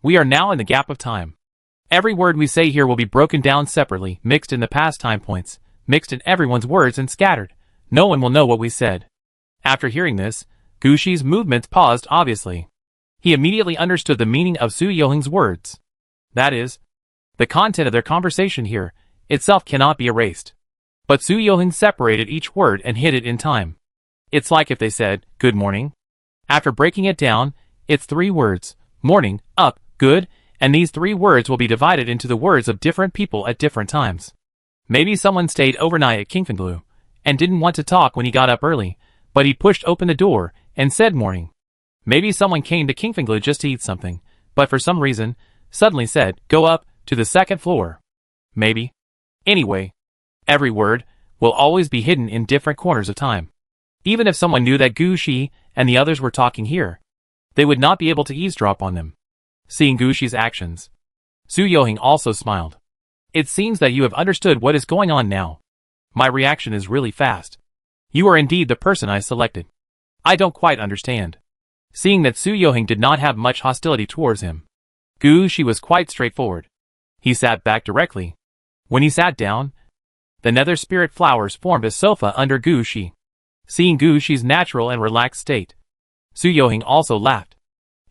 We are now in the gap of time. Every word we say here will be broken down separately, mixed in the past time points, mixed in everyone's words and scattered. No one will know what we said. After hearing this, Gushi's movements paused obviously. He immediately understood the meaning of Su Yoheng's words. That is, the content of their conversation here itself cannot be erased. But Su Yoheng separated each word and hid it in time. It's like if they said, good morning. After breaking it down, it's 3 words, morning, up, good, and these 3 words will be divided into the words of different people at different times. Maybe someone stayed overnight at Qingfeng and didn't want to talk when he got up early, but he pushed open the door and said morning. Maybe someone came to Qingfeng just to eat something, but for some reason, suddenly said, go up to the 2nd floor. Maybe. Anyway, every word will always be hidden in different corners of time. Even if someone knew that Gushi and the others were talking here, they would not be able to eavesdrop on them. Seeing Gushi's actions, Su Yoheng also smiled. It seems that you have understood what is going on now. My reaction is really fast. You are indeed the person I selected. I don't quite understand. Seeing that Su Yoheng did not have much hostility towards him, Gushi was quite straightforward. He sat back directly. When he sat down, the nether spirit flowers formed a sofa under Gushi. Seeing Gushi's natural and relaxed state, Su Yoheng also laughed.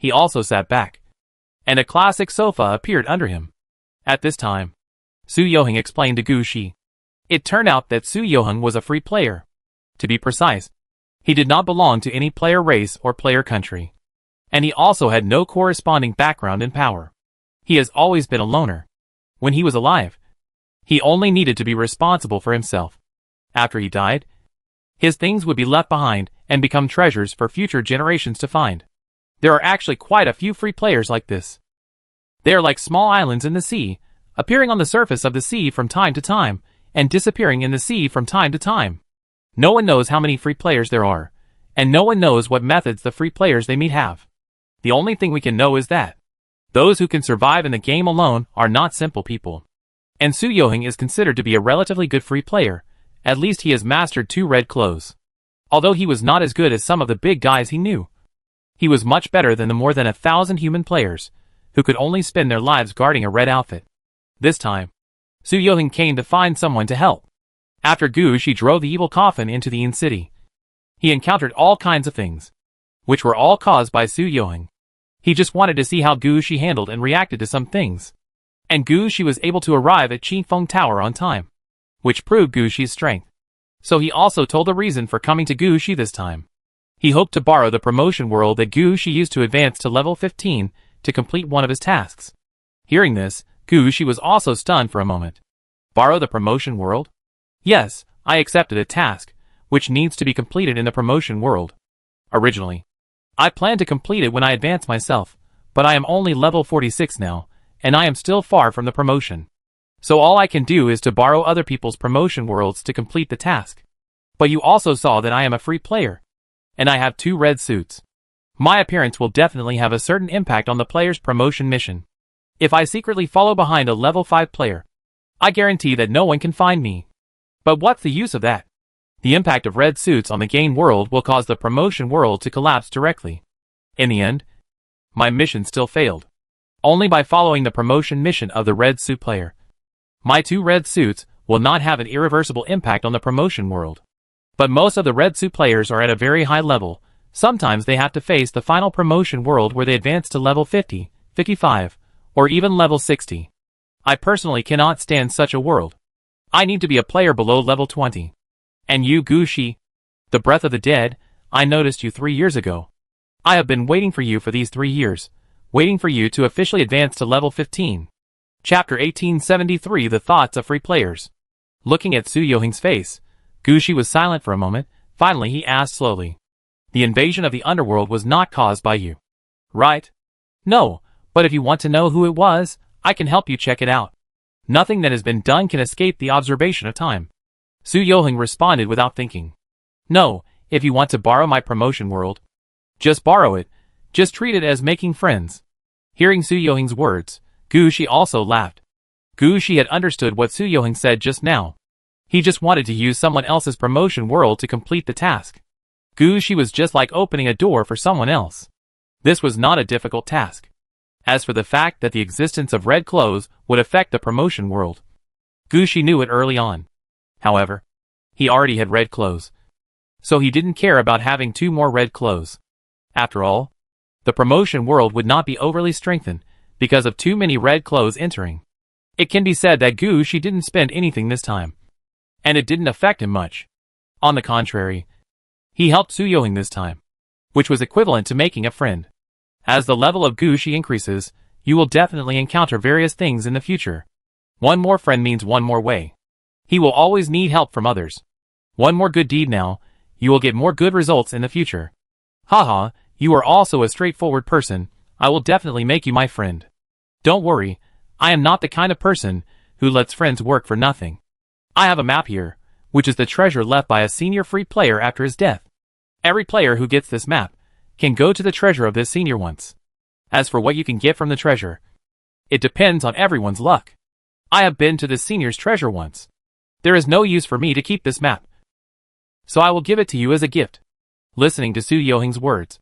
He also sat back, and a classic sofa appeared under him. At this time, Su Yoheng explained to Gu Shi. It turned out that Su Yoheng was a free player. To be precise, he did not belong to any player race or player country. And he also had no corresponding background in power. He has always been a loner. When he was alive, he only needed to be responsible for himself. After he died, his things would be left behind and become treasures for future generations to find. There are actually quite a few free players like this. They are like small islands in the sea, appearing on the surface of the sea from time to time, and disappearing in the sea from time to time. No one knows how many free players there are, and no one knows what methods the free players they meet have. The only thing we can know is that those who can survive in the game alone are not simple people. And Su Yoheng is considered to be a relatively good free player. At least he has mastered 2 red clothes. Although he was not as good as some of the big guys he knew, he was much better than the more than 1,000 human players who could only spend their lives guarding a red outfit. This time, Su Yoheng came to find someone to help. After Gu Shi drove the evil coffin into the Yin City, he encountered all kinds of things, which were all caused by Su Yoheng. He just wanted to see how Gu Shi handled and reacted to some things. And Gu Shi was able to arrive at Qingfeng Tower on time, which proved Gu Shi's strength. So he also told the reason for coming to Gu Shi this time. He hoped to borrow the promotion world that Gu Shi used to advance to level 15 to complete one of his tasks. Hearing this, Gu Shi was also stunned for a moment. Borrow the promotion world? Yes, I accepted a task, which needs to be completed in the promotion world. Originally, I planned to complete it when I advance myself, but I am only level 46 now, and I am still far from the promotion. So all I can do is to borrow other people's promotion worlds to complete the task. But you also saw that I am a free player, and I have 2 red suits. My appearance will definitely have a certain impact on the player's promotion mission. If I secretly follow behind a level 5 player, I guarantee that no one can find me. But what's the use of that? The impact of red suits on the game world will cause the promotion world to collapse directly. In the end, my mission still failed. Only by following the promotion mission of the red suit player. My 2 red suits will not have an irreversible impact on the promotion world. But most of the red suit players are at a very high level. Sometimes they have to face the final promotion world where they advance to level 50, 55, or even level 60. I personally cannot stand such a world. I need to be a player below level 20. And you, Gu Shi, the breath of the dead, I noticed you 3 years ago. I have been waiting for you for these 3 years, waiting for you to officially advance to level 15. Chapter 1873 The Thoughts of Free Players. Looking at Su Yoheng's face, Gu Shi was silent for a moment. Finally he asked slowly. The invasion of the underworld was not caused by you, right? No, but if you want to know who it was, I can help you check it out. Nothing that has been done can escape the observation of time. Su Yoheng responded without thinking. No, if you want to borrow my promotion world, just borrow it. Just treat it as making friends. Hearing Su Yoheng's words, Gu Shi also laughed. Gu Shi had understood what Su Yoheng said just now. He just wanted to use someone else's promotion world to complete the task. Gu Shi was just like opening a door for someone else. This was not a difficult task. As for the fact that the existence of red clothes would affect the promotion world, Gu Shi knew it early on. However, he already had red clothes, so he didn't care about having 2 more red clothes. After all, the promotion world would not be overly strengthened because of too many red clothes entering. It can be said that Gu Shi didn't spend anything this time, and it didn't affect him much. On the contrary, he helped Su Yoheng this time, which was equivalent to making a friend. As the level of Gu Shi increases, you will definitely encounter various things in the future. One more friend means one more way. He will always need help from others. One more good deed now, you will get more good results in the future. Haha, you are also a straightforward person. I will definitely make you my friend. Don't worry, I am not the kind of person who lets friends work for nothing. I have a map here, which is the treasure left by a senior free player after his death. Every player who gets this map can go to the treasure of this senior once. As for what you can get from the treasure, it depends on everyone's luck. I have been to this senior's treasure once. There is no use for me to keep this map, so I will give it to you as a gift. Listening to Su Yoheng's words,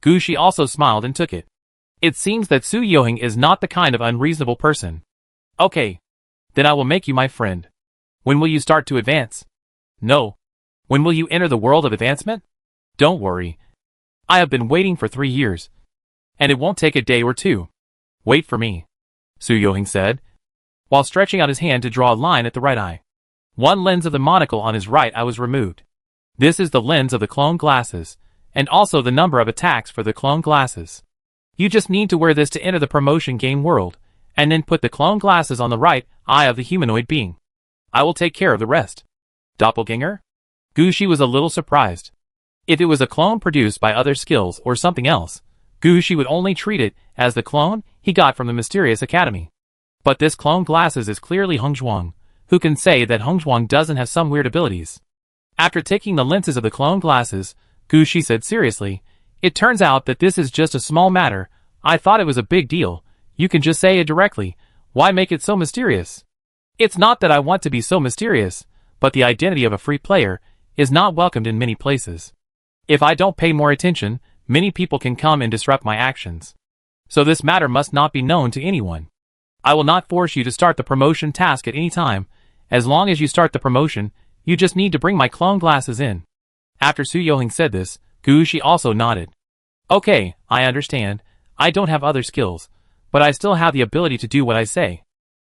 Gu Shi also smiled and took it. It seems that Su Yoheng is not the kind of unreasonable person. Okay, then I will make you my friend. When will you start to advance? No. When will you enter the world of advancement? Don't worry. I have been waiting for 3 years, And it won't take a day or two. Wait for me, Su Yohing said, while stretching out his hand to draw a line at the right eye. One lens of the monocle on his right eye was removed. This is the lens of the clone glasses, and also the number of attacks for the clone glasses. You just need to wear this to enter the promotion game world, and then put the clone glasses on the right eye of the humanoid being. I will take care of the rest. Doppelganger? Gushi was a little surprised. If it was a clone produced by other skills or something else, Gushi would only treat it as the clone he got from the mysterious academy. But this clone glasses is clearly Hongzhuang. Who can say that Hongzhuang doesn't have some weird abilities? After taking the lenses of the clone glasses, Gushi said seriously, "It turns out that this is just a small matter. I thought it was a big deal. You can just say it directly. Why make it so mysterious?" It's not that I want to be so mysterious, but the identity of a free player is not welcomed in many places. If I don't pay more attention, many people can come and disrupt my actions. So this matter must not be known to anyone. I will not force you to start the promotion task at any time. As long as you start the promotion, you just need to bring my clone glasses in. After Su Yohing said this, Gushi also nodded. Okay, I understand. I don't have other skills, but I still have the ability to do what I say.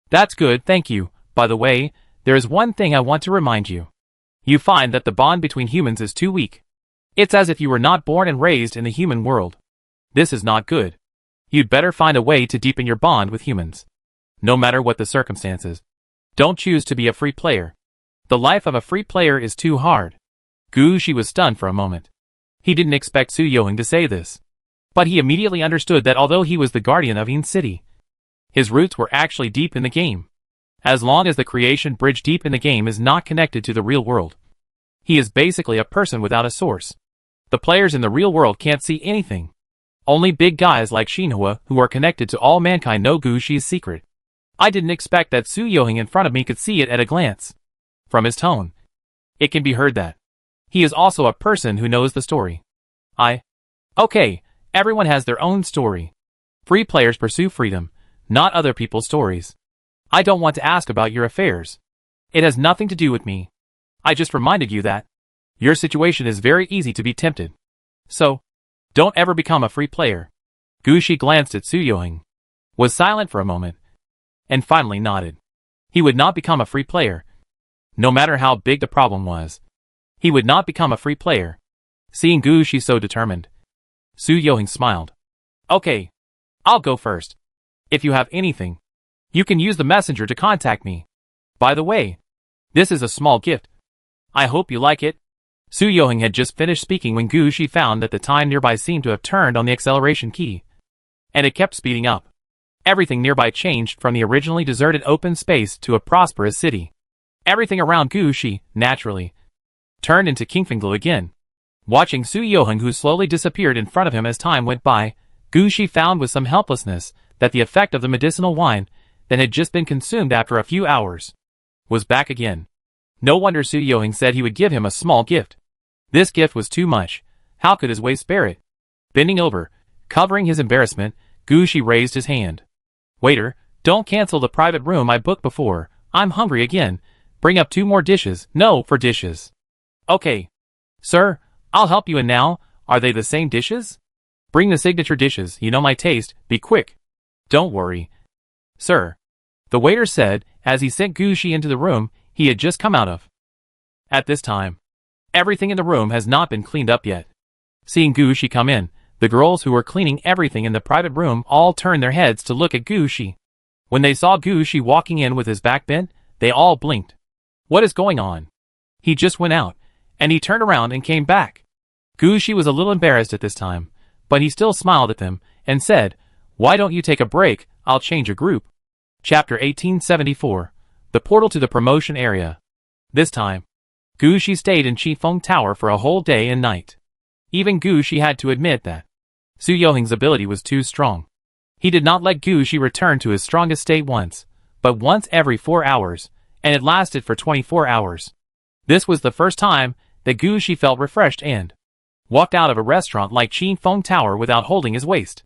That's good, thank you. By the way, there is one thing I want to remind you. You find that the bond between humans is too weak. It's as if you were not born and raised in the human world. This is not good. You'd better find a way to deepen your bond with humans. No matter what the circumstances. Don't choose to be a free player. The life of a free player is too hard. Gushi was stunned for a moment. He didn't expect Su Yohing to say this. But he immediately understood that although he was the guardian of Yin City, his roots were actually deep in the game. As long as the creation bridge deep in the game is not connected to the real world, he is basically a person without a source. The players in the real world can't see anything. Only big guys like Shinhua who are connected to all mankind know Gushi's secret. I didn't expect that Su Yohing in front of me could see it at a glance. From his tone, it can be heard that he is also a person who knows the story. Okay, everyone has their own story. Free players pursue freedom, not other people's stories. I don't want to ask about your affairs. It has nothing to do with me. I just reminded you that your situation is very easy to be tempted. So, don't ever become a free player. Gushi glanced at Su Yohing, was silent for a moment, and finally nodded. He would not become a free player. No matter how big the problem was, he would not become a free player. Seeing Gushi so determined, Su Yohing smiled. Okay, I'll go first. If you have anything, you can use the messenger to contact me. By the way, this is a small gift. I hope you like it. Su Yohing had just finished speaking when Gushi found that the time nearby seemed to have turned on the acceleration key, and it kept speeding up. Everything nearby changed from the originally deserted open space to a prosperous city. Everything around Gushi, naturally, turned into Kingfinglu again. Watching Su Yohing who slowly disappeared in front of him as time went by, Gushi found with some helplessness that the effect of the medicinal wine that had just been consumed after a few hours was back again. No wonder Su Yohing said he would give him a small gift. This gift was too much. How could his waist bear it? Bending over, covering his embarrassment, Gushi raised his hand. Waiter, don't cancel the private room I booked before. I'm hungry again. Bring up 2 more dishes. No, for dishes. Okay. Sir, I'll help you in now. Are they the same dishes? Bring the signature dishes. You know my taste. Be quick. Don't worry. Sir, the waiter said as he sent Gushi into the room he had just come out of. At this time, everything in the room has not been cleaned up yet. Seeing Gushi come in, the girls who were cleaning everything in the private room all turned their heads to look at Gushi. When they saw Gushi walking in with his back bent, they all blinked. What is going on? He just went out, and he turned around and came back. Gushi was a little embarrassed at this time, but he still smiled at them and said, "Why don't you take a break? I'll change your group." Chapter 1874. The Portal to the Promotion Area. This time, Gushi stayed in Qifeng Tower for a whole day and night. Even Gushi had to admit that Su Yohing's ability was too strong. He did not let Gushi return to his strongest state once, but once every 4 hours, and it lasted for 24 hours. This was the first time that Gushi felt refreshed and walked out of a restaurant like Qifeng Tower without holding his waist.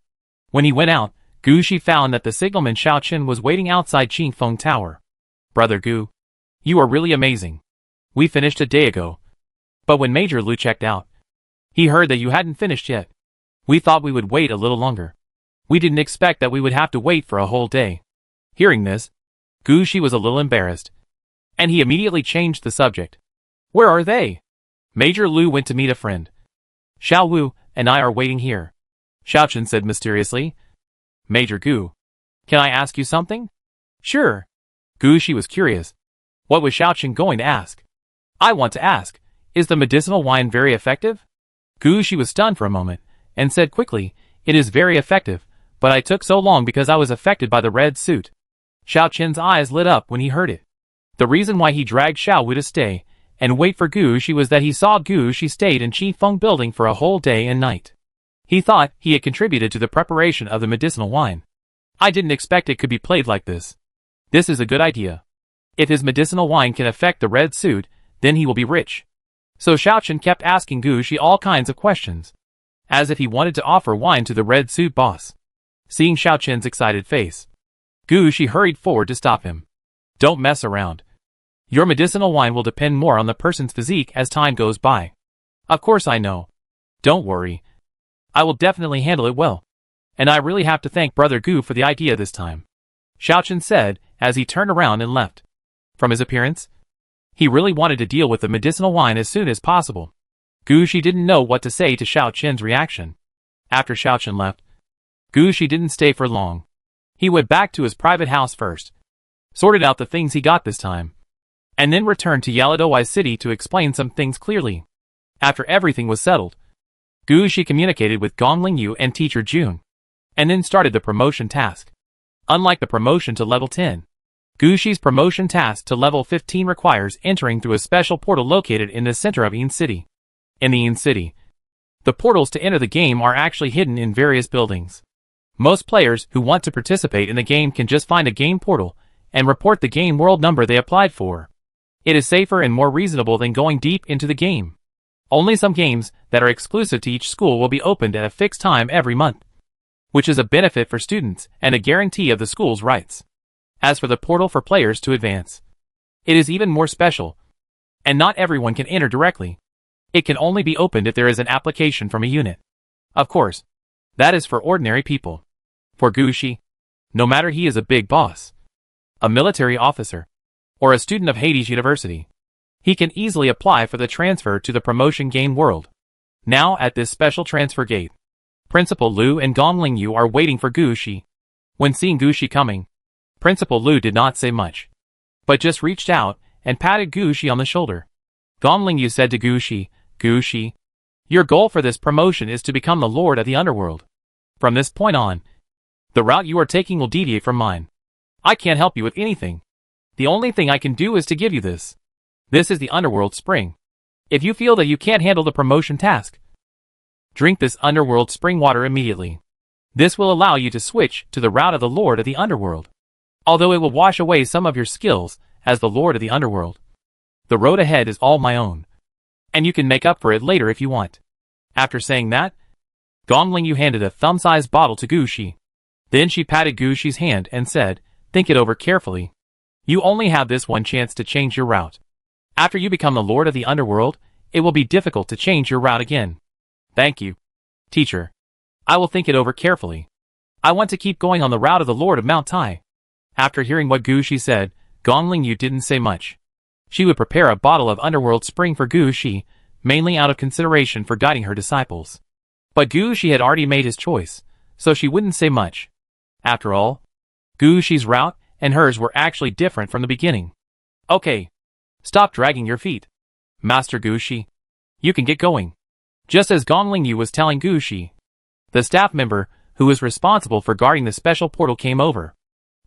When he went out, Gushi found that the signalman Xiao Chen was waiting outside Qifeng Tower. Brother Gu, you are really amazing. We finished a day ago. But when Major Lu checked out, he heard that you hadn't finished yet. We thought we would wait a little longer. We didn't expect that we would have to wait for a whole day. Hearing this, Gu Shi was a little embarrassed, and he immediately changed the subject. Where are they? Major Lu went to meet a friend. Xiao Wu and I are waiting here, Xiao Chen said mysteriously. Major Gu, can I ask you something? Sure. Gu Shi was curious. What was Xiao Chen going to ask? I want to ask, is the medicinal wine very effective? Gu Shi was stunned for a moment, and said quickly, it is very effective, but I took so long because I was affected by the red suit. Xiao Chen's eyes lit up when he heard it. The reason why he dragged Xiao Wu to stay and wait for Gu Shi was that he saw Gu Shi stayed in Qifeng building for a whole day and night. He thought he had contributed to the preparation of the medicinal wine. I didn't expect it could be played like this. This is a good idea. If his medicinal wine can affect the red suit, then he will be rich. So Xiao Chen kept asking Gu Shi all kinds of questions, as if he wanted to offer wine to the red suit boss. Seeing Xiao Chen's excited face, Gu Shi hurried forward to stop him. Don't mess around. Your medicinal wine will depend more on the person's physique as time goes by. Of course I know. Don't worry. I will definitely handle it well. And I really have to thank Brother Gu for the idea this time, Xiao Chen said as he turned around and left. From his appearance, he really wanted to deal with the medicinal wine as soon as possible. Gu Shi didn't know what to say to Xiao Chen's reaction. After Xiao Chen left, Gu Shi didn't stay for long. He went back to his private house first, sorted out the things he got this time, and then returned to Yaladowai City to explain some things clearly. After everything was settled, Gu Shi communicated with Gong Lingyu and teacher June, and then started the promotion task. Unlike the promotion to level 10, Gu Shi's promotion task to level 15 requires entering through a special portal located in the center of Yin City. In the Yin City, the portals to enter the game are actually hidden in various buildings. Most players who want to participate in the game can just find a game portal and report the game world number they applied for. It is safer and more reasonable than going deep into the game. Only some games that are exclusive to each school will be opened at a fixed time every month, which is a benefit for students and a guarantee of the school's rights. As for the portal for players to advance, it is even more special, and not everyone can enter directly. It can only be opened if there is an application from a unit. Of course, that is for ordinary people. For Gu Shi, no matter he is a big boss, a military officer, or a student of Hades University, he can easily apply for the transfer to the promotion game world. Now at this special transfer gate, Principal Lu and Gong Lingyu are waiting for Gu Shi. When seeing Gu Shi coming, Principal Lu did not say much, but just reached out and patted Gu Shi on the shoulder. Gong Lingyu said to Gu Shi, your goal for this promotion is to become the Lord of the Underworld. From this point on, the route you are taking will deviate from mine. I can't help you with anything. The only thing I can do is to give you this. This is the Underworld Spring. If you feel that you can't handle the promotion task, drink this Underworld Spring water immediately. This will allow you to switch to the route of the Lord of the Underworld. Although it will wash away some of your skills as the Lord of the Underworld, the road ahead is all my own, and you can make up for it later if you want. After saying that, Gong Lingyu handed a thumb-sized bottle to Gu Shi. Then she patted Gu Shi's hand and said, think it over carefully. You only have this one chance to change your route. After you become the Lord of the Underworld, it will be difficult to change your route again. Thank you, teacher. I will think it over carefully. I want to keep going on the route of the Lord of Mount Tai. After hearing what Gu Shi said, Gong Lingyu didn't say much. She would prepare a bottle of Underworld Spring for Gu Shi, mainly out of consideration for guiding her disciples. But Gu Shi had already made his choice, so she wouldn't say much. After all, Gu Shi's route and hers were actually different from the beginning. Okay. Stop dragging your feet, Master Gu Shi. You can get going. Just as Gong Lingyu was telling Gu Shi, the staff member who was responsible for guarding the special portal came over.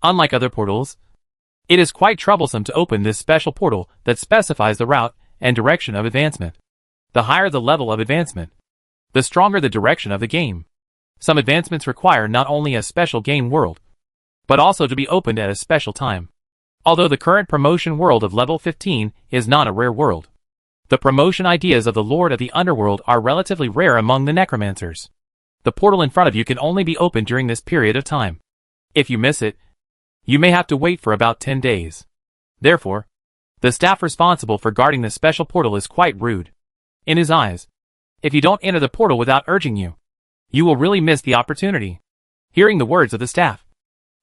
Unlike other portals, it is quite troublesome to open this special portal that specifies the route and direction of advancement. The higher the level of advancement, the stronger the direction of the game. Some advancements require not only a special game world, but also to be opened at a special time. Although the current promotion world of level 15 is not a rare world, the promotion ideas of the Lord of the Underworld are relatively rare among the necromancers. The portal in front of you can only be opened during this period of time. If you miss it, you may have to wait for about 10 days. Therefore, the staff responsible for guarding the special portal is quite rude. In his eyes, if you don't enter the portal without urging you, you will really miss the opportunity. Hearing the words of the staff,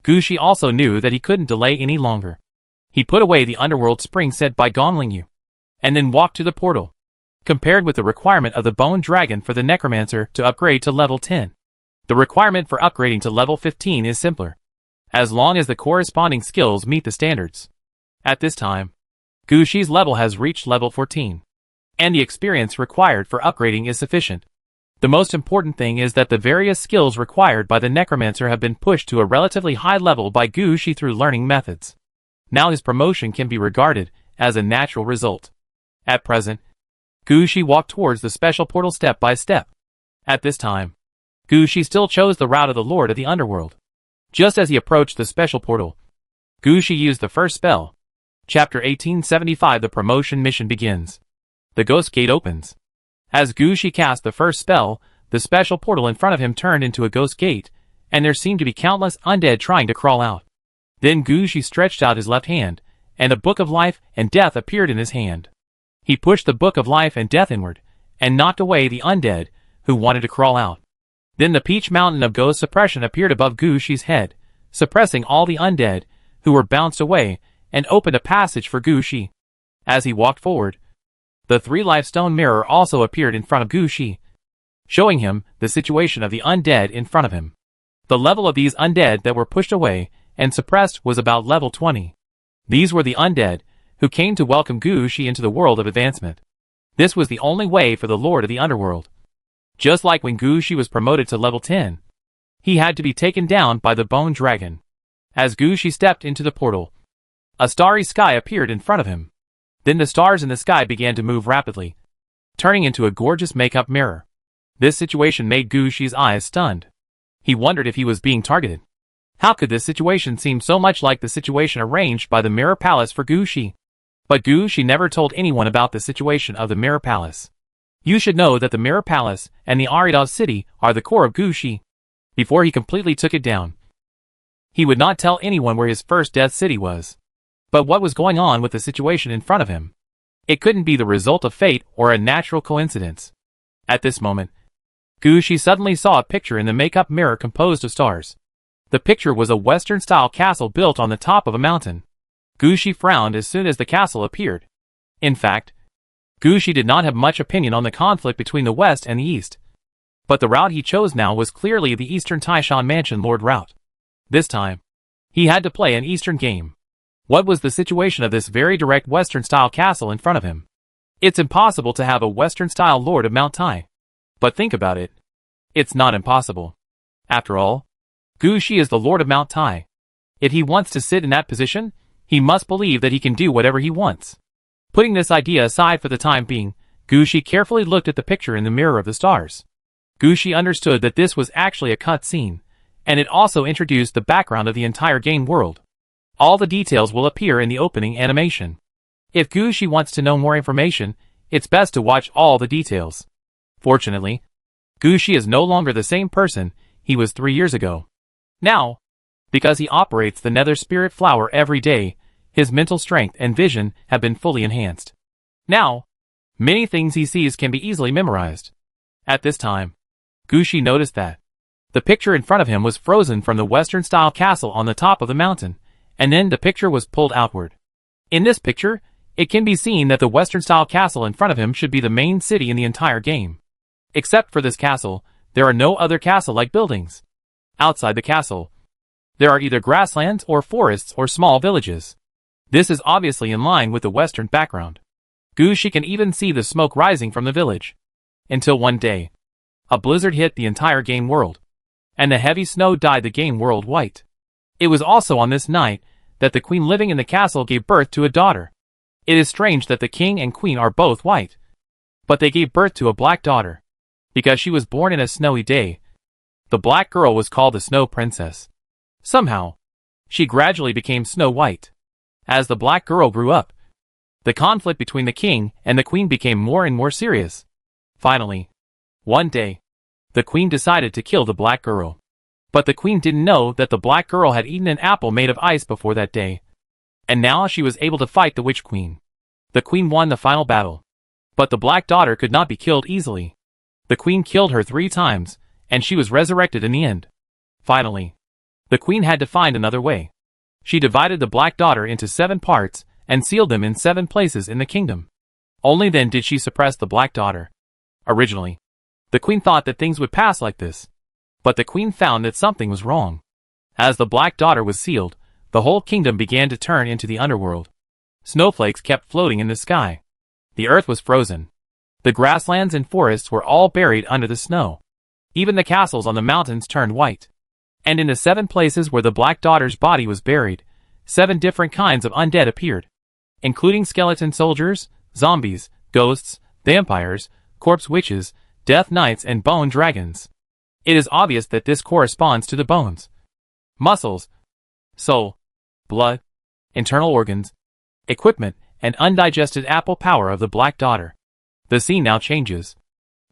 Gushi also knew that he couldn't delay any longer. He put away the underworld spring set by Gonglingyu, and then walked to the portal. Compared with the requirement of the bone dragon for the necromancer to upgrade to level 10, the requirement for upgrading to level 15 is simpler, as long as the corresponding skills meet the standards. At this time, Gushi's level has reached level 14, and the experience required for upgrading is sufficient. The most important thing is that the various skills required by the necromancer have been pushed to a relatively high level by Gushi through learning methods. Now his promotion can be regarded as a natural result. At present, Gushi walked towards the special portal step by step. At this time, Gushi still chose the route of the Lord of the Underworld. Just as he approached the special portal, Gushi used the first spell. Chapter 1875. The promotion mission begins. The ghost gate opens. As Gushi cast the first spell, the special portal in front of him turned into a ghost gate, and there seemed to be countless undead trying to crawl out. Then Gushi stretched out his left hand, and the Book of Life and Death appeared in his hand. He pushed the Book of Life and Death inward, and knocked away the undead who wanted to crawl out. Then the Peach Mountain of Ghost Suppression appeared above Gushi's head, suppressing all the undead who were bounced away, and opened a passage for Gushi. As he walked forward, the 3-life-stone mirror also appeared in front of Gushi, showing him the situation of the undead in front of him. The level of these undead that were pushed away and suppressed was about level 20. These were the undead who came to welcome Gushi into the world of advancement. This was the only way for the Lord of the Underworld. Just like when Gushi was promoted to level 10, he had to be taken down by the Bone Dragon. As Gushi stepped into the portal, a starry sky appeared in front of him. Then the stars in the sky began to move rapidly, turning into a gorgeous makeup mirror. This situation made Gushi's eyes stunned. He wondered if he was being targeted. How could this situation seem so much like the situation arranged by the Mirror Palace for Gushi? But Gushi never told anyone about the situation of the Mirror Palace. You should know that the Mirror Palace and the Aridos City are the core of Gushi. Before he completely took it down, he would not tell anyone where his first Death City was. But what was going on with the situation in front of him? It couldn't be the result of fate or a natural coincidence. At this moment, Gushi suddenly saw a picture in the makeup mirror composed of stars. The picture was a Western-style castle built on the top of a mountain. Gushi frowned as soon as the castle appeared. In fact, Gushi did not have much opinion on the conflict between the West and the East. But the route he chose now was clearly the Eastern Taishan Mansion Lord route. This time, he had to play an Eastern game. What was the situation of this very direct Western-style castle in front of him? It's impossible to have a Western-style Lord of Mount Tai. But think about it. It's not impossible. After all, Gushi is the Lord of Mount Tai. If he wants to sit in that position, he must believe that he can do whatever he wants. Putting this idea aside for the time being, Gushi carefully looked at the picture in the mirror of the stars. Gushi understood that this was actually a cut scene, and it also introduced the background of the entire game world. All the details will appear in the opening animation. If Gushi wants to know more information, it's best to watch all the details. Fortunately, Gushi is no longer the same person he was 3 years ago. Now, because he operates the Nether Spirit Flower every day, his mental strength and vision have been fully enhanced. Now, many things he sees can be easily memorized. At this time, Gushi noticed that the picture in front of him was frozen from the Western-style castle on the top of the mountain, and then the picture was pulled outward. In this picture, it can be seen that the Western-style castle in front of him should be the main city in the entire game. Except for this castle, there are no other castle-like buildings. Outside the castle, there are either grasslands or forests or small villages. This is obviously in line with the Western background. Gushi can even see the smoke rising from the village. Until one day, a blizzard hit the entire game world, and the heavy snow dyed the game world white. It was also on this night that the queen living in the castle gave birth to a daughter. It is strange that the king and queen are both white, but they gave birth to a black daughter. Because she was born in a snowy day, the black girl was called the Snow Princess. Somehow, she gradually became Snow White. As the black girl grew up, the conflict between the king and the queen became more and more serious. Finally, one day, the queen decided to kill the black girl. But the queen didn't know that the black girl had eaten an apple made of ice before that day. And now she was able to fight the witch queen. The queen won the final battle. But the black daughter could not be killed easily. The queen killed her 3 times, and she was resurrected in the end. Finally, the queen had to find another way. She divided the Black Daughter into 7 parts and sealed them in 7 places in the kingdom. Only then did she suppress the Black Daughter. Originally, the queen thought that things would pass like this. But the queen found that something was wrong. As the Black Daughter was sealed, the whole kingdom began to turn into the underworld. Snowflakes kept floating in the sky. The earth was frozen. The grasslands and forests were all buried under the snow. Even the castles on the mountains turned white. And in the 7 places where the Black Daughter's body was buried, 7 different kinds of undead appeared, including skeleton soldiers, zombies, ghosts, vampires, corpse witches, death knights, and bone dragons. It is obvious that this corresponds to the bones, muscles, soul, blood, internal organs, equipment, and undigested apple power of the Black Daughter. The scene now changes,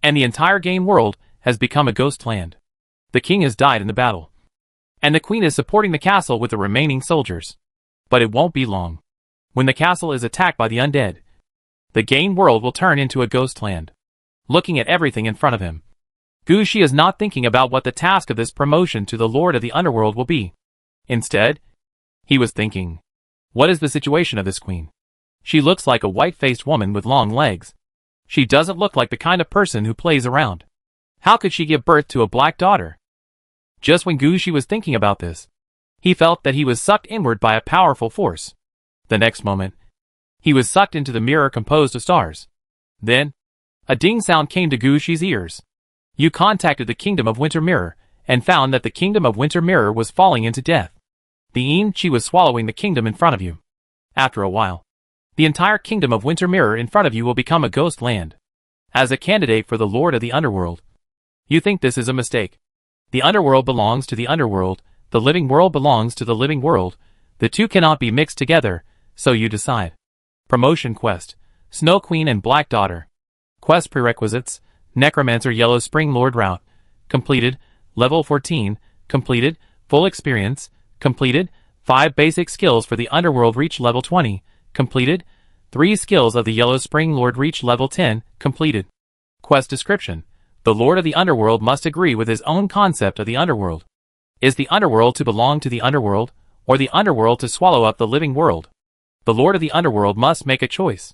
and the entire game world has become a ghost land. The king has died in the battle, and the queen is supporting the castle with the remaining soldiers. But it won't be long. When the castle is attacked by the undead, the game world will turn into a ghost land. Looking at everything in front of him, Gu Shi is not thinking about what the task of this promotion to the Lord of the Underworld will be. Instead, he was thinking, what is the situation of this queen? She looks like a white-faced woman with long legs. She doesn't look like the kind of person who plays around. How could she give birth to a Black Daughter? Just when Gu Shi was thinking about this, he felt that he was sucked inward by a powerful force. The next moment, he was sucked into the mirror composed of stars. Then, a ding sound came to Gu Shi's ears. You contacted the Kingdom of Winter Mirror, and found that the Kingdom of Winter Mirror was falling into death. The Yin Chi was swallowing the kingdom in front of you. After a while, the entire Kingdom of Winter Mirror in front of you will become a ghost land. As a candidate for the Lord of the Underworld, you think this is a mistake. The Underworld belongs to the Underworld, the living world belongs to the living world, the two cannot be mixed together, so you decide. Promotion Quest, Snow Queen and Black Daughter. Quest Prerequisites, Necromancer Yellow Spring Lord Route. Completed, Level 14, completed, Full Experience, completed, 5 basic skills for the Underworld reach Level 20, completed, 3 skills of the Yellow Spring Lord reach Level 10, completed. Quest Description. The Lord of the Underworld must agree with his own concept of the Underworld. Is the Underworld to belong to the Underworld, or the Underworld to swallow up the living world? The Lord of the Underworld must make a choice.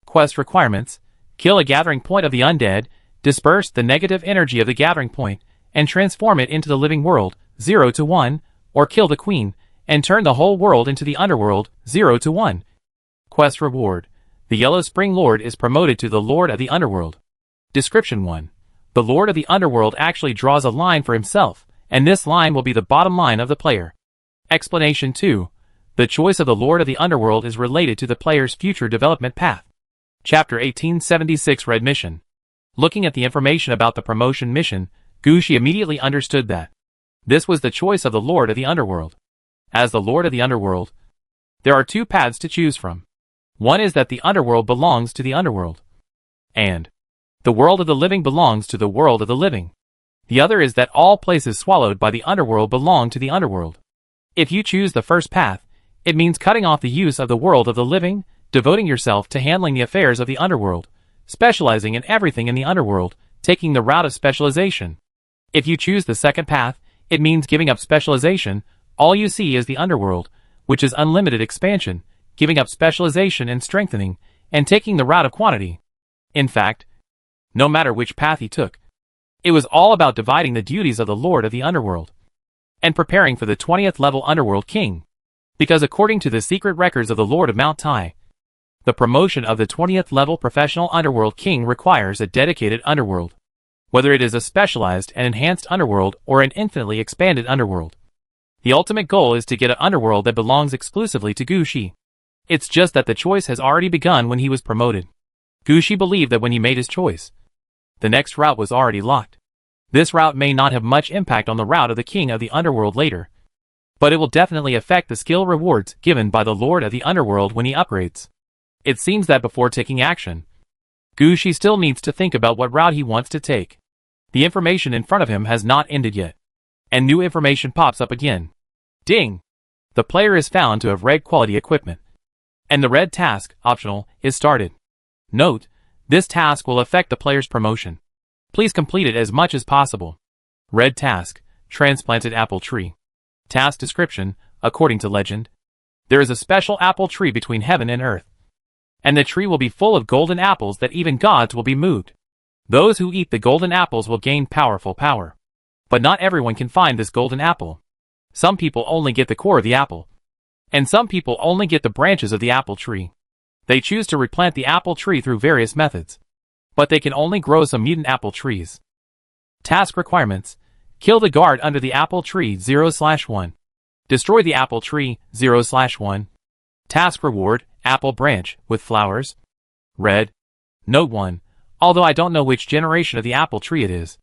Quest Requirements. Kill a gathering point of the undead, disperse the negative energy of the gathering point, and transform it into the living world, 0 to 1, or kill the queen, and turn the whole world into the Underworld, 0 to 1. Quest Reward. The Yellow Spring Lord is promoted to the Lord of the Underworld. Description 1. The Lord of the Underworld actually draws a line for himself, and this line will be the bottom line of the player. Explanation 2. The choice of the Lord of the Underworld is related to the player's future development path. Chapter 1876 Red Mission. Looking at the information about the promotion mission, Gu Shi immediately understood that this was the choice of the Lord of the Underworld. As the Lord of the Underworld, there are 2 paths to choose from. One is that the Underworld belongs to the Underworld, and the world of the living belongs to the world of the living. The other is that all places swallowed by the Underworld belong to the Underworld. If you choose the first path, it means cutting off the use of the world of the living, devoting yourself to handling the affairs of the Underworld, specializing in everything in the Underworld, taking the route of specialization. If you choose the second path, it means giving up specialization. All you see is the Underworld, which is unlimited expansion, giving up specialization and strengthening, and taking the route of quantity. In fact, no matter which path he took, it was all about dividing the duties of the Lord of the Underworld and preparing for the 20th level Underworld King. Because according to the secret records of the Lord of Mount Tai, the promotion of the 20th level professional Underworld King requires a dedicated Underworld, whether it is a specialized and enhanced Underworld or an infinitely expanded Underworld. The ultimate goal is to get an Underworld that belongs exclusively to Gu Shi. It's just that the choice has already begun when he was promoted. Gu Shi believed that when he made his choice, the next route was already locked. This route may not have much impact on the route of the King of the Underworld later, but it will definitely affect the skill rewards given by the Lord of the Underworld when he upgrades. It seems that before taking action, Gu Shi still needs to think about what route he wants to take. The information in front of him has not ended yet, and new information pops up again. Ding! The player is found to have red quality equipment, and the red task, optional, is started. Note, this task will affect the player's promotion. Please complete it as much as possible. Red task, Transplanted apple tree. Task description, according to legend. There is a special apple tree between heaven and earth. And the tree will be full of golden apples that even gods will be moved. Those who eat the golden apples will gain powerful power. But not everyone can find this golden apple. Some people only get the core of the apple. And some people only get the branches of the apple tree. They choose to replant the apple tree through various methods. But they can only grow some mutant apple trees. Task requirements. Kill the guard under the apple tree 0/1. Destroy the apple tree 0/1. Task reward, apple branch, with flowers. Red. Note 1. Although I don't know which generation of the apple tree it is.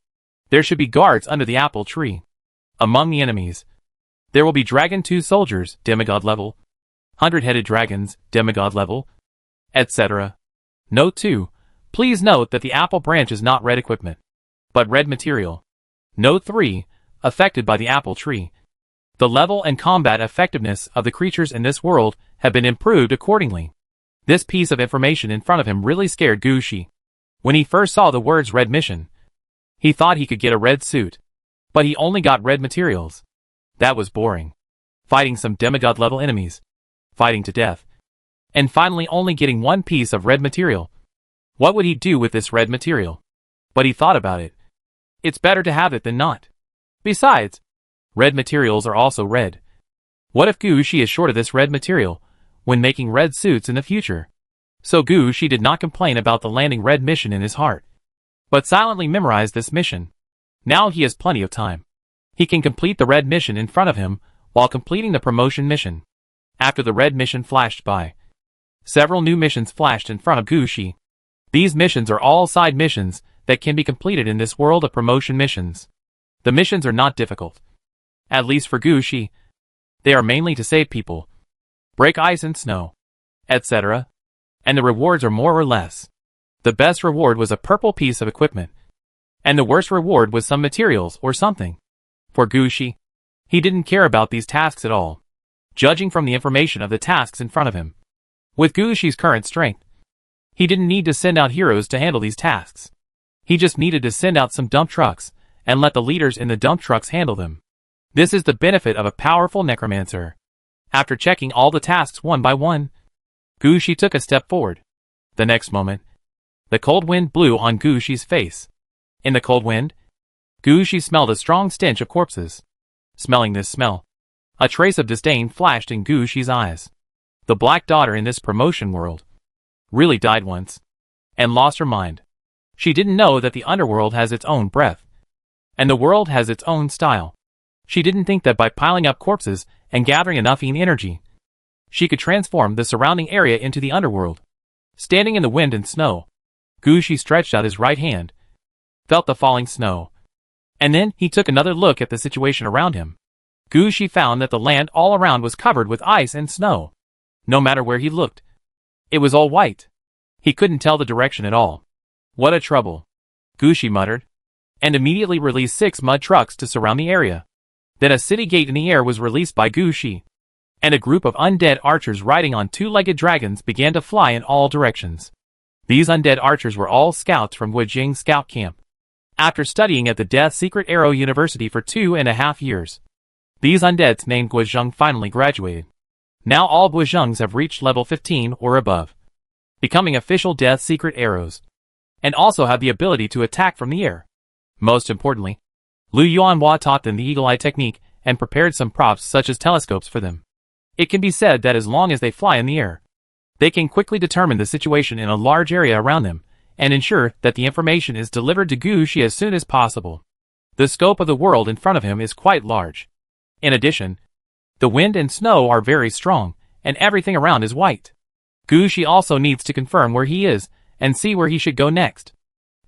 There should be guards under the apple tree. Among the enemies. There will be Dragon 2 soldiers, demigod level. 100-headed dragons, demigod level. Etc. Note 2. Please note that the apple branch is not red equipment, but red material. Note 3. Affected by the apple tree. The level and combat effectiveness of the creatures in this world have been improved accordingly. This piece of information in front of him really scared Gushi. When he first saw the words red mission, he thought he could get a red suit. But he only got red materials. That was boring. Fighting some demigod level enemies. Fighting to death. And finally only getting one piece of red material. What would he do with this red material? But he thought about it. It's better to have it than not. Besides, red materials are also red. What if Gushi is short of this red material when making red suits in the future? So Gushi did not complain about the landing red mission in his heart, but silently memorized this mission. Now he has plenty of time. He can complete the red mission in front of him while completing the promotion mission. After the red mission flashed by, several new missions flashed in front of Gushi. These missions are all side missions that can be completed in this world of promotion missions. The missions are not difficult. At least for Gushi. They are mainly to save people, break ice and snow, etc. And the rewards are more or less. The best reward was a purple piece of equipment. And the worst reward was some materials or something. For Gushi, he didn't care about these tasks at all, judging from the information of the tasks in front of him. With Gushi's current strength, he didn't need to send out heroes to handle these tasks. He just needed to send out some dump trucks and let the leaders in the dump trucks handle them. This is the benefit of a powerful necromancer. After checking all the tasks one by one, Gushi took a step forward. The next moment, the cold wind blew on Gushi's face. In the cold wind, Gushi smelled a strong stench of corpses. Smelling this smell, a trace of disdain flashed in Gushi's eyes. The black daughter in this promotion world really died once and lost her mind. She didn't know that the underworld has its own breath, and the world has its own style. She didn't think that by piling up corpses and gathering enough energy, she could transform the surrounding area into the underworld. Standing in the wind and snow, Gushi stretched out his right hand, felt the falling snow, and then he took another look at the situation around him. Gushi found that the land all around was covered with ice and snow. No matter where he looked, it was all white. He couldn't tell the direction at all. What a trouble, Gushi muttered, and immediately released 6 mud trucks to surround the area. Then a city gate in the air was released by Gushi, and a group of undead archers riding on 2-legged dragons began to fly in all directions. These undead archers were all scouts from Guijing Scout Camp. After studying at the Death Secret Arrow University for 2.5 years, these undeads named Guijing finally graduated. Now all Guijings have reached level 15 or above, becoming official Death Secret Arrows, and also have the ability to attack from the air. Most importantly, Lu Yuanhua taught them the Eagle Eye technique and prepared some props such as telescopes for them. It can be said that as long as they fly in the air, they can quickly determine the situation in a large area around them and ensure that the information is delivered to Gushi as soon as possible. The scope of the world in front of him is quite large. In addition, the wind and snow are very strong, and everything around is white. Gushi also needs to confirm where he is and see where he should go next.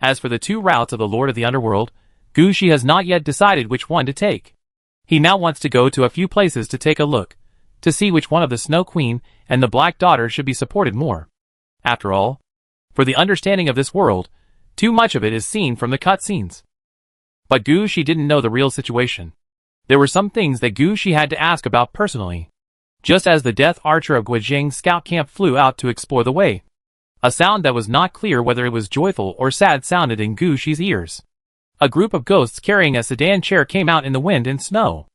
As for the 2 routes of the Lord of the Underworld, Gushi has not yet decided which one to take. He now wants to go to a few places to take a look, to see which one of the Snow Queen and the Black Daughter should be supported more. After all, for the understanding of this world, too much of it is seen from the cutscenes. But Gushi didn't know the real situation. There were some things that Gushi had to ask about personally. Just as the Death Archer of Guijing Scout Camp flew out to explore the way, a sound that was not clear whether it was joyful or sad sounded in Gushi's ears. A group of ghosts carrying a sedan chair came out in the wind and snow.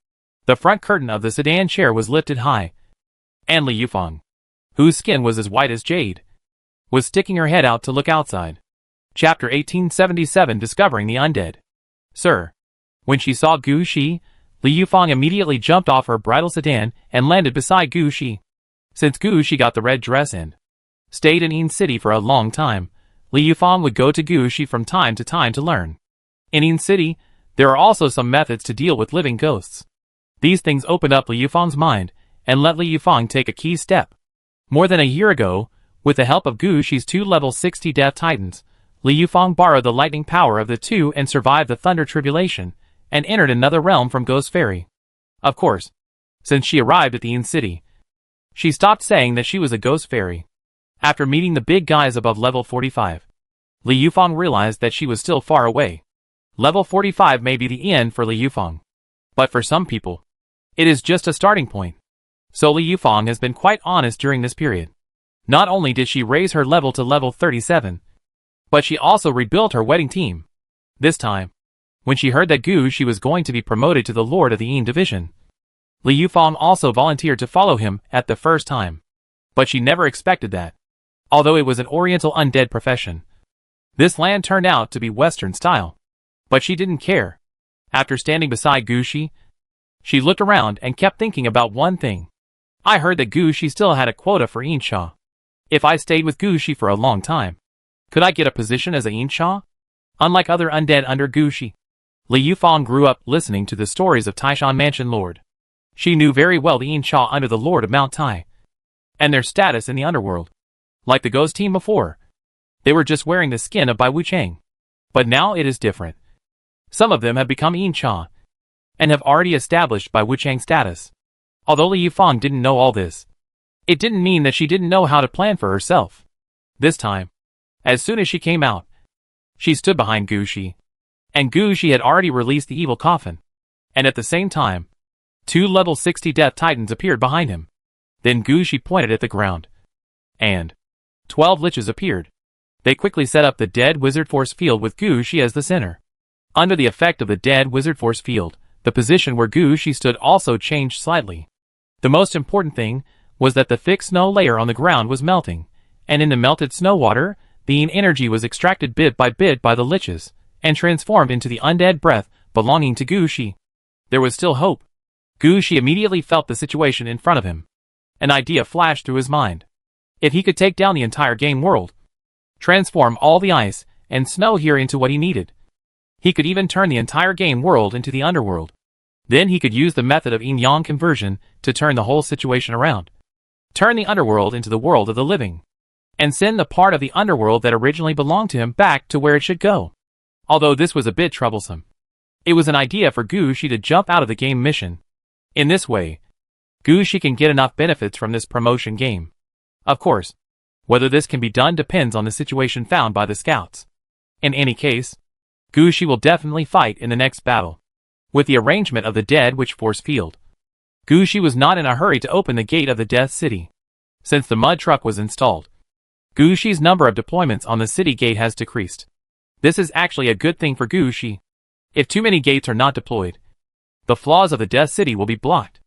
The front curtain of the sedan chair was lifted high, and Li Yufeng, whose skin was as white as jade, was sticking her head out to look outside. Chapter 1877 Discovering the Undead. Sir. When she saw Gu Shi, Li Yufeng immediately jumped off her bridal sedan and landed beside Gu Shi. Since Gu Shi got the red dress and stayed in Yin City for a long time, Li Yufeng would go to Gu Shi from time to time to learn. In Yin City, there are also some methods to deal with living ghosts. These things opened up Li Yufeng's mind and let Li Yufeng take a key step. More than a year ago, with the help of Gu Shi's 2 level 60 Death Titans, Li Yufeng borrowed the lightning power of the two and survived the Thunder Tribulation, and entered another realm from Ghost Fairy. Of course, since she arrived at the Yin City, she stopped saying that she was a Ghost Fairy. After meeting the big guys above level 45, Li Yufeng realized that she was still far away. Level 45 may be the end for Li Yufeng, but for some people, it is just a starting point. So Li Yufeng has been quite honest during this period. Not only did she raise her level to level 37, but she also rebuilt her wedding team. This time, when she heard that Gu Shi was going to be promoted to the Lord of the Yin Division, Li Yufeng also volunteered to follow him at the first time. But she never expected that. Although it was an Oriental undead profession, this land turned out to be Western style. But she didn't care. After standing beside Gu Shi, she looked around and kept thinking about one thing. I heard that Gu Shi still had a quota for Yin Sha. If I stayed with Gu Shi for a long time, could I get a position as a Yin Sha? Unlike other undead under Gu Shi, Li Yufeng grew up listening to the stories of Taishan Mansion Lord. She knew very well the Yin Sha under the Lord of Mount Tai, and their status in the underworld. Like the Ghost team before, they were just wearing the skin of Bai Wuchang. But now it is different. Some of them have become Yin Sha, and have already established Bai Wuchang status. Although Li Yufeng didn't know all this, it didn't mean that she didn't know how to plan for herself. This time, as soon as she came out, she stood behind Gu Shi. And Gu Shi had already released the evil coffin. And at the same time, 2 level 60 Death Titans appeared behind him. Then Gu Shi pointed at the ground, and 12 liches appeared. They quickly set up the Dead Wizard Force Field with Gu Shi as the center. Under the effect of the Dead Wizard Force Field, the position where Gu Shi stood also changed slightly. The most important thing was that the thick snow layer on the ground was melting, and in the melted snow water, the Yin energy was extracted bit by the liches, and transformed into the undead breath belonging to Gu Shi. There was still hope. Gu Shi immediately felt the situation in front of him. An idea flashed through his mind. If he could take down the entire game world, transform all the ice and snow here into what he needed, he could even turn the entire game world into the underworld. Then he could use the method of yin-yang conversion to turn the whole situation around. Turn the underworld into the world of the living, and send the part of the underworld that originally belonged to him back to where it should go. Although this was a bit troublesome, it was an idea for Gu Shi to jump out of the game mission. In this way, Gu Shi can get enough benefits from this promotion game. Of course, whether this can be done depends on the situation found by the scouts. In any case, Gu Shi will definitely fight in the next battle. With the arrangement of the Dead Witch Force Field, Gu Shi was not in a hurry to open the gate of the Death City. Since the mud truck was installed, Gu Shi's number of deployments on the city gate has decreased. This is actually a good thing for Gu Shi. If too many gates are not deployed, the flaws of the Death City will be blocked.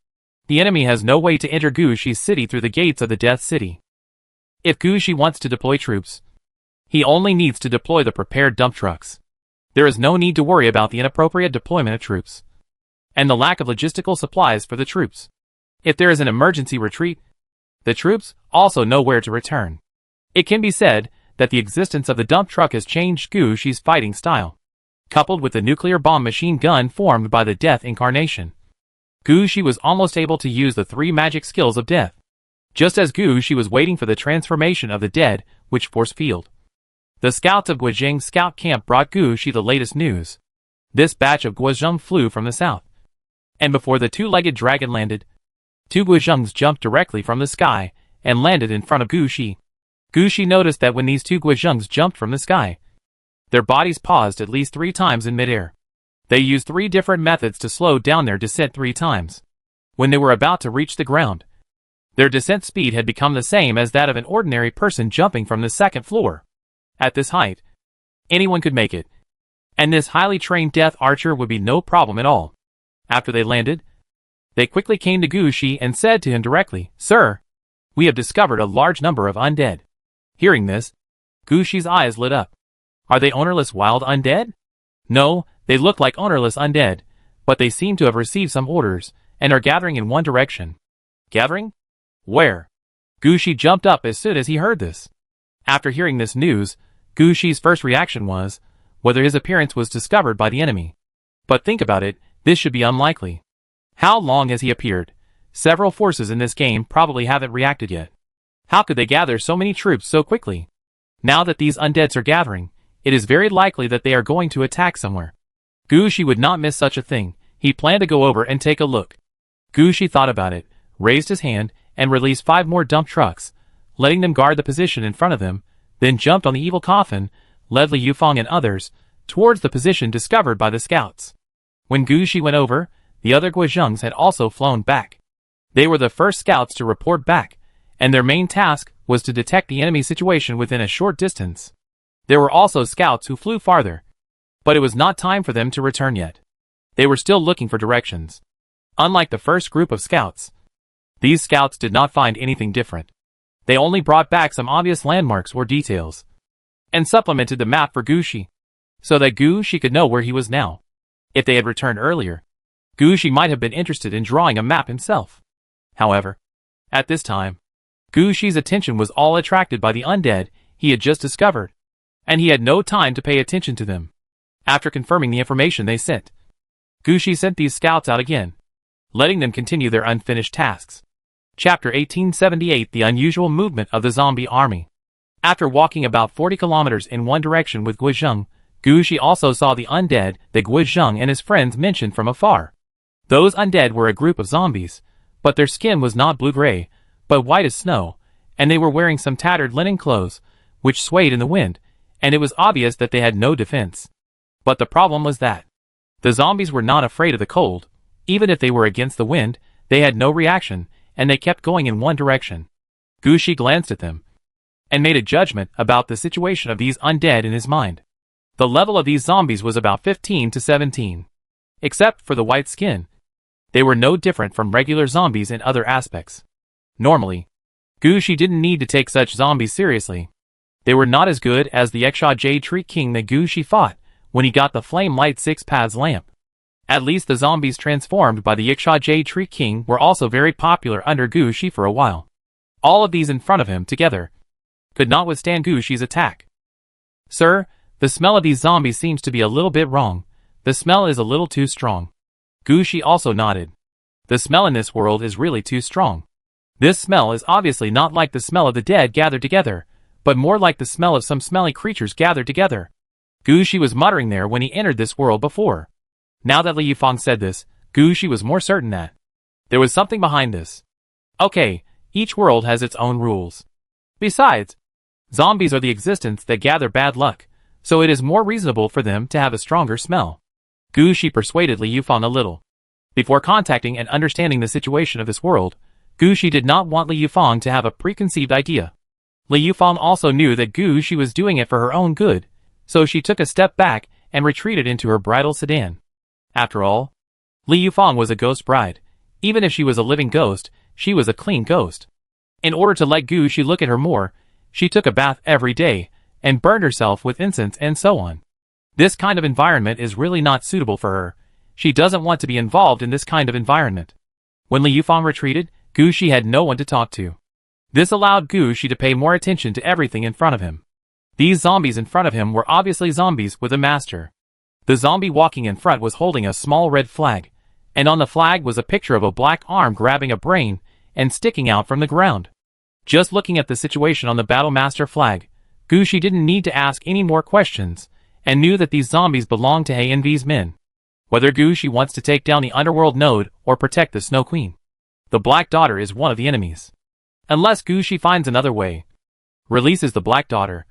The enemy has no way to enter Gu Shi's city through the gates of the Death City. If Gu Shi wants to deploy troops, he only needs to deploy the prepared dump trucks. There is no need to worry about the inappropriate deployment of troops, and the lack of logistical supplies for the troops. If there is an emergency retreat, the troops also know where to return. It can be said that the existence of the dump truck has changed Gu Shi's fighting style. Coupled with the nuclear bomb machine gun formed by the Death Incarnation, Gu Shi was almost able to use the 3 magic skills of death. Just as Gu Shi was waiting for the transformation of the Dead Witch Force Field, the scouts of Guizheng Scout Camp brought Gu Shi the latest news. This batch of Guizheng flew from the south, and before the 2-legged dragon landed, 2 Guizhengs jumped directly from the sky and landed in front of Gu Shi. Gu Shi noticed that when these 2 Guizhengs jumped from the sky, their bodies paused at least 3 times in midair. They used 3 different methods to slow down their descent 3 times. When they were about to reach the ground, their descent speed had become the same as that of an ordinary person jumping from the 2nd floor. At this height, anyone could make it, and this highly trained death archer would be no problem at all. After they landed, they quickly came to Gushi and said to him directly, "Sir, we have discovered a large number of undead." Hearing this, Gushi's eyes lit up. Are they ownerless wild undead? No, they look like ownerless undead, but they seem to have received some orders, and are gathering in one direction. Gathering? Where? Gushi jumped up as soon as he heard this. After hearing this news, Gushi's first reaction was, whether his appearance was discovered by the enemy. But think about it, this should be unlikely. How long has he appeared? Several forces in this game probably haven't reacted yet. How could they gather so many troops so quickly? Now that these undeads are gathering, it is very likely that they are going to attack somewhere. Gushi would not miss such a thing. He planned to go over and take a look. Gushi thought about it, raised his hand, and released 5 more dump trucks, letting them guard the position in front of them, then jumped on the evil coffin, led Li Yufeng and others, towards the position discovered by the scouts. When Gushi went over, the other Guizhongs had also flown back. They were the first scouts to report back, and their main task was to detect the enemy situation within a short distance. There were also scouts who flew farther, but it was not time for them to return yet. They were still looking for directions. Unlike the first group of scouts, these scouts did not find anything different. They only brought back some obvious landmarks or details, and supplemented the map for Gushi, so that Gushi could know where he was now. If they had returned earlier, Gushi might have been interested in drawing a map himself. However, at this time, Gushi's attention was all attracted by the undead he had just discovered, and he had no time to pay attention to them. After confirming the information they sent, Gushi sent these scouts out again, letting them continue their unfinished tasks. Chapter 1878 The Unusual Movement of the Zombie Army. After walking about 40 kilometers in one direction with Guizhong, Gushi also saw the undead that Guizhong and his friends mentioned from afar. Those undead were a group of zombies, but their skin was not blue-gray, but white as snow, and they were wearing some tattered linen clothes, which swayed in the wind, and it was obvious that they had no defense. But the problem was that the zombies were not afraid of the cold. Even if they were against the wind, they had no reaction, and they kept going in one direction. Gushi glanced at them, and made a judgment about the situation of these undead in his mind. The level of these zombies was about 15 to 17. Except for the white skin, they were no different from regular zombies in other aspects. Normally, Gushi didn't need to take such zombies seriously. They were not as good as the Exha Jade Tree King that Gushi fought when he got the Flame Light 6 Paths lamp. At least the zombies transformed by the Yiksha Jade Tree King were also very popular under Gushi for a while. All of these in front of him together could not withstand Gushi's attack. "Sir, the smell of these zombies seems to be a little bit wrong. The smell is a little too strong." Gushi also nodded. "The smell in this world is really too strong. This smell is obviously not like the smell of the dead gathered together, but more like the smell of some smelly creatures gathered together." Gushi was muttering there when he entered this world before. Now that Li Yufeng said this, Gushi was more certain that there was something behind this. Okay, each world has its own rules. Besides, zombies are the existence that gather bad luck, so it is more reasonable for them to have a stronger smell. Gushi persuaded Li Yufeng a little. Before contacting and understanding the situation of this world, Gushi did not want Li Yufeng to have a preconceived idea. Li Yufeng also knew that Gushi was doing it for her own good, so she took a step back and retreated into her bridal sedan. After all, Li Yufeng was a ghost bride. Even if she was a living ghost, she was a clean ghost. In order to let Gushi look at her more, she took a bath every day, and burned herself with incense and so on. This kind of environment is really not suitable for her. She doesn't want to be involved in this kind of environment. When Li Yufeng retreated, Gushi had no one to talk to. This allowed Gushi to pay more attention to everything in front of him. These zombies in front of him were obviously zombies with a master. The zombie walking in front was holding a small red flag, and on the flag was a picture of a black arm grabbing a brain and sticking out from the ground. Just looking at the situation on the Battle Master flag, Gushi didn't need to ask any more questions, and knew that these zombies belonged to Heianvi's men. Whether Gushi wants to take down the Underworld Node or protect the Snow Queen, the Black Daughter is one of the enemies. Unless Gushi finds another way, releases the Black Daughter,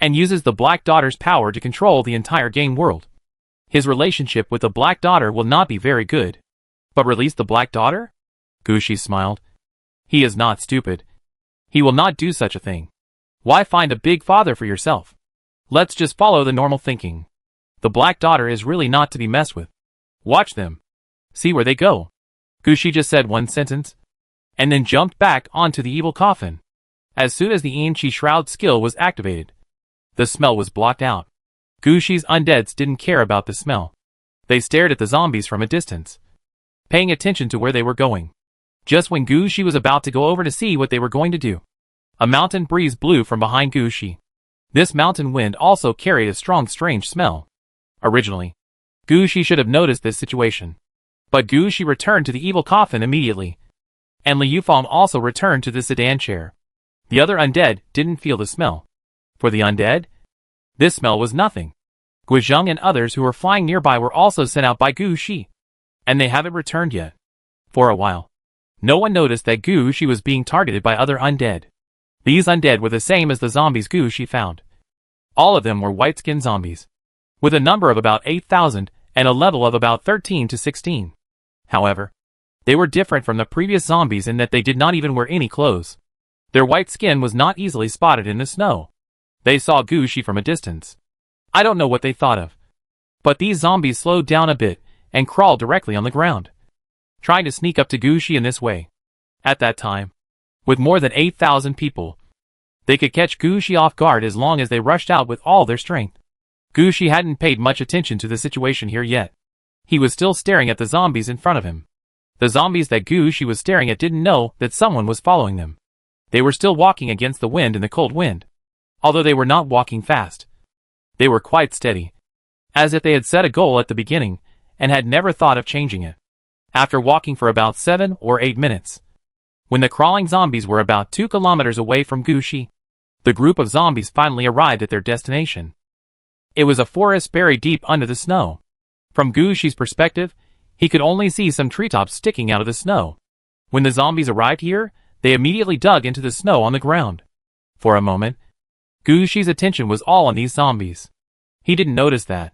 and uses the Black Daughter's power to control the entire game world, his relationship with the Black Daughter will not be very good. But release the Black Daughter? Gushi smiled. He is not stupid. He will not do such a thing. Why find a big father for yourself? Let's just follow the normal thinking. The Black Daughter is really not to be messed with. Watch them. See where they go. Gushi just said one sentence, and then jumped back onto the evil coffin. As soon as the Inchi Shroud skill was activated, the smell was blocked out. Gushi's undeads didn't care about the smell. They stared at the zombies from a distance, paying attention to where they were going. Just when Gushi was about to go over to see what they were going to do, a mountain breeze blew from behind Gushi. This mountain wind also carried a strong, strange smell. Originally, Gushi should have noticed this situation, but Gushi returned to the evil coffin immediately, and Liu Fang also returned to the sedan chair. The other undead didn't feel the smell. For the undead, this smell was nothing. Guizheng and others who were flying nearby were also sent out by Gushi, and they haven't returned yet. For a while, no one noticed that Gushi was being targeted by other undead. These undead were the same as the zombies Gushi found. All of them were white-skinned zombies, with a number of about 8,000 and a level of about 13 to 16. However, they were different from the previous zombies in that they did not even wear any clothes. Their white skin was not easily spotted in the snow. They saw Gushi from a distance. I don't know what they thought of, but these zombies slowed down a bit and crawled directly on the ground, trying to sneak up to Gushi in this way. At that time, with more than 8,000 people, they could catch Gushi off guard as long as they rushed out with all their strength. Gushi hadn't paid much attention to the situation here yet. He was still staring at the zombies in front of him. The zombies that Gushi was staring at didn't know that someone was following them. They were still walking against the wind in the cold wind. Although they were not walking fast, they were quite steady, as if they had set a goal at the beginning and had never thought of changing it. After walking for about 7 or 8 minutes, when the crawling zombies were about 2 kilometers away from Gushi, the group of zombies finally arrived at their destination. It was a forest buried deep under the snow. From Gushi's perspective, he could only see some treetops sticking out of the snow. When the zombies arrived here, they immediately dug into the snow on the ground. For a moment, Gushi's attention was all on these zombies. He didn't notice that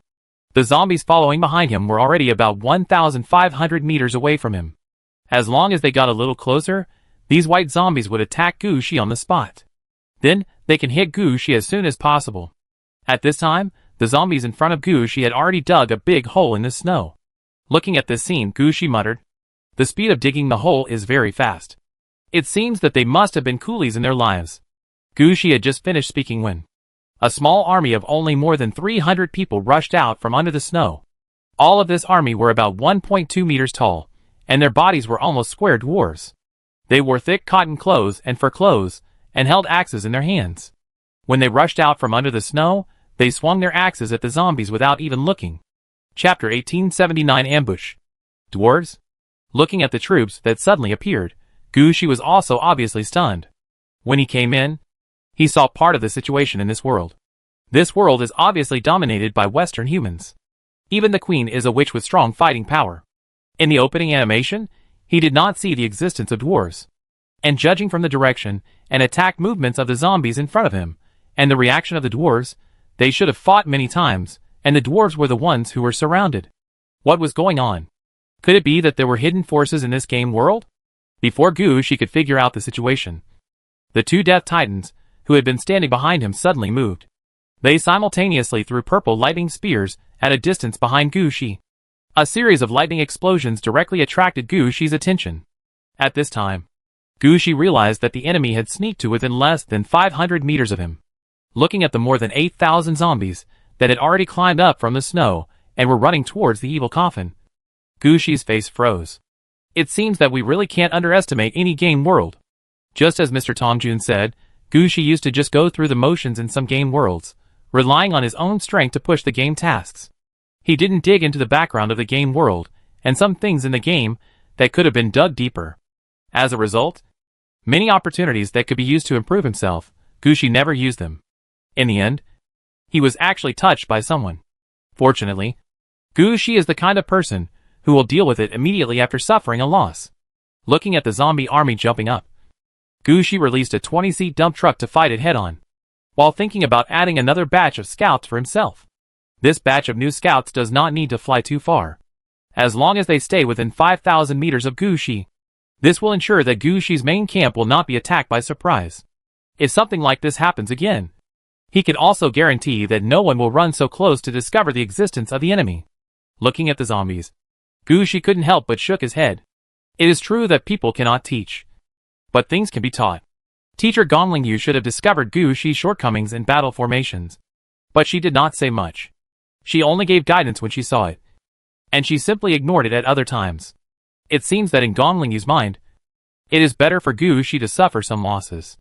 the zombies following behind him were already about 1,500 meters away from him. As long as they got a little closer, these white zombies would attack Gushi on the spot. Then, they can hit Gushi as soon as possible. At this time, the zombies in front of Gushi had already dug a big hole in the snow. Looking at this scene, Gushi muttered, "The speed of digging the hole is very fast. It seems that they must have been coolies in their lives." Gushi had just finished speaking when a small army of only more than 300 people rushed out from under the snow. All of this army were about 1.2 meters tall, and their bodies were almost square dwarves. They wore thick cotton clothes and fur clothes, and held axes in their hands. When they rushed out from under the snow, they swung their axes at the zombies without even looking. Chapter 1879 Ambush. Dwarves? Looking at the troops that suddenly appeared, Gushi was also obviously stunned. When he came in, he saw part of the situation in this world. This world is obviously dominated by Western humans. Even the queen is a witch with strong fighting power. In the opening animation, he did not see the existence of dwarves. And judging from the direction and attack movements of the zombies in front of him, and the reaction of the dwarves, they should have fought many times, and the dwarves were the ones who were surrounded. What was going on? Could it be that there were hidden forces in this game world? Before Gushi could figure out the situation, the 2 Death Titans, who had been standing behind him, suddenly moved. They simultaneously threw purple lightning spears at a distance behind Gushi. A series of lightning explosions directly attracted Gushi's attention. At this time, Gushi realized that the enemy had sneaked to within less than 500 meters of him. Looking at the more than 8,000 zombies that had already climbed up from the snow and were running towards the evil coffin, Gushi's face froze. It seems that we really can't underestimate any game world. Just as Mr. Tongjun said, Gushi used to just go through the motions in some game worlds, relying on his own strength to push the game tasks. He didn't dig into the background of the game world, and some things in the game that could have been dug deeper. As a result, many opportunities that could be used to improve himself, Gushi never used them. In the end, he was actually touched by someone. Fortunately, Gushi is the kind of person who will deal with it immediately after suffering a loss. Looking at the zombie army jumping up, Gushi released a 20-seat dump truck to fight it head-on, while thinking about adding another batch of scouts for himself. This batch of new scouts does not need to fly too far. As long as they stay within 5,000 meters of Gushi, this will ensure that Gushi's main camp will not be attacked by surprise. If something like this happens again, He can also guarantee that no one will run so close to discover the existence of the enemy. Looking at the zombies, Gushi couldn't help but shook his head. It is true that people cannot teach, but things can be taught. Teacher Gonglingyu should have discovered Gushi's shortcomings in battle formations. But she did not say much. She only gave guidance when she saw it, and she simply ignored it at other times. It seems that in Gonglingyu's mind, it is better for Gushi to suffer some losses.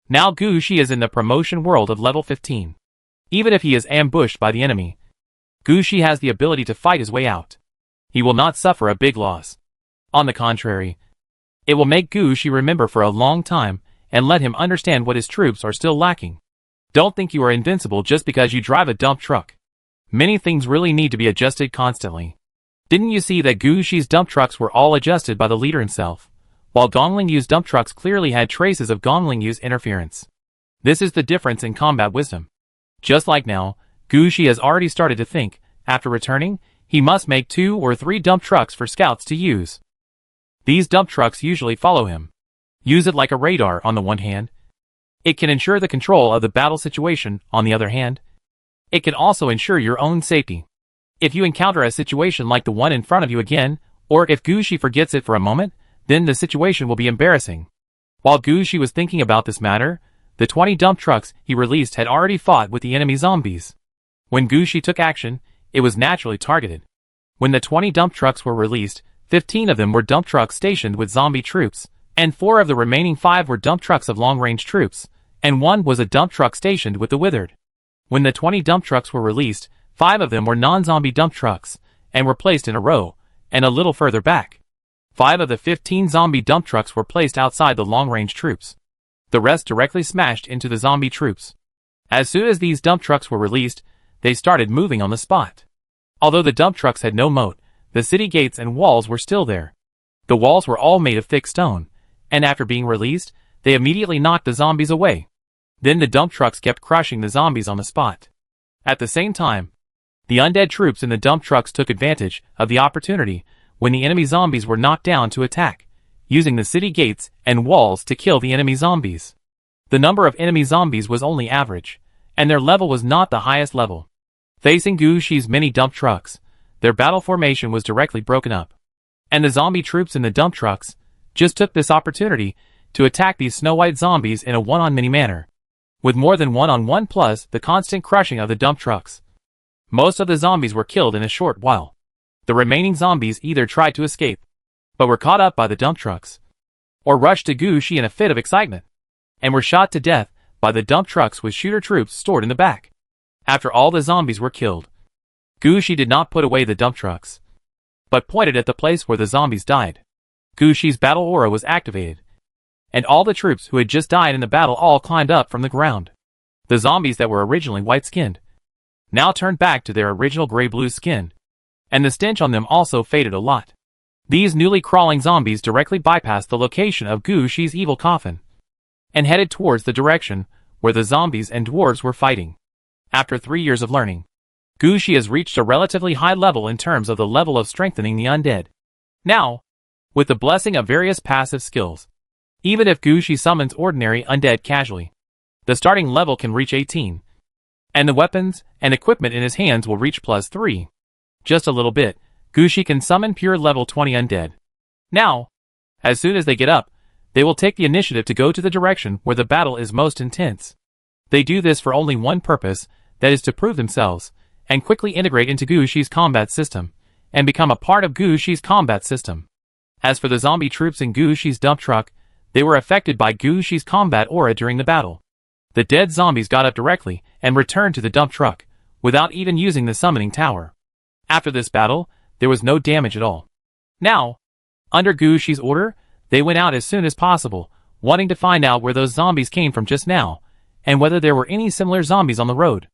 Now Gushi is in the promotion world of level 15. Even if he is ambushed by the enemy, Gushi has the ability to fight his way out. He will not suffer a big loss. On the contrary, it will make Gushi remember for a long time and let him understand what his troops are still lacking. Don't think you are invincible just because you drive a dump truck. Many things really need to be adjusted constantly. Didn't you see that Gushi's dump trucks were all adjusted by the leader himself, while Gonglingyu's dump trucks clearly had traces of Gonglingyu's interference? This is the difference in combat wisdom. Just like now, Gushi has already started to think, after returning, he must make 2 or 3 dump trucks for scouts to use. These dump trucks usually follow him. Use it like a radar on the one hand. It can ensure the control of the battle situation on the other hand. It can also ensure your own safety. If you encounter a situation like the one in front of you again, or if Gushi forgets it for a moment, then the situation will be embarrassing. While Gushi was thinking about this matter, the 20 dump trucks he released had already fought with the enemy zombies. When Gushi took action, it was naturally targeted. When the 20 dump trucks were released, 15 of them were dump trucks stationed with zombie troops, and 4 of the remaining 5 were dump trucks of long-range troops, and 1 was a dump truck stationed with the withered. When the 20 dump trucks were released, 5 of them were non-zombie dump trucks, and were placed in a row, and a little further back. 5 of the 15 zombie dump trucks were placed outside the long-range troops. The rest directly smashed into the zombie troops. As soon as these dump trucks were released, they started moving on the spot. Although the dump trucks had no moat, the city gates and walls were still there. The walls were all made of thick stone, and after being released, they immediately knocked the zombies away. Then the dump trucks kept crushing the zombies on the spot. At the same time, the undead troops in the dump trucks took advantage of the opportunity when the enemy zombies were knocked down to attack, using the city gates and walls to kill the enemy zombies. The number of enemy zombies was only average, and their level was not the highest level. Facing Gushi's many dump trucks, their battle formation was directly broken up. And the zombie troops in the dump trucks just took this opportunity to attack these Snow White zombies in a one-on-many manner, with more than one-on-one plus the constant crushing of the dump trucks. Most of the zombies were killed in a short while. The remaining zombies either tried to escape, but were caught up by the dump trucks, or rushed to Gushi in a fit of excitement, and were shot to death by the dump trucks with shooter troops stored in the back. After all the zombies were killed, Gushi did not put away the dump trucks, but pointed at the place where the zombies died. Gushi's battle aura was activated, and all the troops who had just died in the battle all climbed up from the ground. The zombies that were originally white-skinned now turned back to their original gray-blue skin, and the stench on them also faded a lot. These newly crawling zombies directly bypassed the location of Gushi's evil coffin, and headed towards the direction where the zombies and dwarves were fighting. After 3 years of learning, Gushi has reached a relatively high level in terms of the level of strengthening the undead. Now, with the blessing of various passive skills, even if Gushi summons ordinary undead casually, the starting level can reach 18, and the weapons and equipment in his hands will reach +3. Just a little bit, Gushi can summon pure level 20 undead. Now, as soon as they get up, they will take the initiative to go to the direction where the battle is most intense. They do this for only one purpose, that is to prove themselves, and quickly integrate into Gushi's combat system, and become a part of Gushi's combat system. As for the zombie troops in Gushi's dump truck, they were affected by Gushi's combat aura during the battle. The dead zombies got up directly and returned to the dump truck, without even using the summoning tower. After this battle, there was no damage at all. Now, under Gushi's order, they went out as soon as possible, wanting to find out where those zombies came from just now, and whether there were any similar zombies on the road.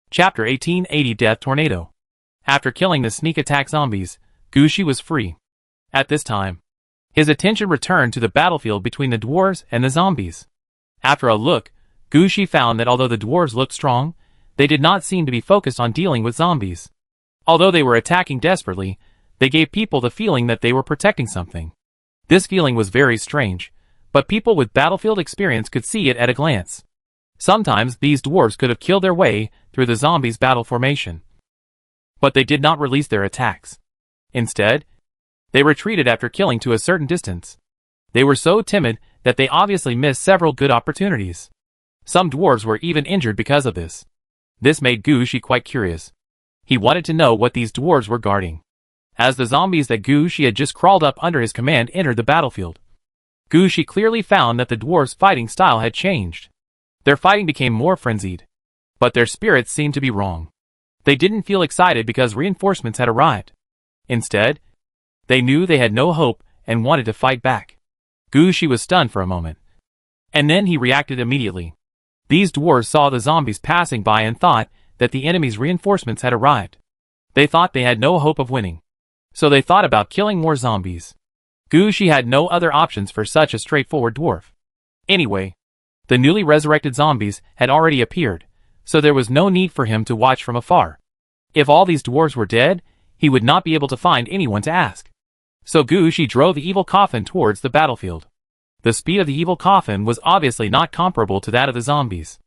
Chapter 1880 Death Tornado. After killing the sneak attack zombies, Gushi was free. At this time, his attention returned to the battlefield between the dwarves and the zombies. After a look, Gushi found that although the dwarves looked strong, they did not seem to be focused on dealing with zombies. Although they were attacking desperately, they gave people the feeling that they were protecting something. This feeling was very strange, but people with battlefield experience could see it at a glance. Sometimes these dwarves could have killed their way through the zombies' battle formation. But they did not release their attacks. Instead, they retreated after killing to a certain distance. They were so timid that they obviously missed several good opportunities. Some dwarves were even injured because of this. This made Gushi quite curious. He wanted to know what these dwarves were guarding. As the zombies that Gushi had just crawled up under his command entered the battlefield, Gushi clearly found that the dwarves' fighting style had changed. Their fighting became more frenzied. But their spirits seemed to be wrong. They didn't feel excited because reinforcements had arrived. Instead, they knew they had no hope and wanted to fight back. Gushi was stunned for a moment. And then he reacted immediately. These dwarves saw the zombies passing by and thought that the enemy's reinforcements had arrived. They thought they had no hope of winning. So they thought about killing more zombies. Gushi had no other options for such a straightforward dwarf. Anyway, the newly resurrected zombies had already appeared, so there was no need for him to watch from afar. If all these dwarves were dead, he would not be able to find anyone to ask. So Gushi drove the evil coffin towards the battlefield. The speed of the evil coffin was obviously not comparable to that of the zombies.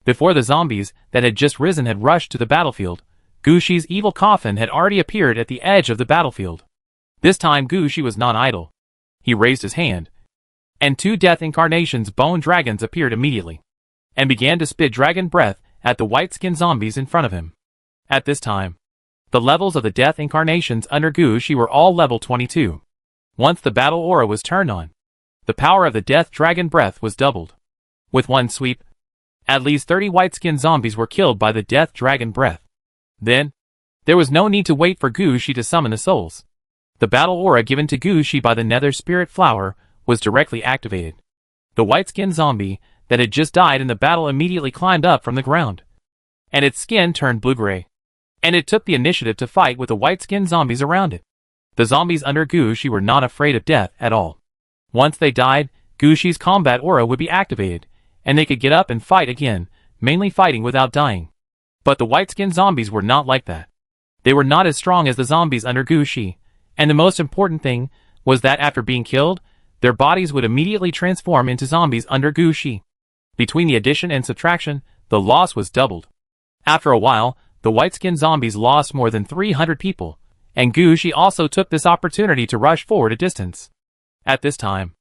Before the zombies that had just risen had rushed to the battlefield, Gushi's evil coffin had already appeared at the edge of the battlefield. This time Gushi was not idle. He raised his hand, and 2 Death Incarnation's bone dragons appeared immediately, and began to spit dragon breath at the white-skinned zombies in front of him. At this time, the levels of the Death Incarnations under Gushi were all level 22. Once the battle aura was turned on, the power of the Death Dragon Breath was doubled. With one sweep, at least 30 white-skinned zombies were killed by the Death Dragon Breath. Then, there was no need to wait for Gushi to summon the souls. The battle aura given to Gushi by the Nether Spirit Flower was directly activated. The white-skinned zombie that had just died in the battle immediately climbed up from the ground, and its skin turned blue-gray, and it took the initiative to fight with the white-skinned zombies around it. The zombies under Gushi were not afraid of death at all. Once they died, Gushi's combat aura would be activated, and they could get up and fight again, mainly fighting without dying. But the white-skinned zombies were not like that. They were not as strong as the zombies under Gushi, and the most important thing was that after being killed, their bodies would immediately transform into zombies under Gushi. Between the addition and subtraction, the loss was doubled. After a while, the white-skinned zombies lost more than 300 people, and Gushi also took this opportunity to rush forward a distance. At this time,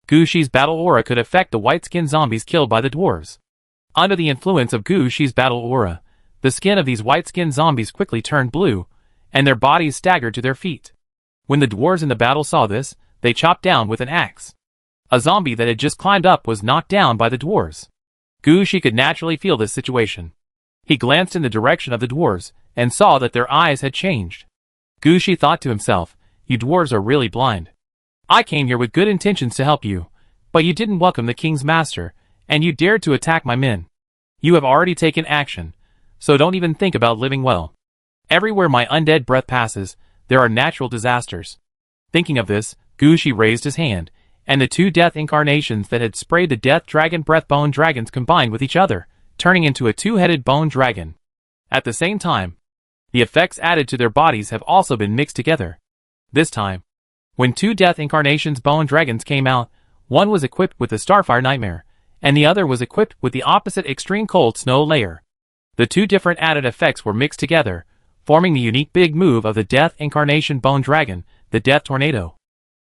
Gushi's battle aura could affect the white-skinned zombies killed by the dwarves. Under the influence of Gushi's battle aura, the skin of these white-skinned zombies quickly turned blue, and their bodies staggered to their feet. When the dwarves in the battle saw this, they chopped down with an axe. A zombie that had just climbed up was knocked down by the dwarves. Gushi could naturally feel this situation. He glanced in the direction of the dwarves, and saw that their eyes had changed. Gushi thought to himself, "You dwarves are really blind. I came here with good intentions to help you, but you didn't welcome the king's master, and you dared to attack my men. You have already taken action, so don't even think about living well. Everywhere my undead breath passes, there are natural disasters." Thinking of this, Gushi raised his hand, and the 2 Death Incarnations that had sprayed the Death Dragon Breath bone dragons combined with each other, turning into a 2-headed bone dragon. At the same time, the effects added to their bodies have also been mixed together. This time, when 2 Death Incarnations bone dragons came out, one was equipped with the Starfire Nightmare, and the other was equipped with the opposite Extreme Cold Snow Layer. The 2 different added effects were mixed together, forming the unique big move of the Death Incarnation bone dragon, the Death Tornado.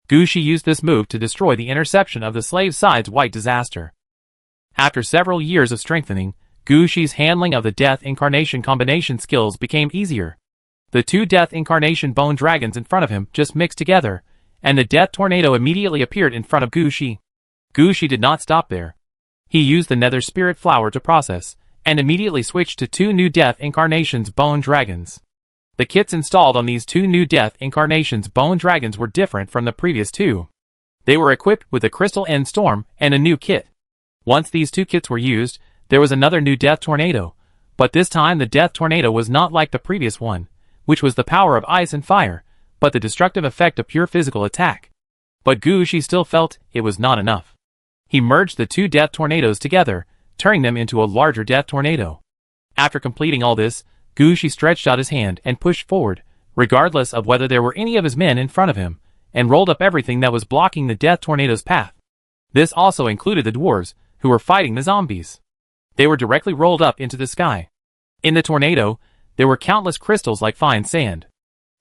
Gushi used this move to destroy the interception of the Slave Side's White Disaster. After several years of strengthening, Gushi's handling of the Death Incarnation combination skills became easier. The 2 Death Incarnation bone dragons in front of him just mixed together, and the Death Tornado immediately appeared in front of Gushi. Gushi did not stop there. He used the Nether Spirit Flower to process, and immediately switched to 2 new Death Incarnations bone dragons. The kits installed on these 2 new Death Incarnations bone dragons were different from the previous 2. They were equipped with a Crystal End Storm and a new kit. Once these 2 kits were used, there was another new Death Tornado, but this time the Death Tornado was not like the previous one, which was the power of ice and fire, but the destructive effect of pure physical attack. But Gushi still felt it was not enough. He merged the 2 Death Tornadoes together, turning them into a larger Death Tornado. After completing all this, Gushi stretched out his hand and pushed forward, regardless of whether there were any of his men in front of him, and rolled up everything that was blocking the Death Tornado's path. This also included the dwarves, who were fighting the zombies. They were directly rolled up into the sky. In the tornado, there were countless crystals like fine sand.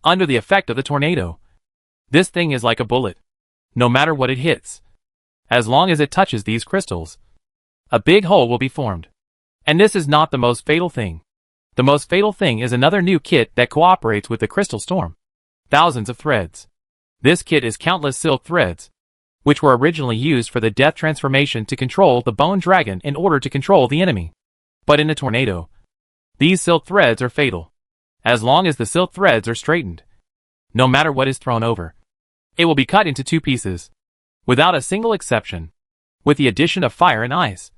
Under the effect of the tornado, this thing is like a bullet. No matter what it hits, as long as it touches these crystals, a big hole will be formed. And this is not the most fatal thing. The most fatal thing is another new kit that cooperates with the crystal storm. Thousands of threads. This kit is countless silk threads, which were originally used for the death transformation to control the bone dragon in order to control the enemy. But in a tornado, these silk threads are fatal. As long as the silk threads are straightened, no matter what is thrown over, it will be cut into two pieces, without a single exception, with the addition of fire and ice.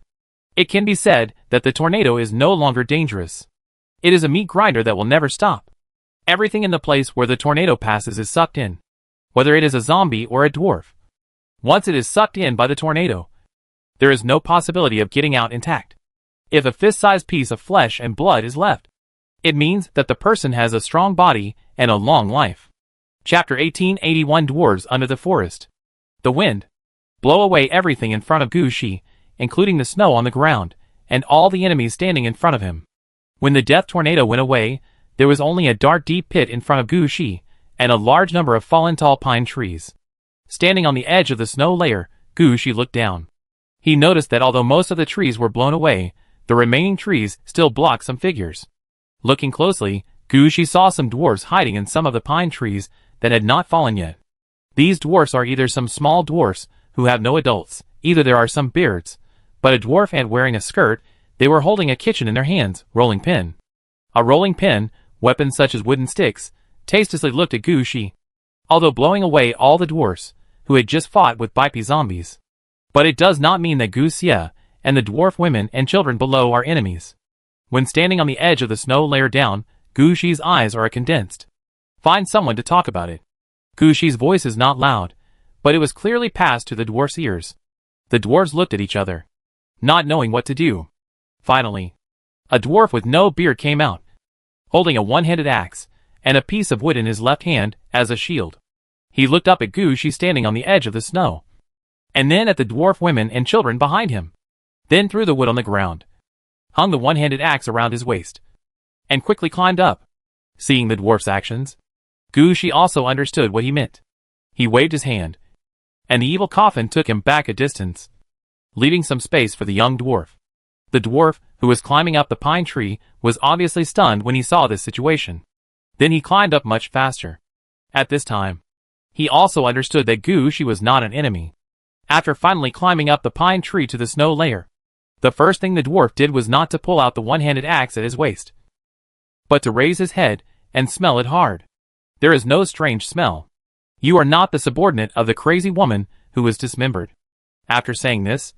It can be said that the tornado is no longer dangerous. It is a meat grinder that will never stop. Everything in the place where the tornado passes is sucked in, whether it is a zombie or a dwarf. Once it is sucked in by the tornado, there is no possibility of getting out intact. If a fist-sized piece of flesh and blood is left, it means that the person has a strong body and a long life. Chapter 1881 Dwarves Under the Forest. The wind. Blow away everything in front of Gushi, including the snow on the ground, and all the enemies standing in front of him. When the death tornado went away, there was only a dark deep pit in front of Gushi, and a large number of fallen tall pine trees. Standing on the edge of the snow layer, Gushi looked down. He noticed that although most of the trees were blown away, the remaining trees still blocked some figures. Looking closely, Gushi saw some dwarfs hiding in some of the pine trees that had not fallen yet. These dwarfs are either some small dwarfs who have no adults, either there are some beards, but a dwarf and wearing a skirt, they were holding a kitchen in their hands, rolling pin. A rolling pin, weapons such as wooden sticks, tastelessly looked at Gushi, although blowing away all the dwarfs, who had just fought with Bipe zombies. But it does not mean that Gusia and the dwarf women and children below are enemies. When standing on the edge of the snow layer down, Gushi's eyes are condensed. Find someone to talk about it. Gushi's voice is not loud, but it was clearly passed to the dwarf's ears. The dwarves looked at each other, not knowing what to do. Finally, a dwarf with no beard came out, holding a one-handed axe, and a piece of wood in his left hand as a shield. He looked up at Gushi standing on the edge of the snow, and then at the dwarf women and children behind him. Then threw the wood on the ground, hung the one-handed axe around his waist, and quickly climbed up. Seeing the dwarf's actions, Gushi also understood what he meant. He waved his hand, and the evil coffin took him back a distance, leaving some space for the young dwarf. The dwarf, who was climbing up the pine tree, was obviously stunned when he saw this situation. Then he climbed up much faster. At this time, he also understood that Gushi was not an enemy. After finally climbing up the pine tree to the snow layer, the first thing the dwarf did was not to pull out the one-handed axe at his waist, but to raise his head and smell it hard. There is no strange smell. You are not the subordinate of the crazy woman who was dismembered. After saying this,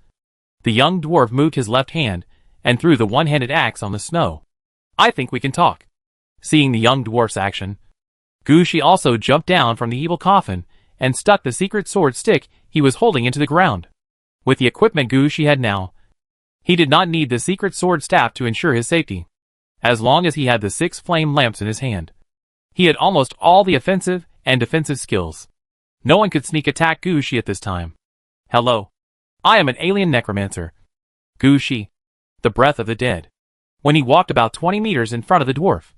the young dwarf moved his left hand and threw the one-handed axe on the snow. I think we can talk. Seeing the young dwarf's action, Gushi also jumped down from the evil coffin and stuck the secret sword stick he was holding into the ground. With the equipment Gushi had now, he did not need the secret sword staff to ensure his safety. As long as he had the 6 flame lamps in his hand, he had almost all the offensive and defensive skills. No one could sneak attack Gushi at this time. Hello. I am an alien necromancer. Gushi, the breath of the dead. When he walked about 20 meters in front of the dwarf,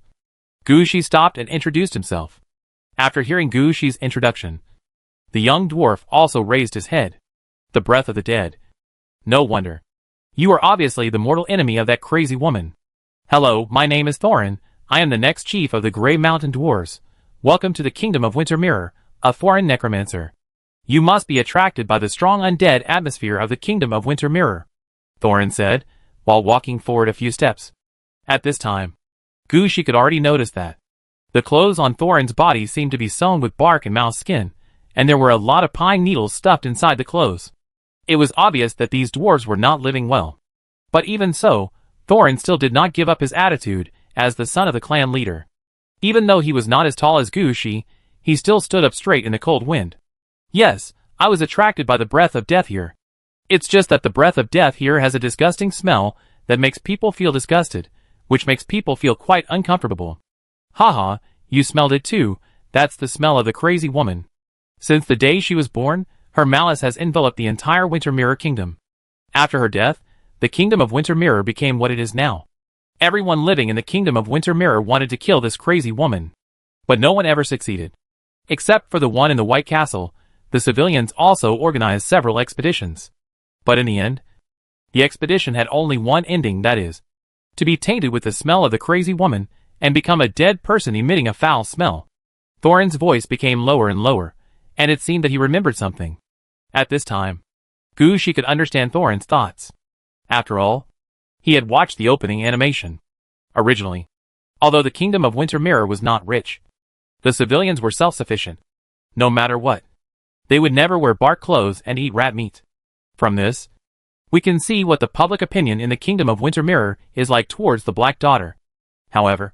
Gushi stopped and introduced himself. After hearing Gushi's introduction, the young dwarf also raised his head. The breath of the dead. No wonder. You are obviously the mortal enemy of that crazy woman. Hello, my name is Thorin. I am the next chief of the Grey Mountain Dwarves. Welcome to the Kingdom of Winter Mirror, a foreign necromancer. You must be attracted by the strong undead atmosphere of the Kingdom of Winter Mirror, Thorin said, while walking forward a few steps. At this time, Gushi could already notice that the clothes on Thorin's body seemed to be sewn with bark and mouse skin, and there were a lot of pine needles stuffed inside the clothes. It was obvious that these dwarves were not living well. But even so, Thorin still did not give up his attitude as the son of the clan leader. Even though he was not as tall as Gushi, he still stood up straight in the cold wind. Yes, I was attracted by the breath of death here. It's just that the breath of death here has a disgusting smell that makes people feel disgusted, which makes people feel quite uncomfortable. Haha, you smelled it too. That's the smell of the crazy woman. Since the day she was born, her malice has enveloped the entire Winter Mirror Kingdom. After her death, the Kingdom of Winter Mirror became what it is now. Everyone living in the Kingdom of Winter Mirror wanted to kill this crazy woman. But no one ever succeeded. Except for the one in the White Castle, the civilians also organized several expeditions. But in the end, the expedition had only one ending, that is, to be tainted with the smell of the crazy woman and become a dead person emitting a foul smell. Thorin's voice became lower and lower, and it seemed that he remembered something. At this time, Gushi could understand Thorin's thoughts. After all, he had watched the opening animation. Originally, although the Kingdom of Winter Mirror was not rich, the civilians were self-sufficient. No matter what, they would never wear bark clothes and eat rat meat. From this, we can see what the public opinion in the Kingdom of Winter Mirror is like towards the Black Daughter. However,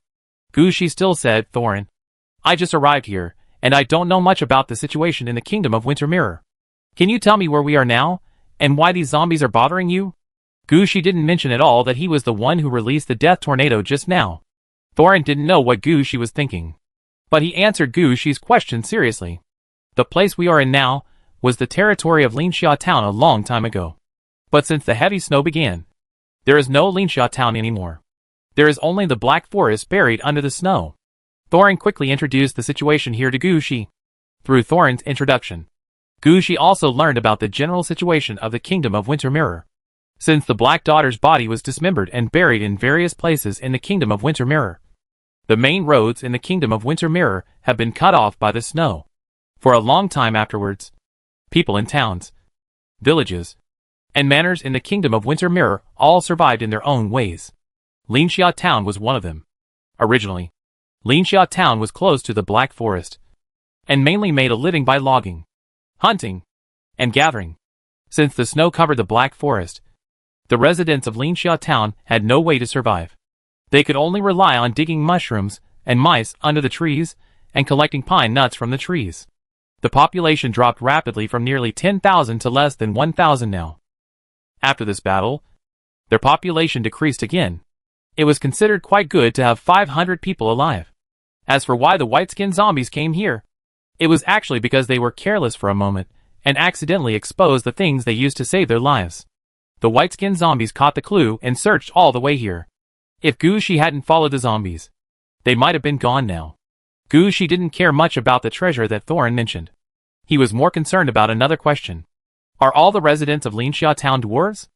Gushi still said, Thorin, I just arrived here, and I don't know much about the situation in the Kingdom of Winter Mirror. Can you tell me where we are now, and why these zombies are bothering you? Gushi didn't mention at all that he was the one who released the death tornado just now. Thorin didn't know what Gushi was thinking. But he answered Gushi's question seriously. The place we are in now was the territory of Linxia Town a long time ago. But since the heavy snow began, there is no Linxia Town anymore. There is only the Black Forest buried under the snow. Thorin quickly introduced the situation here to Gushi. Through Thorin's introduction, Gushi also learned about the general situation of the Kingdom of Winter Mirror. Since the Black Daughter's body was dismembered and buried in various places in the Kingdom of Winter Mirror, the main roads in the Kingdom of Winter Mirror have been cut off by the snow. For a long time afterwards, people in towns, villages, and manors in the Kingdom of Winter Mirror all survived in their own ways. Linxia Town was one of them. Originally, Linxia Town was close to the Black Forest, and mainly made a living by logging, hunting, and gathering. Since the snow covered the Black Forest, the residents of Linxia Town had no way to survive. They could only rely on digging mushrooms and mice under the trees and collecting pine nuts from the trees. The population dropped rapidly from nearly 10,000 to less than 1,000 now. After this battle, their population decreased again. It was considered quite good to have 500 people alive. As for why the white-skinned zombies came here, it was actually because they were careless for a moment and accidentally exposed the things they used to save their lives. The white-skinned zombies caught the clue and searched all the way here. If Gushi hadn't followed the zombies, they might have been gone now. Gushi didn't care much about the treasure that Thorin mentioned. He was more concerned about another question. Are all the residents of Linxia Town dwarves?